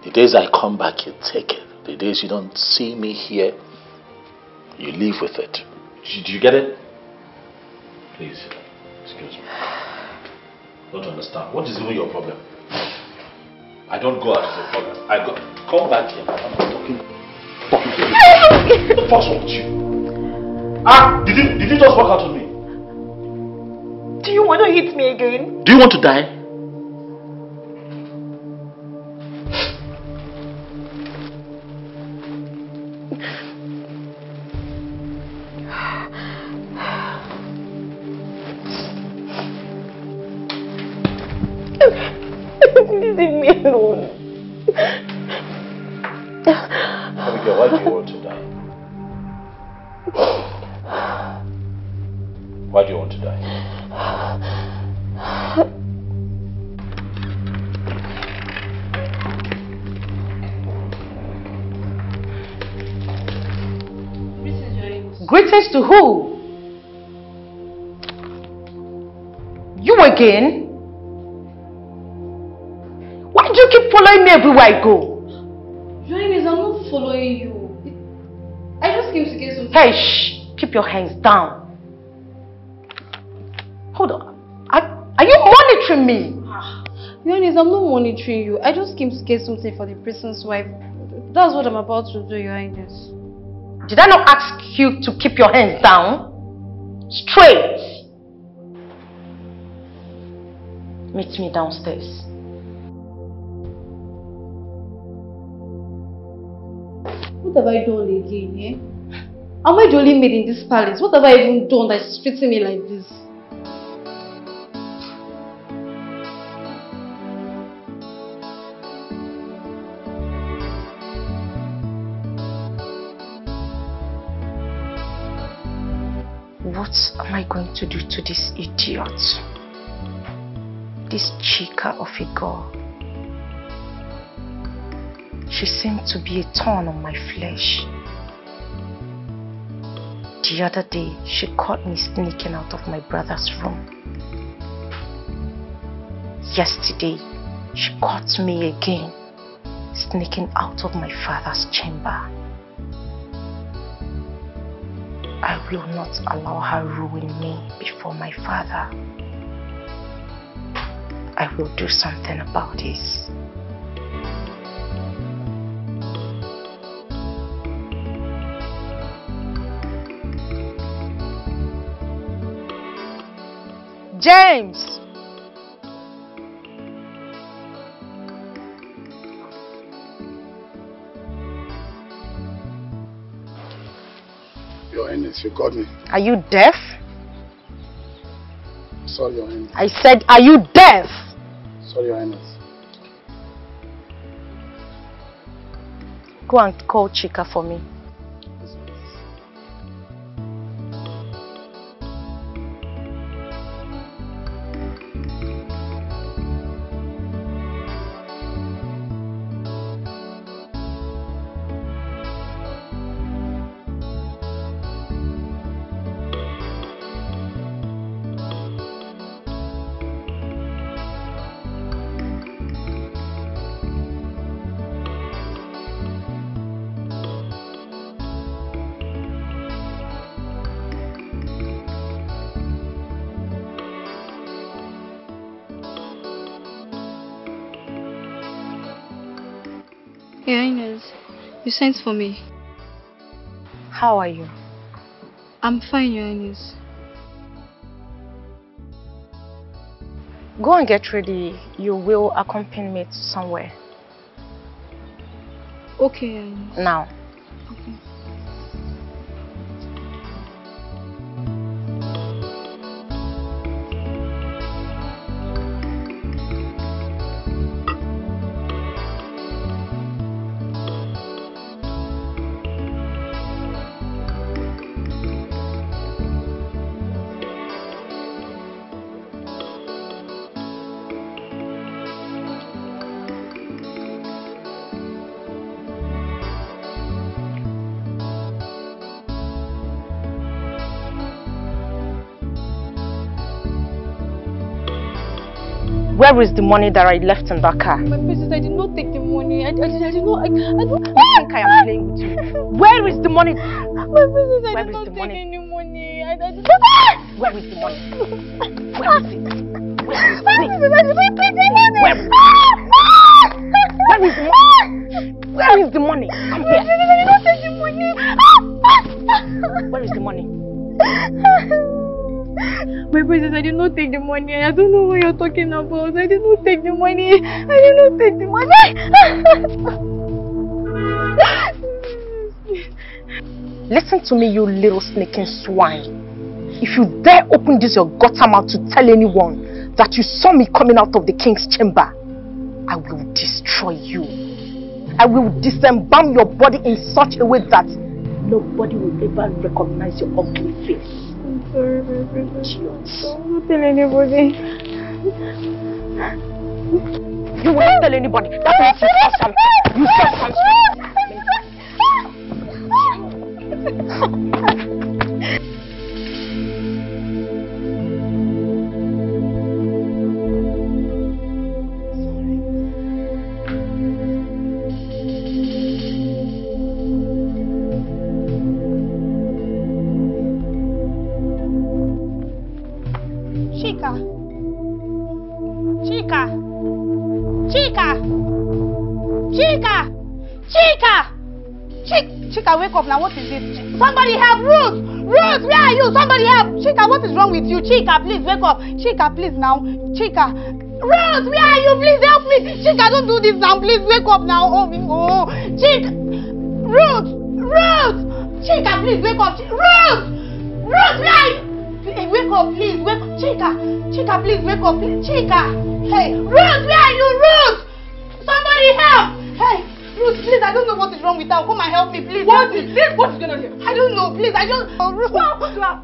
The days I come back, you take it. The days you don't see me here, you live with it. Do you get it? Please, excuse me. Don't understand. What is even your problem? I don't go out as a problem. I go. Come back here. I'm not talking to you. What the fuck's wrong with you? Ah! Did you just walk out on me? Do you want to hit me again? Do you want to die? Leave me alone. Abigail, why do you want to die? Why do you want to die? Greetings to who? You again? Why do you keep following me everywhere I go? Your Highness, I'm not following you. I just came to get something. Hey, shh! Keep your hands down. Hold on. Are you monitoring me? Your Highness, I'm not monitoring you. I just came to get something for the prisoner's wife. That's what I'm about to do, Your Highness. Did I not ask you to keep your hands down? Straight. Meet me downstairs. What have I done again, eh? Am I the only maid in this palace? What have I even done that's treating me like this? What am I going to do to this idiot? This chica of a girl. She seemed to be a thorn on my flesh. The other day, she caught me sneaking out of my brother's room. Yesterday, she caught me again, sneaking out of my father's chamber. I will not allow her ruin me before my father. I will do something about this. James! Your Highness, you called me. Are you deaf? Sorry, Your Highness. I said, are you deaf? Sorry, Your Highness. Go and call Chika for me. Your Highness, you sent for me. How are you? I'm fine, Your Highness. Go and get ready. You will accompany me to somewhere. Okay, Your Highness. Now. Okay. Where is the money that I left in that car? My princess, I did not take the money. I don't. You think I am playing with you? Where is the money? My princess, I did not take any money. Where is the money? Where is it? Where is it? My princess, I did not take any money. Where is the money? Where is the money? Come here. My princess, I did not take the money. Where is the money? My princess, I did not take the money. I don't know what you're talking about. I did not take the money. I did not take the money. Listen to me, you little sneaking swine. If you dare open this your gutter mouth to tell anyone that you saw me coming out of the king's chamber, I will destroy you. I will disembowel your body in such a way that nobody will ever recognize your ugly face. I'm sorry, my princess. Don't tell anybody. You will not tell anybody. That means you saw something. You saw Chika, wake up now. What is it? Somebody help! Ruth! Ruth, where are you? Somebody help! Chika, what is wrong with you? Chika, please wake up. Chika, please now. Chika. Ruth, where are you? Please help me. Chika, don't do this now. Please wake up now. Oh, Chika. Ruth! Ruth! Chika, please wake up. Ruth! Ruth, where are you? Wake up, please. Wake up. Chika. Chika, please wake up. Chika. Hey, Ruth, where are you? Ruth! Somebody help! Hey, Please, I don't know what is wrong with her. Come and help me, please. What is going on here? I don't know, please. I don't know. What happened to her?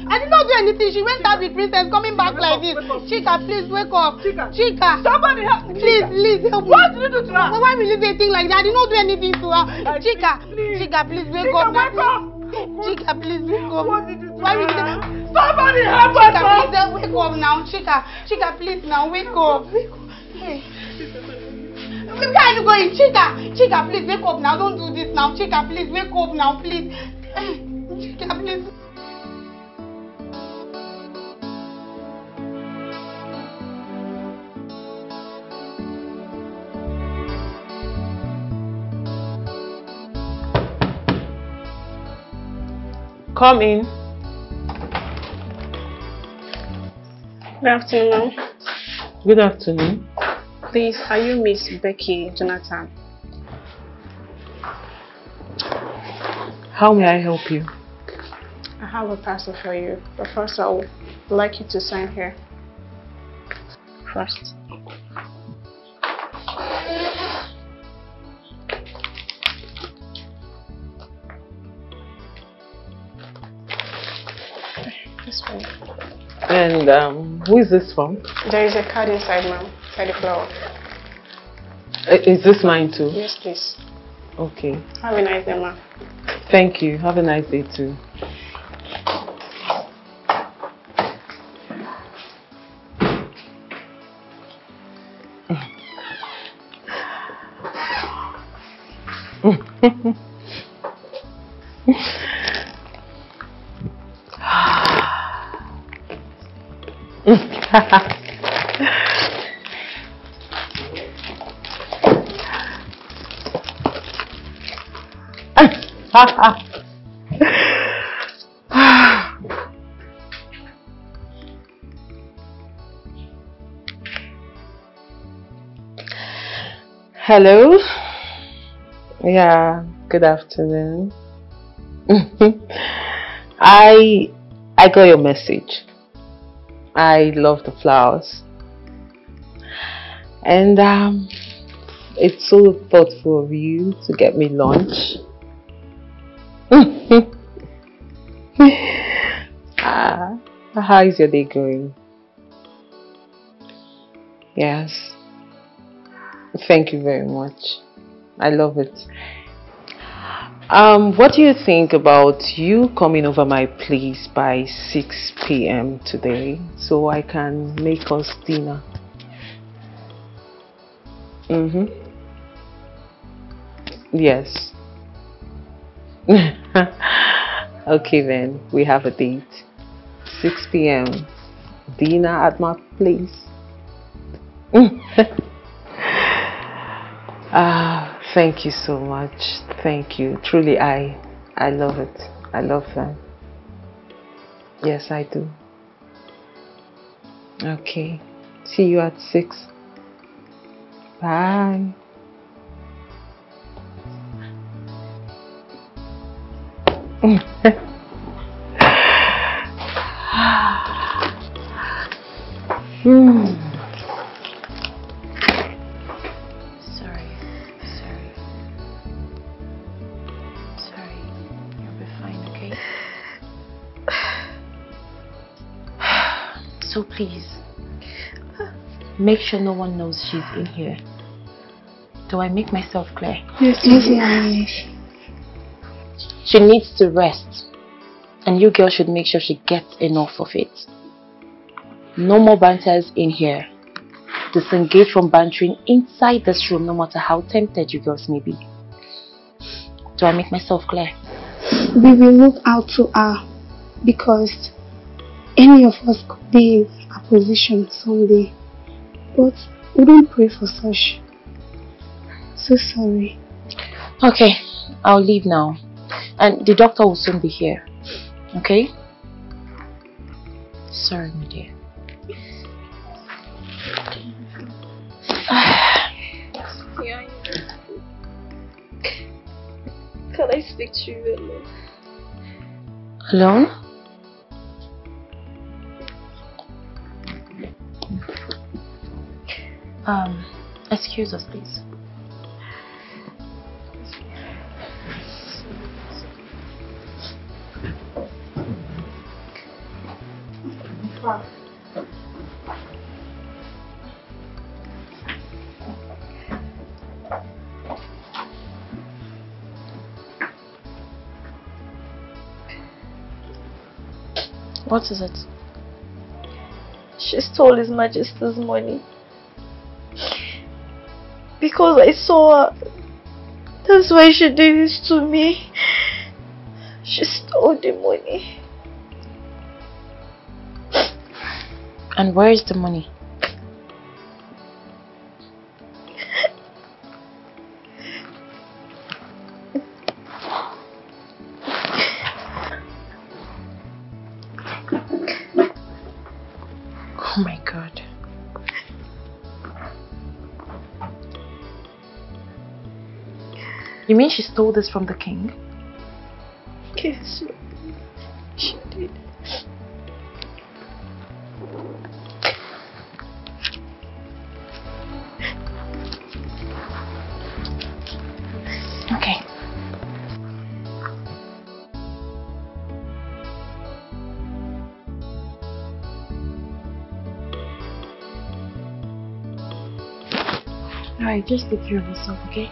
I did not do anything. She went out with Princess, coming back like this. Chika, please wake up. Chika. Somebody help me. Please help me. What did you do to her? Why will you say things like that? I did not do anything to her. Chika, please wake up. Chika, please wake up. What did you do? Why will you say that? Somebody help us. Chika, please wake up now. Chika, please now wake up. Hey. Where are you going? Chika, please wake up now. Don't do this now. Chika, please wake up now, please. Chika, please. Come in. Good afternoon. Good afternoon. Please, are you Miss Becky Jonathan? How may I help you? I have a parcel for you, but first I would like you to sign here. First. This one. And who is this from? There is a card inside, ma'am. Inside the flower. Is this mine too? Yes, please. Okay. Have a nice day, ma'am. Thank you. Have a nice day too. Hello. Yeah, good afternoon. I got your message. I love the flowers. And it's so thoughtful of you to get me lunch. How is your day going? Yes. Thank you very much. I love it. What do you think about you coming over my place by 6 p.m. today so I can make us dinner? Yes. Okay then, we have a date. 6 p.m. dinner at my place. Thank you so much. Thank you. Truly, I love it. I love them. Yes, I do. Okay. See you at 6. Bye. So please, make sure no one knows she's in here. Do I make myself clear? Yes, yes. She needs to rest. And you girls should make sure she gets enough of it. No more banters in here. Disengage from bantering inside this room, no matter how tempted you girls may be. Do I make myself clear? We will look out to her because any of us could be in a position someday. But we don't pray for such. So sorry. Okay, I'll leave now. And the doctor will soon be here. Okay? Sorry, my dear. Can I speak to you alone? Alone? Excuse us, please. far. What is it? She stole His Majesty's money. Because I saw her. That's why she did this to me. She stole the money. And where is the money? Oh my God. You mean she stole this from the king? Yes, she did. Okay. Alright, just take care of yourself, okay?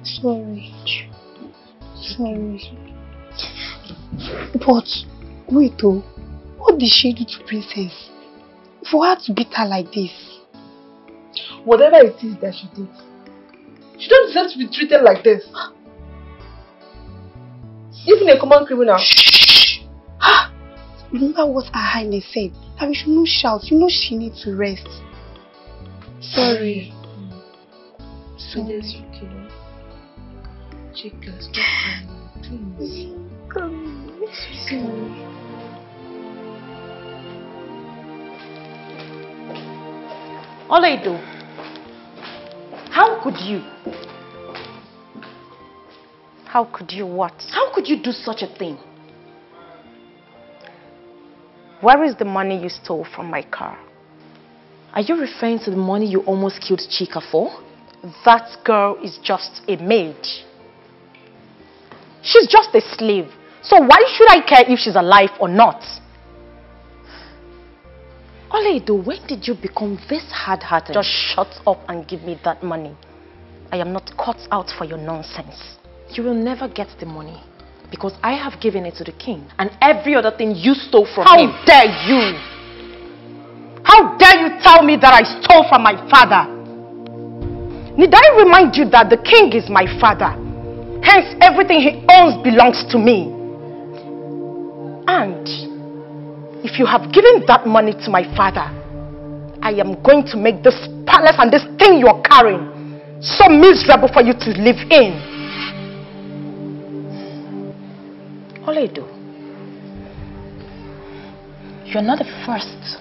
Sorry. But wait though, what did she do to Princess? For her to beat her like this? Whatever it is that she did, she don't deserve to be treated like this. Even a common criminal. Remember what Her Highness said, that we should not shout. You know she needs to rest. Sorry. Sorry. Chika, stop crying, please. Sorry. Olaido, how could you? How could you what? How could you do such a thing? Where is the money you stole from my car? Are you referring to the money you almost killed Chika for? That girl is just a maid. She's just a slave. So why should I care if she's alive or not? Olaido, when did you become this hard-hearted? Just shut up and give me that money. I am not cut out for your nonsense. You will never get the money because I have given it to the king and every other thing you stole from him. How dare you? How dare you tell me that I stole from my father? Need I remind you that the king is my father? Hence, everything he owns belongs to me. And if you have given that money to my father, I am going to make this palace and this thing you're carrying so miserable for you to live in. Olaido, you're not the first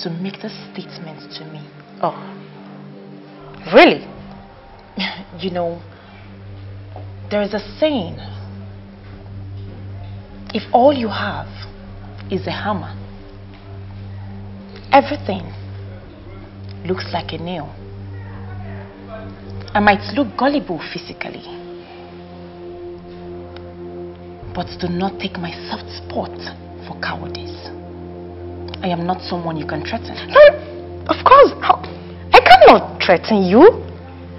to make this statement to me. Oh, really? You know, there is a saying, if all you have is a hammer, everything looks like a nail. I might look gullible physically, but do not take my soft spot for cowardice. I am not someone you can threaten. No, of course. I cannot threaten you.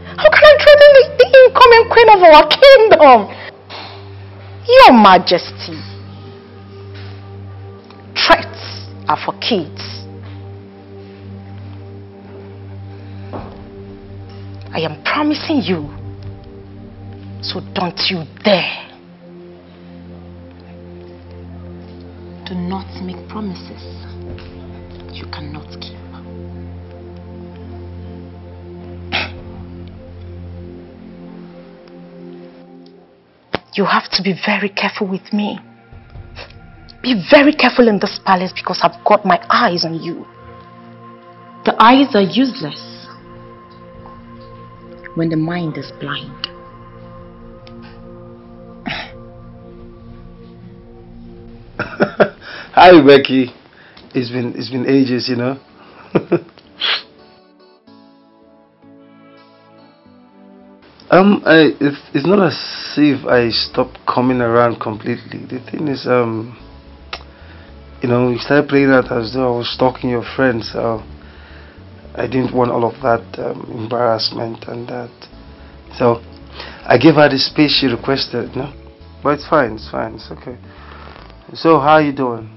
How can I threaten the incoming queen of our kingdom? Your Majesty. Threats are for kids. I am promising you, so don't you dare. Do not make promises you cannot keep. You have to be very careful with me. Be very careful in this palace because I've got my eyes on you. The eyes are useless when the mind is blind. Hi, Becky. It's been ages, you know. It's not as if I stopped coming around completely. The thing is, you know, you started playing out as though I was stalking your friends. So I didn't want all of that embarrassment and that. So I gave her the space she requested, no? But it's fine, it's okay. So how are you doing?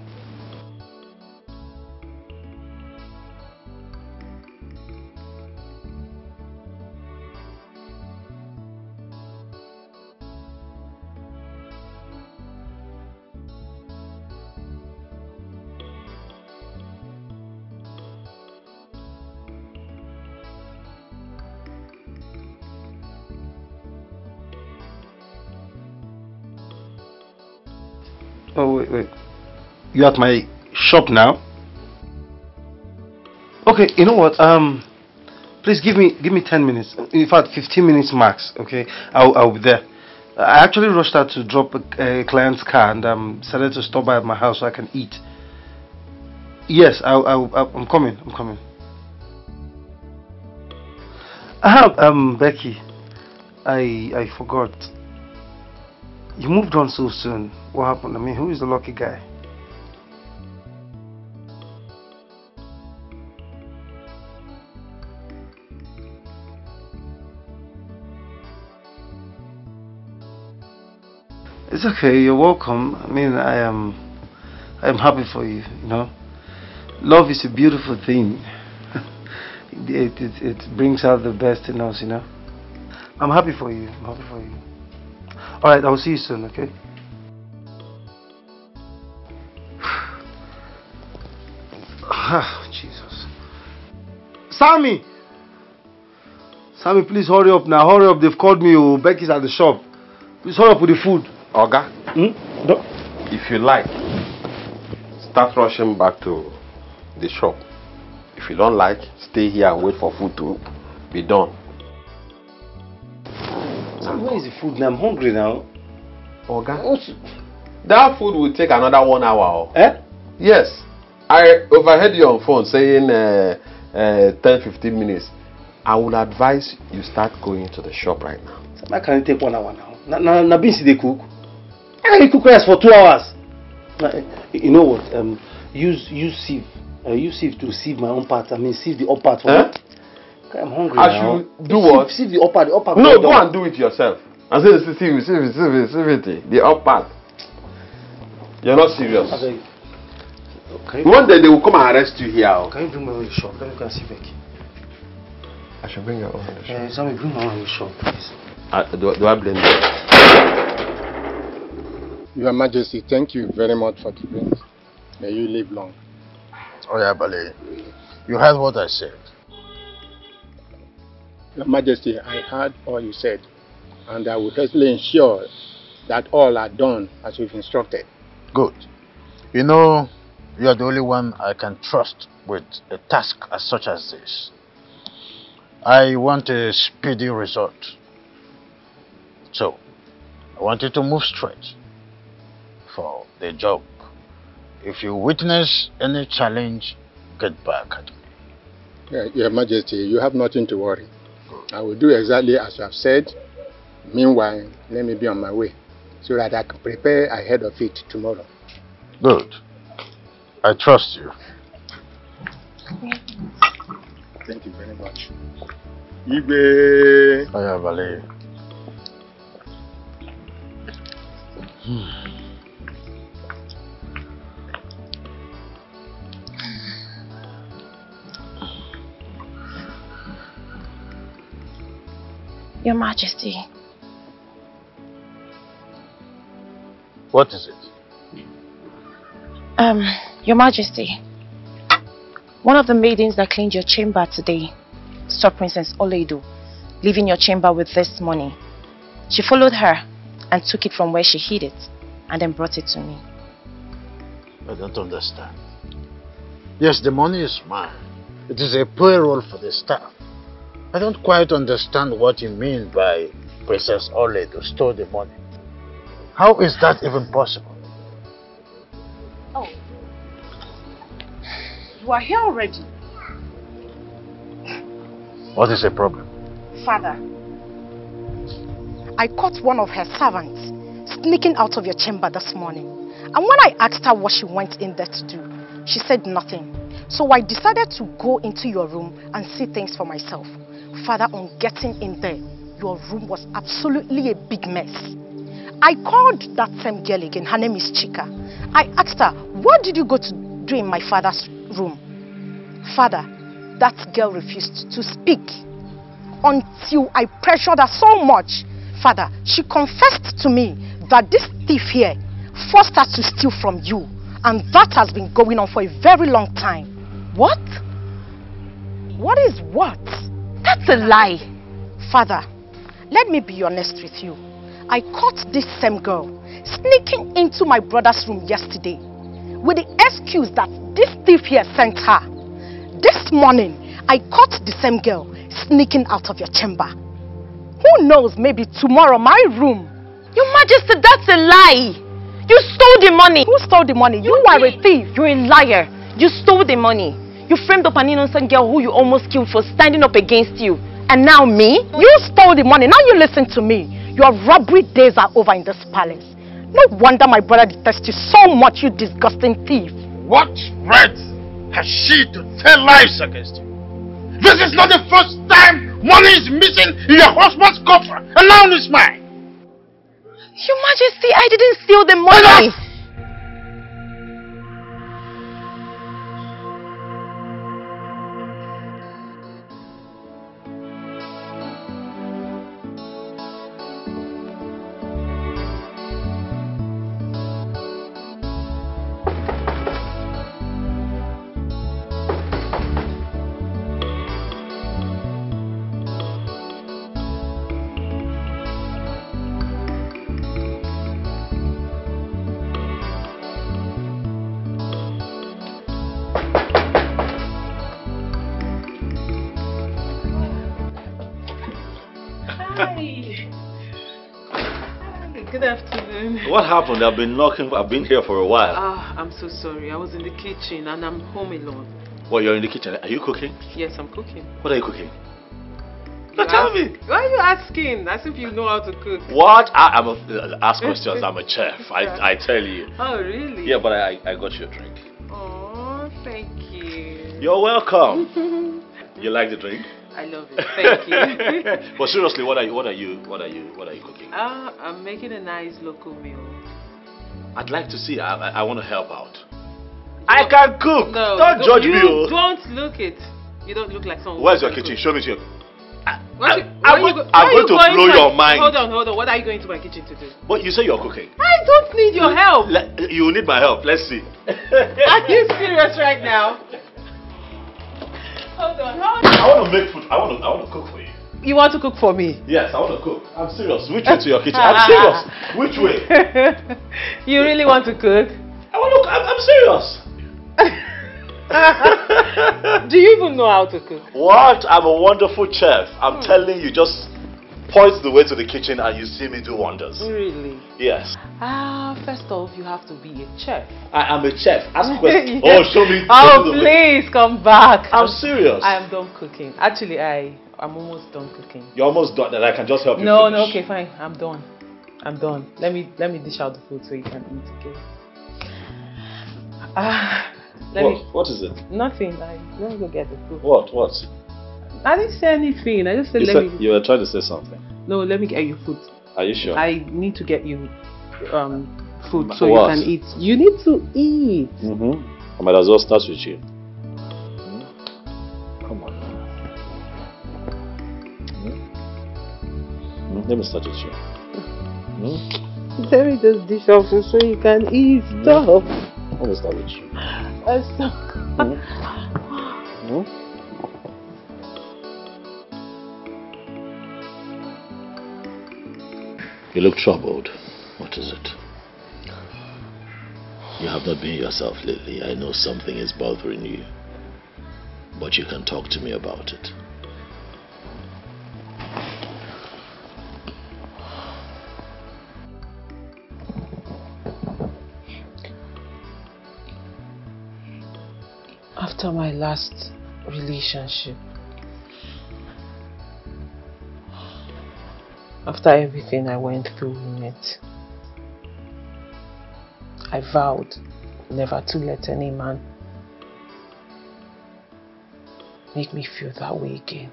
Oh wait. You at my shop now? Okay, you know what? Please give me 10 minutes. In fact, 15 minutes max. Okay, I'll be there. I actually rushed out to drop a client's car and decided to stop by at my house so I can eat. Yes, I'm coming. Becky, I forgot. You moved on so soon. What happened? I mean, who is the lucky guy? It's okay. You're welcome. I mean, I am happy for you. You know, love is a beautiful thing. It brings out the best in us. You know, I'm happy for you. All right, I'll see you soon. Okay. Jesus. Sammy, please hurry up now. Hurry up. They've called me. Oh, Becky's at the shop. Please hurry up with the food. Oga, No. if you like, start rushing back to the shop. If you don't like, stay here and wait for food to be done. Sammy, where is the food now? I'm hungry now. Oga, that food will take another 1 hour. Eh? Yes. I overheard you on phone saying 10-15 minutes. I would advise you start going to the shop right now. Why can it take 1 hour now? Na beans they cook. How can you cook rice for 2 hours? You know what? Use sieve. Use sieve to sieve my own part. I mean, sieve the upper part for me. I'm hungry now. I should do what? Sieve the upper. The upper. No, go and do it yourself. I say sieve it. The upper part. You're not serious. One day they will come and arrest you here. Can you bring my own in the shop? Let me go and see Becky. I should bring your own in the shop. Sammy, bring my own in the shop, please. Do I blame you? Your Majesty, thank you very much for the drink. May you live long. Oh yeah, Bale. You heard what I said. Your Majesty, I heard all you said, and I will definitely ensure that all are done as you've instructed. Good. You know, you are the only one I can trust with a task as such as this. I want a speedy result. So, I want you to move straight for the job. If you witness any challenge, get back at me. Your Majesty, you have nothing to worry. I will do exactly as you have said. Meanwhile, let me be on my way so that I can prepare ahead of it tomorrow. Good. I trust you. Thank you very much. Igwe. Aya Vale. Your Majesty. What is it? Your Majesty, one of the maidens that cleaned your chamber today saw Princess Oledo leaving your chamber with this money. She followed her and took it from where she hid it and then brought it to me. I don't understand. Yes, the money is mine. It is a payroll for the staff. I don't quite understand what you mean by Princess Oledo stole the money. How is that even possible? Oh. You are here already. What is the problem? Father, I caught one of her servants sneaking out of your chamber this morning. And when I asked her what she went in there to do, she said nothing. So I decided to go into your room and see things for myself. Father, on getting in there, your room was absolutely a big mess. I called that same girl again. Her name is Chika. I asked her, what did you go to do in my father's room? Father, that girl refused to speak until I pressured her so much. Father, she confessed to me that this thief here forced her to steal from you. And that has been going on for a very long time. What? What is what? That's a lie. Father, let me be honest with you. I caught this same girl sneaking into my brother's room yesterday with the excuse that this thief here sent her. This morning, I caught the same girl sneaking out of your chamber. Who knows, maybe tomorrow my room. Your Majesty, that's a lie. You stole the money. Who stole the money? You are a thief. You're a liar. You stole the money. You framed up an innocent girl who you almost killed for standing up against you. And now me? You stole the money. Now you listen to me. Your robbery days are over in this palace. No wonder my brother detests you so much, you disgusting thief. What right has she to tell lies against you? This is not the first time money is missing in your husband's coffer, and now it's mine. Your Majesty, I didn't steal the money. Good afternoon. What happened? I've been knocking. I've been here for a while. I'm so sorry. I was in the kitchen and I'm home alone. Well, you're in the kitchen. Are you cooking? Yes, I'm cooking. What are you cooking? Now tell me. Why are you asking? As if you know how to cook. What? Ask questions. I'm a chef. I tell you. Oh, really? Yeah, but I got you a drink. Oh, thank you. You're welcome. You like the drink? I love it. Thank you. But seriously, what are you cooking? I'm making a nice local meal. I'd like to see. I want to help out. I can cook. No, don't judge me. You don't look it. You don't look like someone. Where's your kitchen? Show me your. I'm going to blow your mind. Hold on. What are you going to my kitchen to do? But you say you're cooking. I don't need your help. You need my help. Let's see. Are you serious right now? Hold on. I want to make food. I want to cook for you. You want to cook for me? Yes, I want to cook. I'm serious. Which way to your kitchen? I'm serious. Which way? You really want to cook? I'm serious. Do you even know how to cook? What? I'm a wonderful chef. I'm telling you, just point the way to the kitchen and you see me do wonders. Really? Yes. First off, you have to be a chef. I am a chef. Ask questions. Yes. Oh, show me. Oh, please come back. I'm serious. I am done cooking. Actually, I'm almost done cooking. You're almost done, and I can just help you. No, finish. okay, fine. I'm done. Let me dish out the food so you can eat. Okay. What is it? Nothing. Let me go get the food. What? I didn't say anything. I just said You were trying to say something. No, let me get you food. Are you sure? I need to get you food so you can eat. You need to eat. I might as well start with you. Come on. Let me start with you. Let me just dish out so you can eat. Stop. What is that with you? You look troubled. What is it? You have not been yourself lately. I know something is bothering you. But you can talk to me about it. After my last relationship, after everything I went through in it, I vowed never to let any man make me feel that way again.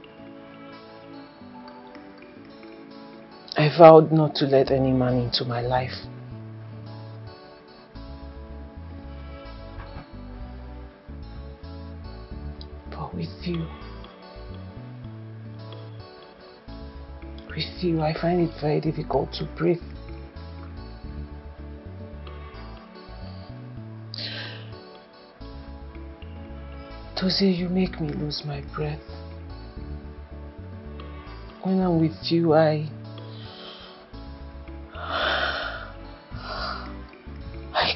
I vowed not to let any man into my life. But with you, I find it very difficult to breathe. Tozie, you make me lose my breath. When I'm with you, I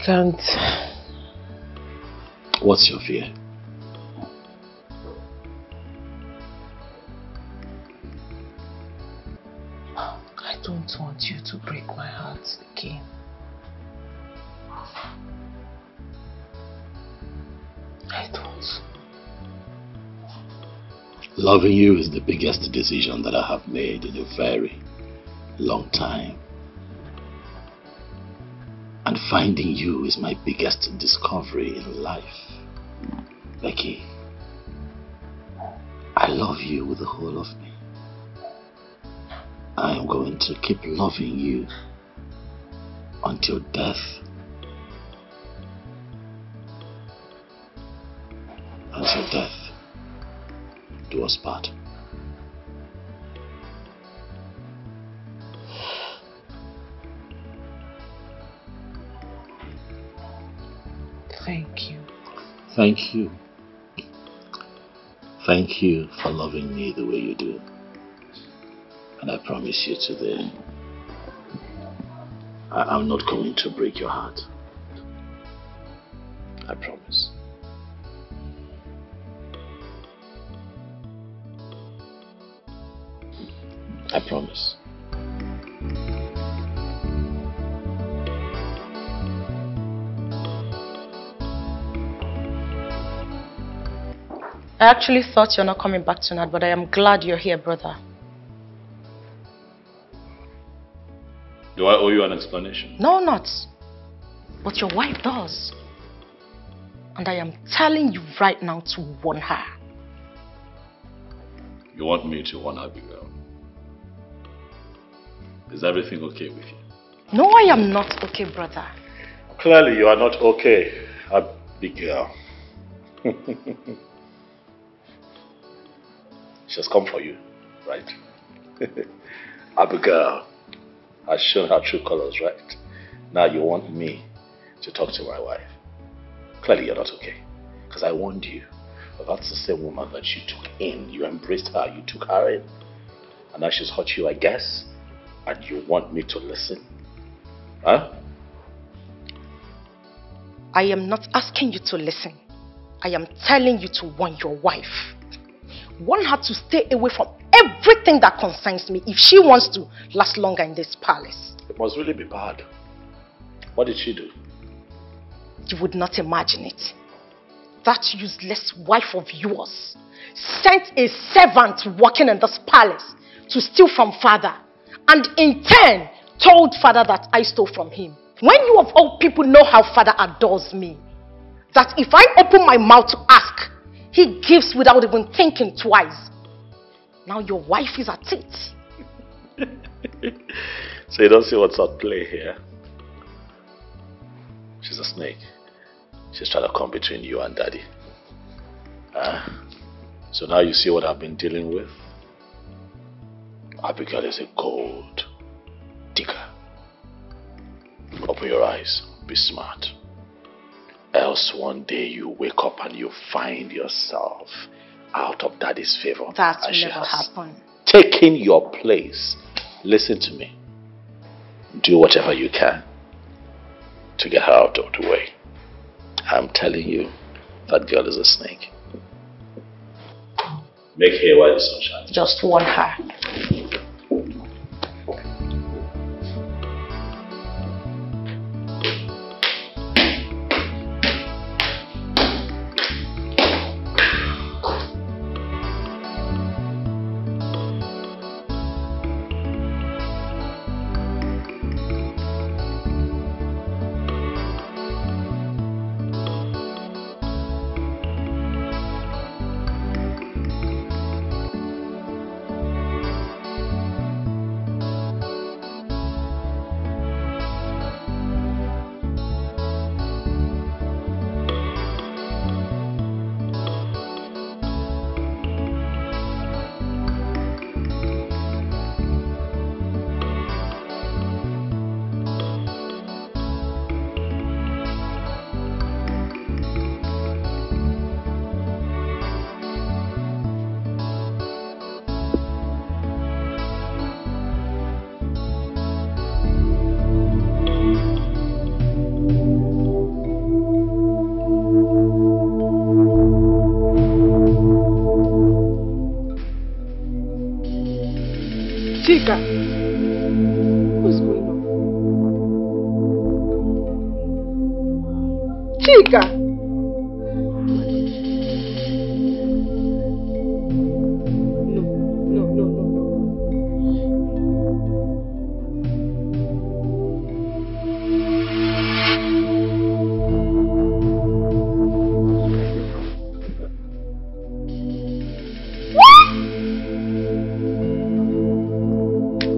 can't. What's your fear? I don't want you to break my heart again. I don't. Loving you is the biggest decision that I have made in a very long time. And finding you is my biggest discovery in life. Becky, I love you with the whole of me. I am going to keep loving you until death. Until death do us part. Thank you. Thank you. Thank you for loving me the way you do. And I promise you today, I'm not going to break your heart. I promise. I promise. I actually thought you're not coming back tonight, but I am glad you're here, brother. Do I owe you an explanation? No, not. But your wife does. And I am telling you right now to warn her. You want me to warn Abigail? Is everything okay with you? No, I am not okay, brother. Clearly you are not okay, Abigail. She has come for you, right? Abigail has shown her true colors, right? Now you want me to talk to my wife. Clearly you're not okay. Because I warned you. But that's the same woman that you took in. You embraced her, you took her in. And now she's hurt you, I guess. And you want me to listen? Huh? I am not asking you to listen. I am telling you to warn your wife. Warn her to stay away from everything that concerns me if she wants to last longer in this palace. It must really be bad. What did she do? You would not imagine it. That useless wife of yours sent a servant working in this palace to steal from father, and in turn told father that I stole from him. When you of all people know how father adores me, that if I open my mouth to ask, he gives without even thinking twice. Now your wife is at it. So you don't see what's at play here? She's a snake. She's trying to come between you and daddy. So now you see what I've been dealing with? Abigail is a gold digger. Open your eyes. Be smart. Else one day you wake up and you find yourself out of daddy's favor. That will never happen. Taking your place. Listen to me. Do whatever you can to get her out of the way. I'm telling you, that girl is a snake. Make hay while the sun shines. Just warn her. Chika, what's going on? Chika!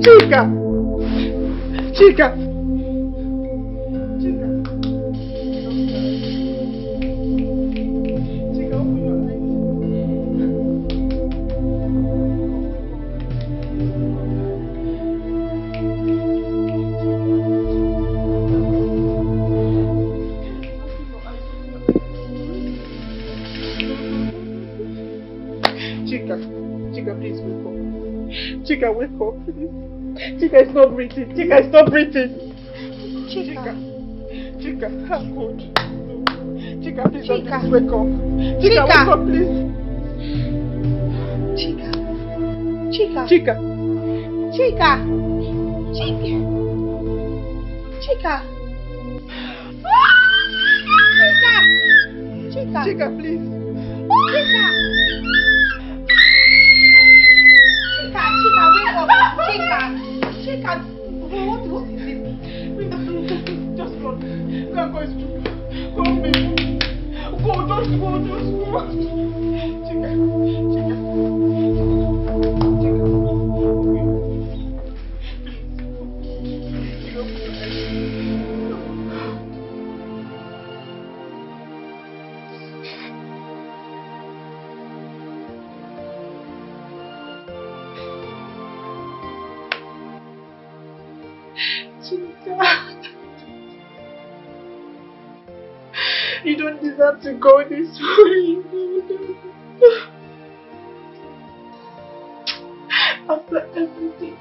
Chika! Chika! Chika, please wake up. Chika, wake up, please. Chika is not breathing. Chika is not breathing. Chika, I'm good. Chika, please please wake up. Chika, wake up, please. Chika. Chika. Chika. Chika. Chika. Chika. Chika. Chika, please. Chika. Chika, wake up. Chika, what is this? Just run. Go and go and sleep. Go, baby. Go, just go. Chika. You don't deserve to go this way. After everything.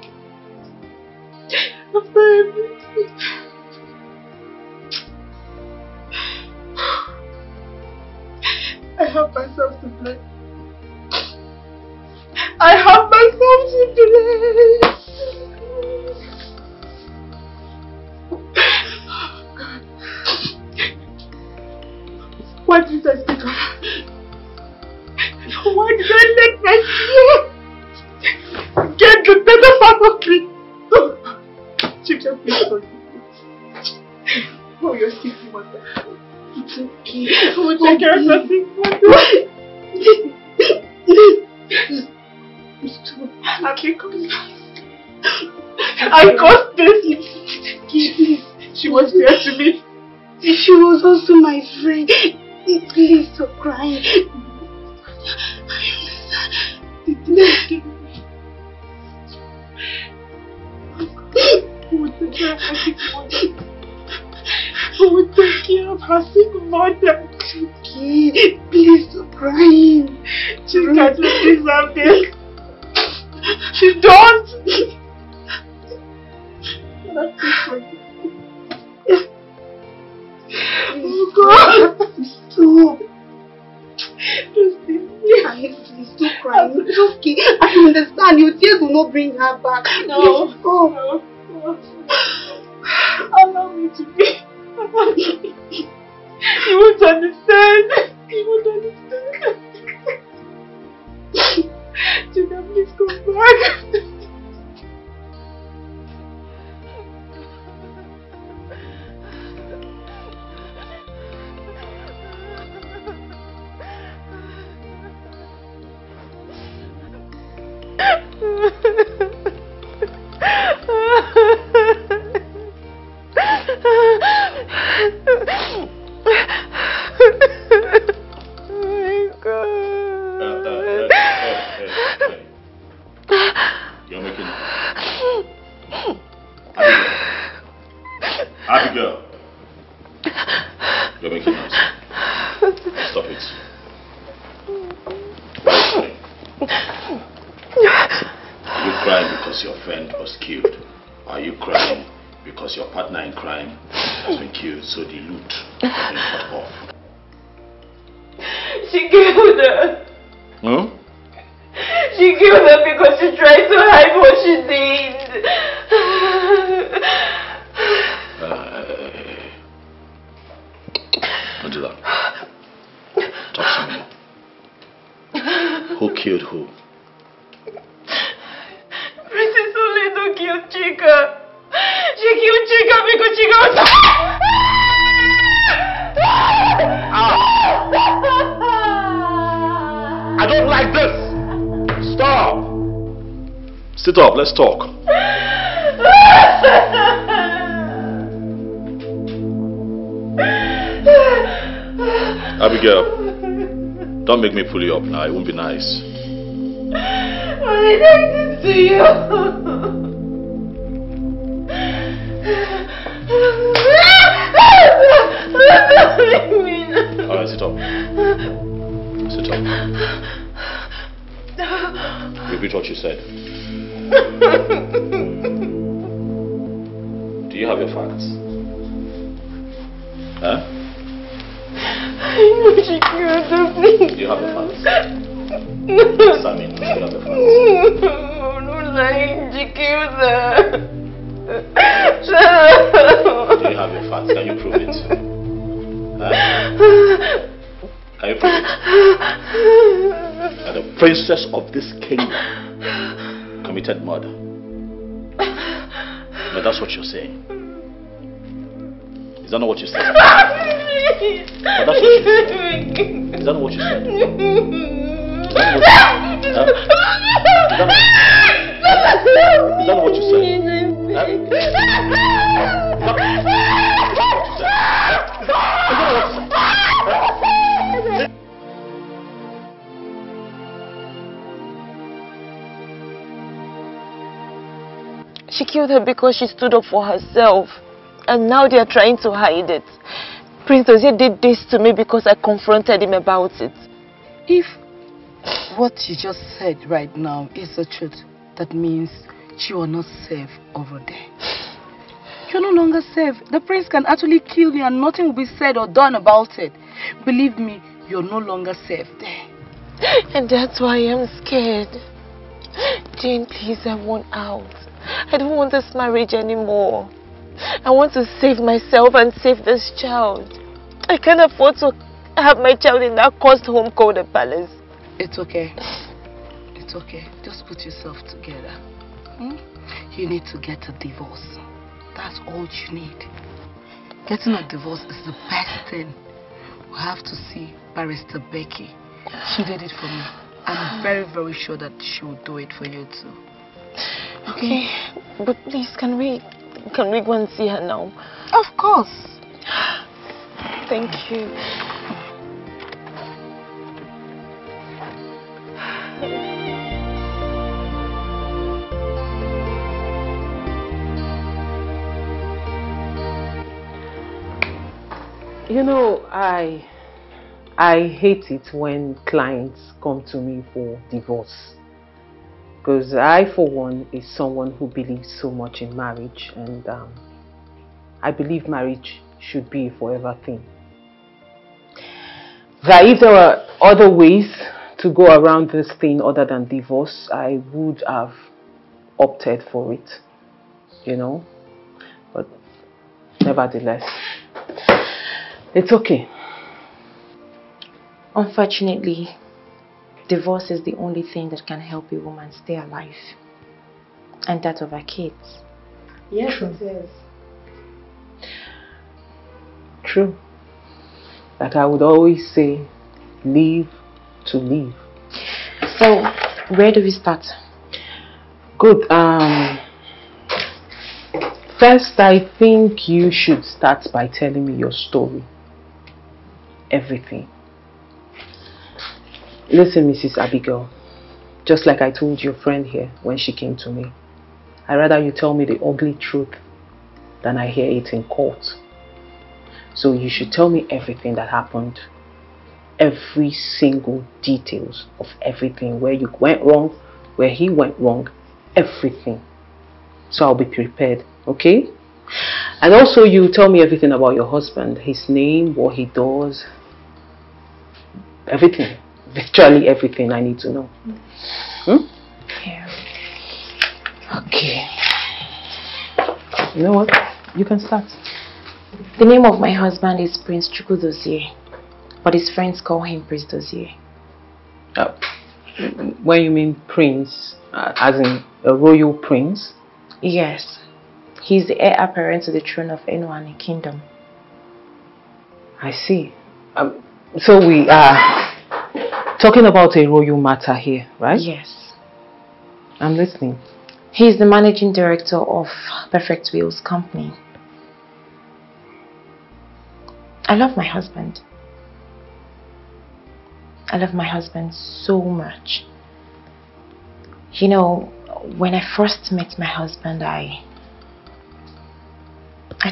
I have myself to blame. Why did I speak of her? Why did I let my fear get the better part of me? Chief, please forgive me. Oh, you're sick, mother. It's okay. I will take care of your sick mother. I'll be coming. I caused this. She was there to me. She was also my friend. Please stop crying. Who would take care of my sick mother? Who would take care of her sick mother. Chiki, please stop crying. Chika don't deserve this. She don't. Oh God. Stop. Just leave me. Please stop crying. It's okay. I understand. Your tears will not bring her back. No. Please stop. No. Allow me to be. You won't understand. You won't understand. Chika, please come back. You're making Abigail. You're making noise. Stop it. Are you crying because your friend was killed? Are you crying because your partner in crime has been killed, so the loot has been cut off? She killed her. Hmm? She killed her because she tried to hide what she did. Angela, talk to me. Who killed who? Princess Oledo killed Chika. She killed Chika because Chika was... I don't like this! Stop! Sit up, let's talk. Abigail, don't make me pull you up now, it won't be nice. What did I do to you? Alright, sit up. Sit up. Repeat what you said. Do you have your facts? Huh? I know she killed me. Do you have your facts? Sammy, do you have your facts? No, no lying, she killed her. Do you have your facts? Can you prove it? Huh? Can you prove it? That the princess of this kingdom committed murder. But that's what you're saying. Is that not what you said? But that's what you said. Is that not what you said? Is that not what you said? She killed her because she stood up for herself. And now they are trying to hide it. Prince Dozier did this to me because I confronted him about it. If what you just said right now is the truth, that means you are not safe over there. You're no longer safe. The prince can actually kill you and nothing will be said or done about it. Believe me, you're no longer safe there. And that's why I'm scared. Jane, please, I want out. I don't want this marriage anymore. I want to save myself and save this child. I can't afford to have my child in that cursed home called a palace. It's okay. It's okay. Just put yourself together. You need to get a divorce. That's all you need. Getting a divorce is the best thing. We have to see Barrister Becky. She did it for me. I'm very, very sure that she will do it for you too. Okay, but please, can we go and see her now? Of course. Thank you. You know, I hate it when clients come to me for divorce. Because I, for one, is someone who believes so much in marriage, and I believe marriage should be a forever thing. That if there were other ways to go around this thing other than divorce, I would have opted for it, you know. But nevertheless, it's okay. Unfortunately, divorce is the only thing that can help a woman stay alive, and that of her kids. Yes, True. it is. True. Like I would always say, live to live. So, where do we start? Good. First, I think you should start by telling me your story. Everything. Listen, Mrs. Abigail, just like I told your friend here when she came to me, I'd rather you tell me the ugly truth than I hear it in court. So you should tell me everything that happened, every single details of everything, where you went wrong, where he went wrong, everything. So I'll be prepared, okay? And also you tell me everything about your husband, his name, what he does, everything. Virtually everything I need to know. Yeah. Okay. You know what? You can start. The name of my husband is Prince Chukwudozie, but his friends call him Prince Dozie. When you mean prince, as in a royal prince? Yes. He's the heir apparent to the throne of Enuani Kingdom. I see. So we are talking about a royal matter here, right? Yes. I'm listening. He's the managing director of Perfect Wheels Company. I love my husband. I love my husband so much. You know, when I first met my husband, I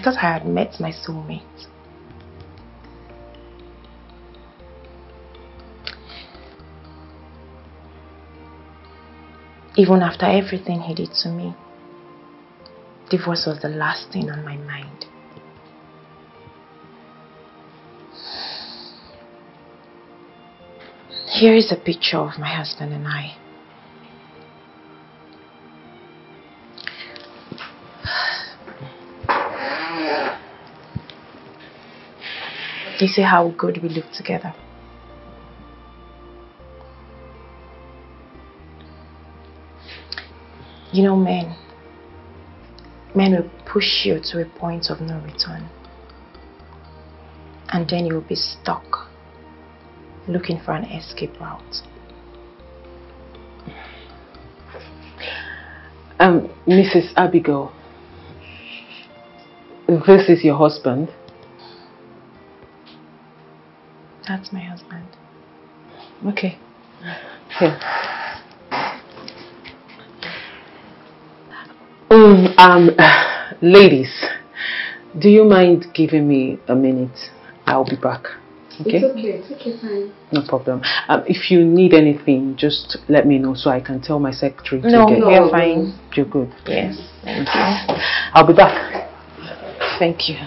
thought I had met my soulmate. Even after everything he did to me, divorce was the last thing on my mind. Here is a picture of my husband and I. You see how good we look together. You know, men will push you to a point of no return, and then you'll be stuck looking for an escape route. Mrs. Abigail, this is your husband? That's my husband. Okay. Here. Ladies, do you mind giving me a minute? I'll be back. Okay? It's okay. Take your time. No problem. If you need anything, just let me know so I can tell my secretary to get. No, you're fine. You're good. Yes, thank you. I'll be back. Thank you.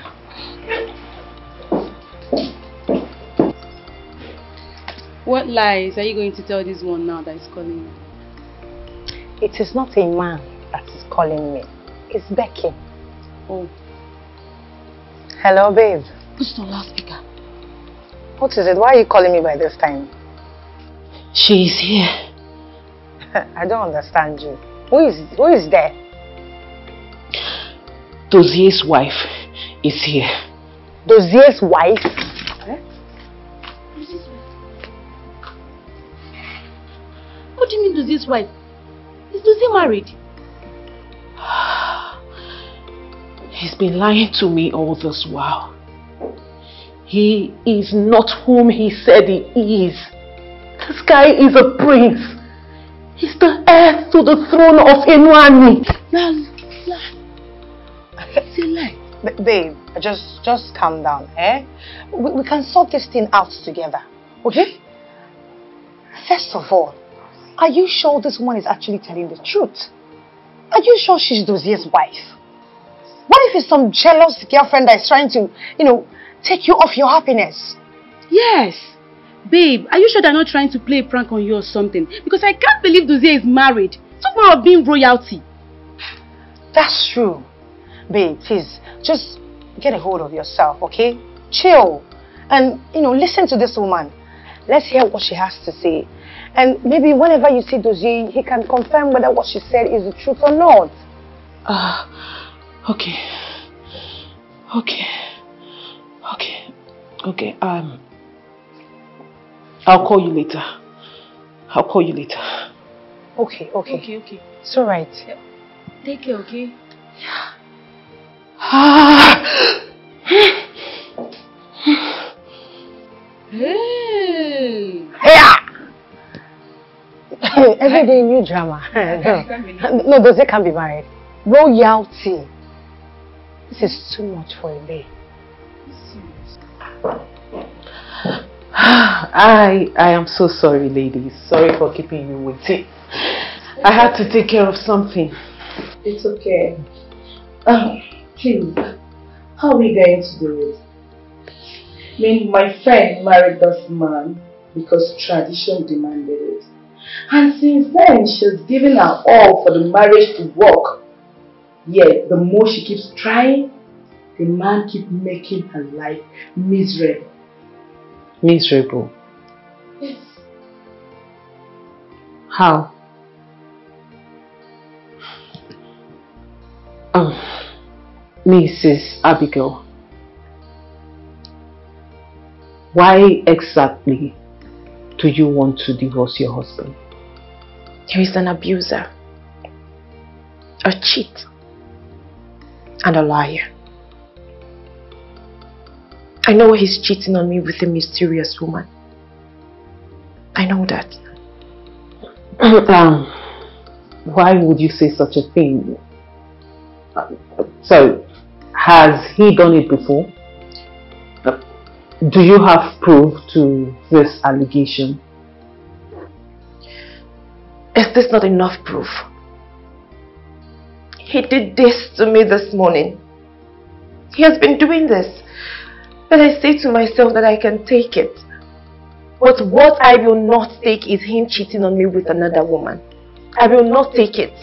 What lies are you going to tell this one now that is calling you? It is not a man that is calling me. It's Becky. Oh. Hello, babe. Put it on loudspeaker. What is it? Why are you calling me by this time? She is here. I don't understand you. Who is there? Dozier's wife is here. Dozier's wife? What do you mean Dozier's wife? Is Dozie married? He's been lying to me all this while. He is not whom he said he is. This guy is a prince. He's the heir to the throne of Enuani. It's a lie. Babe, Just calm down, eh? We can sort this thing out together, okay? First of all, are you sure this woman is actually telling the truth? Are you sure she's Dozier's wife? What if it's some jealous girlfriend that is trying to, take you off your happiness? Yes. Babe, are you sure they're not trying to play a prank on you or something? Because I can't believe Dozier is married. So far of being royalty. That's true. Babe, please, just get a hold of yourself, okay? Chill. And, listen to this woman. Let's hear what she has to say. And maybe whenever you see Dozier, he can confirm whether what she said is the truth or not. Okay. I'll call you later. Okay. It's alright. Take care, okay? Hey! Every day new drama. No, Dozier can't be married. Royalty. This is too much for a day. I am so sorry, ladies. Sorry for keeping you waiting. I had to take care of something. It's okay. Please, how are we going to do it? I mean, my friend married this man because tradition demanded it. And since then, she's given her all for the marriage to work. Yet, the more she keeps trying, the man keeps making her life miserable. Miserable? Yes. How? Mrs. Abigail, why exactly do you want to divorce your husband? He is an abuser, a cheat, and a liar. I know he's cheating on me with a mysterious woman. I know that. Why would you say such a thing? So, has he done it before? Do you have proof to this allegation? Is this not enough proof? He did this to me this morning. He has been doing this. But I say to myself that I can take it. But what I will not take is him cheating on me with another woman. I will not take it.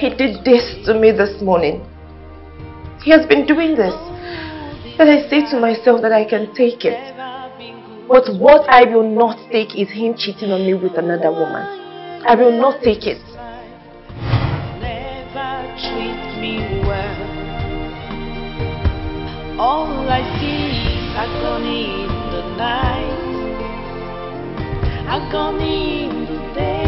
He did this to me this morning. He has been doing this. But I say to myself that I can take it. But what I will not take is him cheating on me with another woman. I will not take it. Never treat me well. All I see is agony in the night, agony in the day.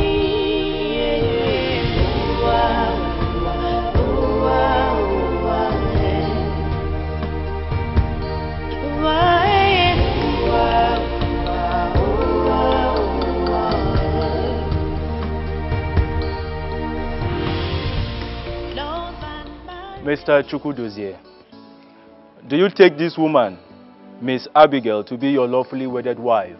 Mr. Chukwudozie, do you take this woman, Miss Abigail, to be your lawfully wedded wife,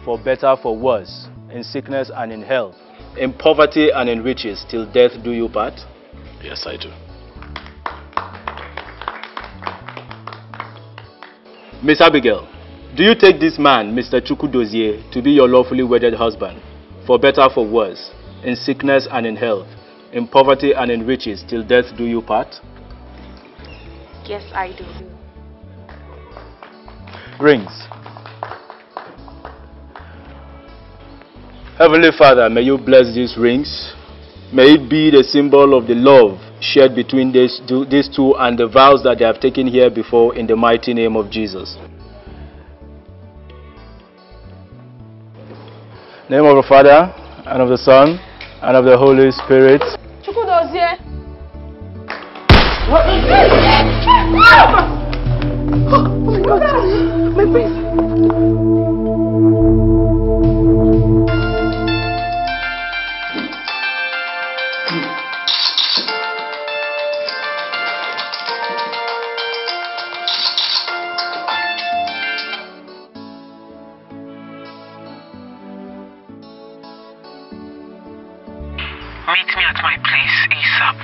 for better, for worse, in sickness and in health, in poverty and in riches, till death do you part? Yes, I do. Miss Abigail, do you take this man, Mr. Chukwudozie, to be your lawfully wedded husband, for better, for worse, in sickness and in health, in poverty and in riches, till death do you part? Yes, I do. Rings. Heavenly Father, may you bless these rings. May it be the symbol of the love shared between these two and the vows that they have taken here before, in the mighty name of Jesus. Name of the Father, and of the Son, and of the Holy Spirit. Oh my God, my face. Meet me at my place ASAP.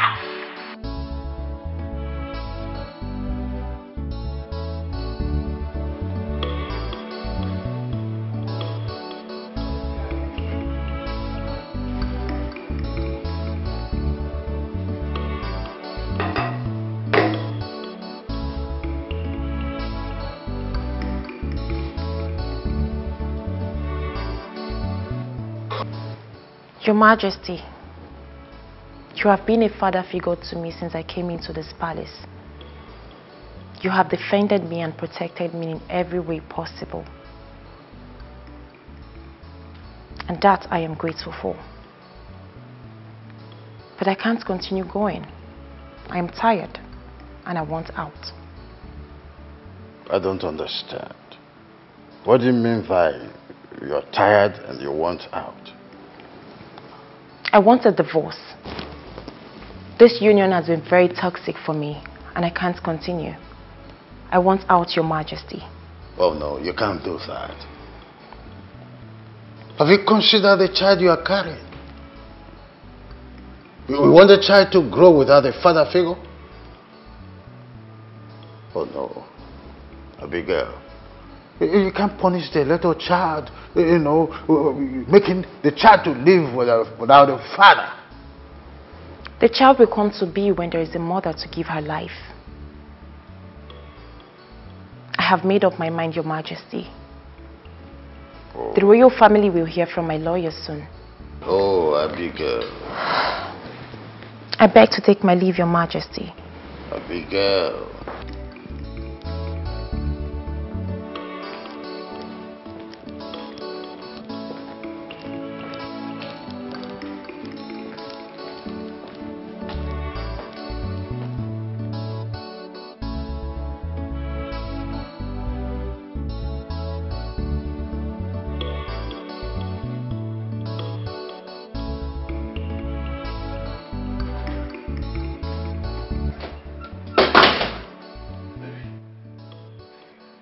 Your Majesty, you have been a father figure to me since I came into this palace. You have defended me and protected me in every way possible. And that I am grateful for. But I can't continue going. I am tired and I want out. I don't understand. What do you mean by you're tired and you want out? I want a divorce. This union has been very toxic for me and I can't continue. I want out, Your Majesty. Oh no, you can't do that. Have you considered the child you are carrying? You want the child to grow without a father figure? Oh no, Abigail. You can't punish the little child, you know, making the child to live without a father. The child will come to be when there is a mother to give her life. I have made up my mind, Your Majesty. Oh. The royal family will hear from my lawyer soon. Oh, Abigail. I beg to take my leave, Your Majesty. Abigail.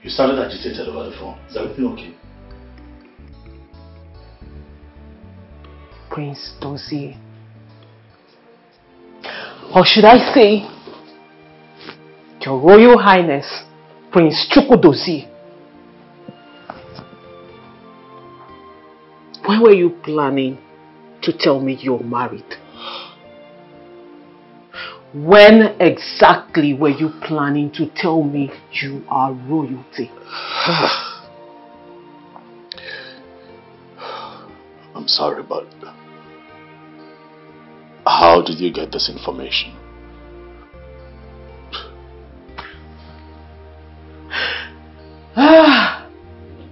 You sounded agitated over the phone. Is everything okay? Prince Dozie. Or should I say, Your Royal Highness, Prince Chukwudozie. When were you planning to tell me you're married? When exactly were you planning to tell me you are royalty? I'm sorry, but how did you get this information?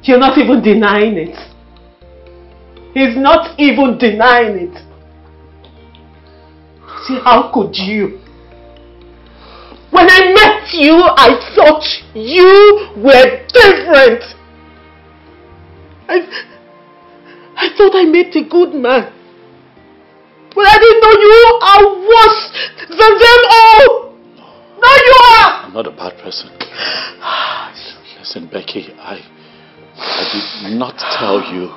You're not even denying it. He's not even denying it. See, how could you? When I met you, I thought you were different. I thought I met a good man. But I didn't know you are worse than them all. Now you are. I'm not a bad person. Listen, Becky, I did not tell you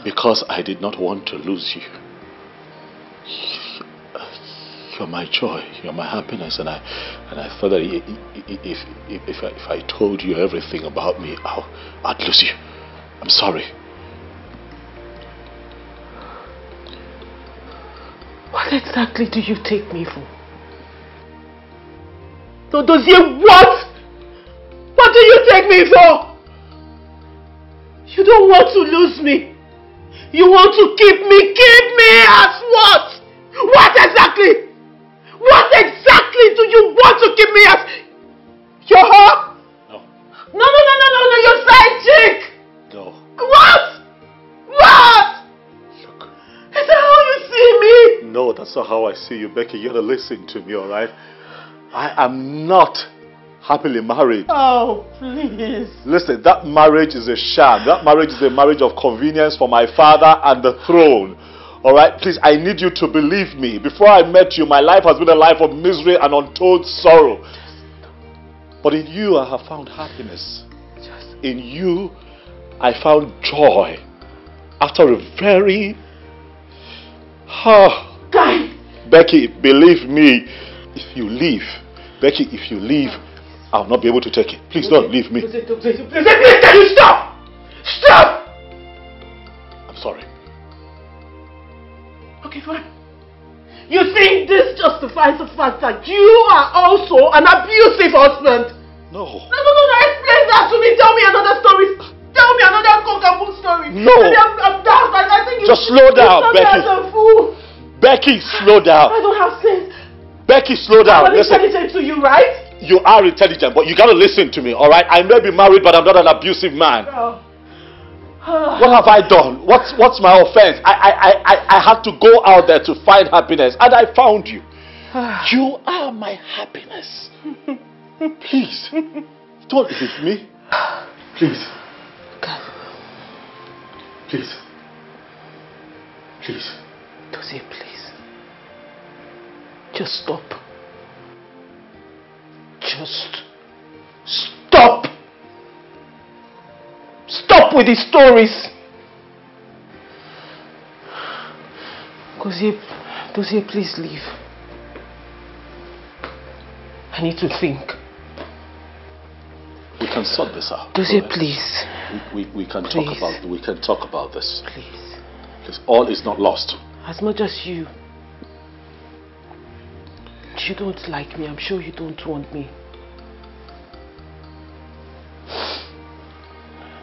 because I did not want to lose you. You're my joy, you're my happiness, and I felt that if I told you everything about me, I'd lose you. I'm sorry. What exactly do you take me for? So Dozie, what? What do you take me for? You don't want to lose me. You want to keep me. Keep me as what? What exactly? What exactly do you want to keep me as? Your her? No, your side chick. No. What? What? Look. Is that how you see me? No, that's not how I see you, Becky. You gotta listen to me, alright? I am not happily married. Oh, please. Listen, that marriage is a sham. That marriage is a marriage of convenience for my father and the throne. Alright, please, I need you to believe me. Before I met you, my life has been a life of misery and untold sorrow. But in you, I have found happiness. In you, I found joy. After a very... Becky, believe me, if you leave, Becky, if you leave, I'll not be able to take it. Please don't leave me. Please, can you stop? Stop! I'm sorry. Okay, fine. You think this justifies the fact that you are also an abusive husband? No. No, explain that to me. Tell me another story. Tell me another cock and bull story. No. Maybe I'm daft. I think you Just slow down, Becky. As a fool. Becky, slow down. I don't have sense. Becky, slow down. I'm intelligent to you, right? You are intelligent, but you gotta listen to me, alright? I may be married, but I'm not an abusive man. What have I done? What's my offense? I had to go out there to find happiness, and I found you. You are my happiness. Please, don't leave me. Please. Please. Please. Dozie, please. Just stop. Just stop. Stop with these stories. Dozie, please leave. I need to think. We can sort this out. Dozie, please. We can Please. talk about this. Please. Please. All is not lost. As much as you don't like me, I'm sure you don't want me.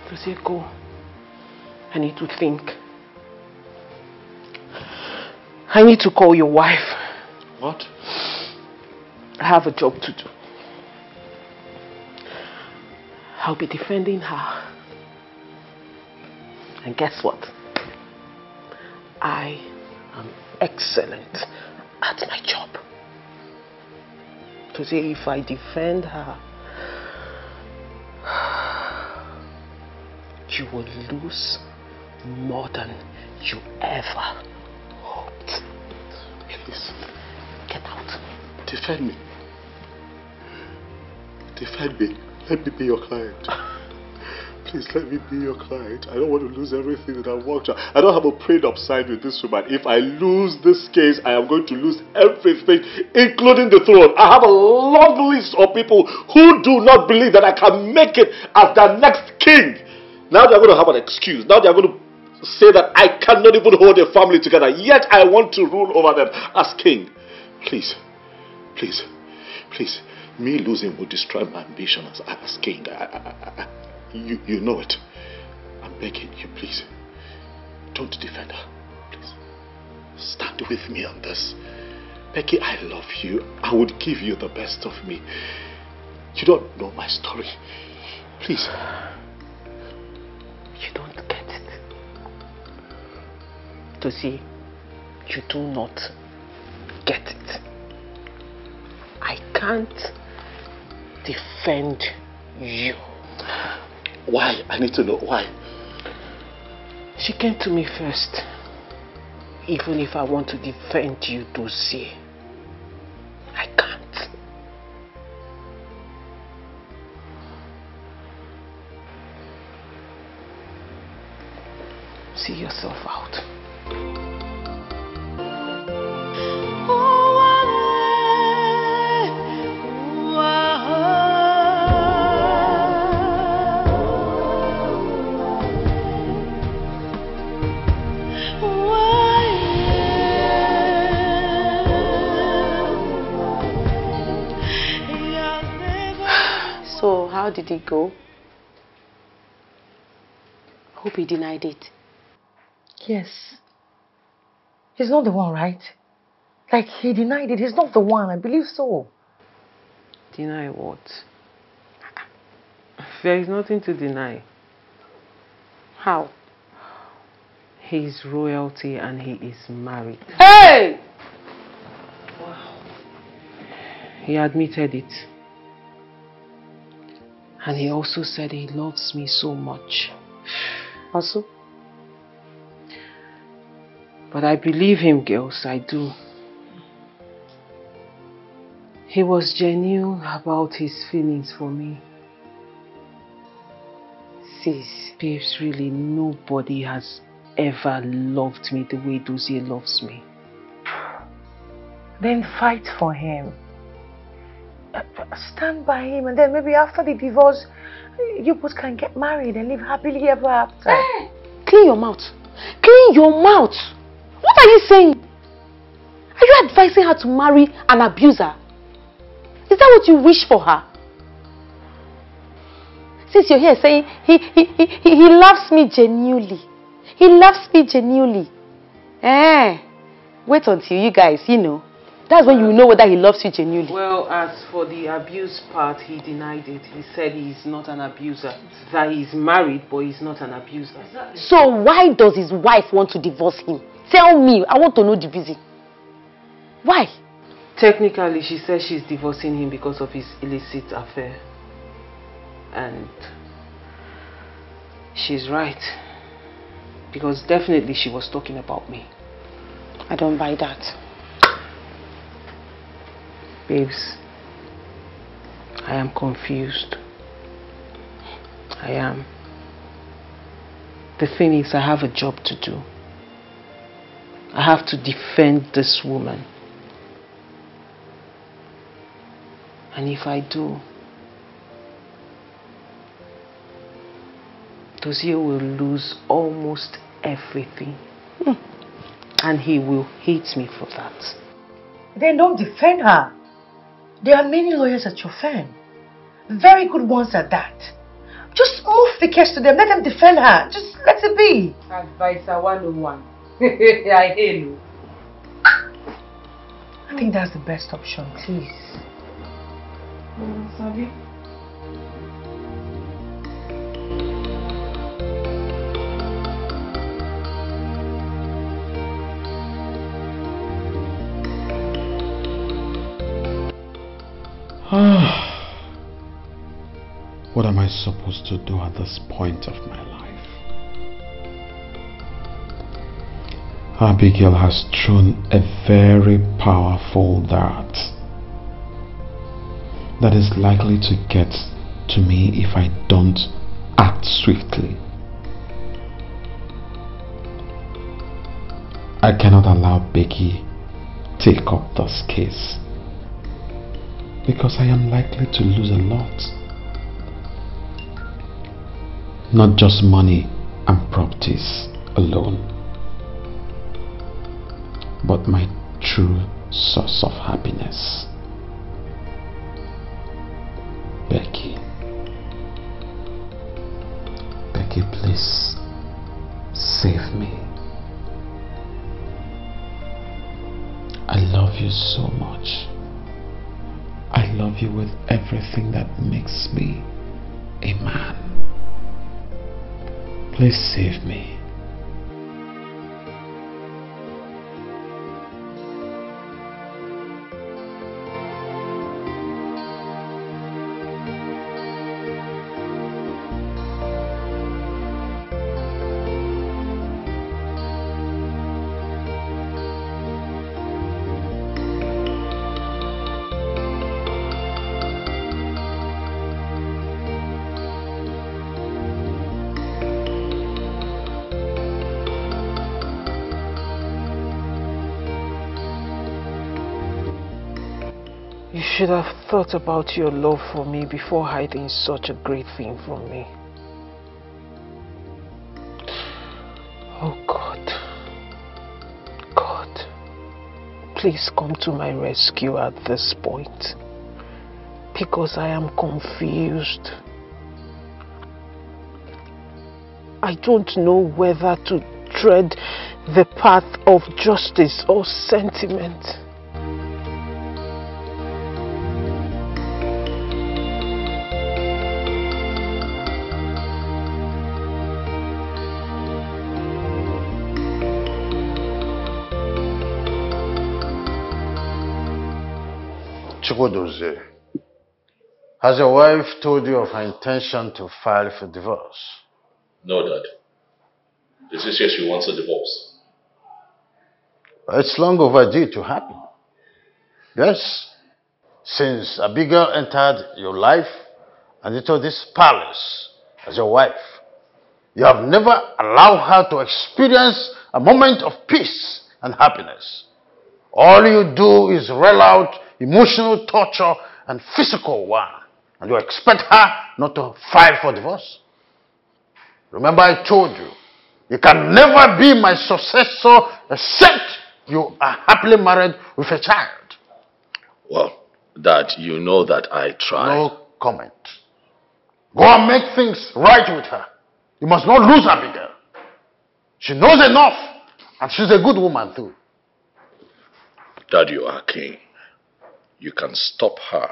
Dozie, go. I need to think. I need to call your wife. What? I have a job to do. I'll be defending her. And guess what? I am excellent at my job. To say if I defend her, you will lose more than you ever hoped. Please. Get out. Defend me. Defend me. Let me be your client. Please let me be your client. I don't want to lose everything that I've worked on. I don't have a prayed upside with this woman. If I lose this case, I am going to lose everything, including the throne. I have a long list of people who do not believe that I can make it as the next king. Now they're going to have an excuse. Now they're going to say that I cannot even hold a family together. Yet I want to rule over them as king. Please, please, please. Me losing would destroy my ambition as king. You know it. I'm begging you, please. Don't defend her. Please. Stand with me on this. Becky, I love you. I would give you the best of me. You don't know my story. Please. You don't get it. Dozie, you do not get it. I can't defend you. Why? I need to know why. She came to me first. Even if I want to defend you, Dozie, I can't. See yourself out. How did it go? Hope he denied it. Yes. He's not the one, right? Like, he denied it. He's not the one. I believe so. Deny what? There is nothing to deny. How? He is royalty and he is married. Hey! He admitted it. And he also said he loves me so much. Also? But I believe him, girls, I do. He was genuine about his feelings for me. Sis. Babes, really, nobody has ever loved me the way Dozie loves me. Then fight for him. Stand by him, and then maybe after the divorce, you both can get married and live happily ever after. Hey, clean your mouth. Clean your mouth. What are you saying? Are you advising her to marry an abuser? Is that what you wish for her? Since you're here saying he loves me genuinely. He loves me genuinely. Wait until you guys, that's when you know whether he loves you genuinely. Well, as for the abuse part, he denied it. He said he's not an abuser. That he's married, but he's not an abuser. Exactly. So why does his wife want to divorce him? Tell me, I want to know the reason. Why? Technically, she says she's divorcing him because of his illicit affair. And she's right. Because definitely she was talking about me. I don't buy that. Babes, I am confused. I am. The thing is, I have a job to do. I have to defend this woman. And if I do, Dozie will lose almost everything. And he will hate me for that. Then don't defend her. There are many lawyers at your firm. Very good ones at that. Just move the case to them. Let them defend her. Just let it be. Advisor 101. I hear you. I think that's the best option, please. Sorry. What am I supposed to do at this point of my life? Abigail has thrown a very powerful dart that is likely to get to me if I don't act swiftly. I cannot allow Becky take up this case because I am likely to lose a lot. Not just money and properties alone, but my true source of happiness. Becky. Becky, please save me. I love you so much. I love you with everything that makes me a man. Please save me. You should have thought about your love for me before hiding such a great thing from me. Oh God. God. Please come to my rescue at this point. Because I am confused. I don't know whether to tread the path of justice or sentiment. Chukwudozie, has your wife told you of her intention to file for divorce? No, Dad. This is she wants a divorce. It's long overdue to happen. Yes, since Abigail entered your life and into this palace as your wife, you have never allowed her to experience a moment of peace and happiness. All you do is roll out emotional torture and physical one, and you expect her not to file for divorce? Remember, I told you, you can never be my successor except you are happily married with a child. Well, Dad, you know that I tried. No comment. Go and make things right with her. You must not lose Abigail. She knows enough, and she's a good woman too. Dad, you are king. You can stop her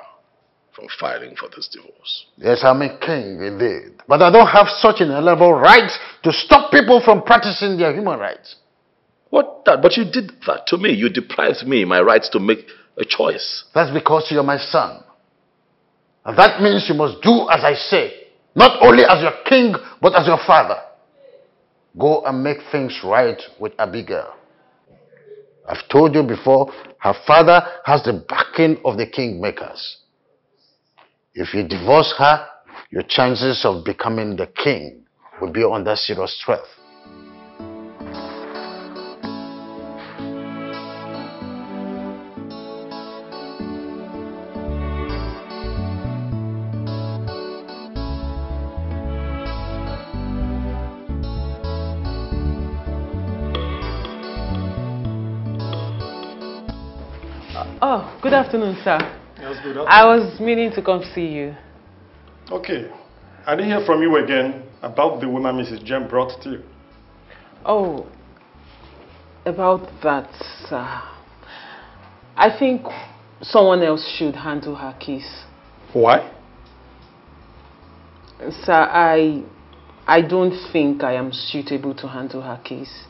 from filing for this divorce. Yes, I'm a king indeed. But I don't have such inalienable rights to stop people from practicing their human rights. What, Dad? But you did that to me. You deprived me my rights to make a choice. That's because you're my son. And that means you must do as I say. Not only as your king, but as your father. Go and make things right with Abigail. I've told you before, her father has the backing of the kingmakers. If you divorce her, your chances of becoming the king will be under serious threat. Oh, good afternoon, sir. Yes, good afternoon. I was meaning to come see you. Okay. I didn't hear from you again about the woman Mrs. Jem brought to you. Oh, about that, sir. I think someone else should handle her case. Why? Sir, I don't think I am suitable to handle her case.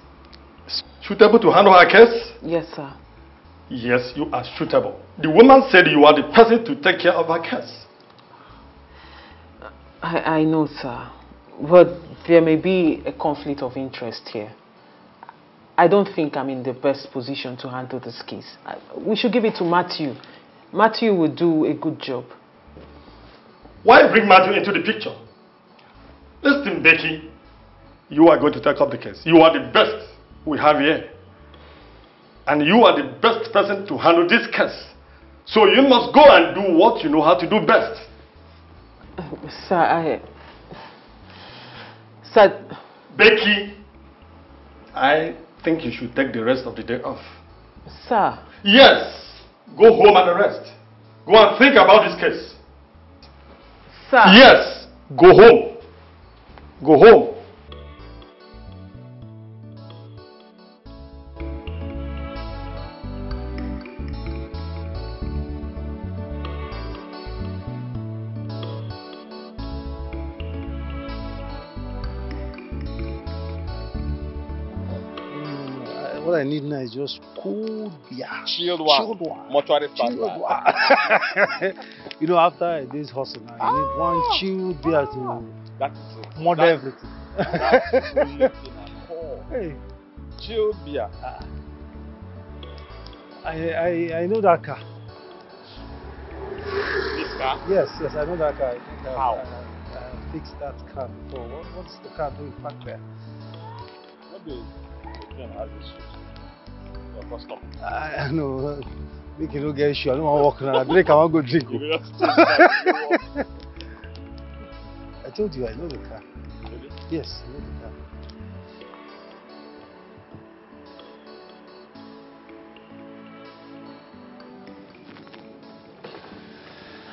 Suitable to handle her case? Yes, sir. Yes, you are suitable. The woman said you are the person to take care of her case. I know, sir. But there may be a conflict of interest here. I don't think I'm in the best position to handle this case. We should give it to Matthew. Matthew will do a good job. Why bring Matthew into the picture? Listen, Becky, you are going to take up the case. You are the best we have here. And you are the best person to handle this case. So you must go and do what you know how to do best. Sir, Sir... Becky, I think you should take the rest of the day off. Sir... Yes, go home and rest. Go and think about this case. Sir... Yes, go home. Go home. What I need now is just cool beer. Chilled one. Mortuary one. You know, after a day's hustle now, you need one chilled beer to murder everything. Hey. Chilled beer. I know that car. This car? Yes, I know that car. I think How? I fixed that car before. What's the car doing back there? Maybe the train has issues. Your customer. I know. Make you no get issue. I don't want to walk around. I drink, I want to go drink. I told you I know the car. Really? Yes, I know the car.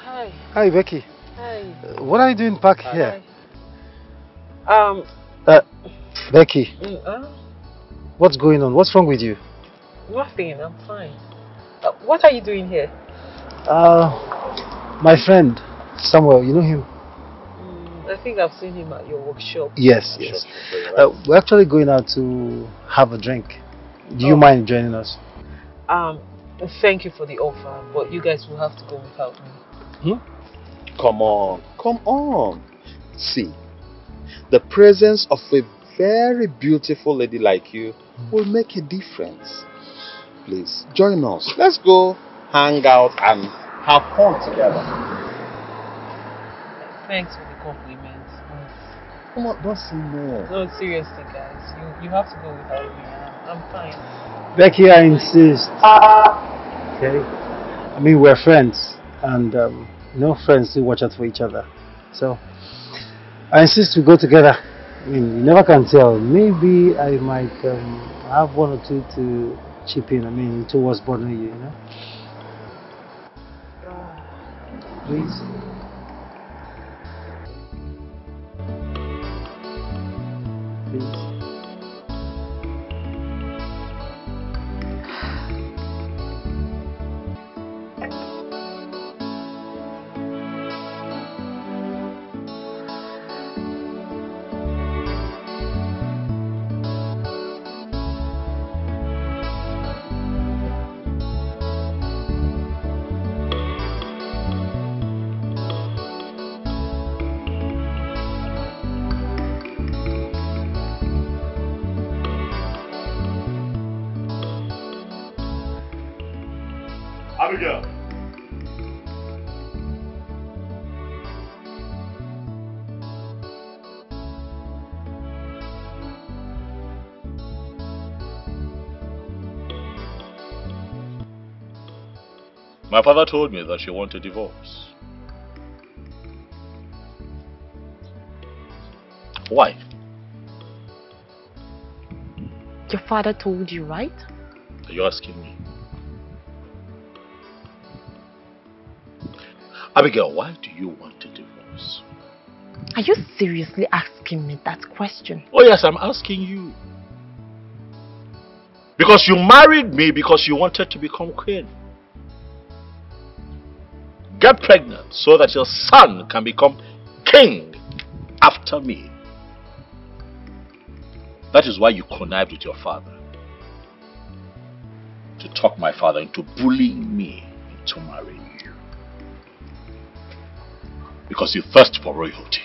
Hi. Hi, Becky. Hi. What are you doing back here? Becky, what's going on? What's wrong with you? Nothing, I'm fine. What are you doing here? My friend, Samuel, you know him? I think I've seen him at your workshop. Yes. We're actually going out to have a drink. Do you mind joining us? Thank you for the offer, but you guys will have to go without me. Come on. See, the presence of a very beautiful lady like you will make a difference. Please, join us. Let's go hang out and have fun together. Thanks for the compliments. Come on, don't say no. No, seriously, guys. You have to go without me. I'm fine. Becky, I insist. Okay? I mean, we're friends. And, friends do watch out for each other. So, I insist we go together. I mean, you never can tell. Maybe I might have one or two to chip in. I mean, towards bothering you, Please. Abigail. My father told me that she wanted a divorce. Why? Your father told you, right? Are you asking me? Abigail, why do you want a divorce? Are you seriously asking me that question? Oh yes, I'm asking you. Because you married me because you wanted to become queen. Get pregnant so that your son can become king after me. That is why you connived with your father. To talk my father into bullying me into marrying you. Because you thirst for royalty.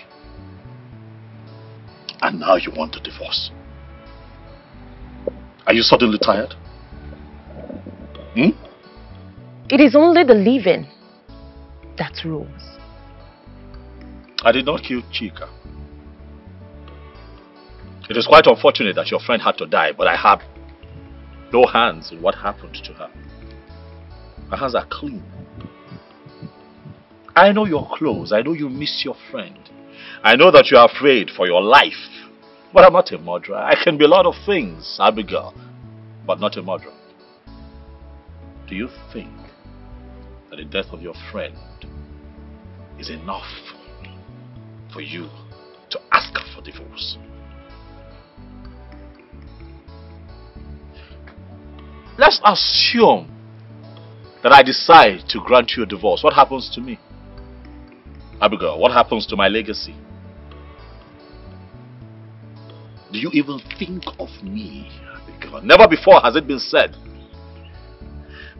And now you want a divorce. Are you suddenly tired? It is only the living that rules. I did not kill Chika. It is quite unfortunate that your friend had to die, but I have no hands in what happened to her. My hands are clean. I know your clothes. I know you miss your friend. I know that you are afraid for your life. But I'm not a murderer. I can be a lot of things, Abigail, but not a murderer. Do you think that the death of your friend is enough for you to ask for divorce? Let's assume that I decide to grant you a divorce. What happens to me? Abigail, what happens to my legacy? Do you even think of me, Abigail? Never before has it been said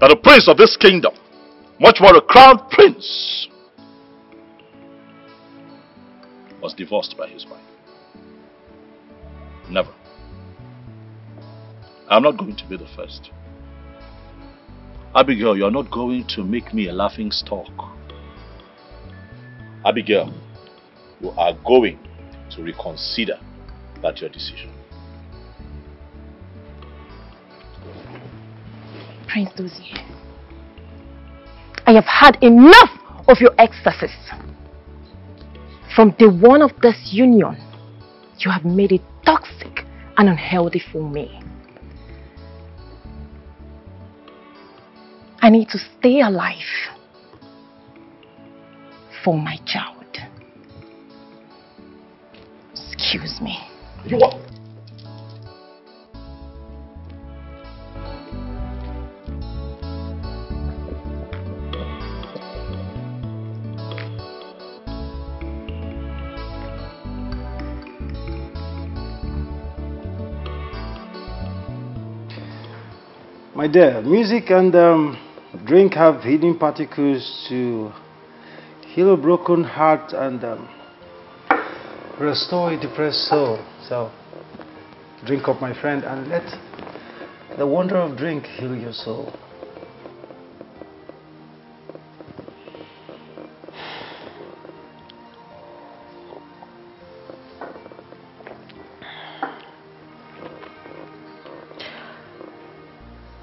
that a prince of this kingdom, much more a crown prince, was divorced by his wife. Never. I'm not going to be the first. Abigail, you're not going to make me a laughing stock. Abigail, you are going to reconsider that your decision. Prince Dozier, I have had enough of your ecstasies. From day one of this union, you have made it toxic and unhealthy for me. I need to stay alive for my child. Excuse me. My dear, music and drink have healing particles to heal a broken heart and restore a depressed soul. So, drink up, my friend, and let the wonder of drink heal your soul.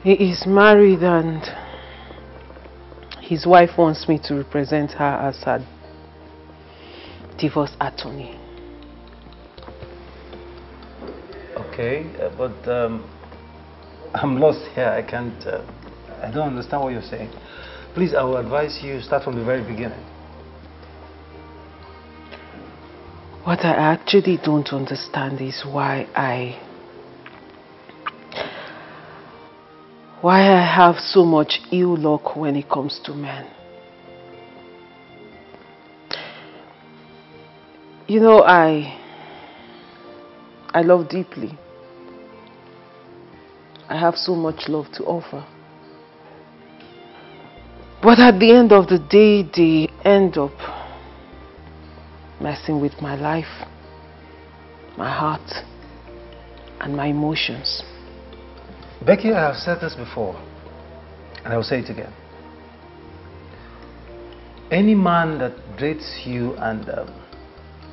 He is married and his wife wants me to represent her as her divorce attorney. Okay, but I'm lost here. I can't, I don't understand what you're saying. Please, I will advise you start from the very beginning. What I actually don't understand is why I have so much ill luck when it comes to men. You know, I love deeply. I have so much love to offer. But at the end of the day, they end up messing with my life, my heart, and my emotions. Becky, I have said this before, and I will say it again. Any man that dates you and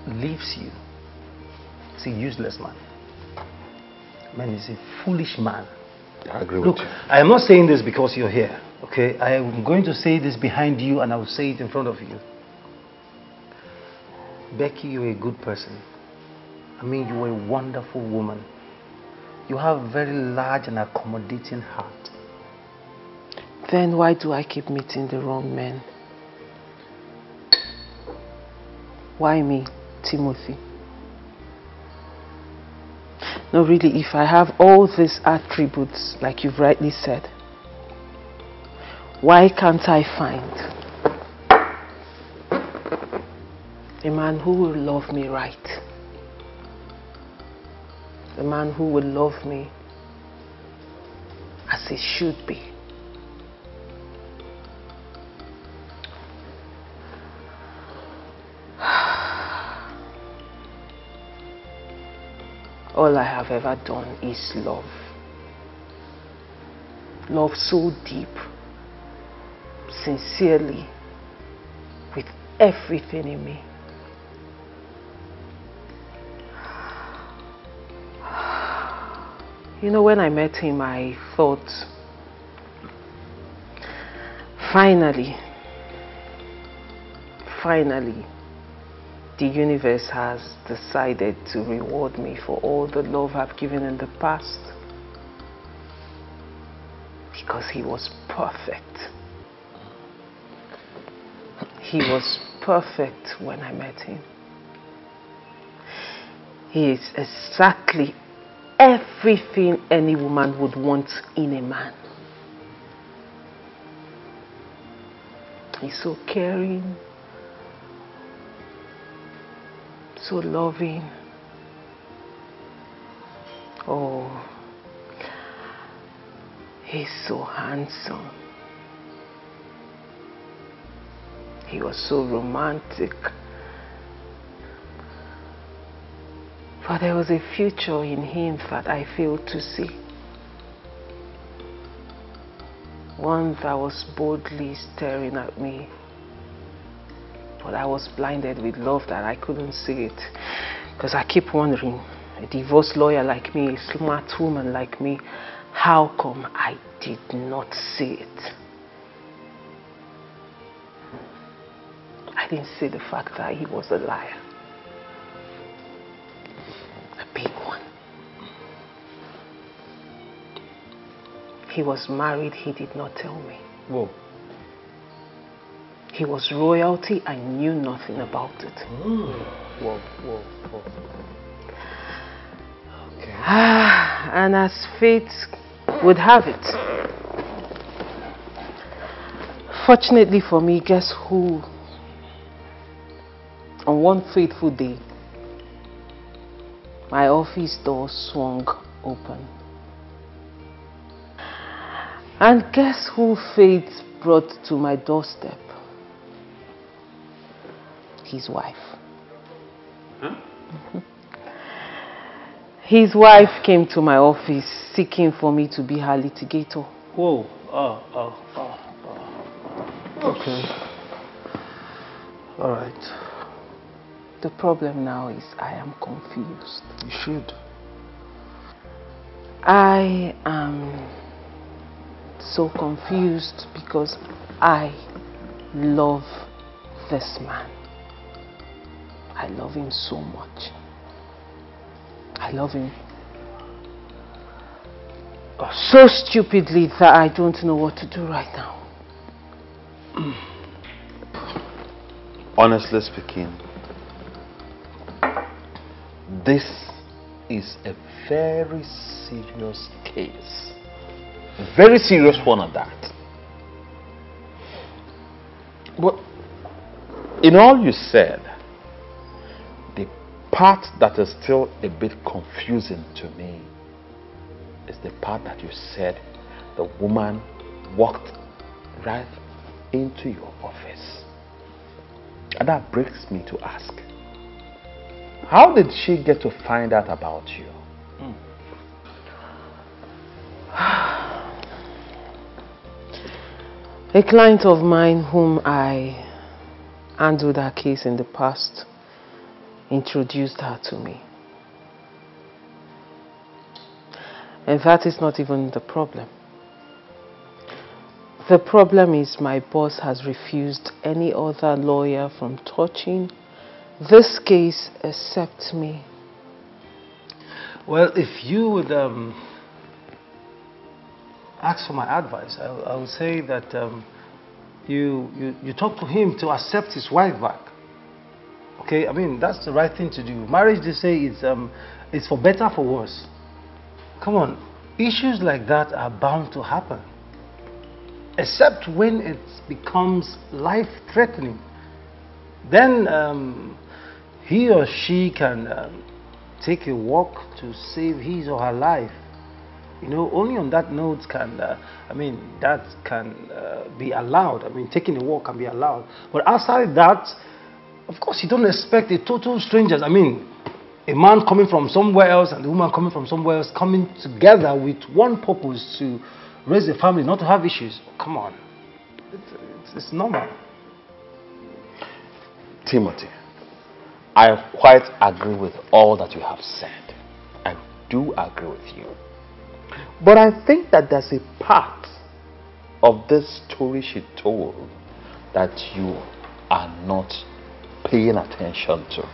leaves you is a useless man. Man is a foolish man. I agree Look, with you. I am not saying this because you're here, okay? I am going to say this behind you and I will say it in front of you. Becky, you're a good person. I mean, you're a wonderful woman. You have a very large and accommodating heart. Then why do I keep meeting the wrong men? Why me, Timothy? No, really, if I have all these attributes, like you've rightly said, why can't I find a man who will love me right? A man who will love me as he should be. All I have ever done is love. Love so deep, sincerely, with everything in me. You know, when I met him, I thought, finally, the universe has decided to reward me for all the love I've given in the past. Because he was perfect. He was perfect when I met him. He is exactly everything any woman would want in a man. He's so caring, so loving. Oh, he's so handsome. He was so romantic. But there was a future in him that I failed to see. One that was boldly staring at me. But I was blinded with love that I couldn't see it. Because I keep wondering, a divorce lawyer like me, a smart woman like me, how come I did not see it? I didn't see the fact that he was a liar. Big one. He was married, he did not tell me. Whoa. He was royalty, I knew nothing about it. Whoa. Okay. And as fate would have it, fortunately for me, guess who? On one fateful day, my office door swung open. And guess who fate brought to my doorstep? His wife. Huh? His wife came to my office seeking for me to be her litigator. Whoa. Okay. All right. The problem now is I am confused. You should. I am so confused because I love this man. I love him so much. I love him so stupidly that I don't know what to do right now. Honestly speaking, this is a very serious case. A very serious one at that. But in all you said, the part that is still a bit confusing to me is the part that you said the woman walked right into your office. And that brings me to ask, how did she get to find out about you? A client of mine whom I handled her case in the past introduced her to me. And that is not even the problem. The problem is my boss has refused any other lawyer from touching this case except me. Well, if you would ask for my advice, I would say that you talk to him to accept his wife back. Okay, I mean, that's the right thing to do. Marriage, they say, it's for better, for worse. Come on, issues like that are bound to happen. Except when it becomes life-threatening. Then he or she can take a walk to save his or her life. You know, only on that note can, that can be allowed. I mean, taking a walk can be allowed. But outside that, of course, you don't expect a total strangers. I mean, a man coming from somewhere else and a woman coming from somewhere else coming together with one purpose to raise a family, not to have issues. Come on. It's normal. Timothy, I quite agree with all that you have said. I do agree with you. But I think that there's a part of this story she told that you are not paying attention to.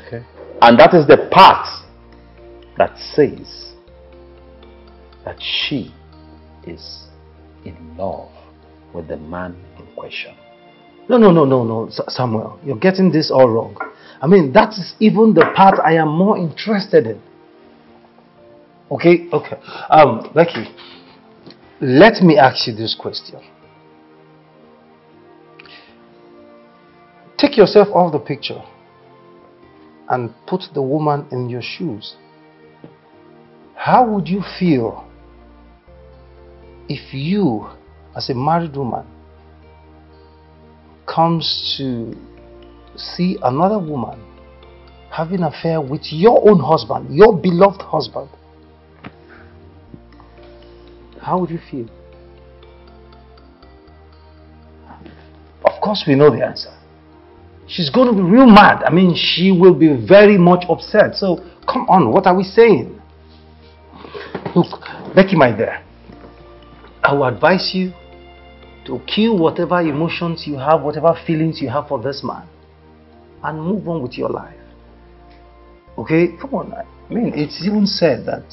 Okay. And that is the part that says that she is in love with the man in question. No, Samuel. You're getting this all wrong. I mean, that is even the part I am more interested in. Okay. Becky, let me ask you this question. Take yourself off the picture and put the woman in your shoes. How would you feel if you, as a married woman, comes to see another woman having an affair with your own husband, your beloved husband? How would you feel? Of course, we know the answer. She's going to be real mad. I mean, she will be very much upset. So, come on, what are we saying? Look, Becky, my dear, I will advise you to kill whatever emotions you have, whatever feelings you have for this man, and move on with your life. Okay? Come on. I mean, it's even said that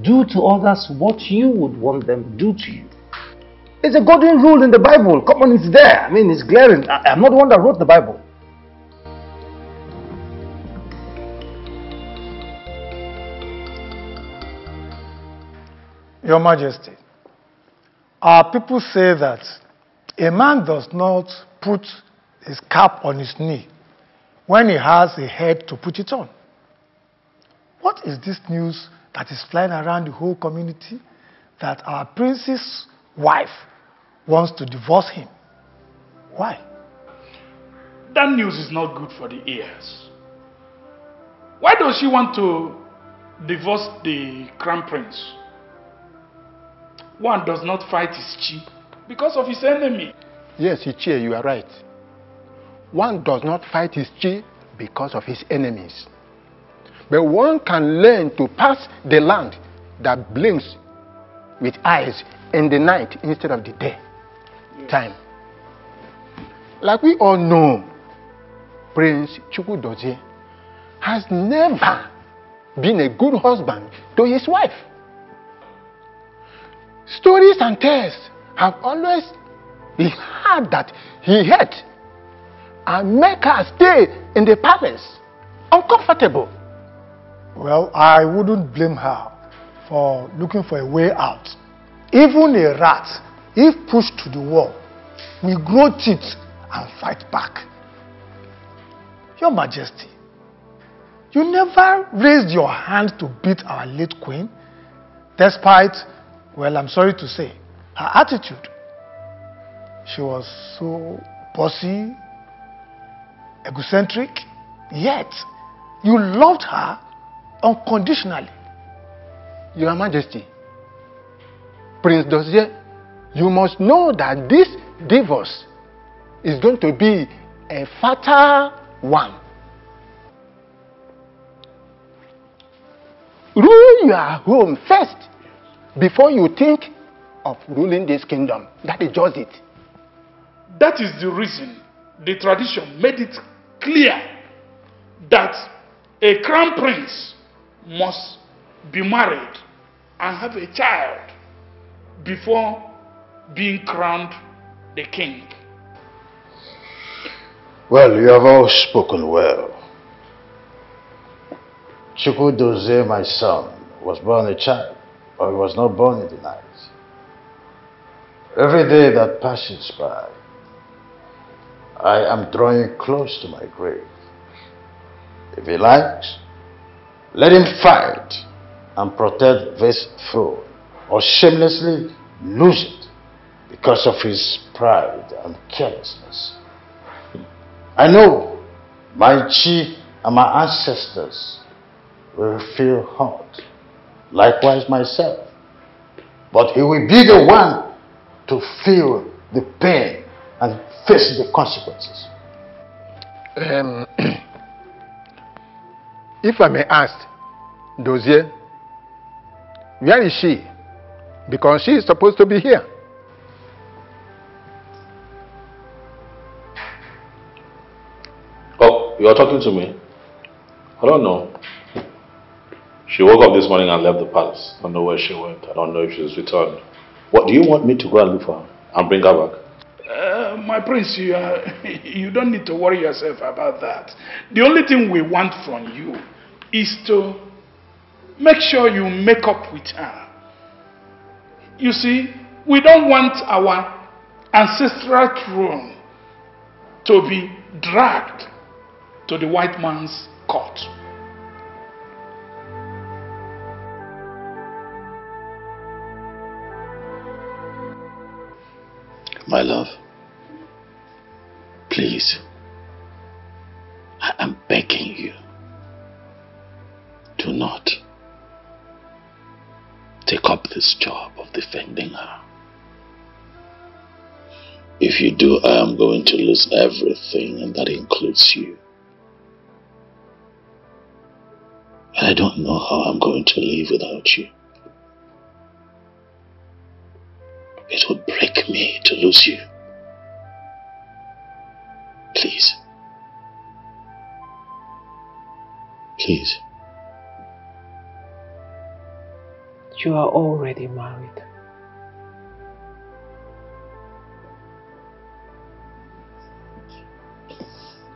do to others what you would want them to do to you. It's a golden rule in the Bible. Come on, it's there. I mean, it's glaring. I'm not the one that wrote the Bible. Your Majesty, our people say that a man does not put his cap on his knee when he has a head to put it on. What is this news that is flying around the whole community that our prince's wife wants to divorce him. Why? That news is not good for the ears. Why does she want to divorce the crown prince? One does not fight his chief because of his enemy. Yes, Ichie, you are right. One does not fight his chief because of his enemies. But one can learn to pass the land that blinks with eyes in the night instead of the day. Time. Like we all know, Prince Chukwudozie has never been a good husband to his wife. Stories and tales have always been heard that he hurt and make her stay in the palace uncomfortable. Well, I wouldn't blame her for looking for a way out. Even a rat, if pushed to the wall, will grow teeth and fight back. Your Majesty, you never raised your hand to beat our late queen, despite, well, I'm sorry to say, her attitude. She was so bossy, egocentric, yet you loved her unconditionally. Your Majesty, Prince Dozie, you must know that this divorce is going to be a fatal one. Rule your home first before you think of ruling this kingdom. That is just it. That is the reason the tradition made it clear that a crown prince must be married and have a child before being crowned the king. Well, you have all spoken well. Chukwudozie, my son, was born a child, but he was not born in the night. Every day that passes by, I am drawing close to my grave. If he likes, let him fight and protect this throne, or shamelessly lose it because of his pride and carelessness. I know my chief and my ancestors will feel hurt, likewise myself. But he will be the one to feel the pain and face the consequences. If I may ask, Dozie, where is she? Because she is supposed to be here. Oh, you are talking to me? I don't know. She woke up this morning and left the palace. I don't know where she went. I don't know if she's returned. What do you want me to go and look for her and bring her back? My prince, you don't need to worry yourself about that. The only thing we want from you is to make sure you make up with her. You see, we don't want our ancestral throne to be dragged to the white man's court. My love, please, I am begging you, do not take up this job of defending her. If you do, I am going to lose everything, and that includes you. And I don't know how I'm going to live without you. It would break me to lose you. Please. Please. You are already married.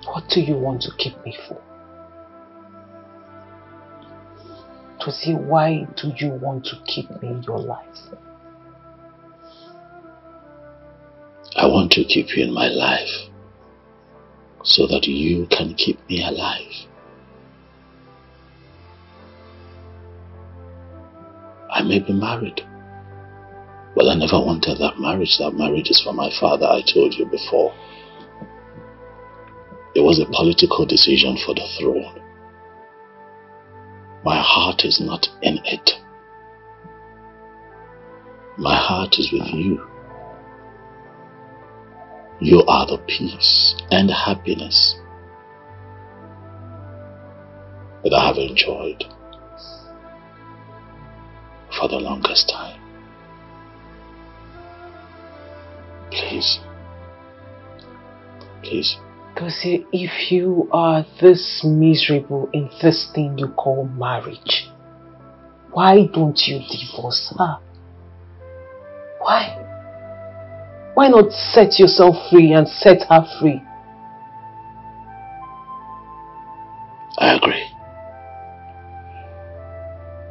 What do you want to keep me for? To see, why do you want to keep me in your life? I want to keep you in my life so that you can keep me alive. I may be married, Well, I never wanted that marriage. That marriage is for my father, I told you before. It was a political decision for the throne. My heart is not in it. My heart is with you. You are the peace and happiness that I have enjoyed for the longest time. Please. Please. Because if you are this miserable in this thing you call marriage, why don't you divorce her? Why? Why not set yourself free and set her free? I agree.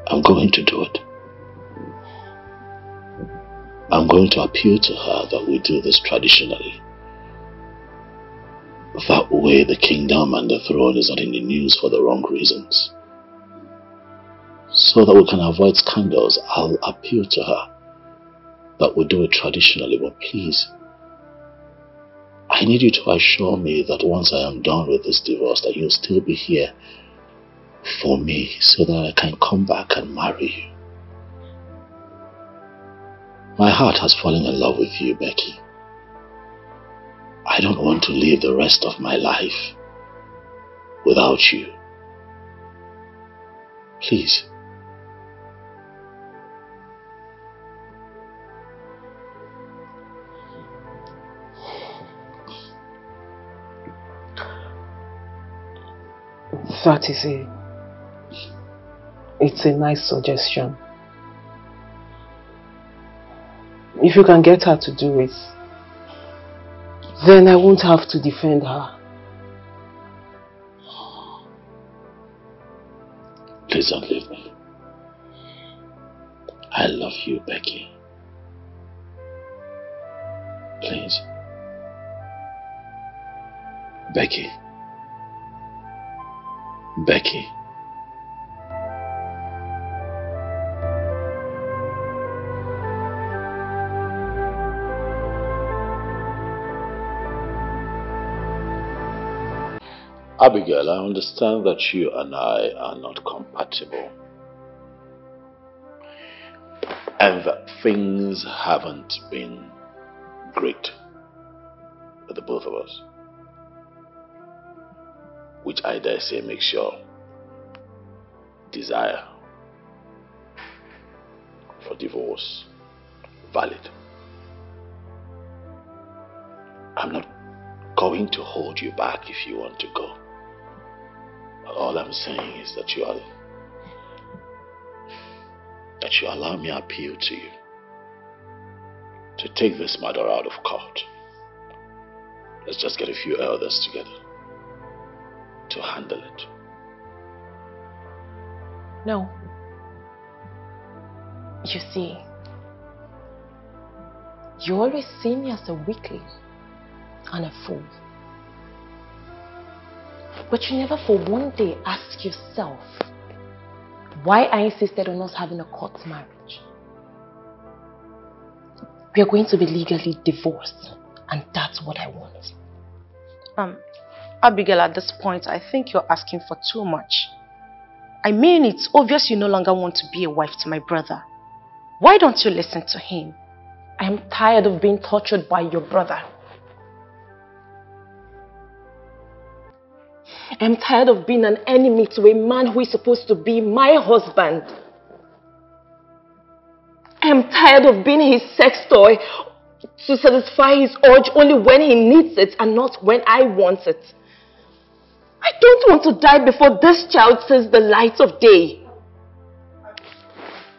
I'm going to do it. I'm going to appeal to her that we do this traditionally. That way the kingdom and the throne is not in the news for the wrong reasons. So that we can avoid scandals, I'll appeal to her that we do it traditionally. But please, I need you to assure me that once I am done with this divorce, that you'll still be here for me so that I can come back and marry you. My heart has fallen in love with you, Becky. I don't want to live the rest of my life without you. Please. That is it's a nice suggestion. If you can get her to do it, then I won't have to defend her. Please don't leave me. I love you, Becky. Please. Becky. Becky. Abigail, I understand that you and I are not compatible and that things haven't been great for the both of us, which I dare say makes your desire for divorce valid. I'm not going to hold you back if you want to go. All I'm saying is that you allow me to appeal to you to take this matter out of court. Let's just get a few elders together to handle it. No. You see, you always see me as a weakling and a fool. But you never for one day ask yourself why I insisted on us having a court marriage. We are going to be legally divorced, and that's what I want. Abigail, at this point, I think you're asking for too much. I mean, it's obvious you no longer want to be a wife to my brother. Why don't you listen to him? I'm tired of being tortured by your brother. I'm tired of being an enemy to a man who is supposed to be my husband. I'm tired of being his sex toy to satisfy his urge only when he needs it and not when I want it. I don't want to die before this child sees the light of day.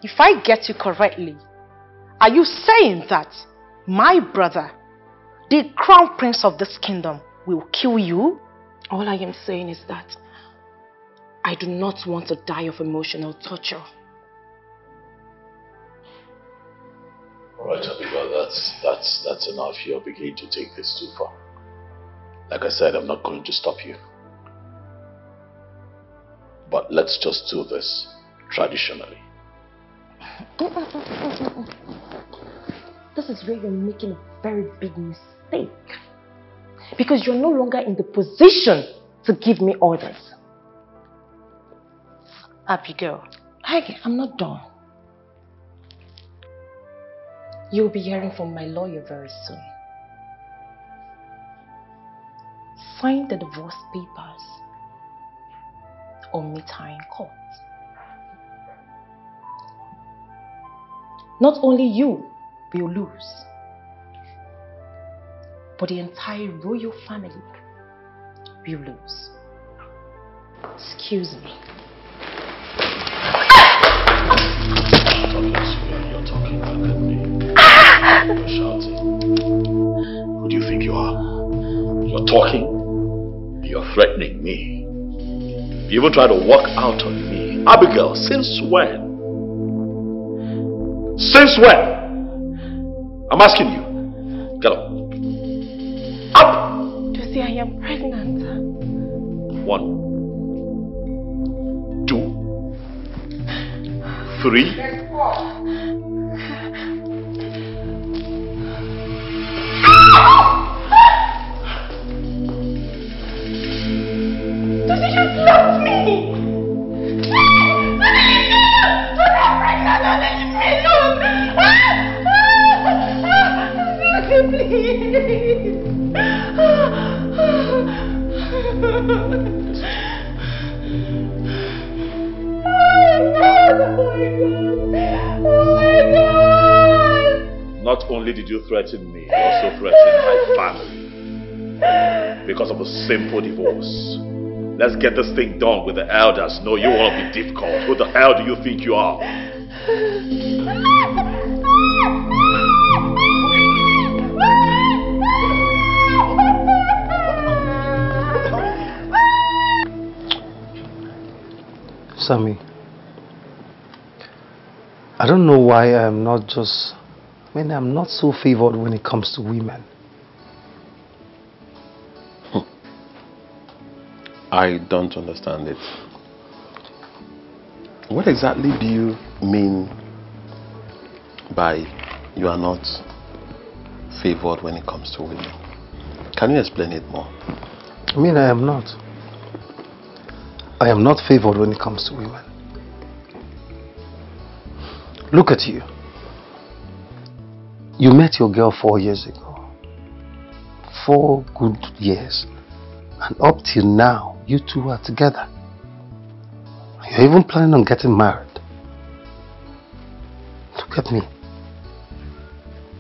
If I get you correctly, are you saying that my brother, the crown prince of this kingdom, will kill you? All I am saying is that I do not want to die of emotional torture. Alright, Abigail, that's enough. You're beginning to take this too far. Like I said, I'm not going to stop you. But let's just do this traditionally. this is where you're making a very big mistake. Because you're no longer in the position to give me orders. Abigail, I'm not done. You'll be hearing from my lawyer very soon. Sign the divorce papers or meet her in court. Not only you will lose, but the entire royal family will lose. Excuse me. You're talking back at me. You're shouting. Who do you think you are? You're talking. You're threatening me. You even try to walk out on me. Abigail, since when? Since when? I'm asking you. Get up. Up! Josie, I am pregnant. 1, 2, 3. Josie just left me! Not only did you threaten me, you also threatened my family because of a simple divorce. Let's get this thing done with the elders. No, you want to be difficult. Who the hell do you think you are? Sammy, I don't know why I'm not just... I'm not so favored when it comes to women. I don't understand it. What exactly do you mean by you are not favored when it comes to women? Can you explain it more? I am not. I am not favored when it comes to women. Look at you. You met your girl 4 years ago. 4 good years. And up till now, you two are together. You're even planning on getting married. Look at me.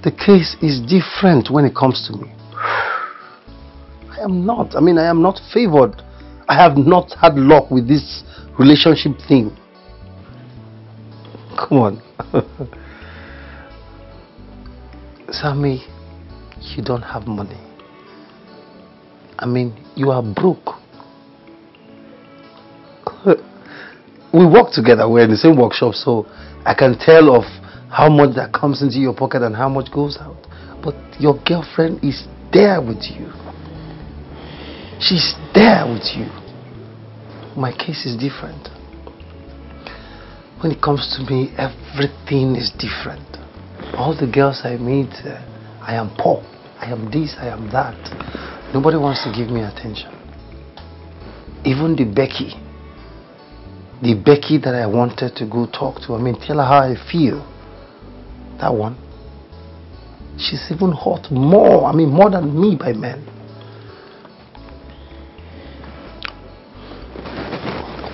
The case is different when it comes to me. I am not. I am not favored. I have not had luck with this relationship thing. Come on. Sammy, you don't have money. You are broke. We work together. We're in the same workshop, so I can tell of how much that comes into your pocket and how much goes out. But your girlfriend is there with you. She's there with you. My case is different. When it comes to me, everything is different. All the girls I meet, I am poor. I am this, I am that. Nobody wants to give me attention. Even the Becky that I wanted to go talk to, tell her how I feel. That one, she's even hot more, more than me by men.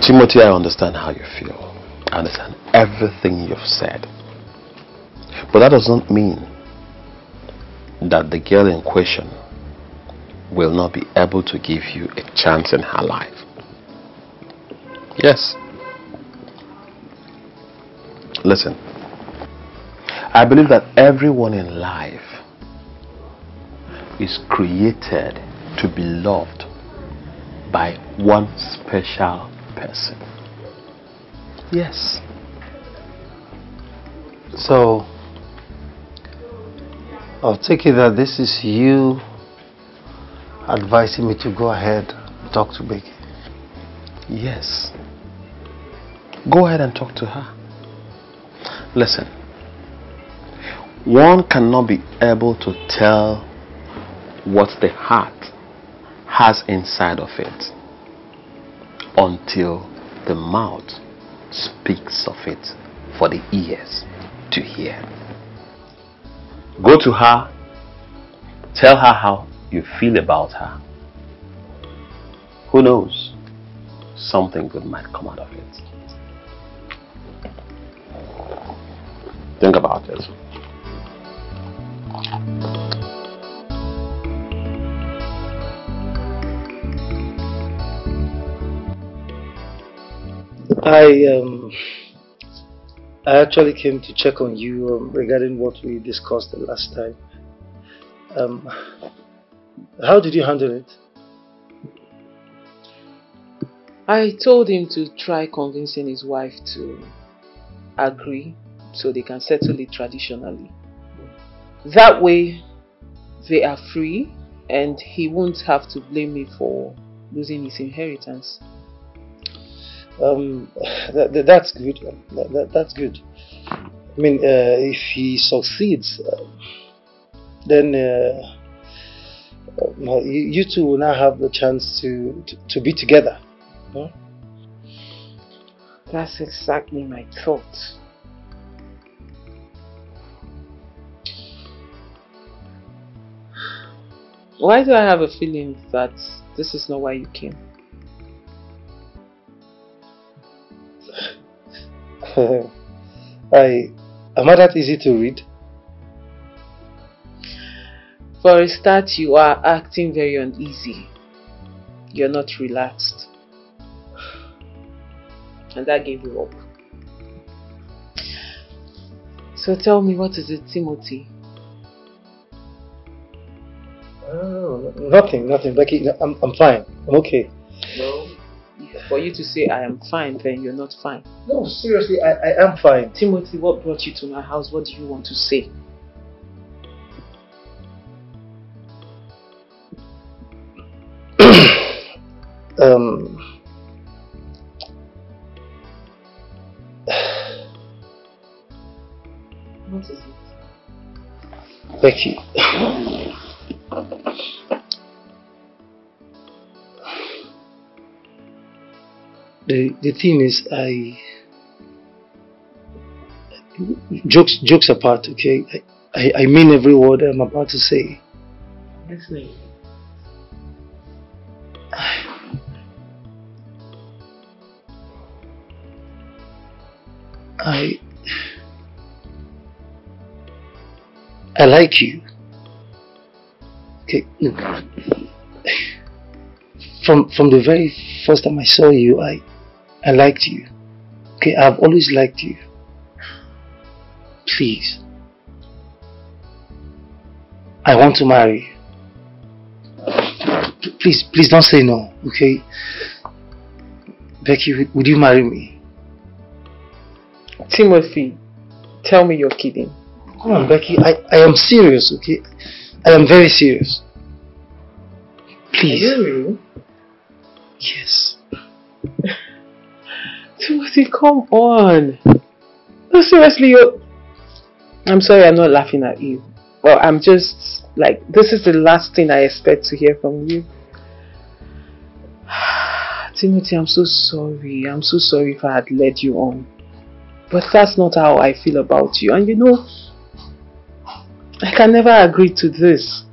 Timothy, I understand how you feel. I understand everything you've said. But that doesn't mean that the girl in question will not be able to give you a chance in her life. Yes. Listen, I believe that everyone in life is created to be loved by one special person. Yes. So, I'll take it that this is you advising me to go ahead and talk to Becky. Yes. Go ahead and talk to her. Listen, one cannot be able to tell what the heart has inside of it until the mouth speaks of it for the ears to hear. Go to her, tell her how you feel about her. Who knows? Something good might come out of it. Think about it. I actually came to check on you regarding what we discussed the last time. How did you handle it? I told him to try convincing his wife to agree so they can settle it traditionally. That way they are free and he won't have to blame me for losing his inheritance. That's good. That's good. I mean, if he succeeds, then you two will now have the chance to be together. Huh? That's exactly my thought. Why do I have a feeling that this is not why you came? Am I that easy to read? For a start, you are acting very uneasy. You're not relaxed. And that gave you up. So tell me, what is it, Timothy? Oh, nothing, Becky. I'm fine. I'm okay. No. For you to say I am fine, then you're not fine. No, seriously, I am fine. Timothy, what brought you to my house? What do you want to say? What is it? Becky. The thing is, jokes apart, okay? I mean every word I'm about to say. Listening. I like you. Okay, look. From the very first time I saw you, I liked you. Okay, I've always liked you. Please. I want to marry you. Please don't say no, okay? Becky, would you marry me? Timothy, tell me you're kidding. Come on, Becky, I am serious, okay? I am very serious. Please. Are you real? Yes. Timothy, come on. No, seriously, I'm sorry I'm not laughing at you. Well, I'm just like, this is the last thing I expect to hear from you. Timothy, I'm so sorry. I'm so sorry if I had led you on. But that's not how I feel about you. And you know, I can never agree to this.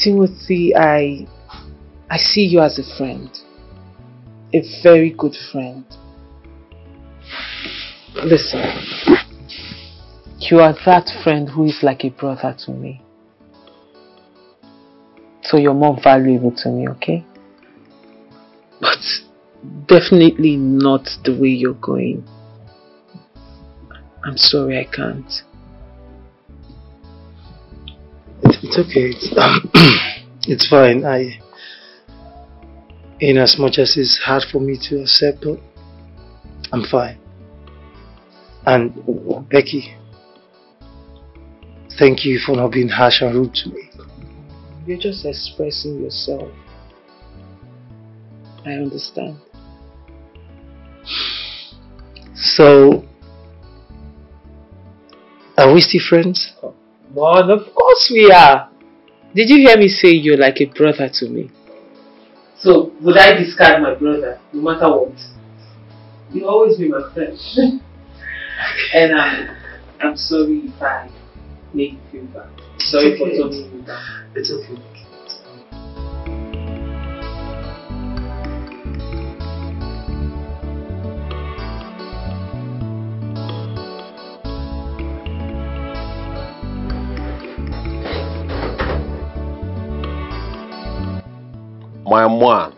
Timothy, I see you as a friend. A very good friend. Listen, you are that friend who is like a brother to me. So you're more valuable to me, okay? But definitely not the way you're going. I'm sorry, I can't. It's okay. It's fine. In as much as it's hard for me to accept, but I'm fine. And Becky, thank you for not being harsh and rude to me. You're just expressing yourself. I understand. So, we still friends? But of course we are. Did you hear me say you're like a brother to me? So, would I discard my brother, no matter what? You'll always be my friend. And I'm sorry if I make you feel bad. Sorry for talking you down. It's okay. My man.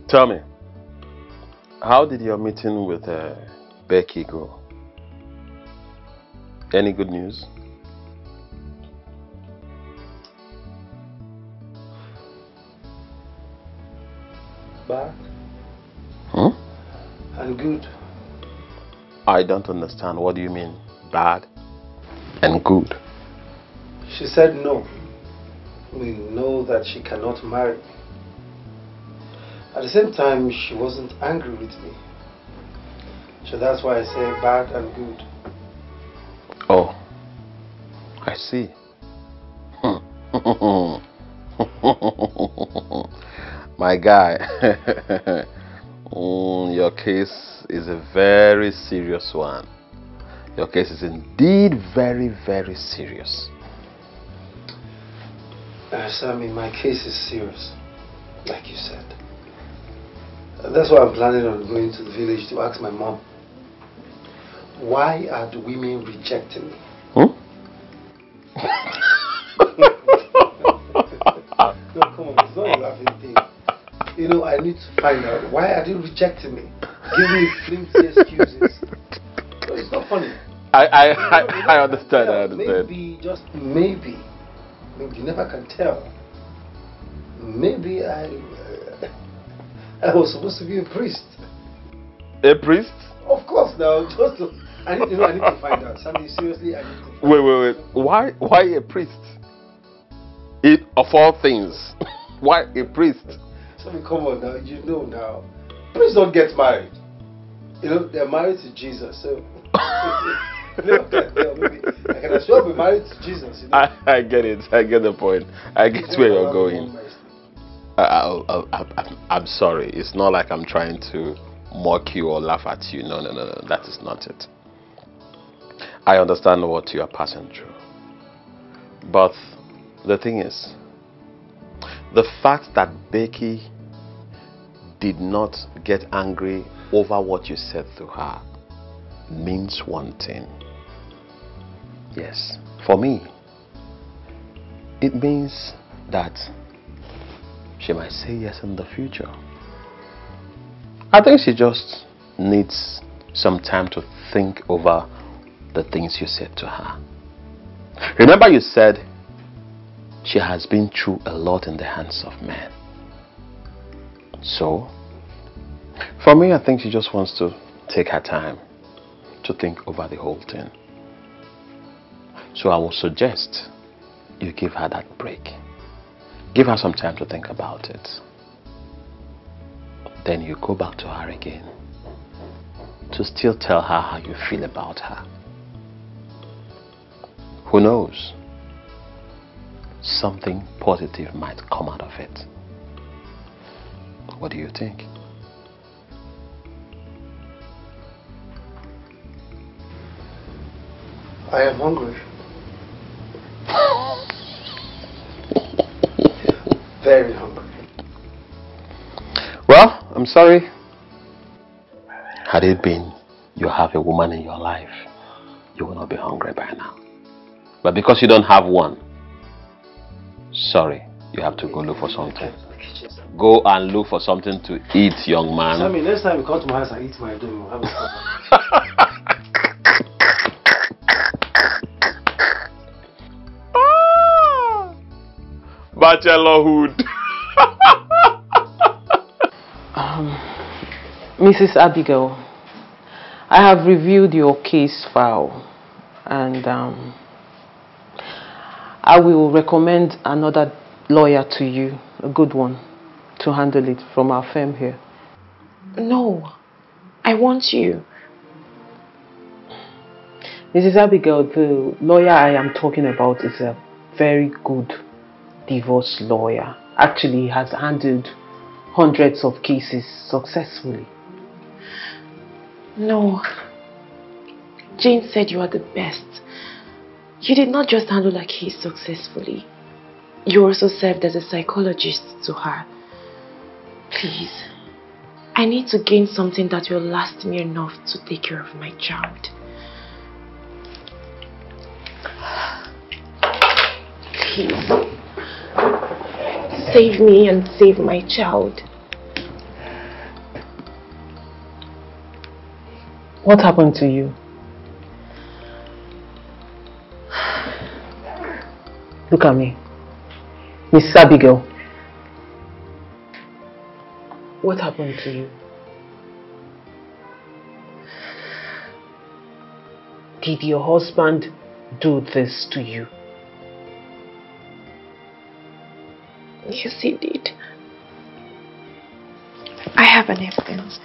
Tell me, how did your meeting with Becky go? Any good news? Bad Hmm? and good. I don't understand. What do you mean, bad and good? She said no. We know that she cannot marry me. At the same time, she wasn't angry with me. So that's why I say bad and good. Oh, I see. My guy, your case is a very serious one. Your case is indeed very, very serious. Sammy, my case is serious, like you said. And that's why I'm planning on going to the village to ask my mom, why are the women rejecting me? Hmm? No, come on, it's not a laughing thing. You know, I need to find out, why are they rejecting me? Give me flimsy excuses. No, it's not funny. I understand, I understand. Maybe, just maybe, you never can tell. Maybe I was supposed to be a priest. A priest? Of course, now. I need to find out. Sammy, seriously, I need to find Wait. Why a priest? Of all things, why a priest? Sammy, come on now. You know now. Priests don't get married. You know, they're married to Jesus. So, maybe I can assure be married to Jesus. You know? I get it. I get the point. I get where you're going. I'm sorry. It's not like I'm trying to mock you or laugh at you. No. That is not it. I understand what you are passing through. But the thing is, the fact that Becky did not get angry over what you said to her means one thing. Yes, for me, it means that she might say yes in the future. I think she just needs some time to think over the things you said to her. Remember, you said she has been through a lot in the hands of men. So, for me, I think she just wants to take her time to think over the whole thing. So I would suggest you give her that break. Give her some time to think about it. Then you go back to her again to still tell her how you feel about her. Who knows? Something positive might come out of it. What do you think? I am hungry. Very hungry. Well, I'm sorry. Had it been you have a woman in your life, you will not be hungry by now. But because you don't have one, sorry, you have to go look for something. Go and look for something to eat, young man. Sammy, next time you come to my house and eat my dough, we'll have a Bachelorhood. Mrs. Abigail, I have reviewed your case file and I will recommend another lawyer to you, a good one, to handle it from our firm here. No, I want you. Mrs. Abigail, the lawyer I am talking about is a very good divorce lawyer. Actually, he has handled hundreds of cases successfully. No. Jane said you are the best. You did not just handle a case successfully. You also served as a psychologist to her. Please, I need to gain something that will last me enough to take care of my child. Please, save me and save my child. What happened to you? Look at me. Miss Abigail. What happened to you? Did your husband do this to you? Yes, he did. I have an evidence.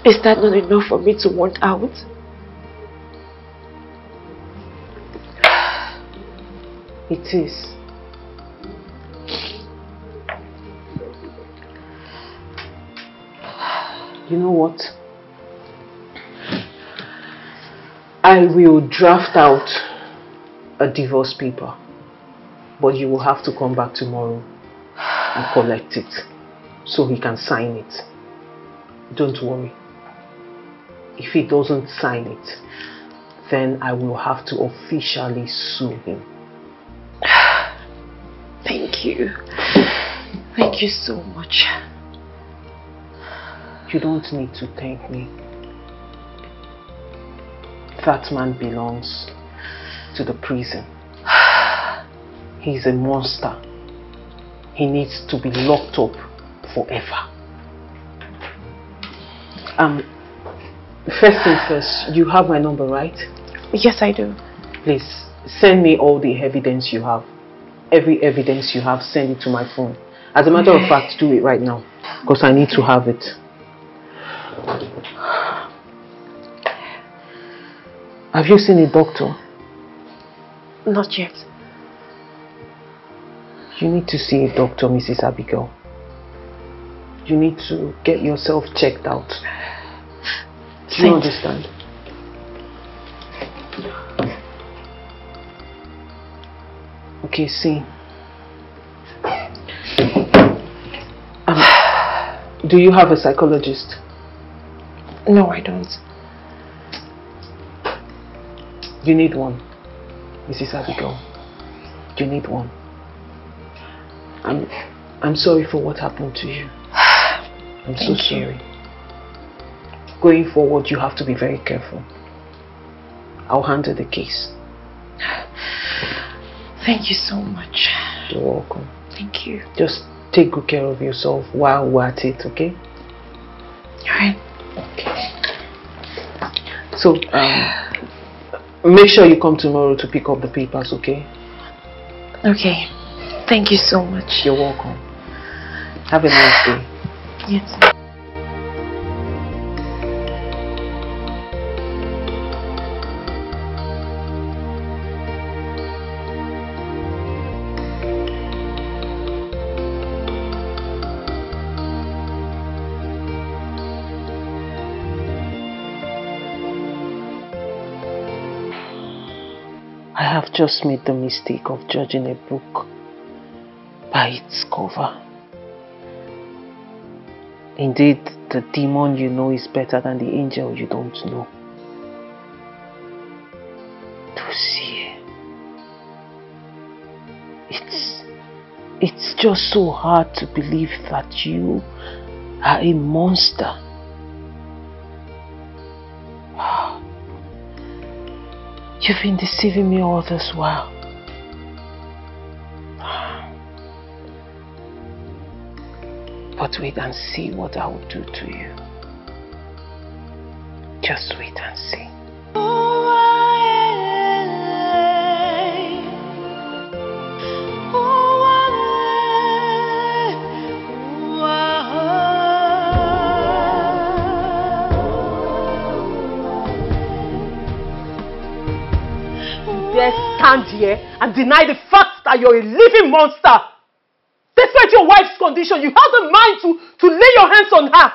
Is that not enough for me to want out? It is. You know what? I will draft out a divorce paper, but you will have to come back tomorrow and collect it so he can sign it. Don't worry. If he doesn't sign it, then I will have to officially sue him. Thank you. Thank you so much. You don't need to thank me. That man belongs to the prison. He's a monster. He needs to be locked up forever. First thing first, you have my number, right? Yes, I do. Please, send me all the evidence you have. Every evidence you have, send it to my phone. As a matter of fact, do it right now, because I need to have it. Have you seen a doctor? Not yet. You need to see a doctor, Mrs. Abigail. You need to get yourself checked out. Do you understand? Okay, see. Do you have a psychologist? No, I don't. You need one, Mrs. Abigail. You need one. I'm sorry for what happened to you. I'm so sorry. Going forward, you have to be very careful. I'll handle the case. Thank you so much. You're welcome. Thank you. Just take good care of yourself while we're at it, okay? Alright. Okay. So, make sure you come tomorrow to pick up the papers, okay? Okay. Thank you so much. You're welcome. Have a nice day. Yes. I have just made the mistake of judging a book by its cover. Indeed, the demon you know is better than the angel you don't know. Dossier. It's just so hard to believe that you are a monster. You've been deceiving me all this while. But wait and see what I will do to you. Just wait and see. Dare stand here and deny the fact that you're a living monster. Despite your wife's condition, you have the mind to lay your hands on her.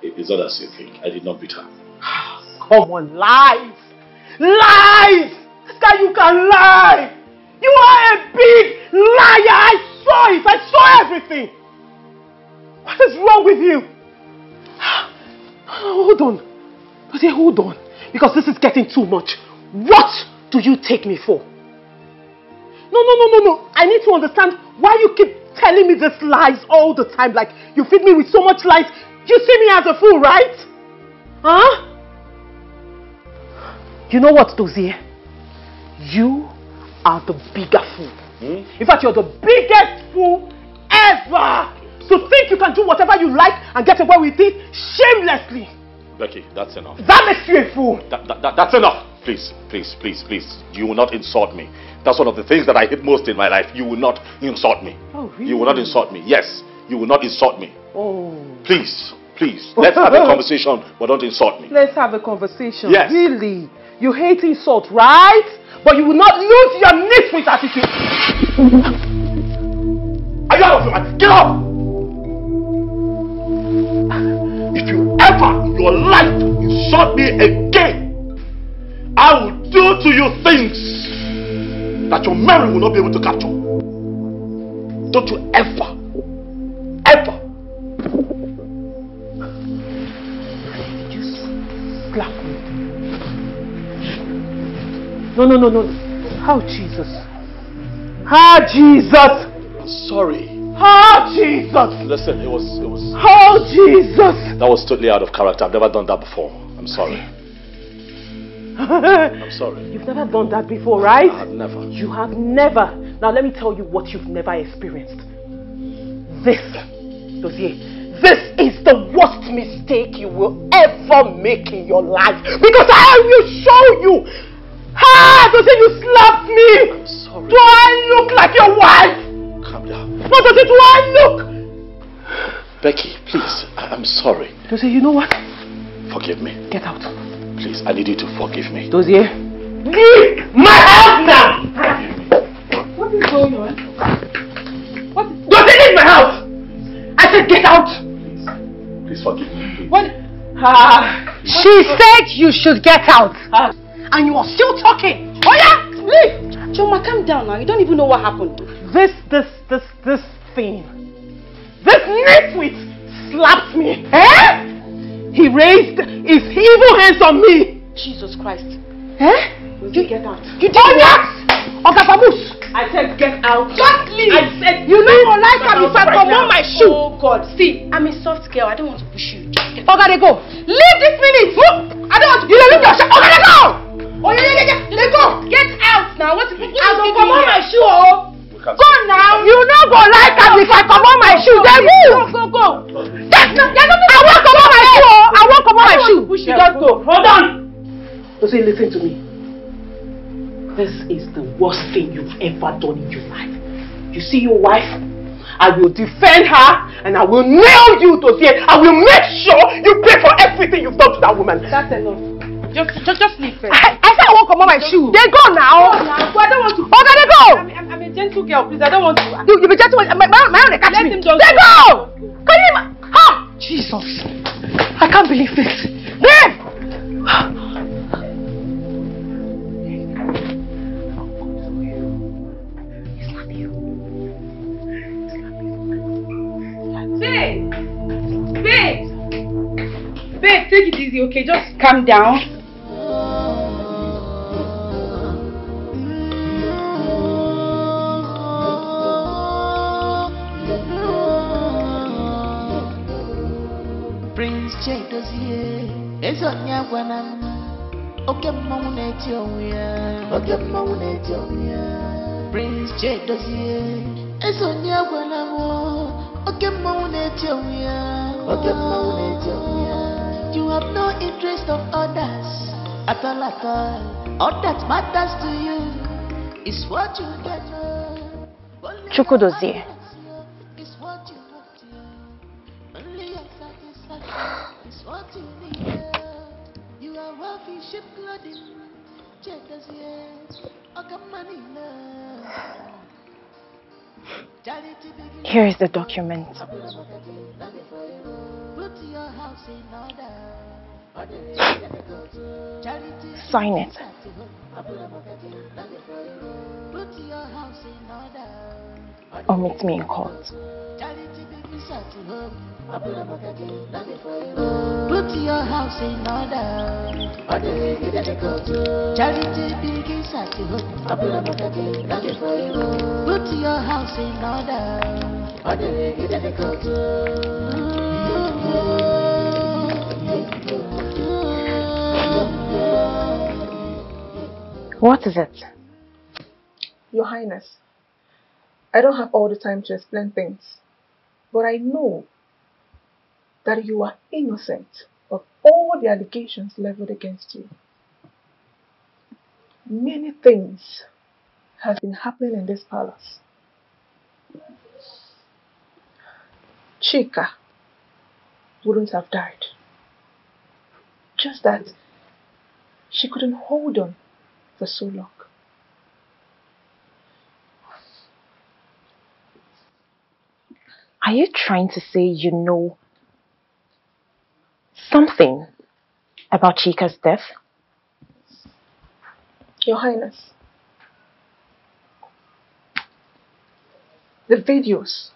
It's not as you think. I did not beat her. Come on, lies! Lies! This guy, you can lie! You are a big liar! I saw it! I saw everything! What is wrong with you? Hold on. Hold on. Because this is getting too much. What do you take me for? No. I need to understand why you keep telling me these lies all the time. Like, you feed me with so much lies. You see me as a fool, right? Huh? You know what, Dozier? You are the bigger fool. In fact, you're the biggest fool ever. To think you can do whatever you like and get away with it shamelessly. Becky, that's enough. That makes you a fool. That's enough. Please. You will not insult me. That's one of the things that I hate most in my life. You will not insult me. Oh, really? You will not insult me. Yes, you will not insult me. Oh. Please. Let's have a conversation, but don't insult me. Let's have a conversation. Yes. Really? You hate insult, right? But you will not lose your knees with attitude. Are you out of your mind? Get up! If you ever in your life insult me again, I will do to you things that your memory will not be able to capture. Don't you ever slap me. No. How Jesus? I'm sorry. How Jesus? Listen, it was. How Jesus? That was totally out of character. I've never done that before. I'm sorry. I'm sorry. You've never done that before, right? I have never. You have never. Now let me tell you what you've never experienced. This, Dozier, this is the worst mistake you will ever make in your life. Because I will show you. Dozier, you slapped me. I'm sorry. Do I look like your wife? Calm down. What does it do I look? Becky, please. I'm sorry. Dozier, you know what? Forgive me. Get out. Please, I need you to forgive me. Dozier, leave my house now! What is going on? Dozier, leave my house! I said get out! Please forgive me. Please. What? She said you should get out. And you are still talking. Oh yeah? Leave! Choma, calm down now. You don't even know what happened. This thing. This nitwit slapped me. Eh? He raised his evil hands on me. Jesus Christ. Eh? You get out. You did what? Okafamus. I said get out. Just leave. I said you know what like if I come on my shoe. Oh God. See, I'm a soft girl. I don't want to push you. Okay, they go. Leave this minute. I don't want to. You leave your shit. Okay, they go. Oh yeah. They go. Get out now. What is I don't come on my shoe. Oh. Go now. You no go like am if I come on my shoe. They move. Go. I won't come on my shoe. I won't come on my shoe. Push you. Just go. Hold on. Dozier, listen to me. This is the worst thing you've ever done in your life. You see your wife? I will defend her and I will nail you, Dozier. I will make sure you pay for everything you've done to that woman. That's enough. Just leave first. I said I won't come on my shoe. They go now. Go now. I don't want to. Okay, they go. I'm a gentle girl, please. I don't want to. You be gentle. My own catch me. They go. Can you? Jesus. I can't believe this. There. Babe, take it easy, okay? Just calm down. Prince Chedozie, Ezonya Wanam, Okemaunet Yomia, Okemaunet Yomia. Prince Chedozie, Ezonya Wanam, Okemaunet Yomia, Okemaunet Yomia. You have no interest of others at all, at all. All that matters to you is what you get. Chukwudozie. Is what you want. Only your satisfaction is what you need. You are wealthy, ship clothing. Here is the document. Sign it. Or meet me in court. Put your house in order. Charity begins at home. Put your house in order. What is it? Your Highness, I don't have all the time to explain things, but I know that you are innocent of all the allegations leveled against you. Many things have been happening in this palace. Chika wouldn't have died. Just that she couldn't hold on for so long. Are you trying to say you know something about Chika's death? Your Highness, the videos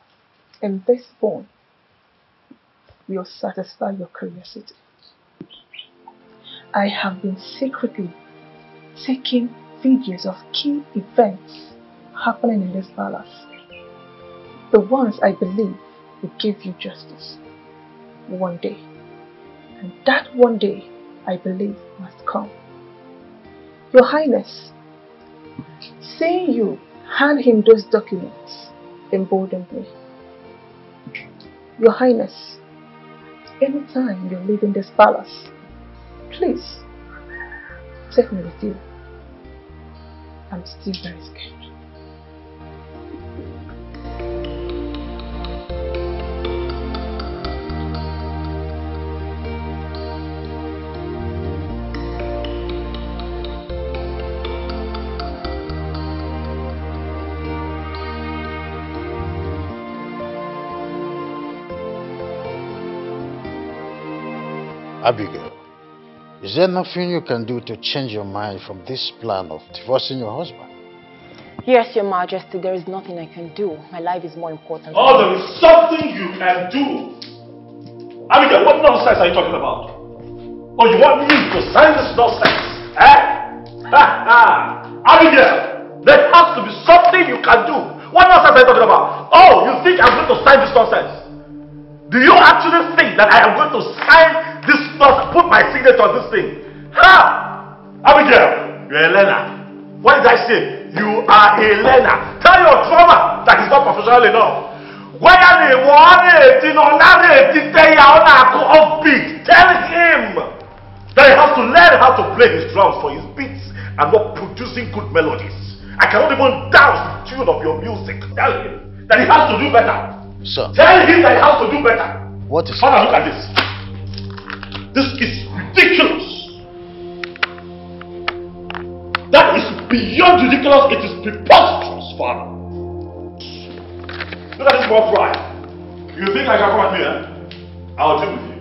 in this phone will satisfy your curiosity. I have been secretly taking videos of key events happening in this palace. The ones I believe will give you justice one day. And that one day, I believe, must come. Your Highness, seeing you hand him those documents emboldened me. Your Highness, anytime you're leaving this palace, please take me with you. I'm still very scared. Abigail, is there nothing you can do to change your mind from this plan of divorcing your husband? Yes, Your Majesty, there is nothing I can do. My life is more important. Oh, there is something you can do. Abigail, what nonsense are you talking about? Oh, you want me to sign this nonsense? Abigail, there has to be something you can do. What nonsense are you talking about? Oh, you think I'm going to sign this nonsense? Do you actually think that I am going to sign this nonsense, put my signature on this thing? Ha! Abigail, you're a learner. What did I say? You are a learner. Tell your drummer that he's not professional enough. Tell him that he has to learn how to play his drums for his beats and not producing good melodies. I cannot even dance the tune of your music. Tell him that he has to do better. Sir. Tell him that he has to do better. What is Father, look at this. This is ridiculous. That is beyond ridiculous. It is preposterous, Father. Look at this boy cry. You think I can come at me, eh? I'll deal with you.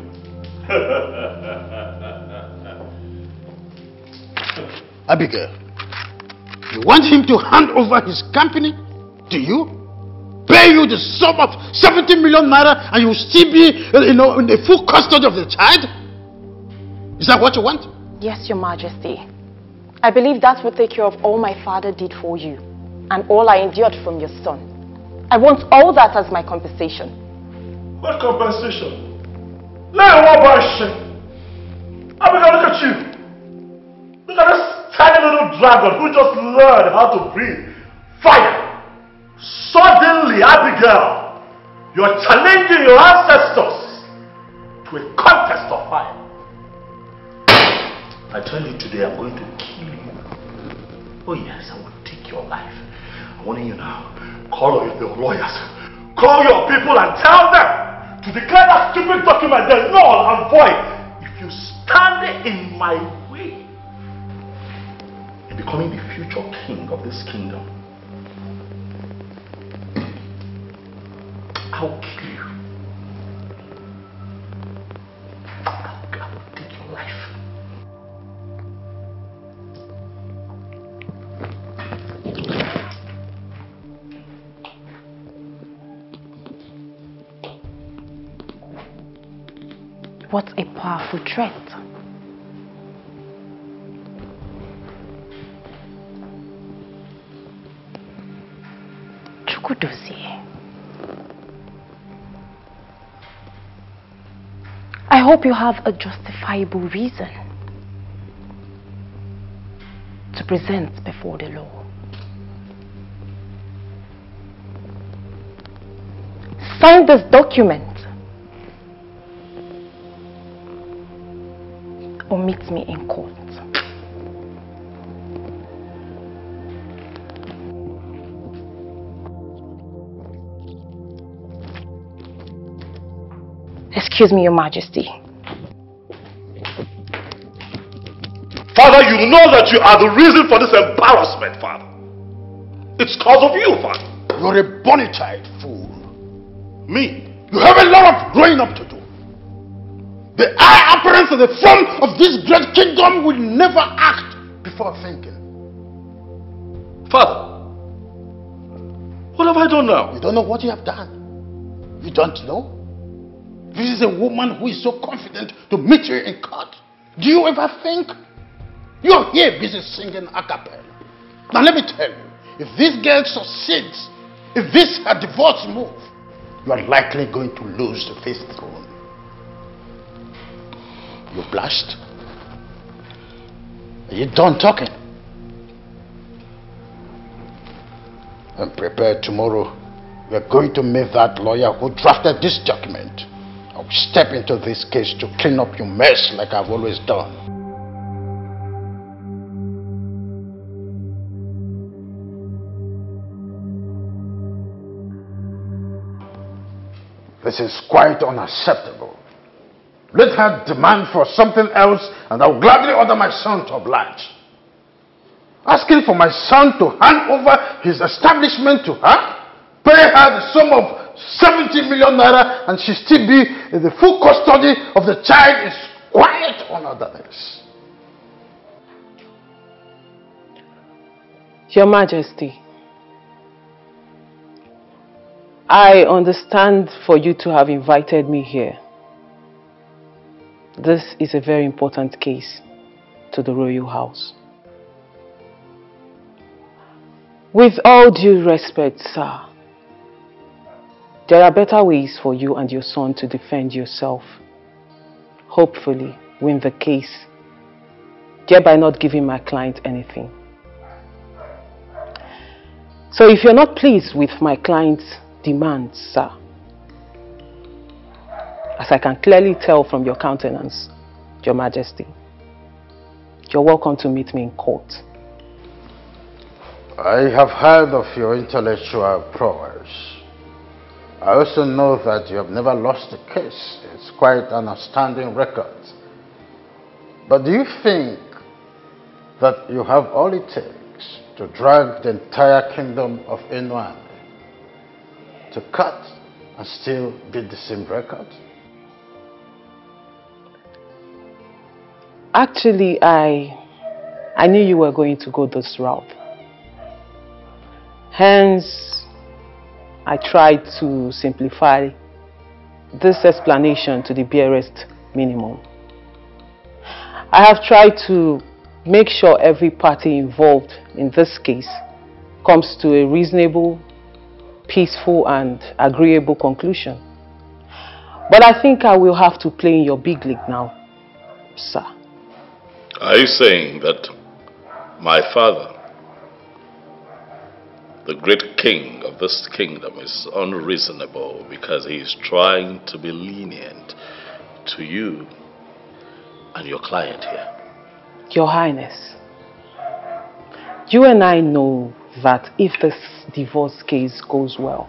Abigail, you want him to hand over his company to you? Pay you the sum of 70 million naira and you will still be, in the full custody of the child? Is that what you want? Yes, Your Majesty. I believe that will take care of all my father did for you and all I endured from your son. I want all that as my compensation. What compensation? Let him walk by shit. Abigail, look at you. Look at this tiny little dragon who just learned how to breathe fire. Suddenly, Abigail, you're challenging your ancestors to a contest of fire. I tell you today, I'm going to kill you. Oh yes, I will take your life. I'm warning you now. Call your lawyers. Call your people and tell them to declare that stupid document as null and void. If you stand in my way in becoming the future king of this kingdom, I'll kill you. I will take your life. What a powerful threat. Chukwudozie. I hope you have a justifiable reason to present before the law. Sign this document or meet me in court. Excuse me, Your Majesty. Father, you know that you are the reason for this embarrassment, Father. It's because of you, Father. You're a bona fide fool. Me? You have a lot of growing up to do. The eye appearance of the front of this great kingdom will never act before thinking. Father, what have I done now? You don't know what you have done. You don't know? This is a woman who is so confident to meet you in court. Do you ever think? You're here busy singing a cappella. Now let me tell you, if this girl succeeds, if this is a divorce move, you are likely going to lose the fifth throne. You blushed? Are you done talking? And prepare tomorrow. We are going to meet that lawyer who drafted this document. I will step into this case to clean up your mess like I've always done. This is quite unacceptable. Let her demand for something else and I will gladly order my son to oblige. Asking for my son to hand over his establishment to her, pay her the sum of 70 million naira and she still be in the full custody of the child is quite unorthodox. Your Majesty, I understand for you to have invited me here. This is a very important case to the royal house. With all due respect, sir, there are better ways for you and your son to defend yourself. Hopefully, win the case, thereby not giving my client anything. So if you're not pleased with my client's demands, sir, as I can clearly tell from your countenance, Your Majesty, you're welcome to meet me in court. I have heard of your intellectual prowess. I also know that you have never lost a case. It's quite an outstanding record. But do you think that you have all it takes to drag the entire kingdom of Inwan to cut and still beat the same record? Actually, I knew you were going to go this route. Hence, I tried to simplify this explanation to the barest minimum. I have tried to make sure every party involved in this case comes to a reasonable, peaceful and agreeable conclusion. But I think I will have to play in your big league now, sir. Are you saying that my father, the great king of this kingdom, is unreasonable because he is trying to be lenient to you and your client here? Your Highness, you and I know that if this divorce case goes well,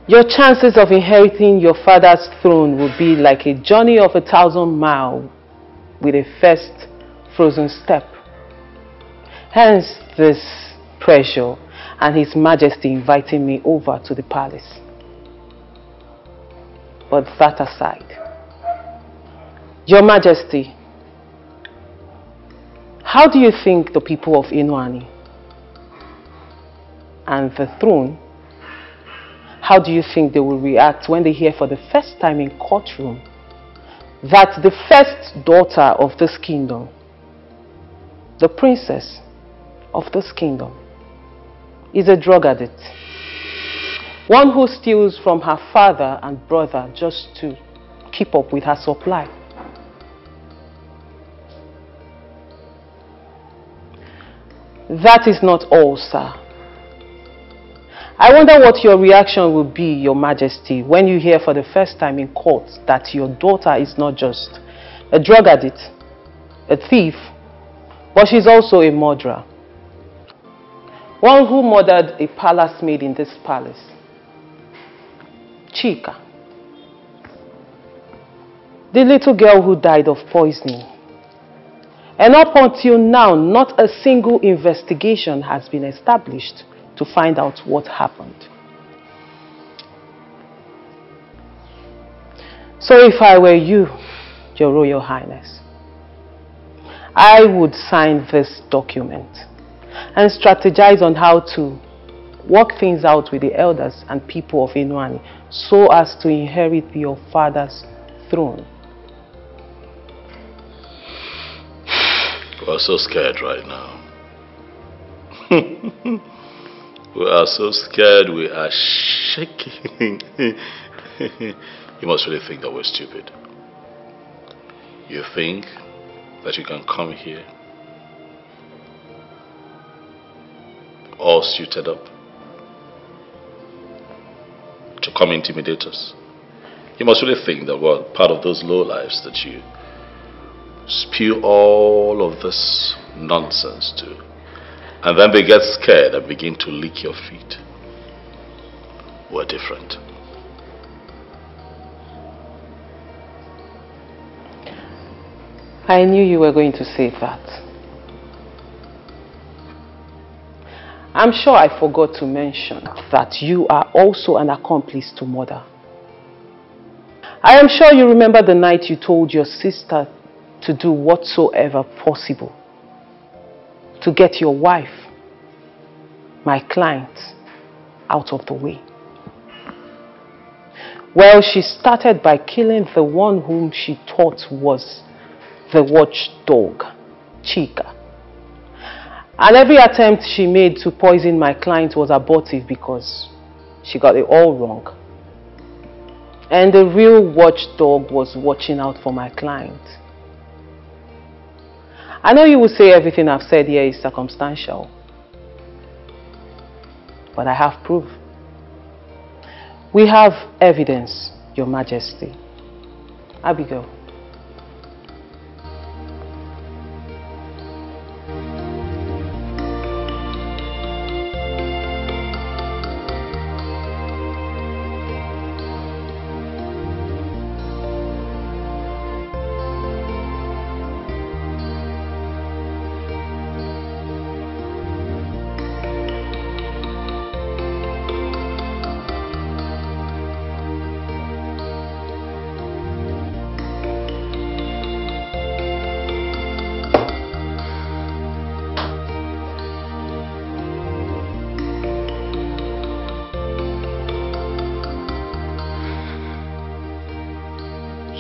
your chances of inheriting your father's throne will be like a journey of 1,000 miles with a first frozen step. Hence this pressure and His Majesty inviting me over to the palace. But that aside, Your Majesty, how do you think the people of Inuani and the throne, how do you think they will react when they hear for the first time in courtroom that the first daughter of this kingdom, the princess of this kingdom, is a drug addict? One who steals from her father and brother just to keep up with her supply. That is not all, sir. I wonder what your reaction will be, Your Majesty, when you hear for the first time in court that your daughter is not just a drug addict, a thief, but she's also a murderer. One who murdered a palace maid in this palace, Chika. The little girl who died of poisoning. And up until now, not a single investigation has been established to find out what happened. So if I were you, Your Royal Highness, I would sign this document and strategize on how to work things out with the elders and people of Inuani so as to inherit your father's throne. We're so scared right now. We are so scared, we are shaking. You must really think that we're stupid. You think that you can come here all suited up to come intimidate us? You must really think that we're part of those low lives that you spew all of this nonsense to, and then they get scared and begin to lick your feet. We're different. I knew you were going to say that. I'm sure I forgot to mention that you are also an accomplice to murder. I am sure you remember the night you told your sister to do whatsoever possible to get your wife, my client, out of the way. Well, she started by killing the one whom she thought was the watchdog, Chika. And every attempt she made to poison my client was abortive because she got it all wrong. And the real watchdog was watching out for my client. I know you will say everything I've said here is circumstantial, but I have proof. We have evidence, Your Majesty. Abigail.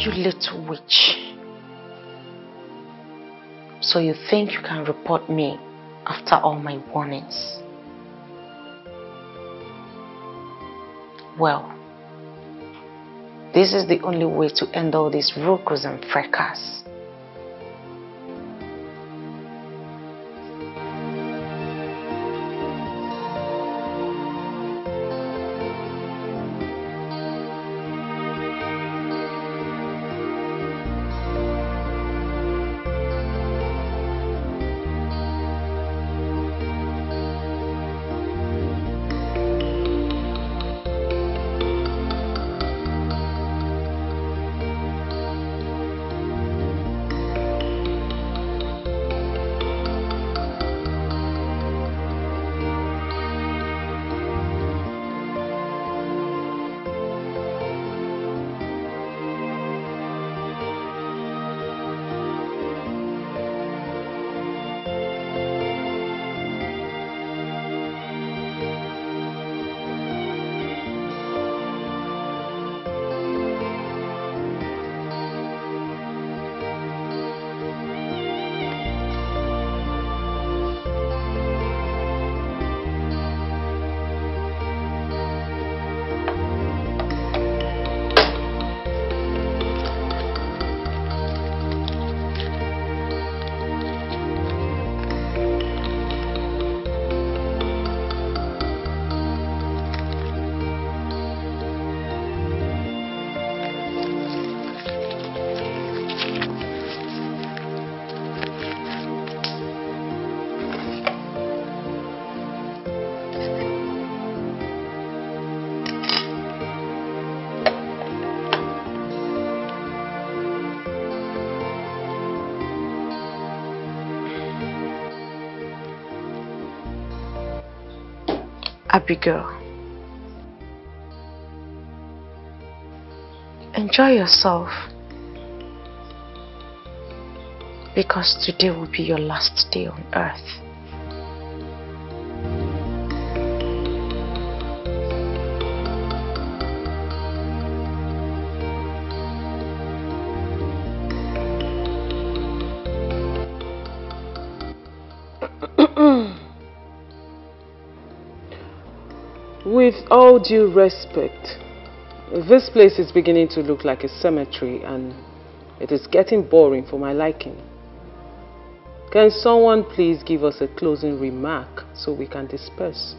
You little witch. So you think you can report me after all my warnings? Well, this is the only way to end all these ruckus and fracas. Abigail, enjoy yourself, because today will be your last day on earth. With all due respect, this place is beginning to look like a cemetery and it is getting boring for my liking. Can someone please give us a closing remark so we can disperse?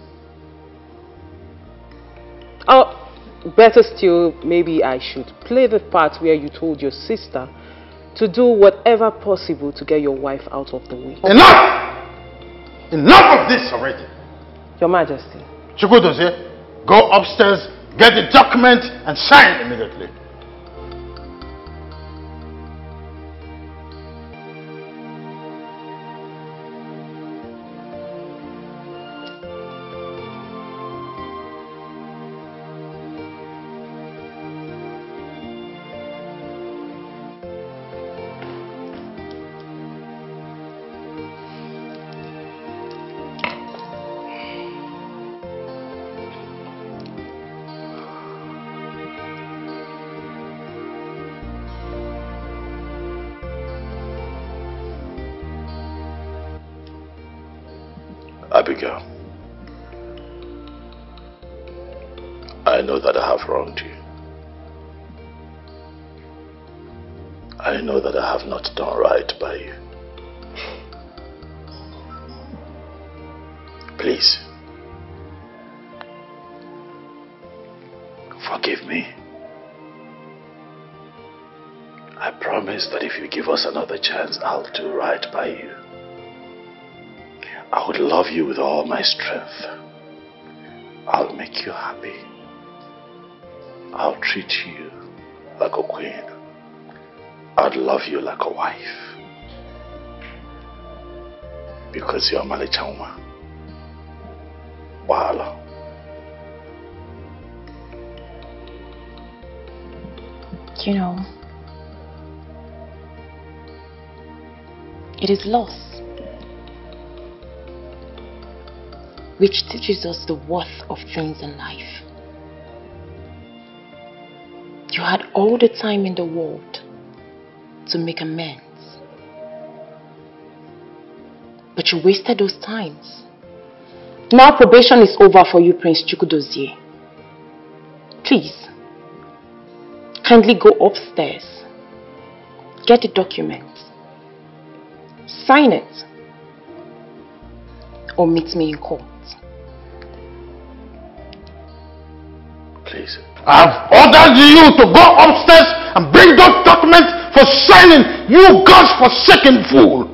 Oh, better still, maybe I should play the part where you told your sister to do whatever possible to get your wife out of the way. Enough! Enough of this already. Your Majesty. Chukwudozie, go upstairs, get the document and sign immediately. Abigail, I know that I have wronged you. I know that I have not done right by you. Please, forgive me. I promise that if you give us another chance, I'll do right by you. I would love you with all my strength. I'll make you happy. I'll treat you like a queen. I'd love you like a wife. Because you're Malichama. Wahala. You know, it is loss which teaches us the worth of things in life. You had all the time in the world to make amends, but you wasted those times. Now probation is over for you, Prince Chukwudozie. Please, kindly go upstairs, get the document, sign it, or meet me in court. Please. I've ordered you to go upstairs and bring those documents for signing, you God-forsaken fool!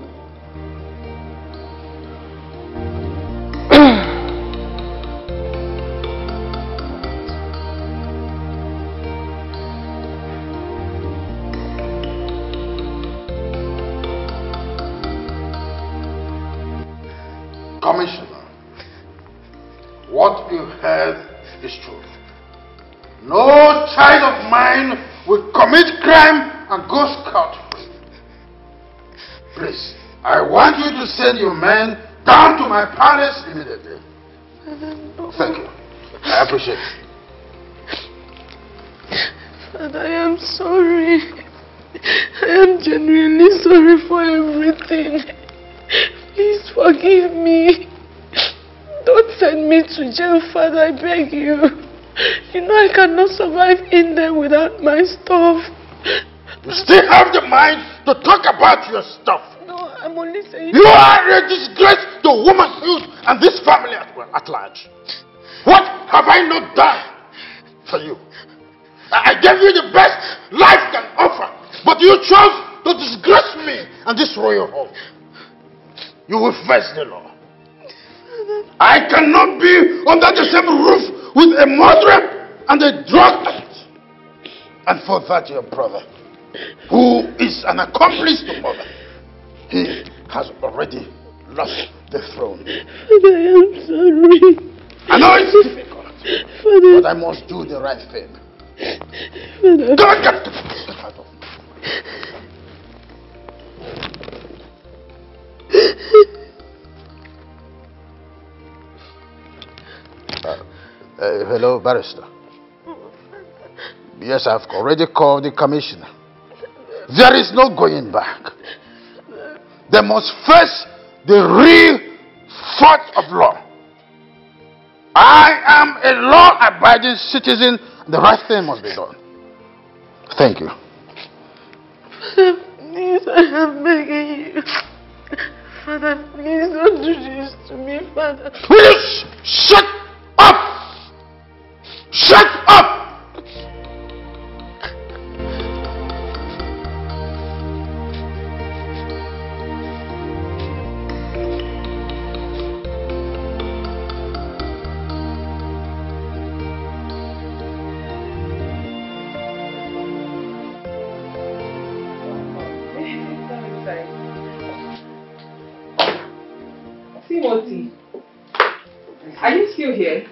Commissioner, what you heard is true. No child of mine will commit crime and go scot-free. Please, I want you to send your men down to my palace immediately. Thank you. I appreciate it. Father, I am sorry. I am genuinely sorry for everything. Please forgive me. Don't send me to jail, Father, I beg you. You know I cannot survive in there without my stuff. You still have the mind to talk about your stuff. No, I'm only saying... You are a disgrace to womanhood and this family at large. What have I not done for you? I gave you the best life can offer, but you chose to disgrace me and this royal home. You will face the law. I cannot be under the same roof with a murderer and a drug addict. And for that, your brother, who is an accomplice to murder, he has already lost the throne. I am sorry. I know it's difficult, Father. but I must do the right thing. Father. Get out of hello, barrister. Yes, I've already called the commissioner. There is no going back. They must face the real fact of law. I am a law-abiding citizen. The right thing must be done. Thank you. Father, please, I am begging you. Father, please don't do this to me, Father. Please, shut up! Shut up! Timothy, are you still here?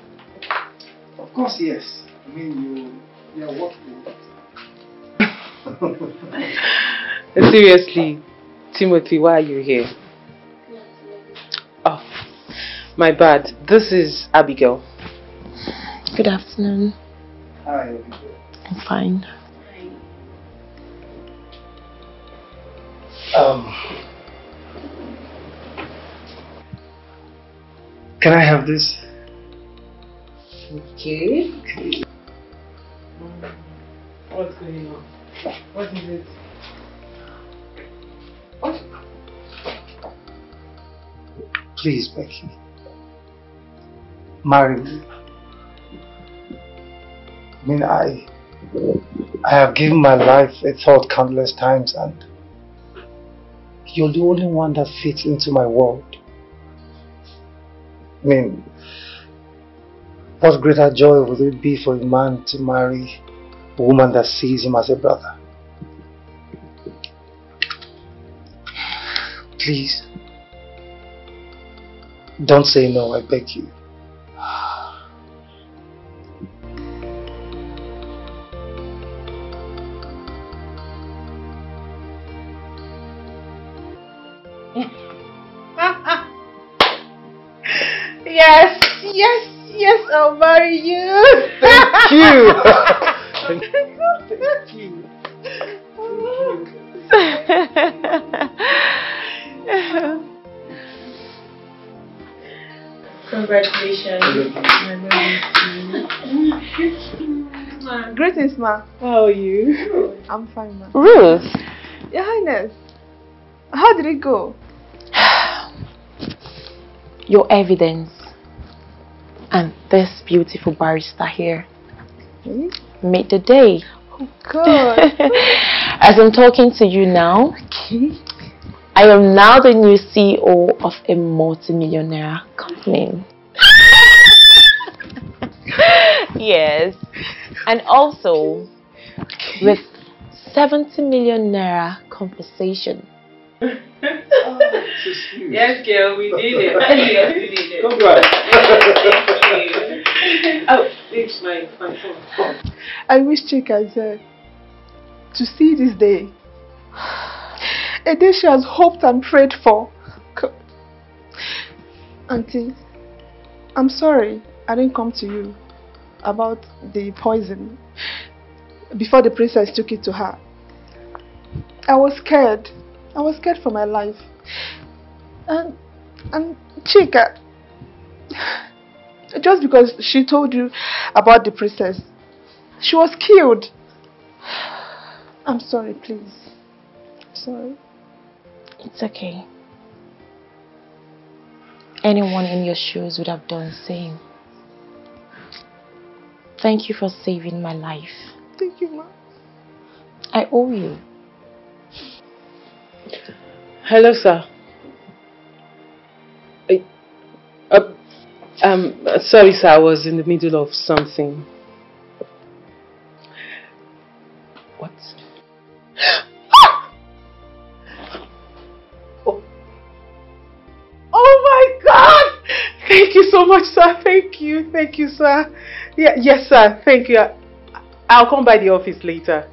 Of course, yes. I mean, you're working. Seriously, Timothy, why are you here? Oh, my bad. This is Abigail. Good afternoon. Hi, Abigail. I'm fine. Can I have this? Okay. What's going on? What is it? What? Please, Becky. Marry me. I mean, I have given my life a thought countless times, and you're the only one that fits into my world. I mean, what greater joy would it be for a man to marry a woman that sees him as a brother? Please, don't say no, I beg you. Yes, yes, yes, I'll marry you. Thank you. Thank you. Congratulations. Greetings, ma. How are you? I'm fine, ma. Ruth. Your Highness, how did it go? Your evidence and this beautiful barrister here made the day. Oh, good. As I'm talking to you now, I am now the new CEO of a multi-millionaire company. Yes. And also with 70 million naira compensation. Yes, girl, we did it. Yes, we did it. Congrats. Thank you. Oh, it's my phone. I wish Chika is there to see this day. A day she has hoped and prayed for. Auntie, I'm sorry I didn't come to you about the poison before the princess took it to her. I was scared. I was scared for my life. And Chika, just because she told you about the princess, she was killed. I'm sorry, please. Sorry. It's okay. Anyone in your shoes would have done the same. Thank you for saving my life. Thank you, ma. I owe you. Hello, sir. Sorry, sir. I was in the middle of something. What? Oh my God! Thank you so much, sir. Thank you. Thank you, sir. Yeah, yes, sir. Thank you. I'll come by the office later.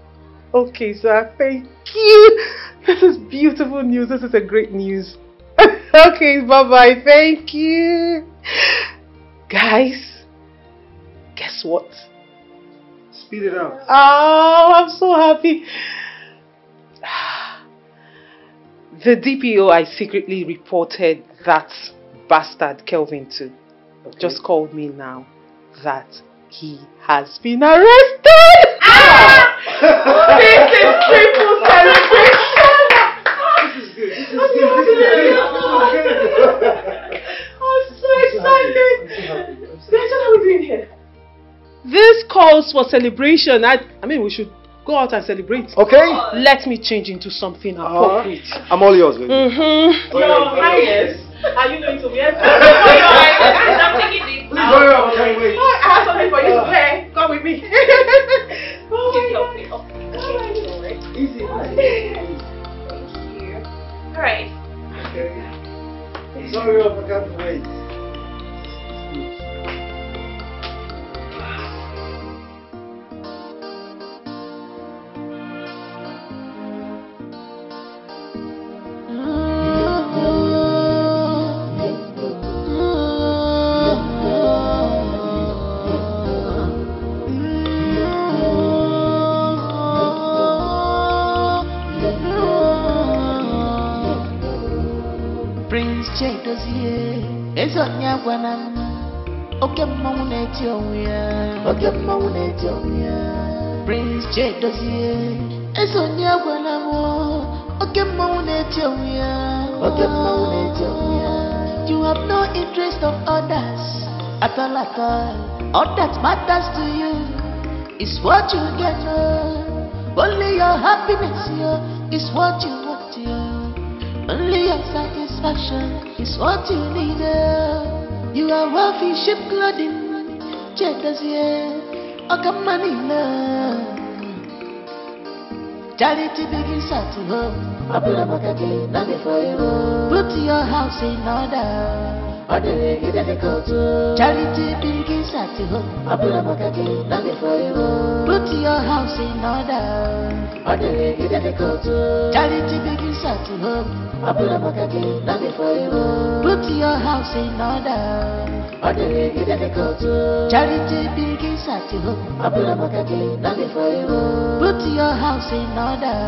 Okay, sir. Thank you. This is beautiful news. This is a great news. Okay, bye-bye. Thank you. Guys, guess what? Speed it up. Oh, I'm so happy. The DPO I secretly reported that bastard Kelvin to just called me now that he has been arrested. This is triple celebration. This is good. I'm so excited. What are we doing here? This calls for celebration. I mean, we should go out and celebrate. Okay. Let me change into something appropriate. I'm all yours, baby. Your Highness, are you going to wear something? I'm taking this. Please hurry up, I can't wait. I have something for you to wear. Come with me. Easy. Thank you. Alright. Okay. Please hurry up, I can't wait. Ezonya gwanam oke mmanwu na-eti onwe ya Prince J dozie Ezonya gwanam oke mmanwu na-eti onwe ya You have no interest of others at all. All that matters to you is what you get. Only your happiness is what you want. Only your satisfaction is what you need. You are wealthy, ship clothing, checkers here, Okamanina. Charity begins at home. Put your house in order. Charity begins at home. Put your house in order. Charity begins at home. Put your house in order. Charity begins at home. Put your house in order.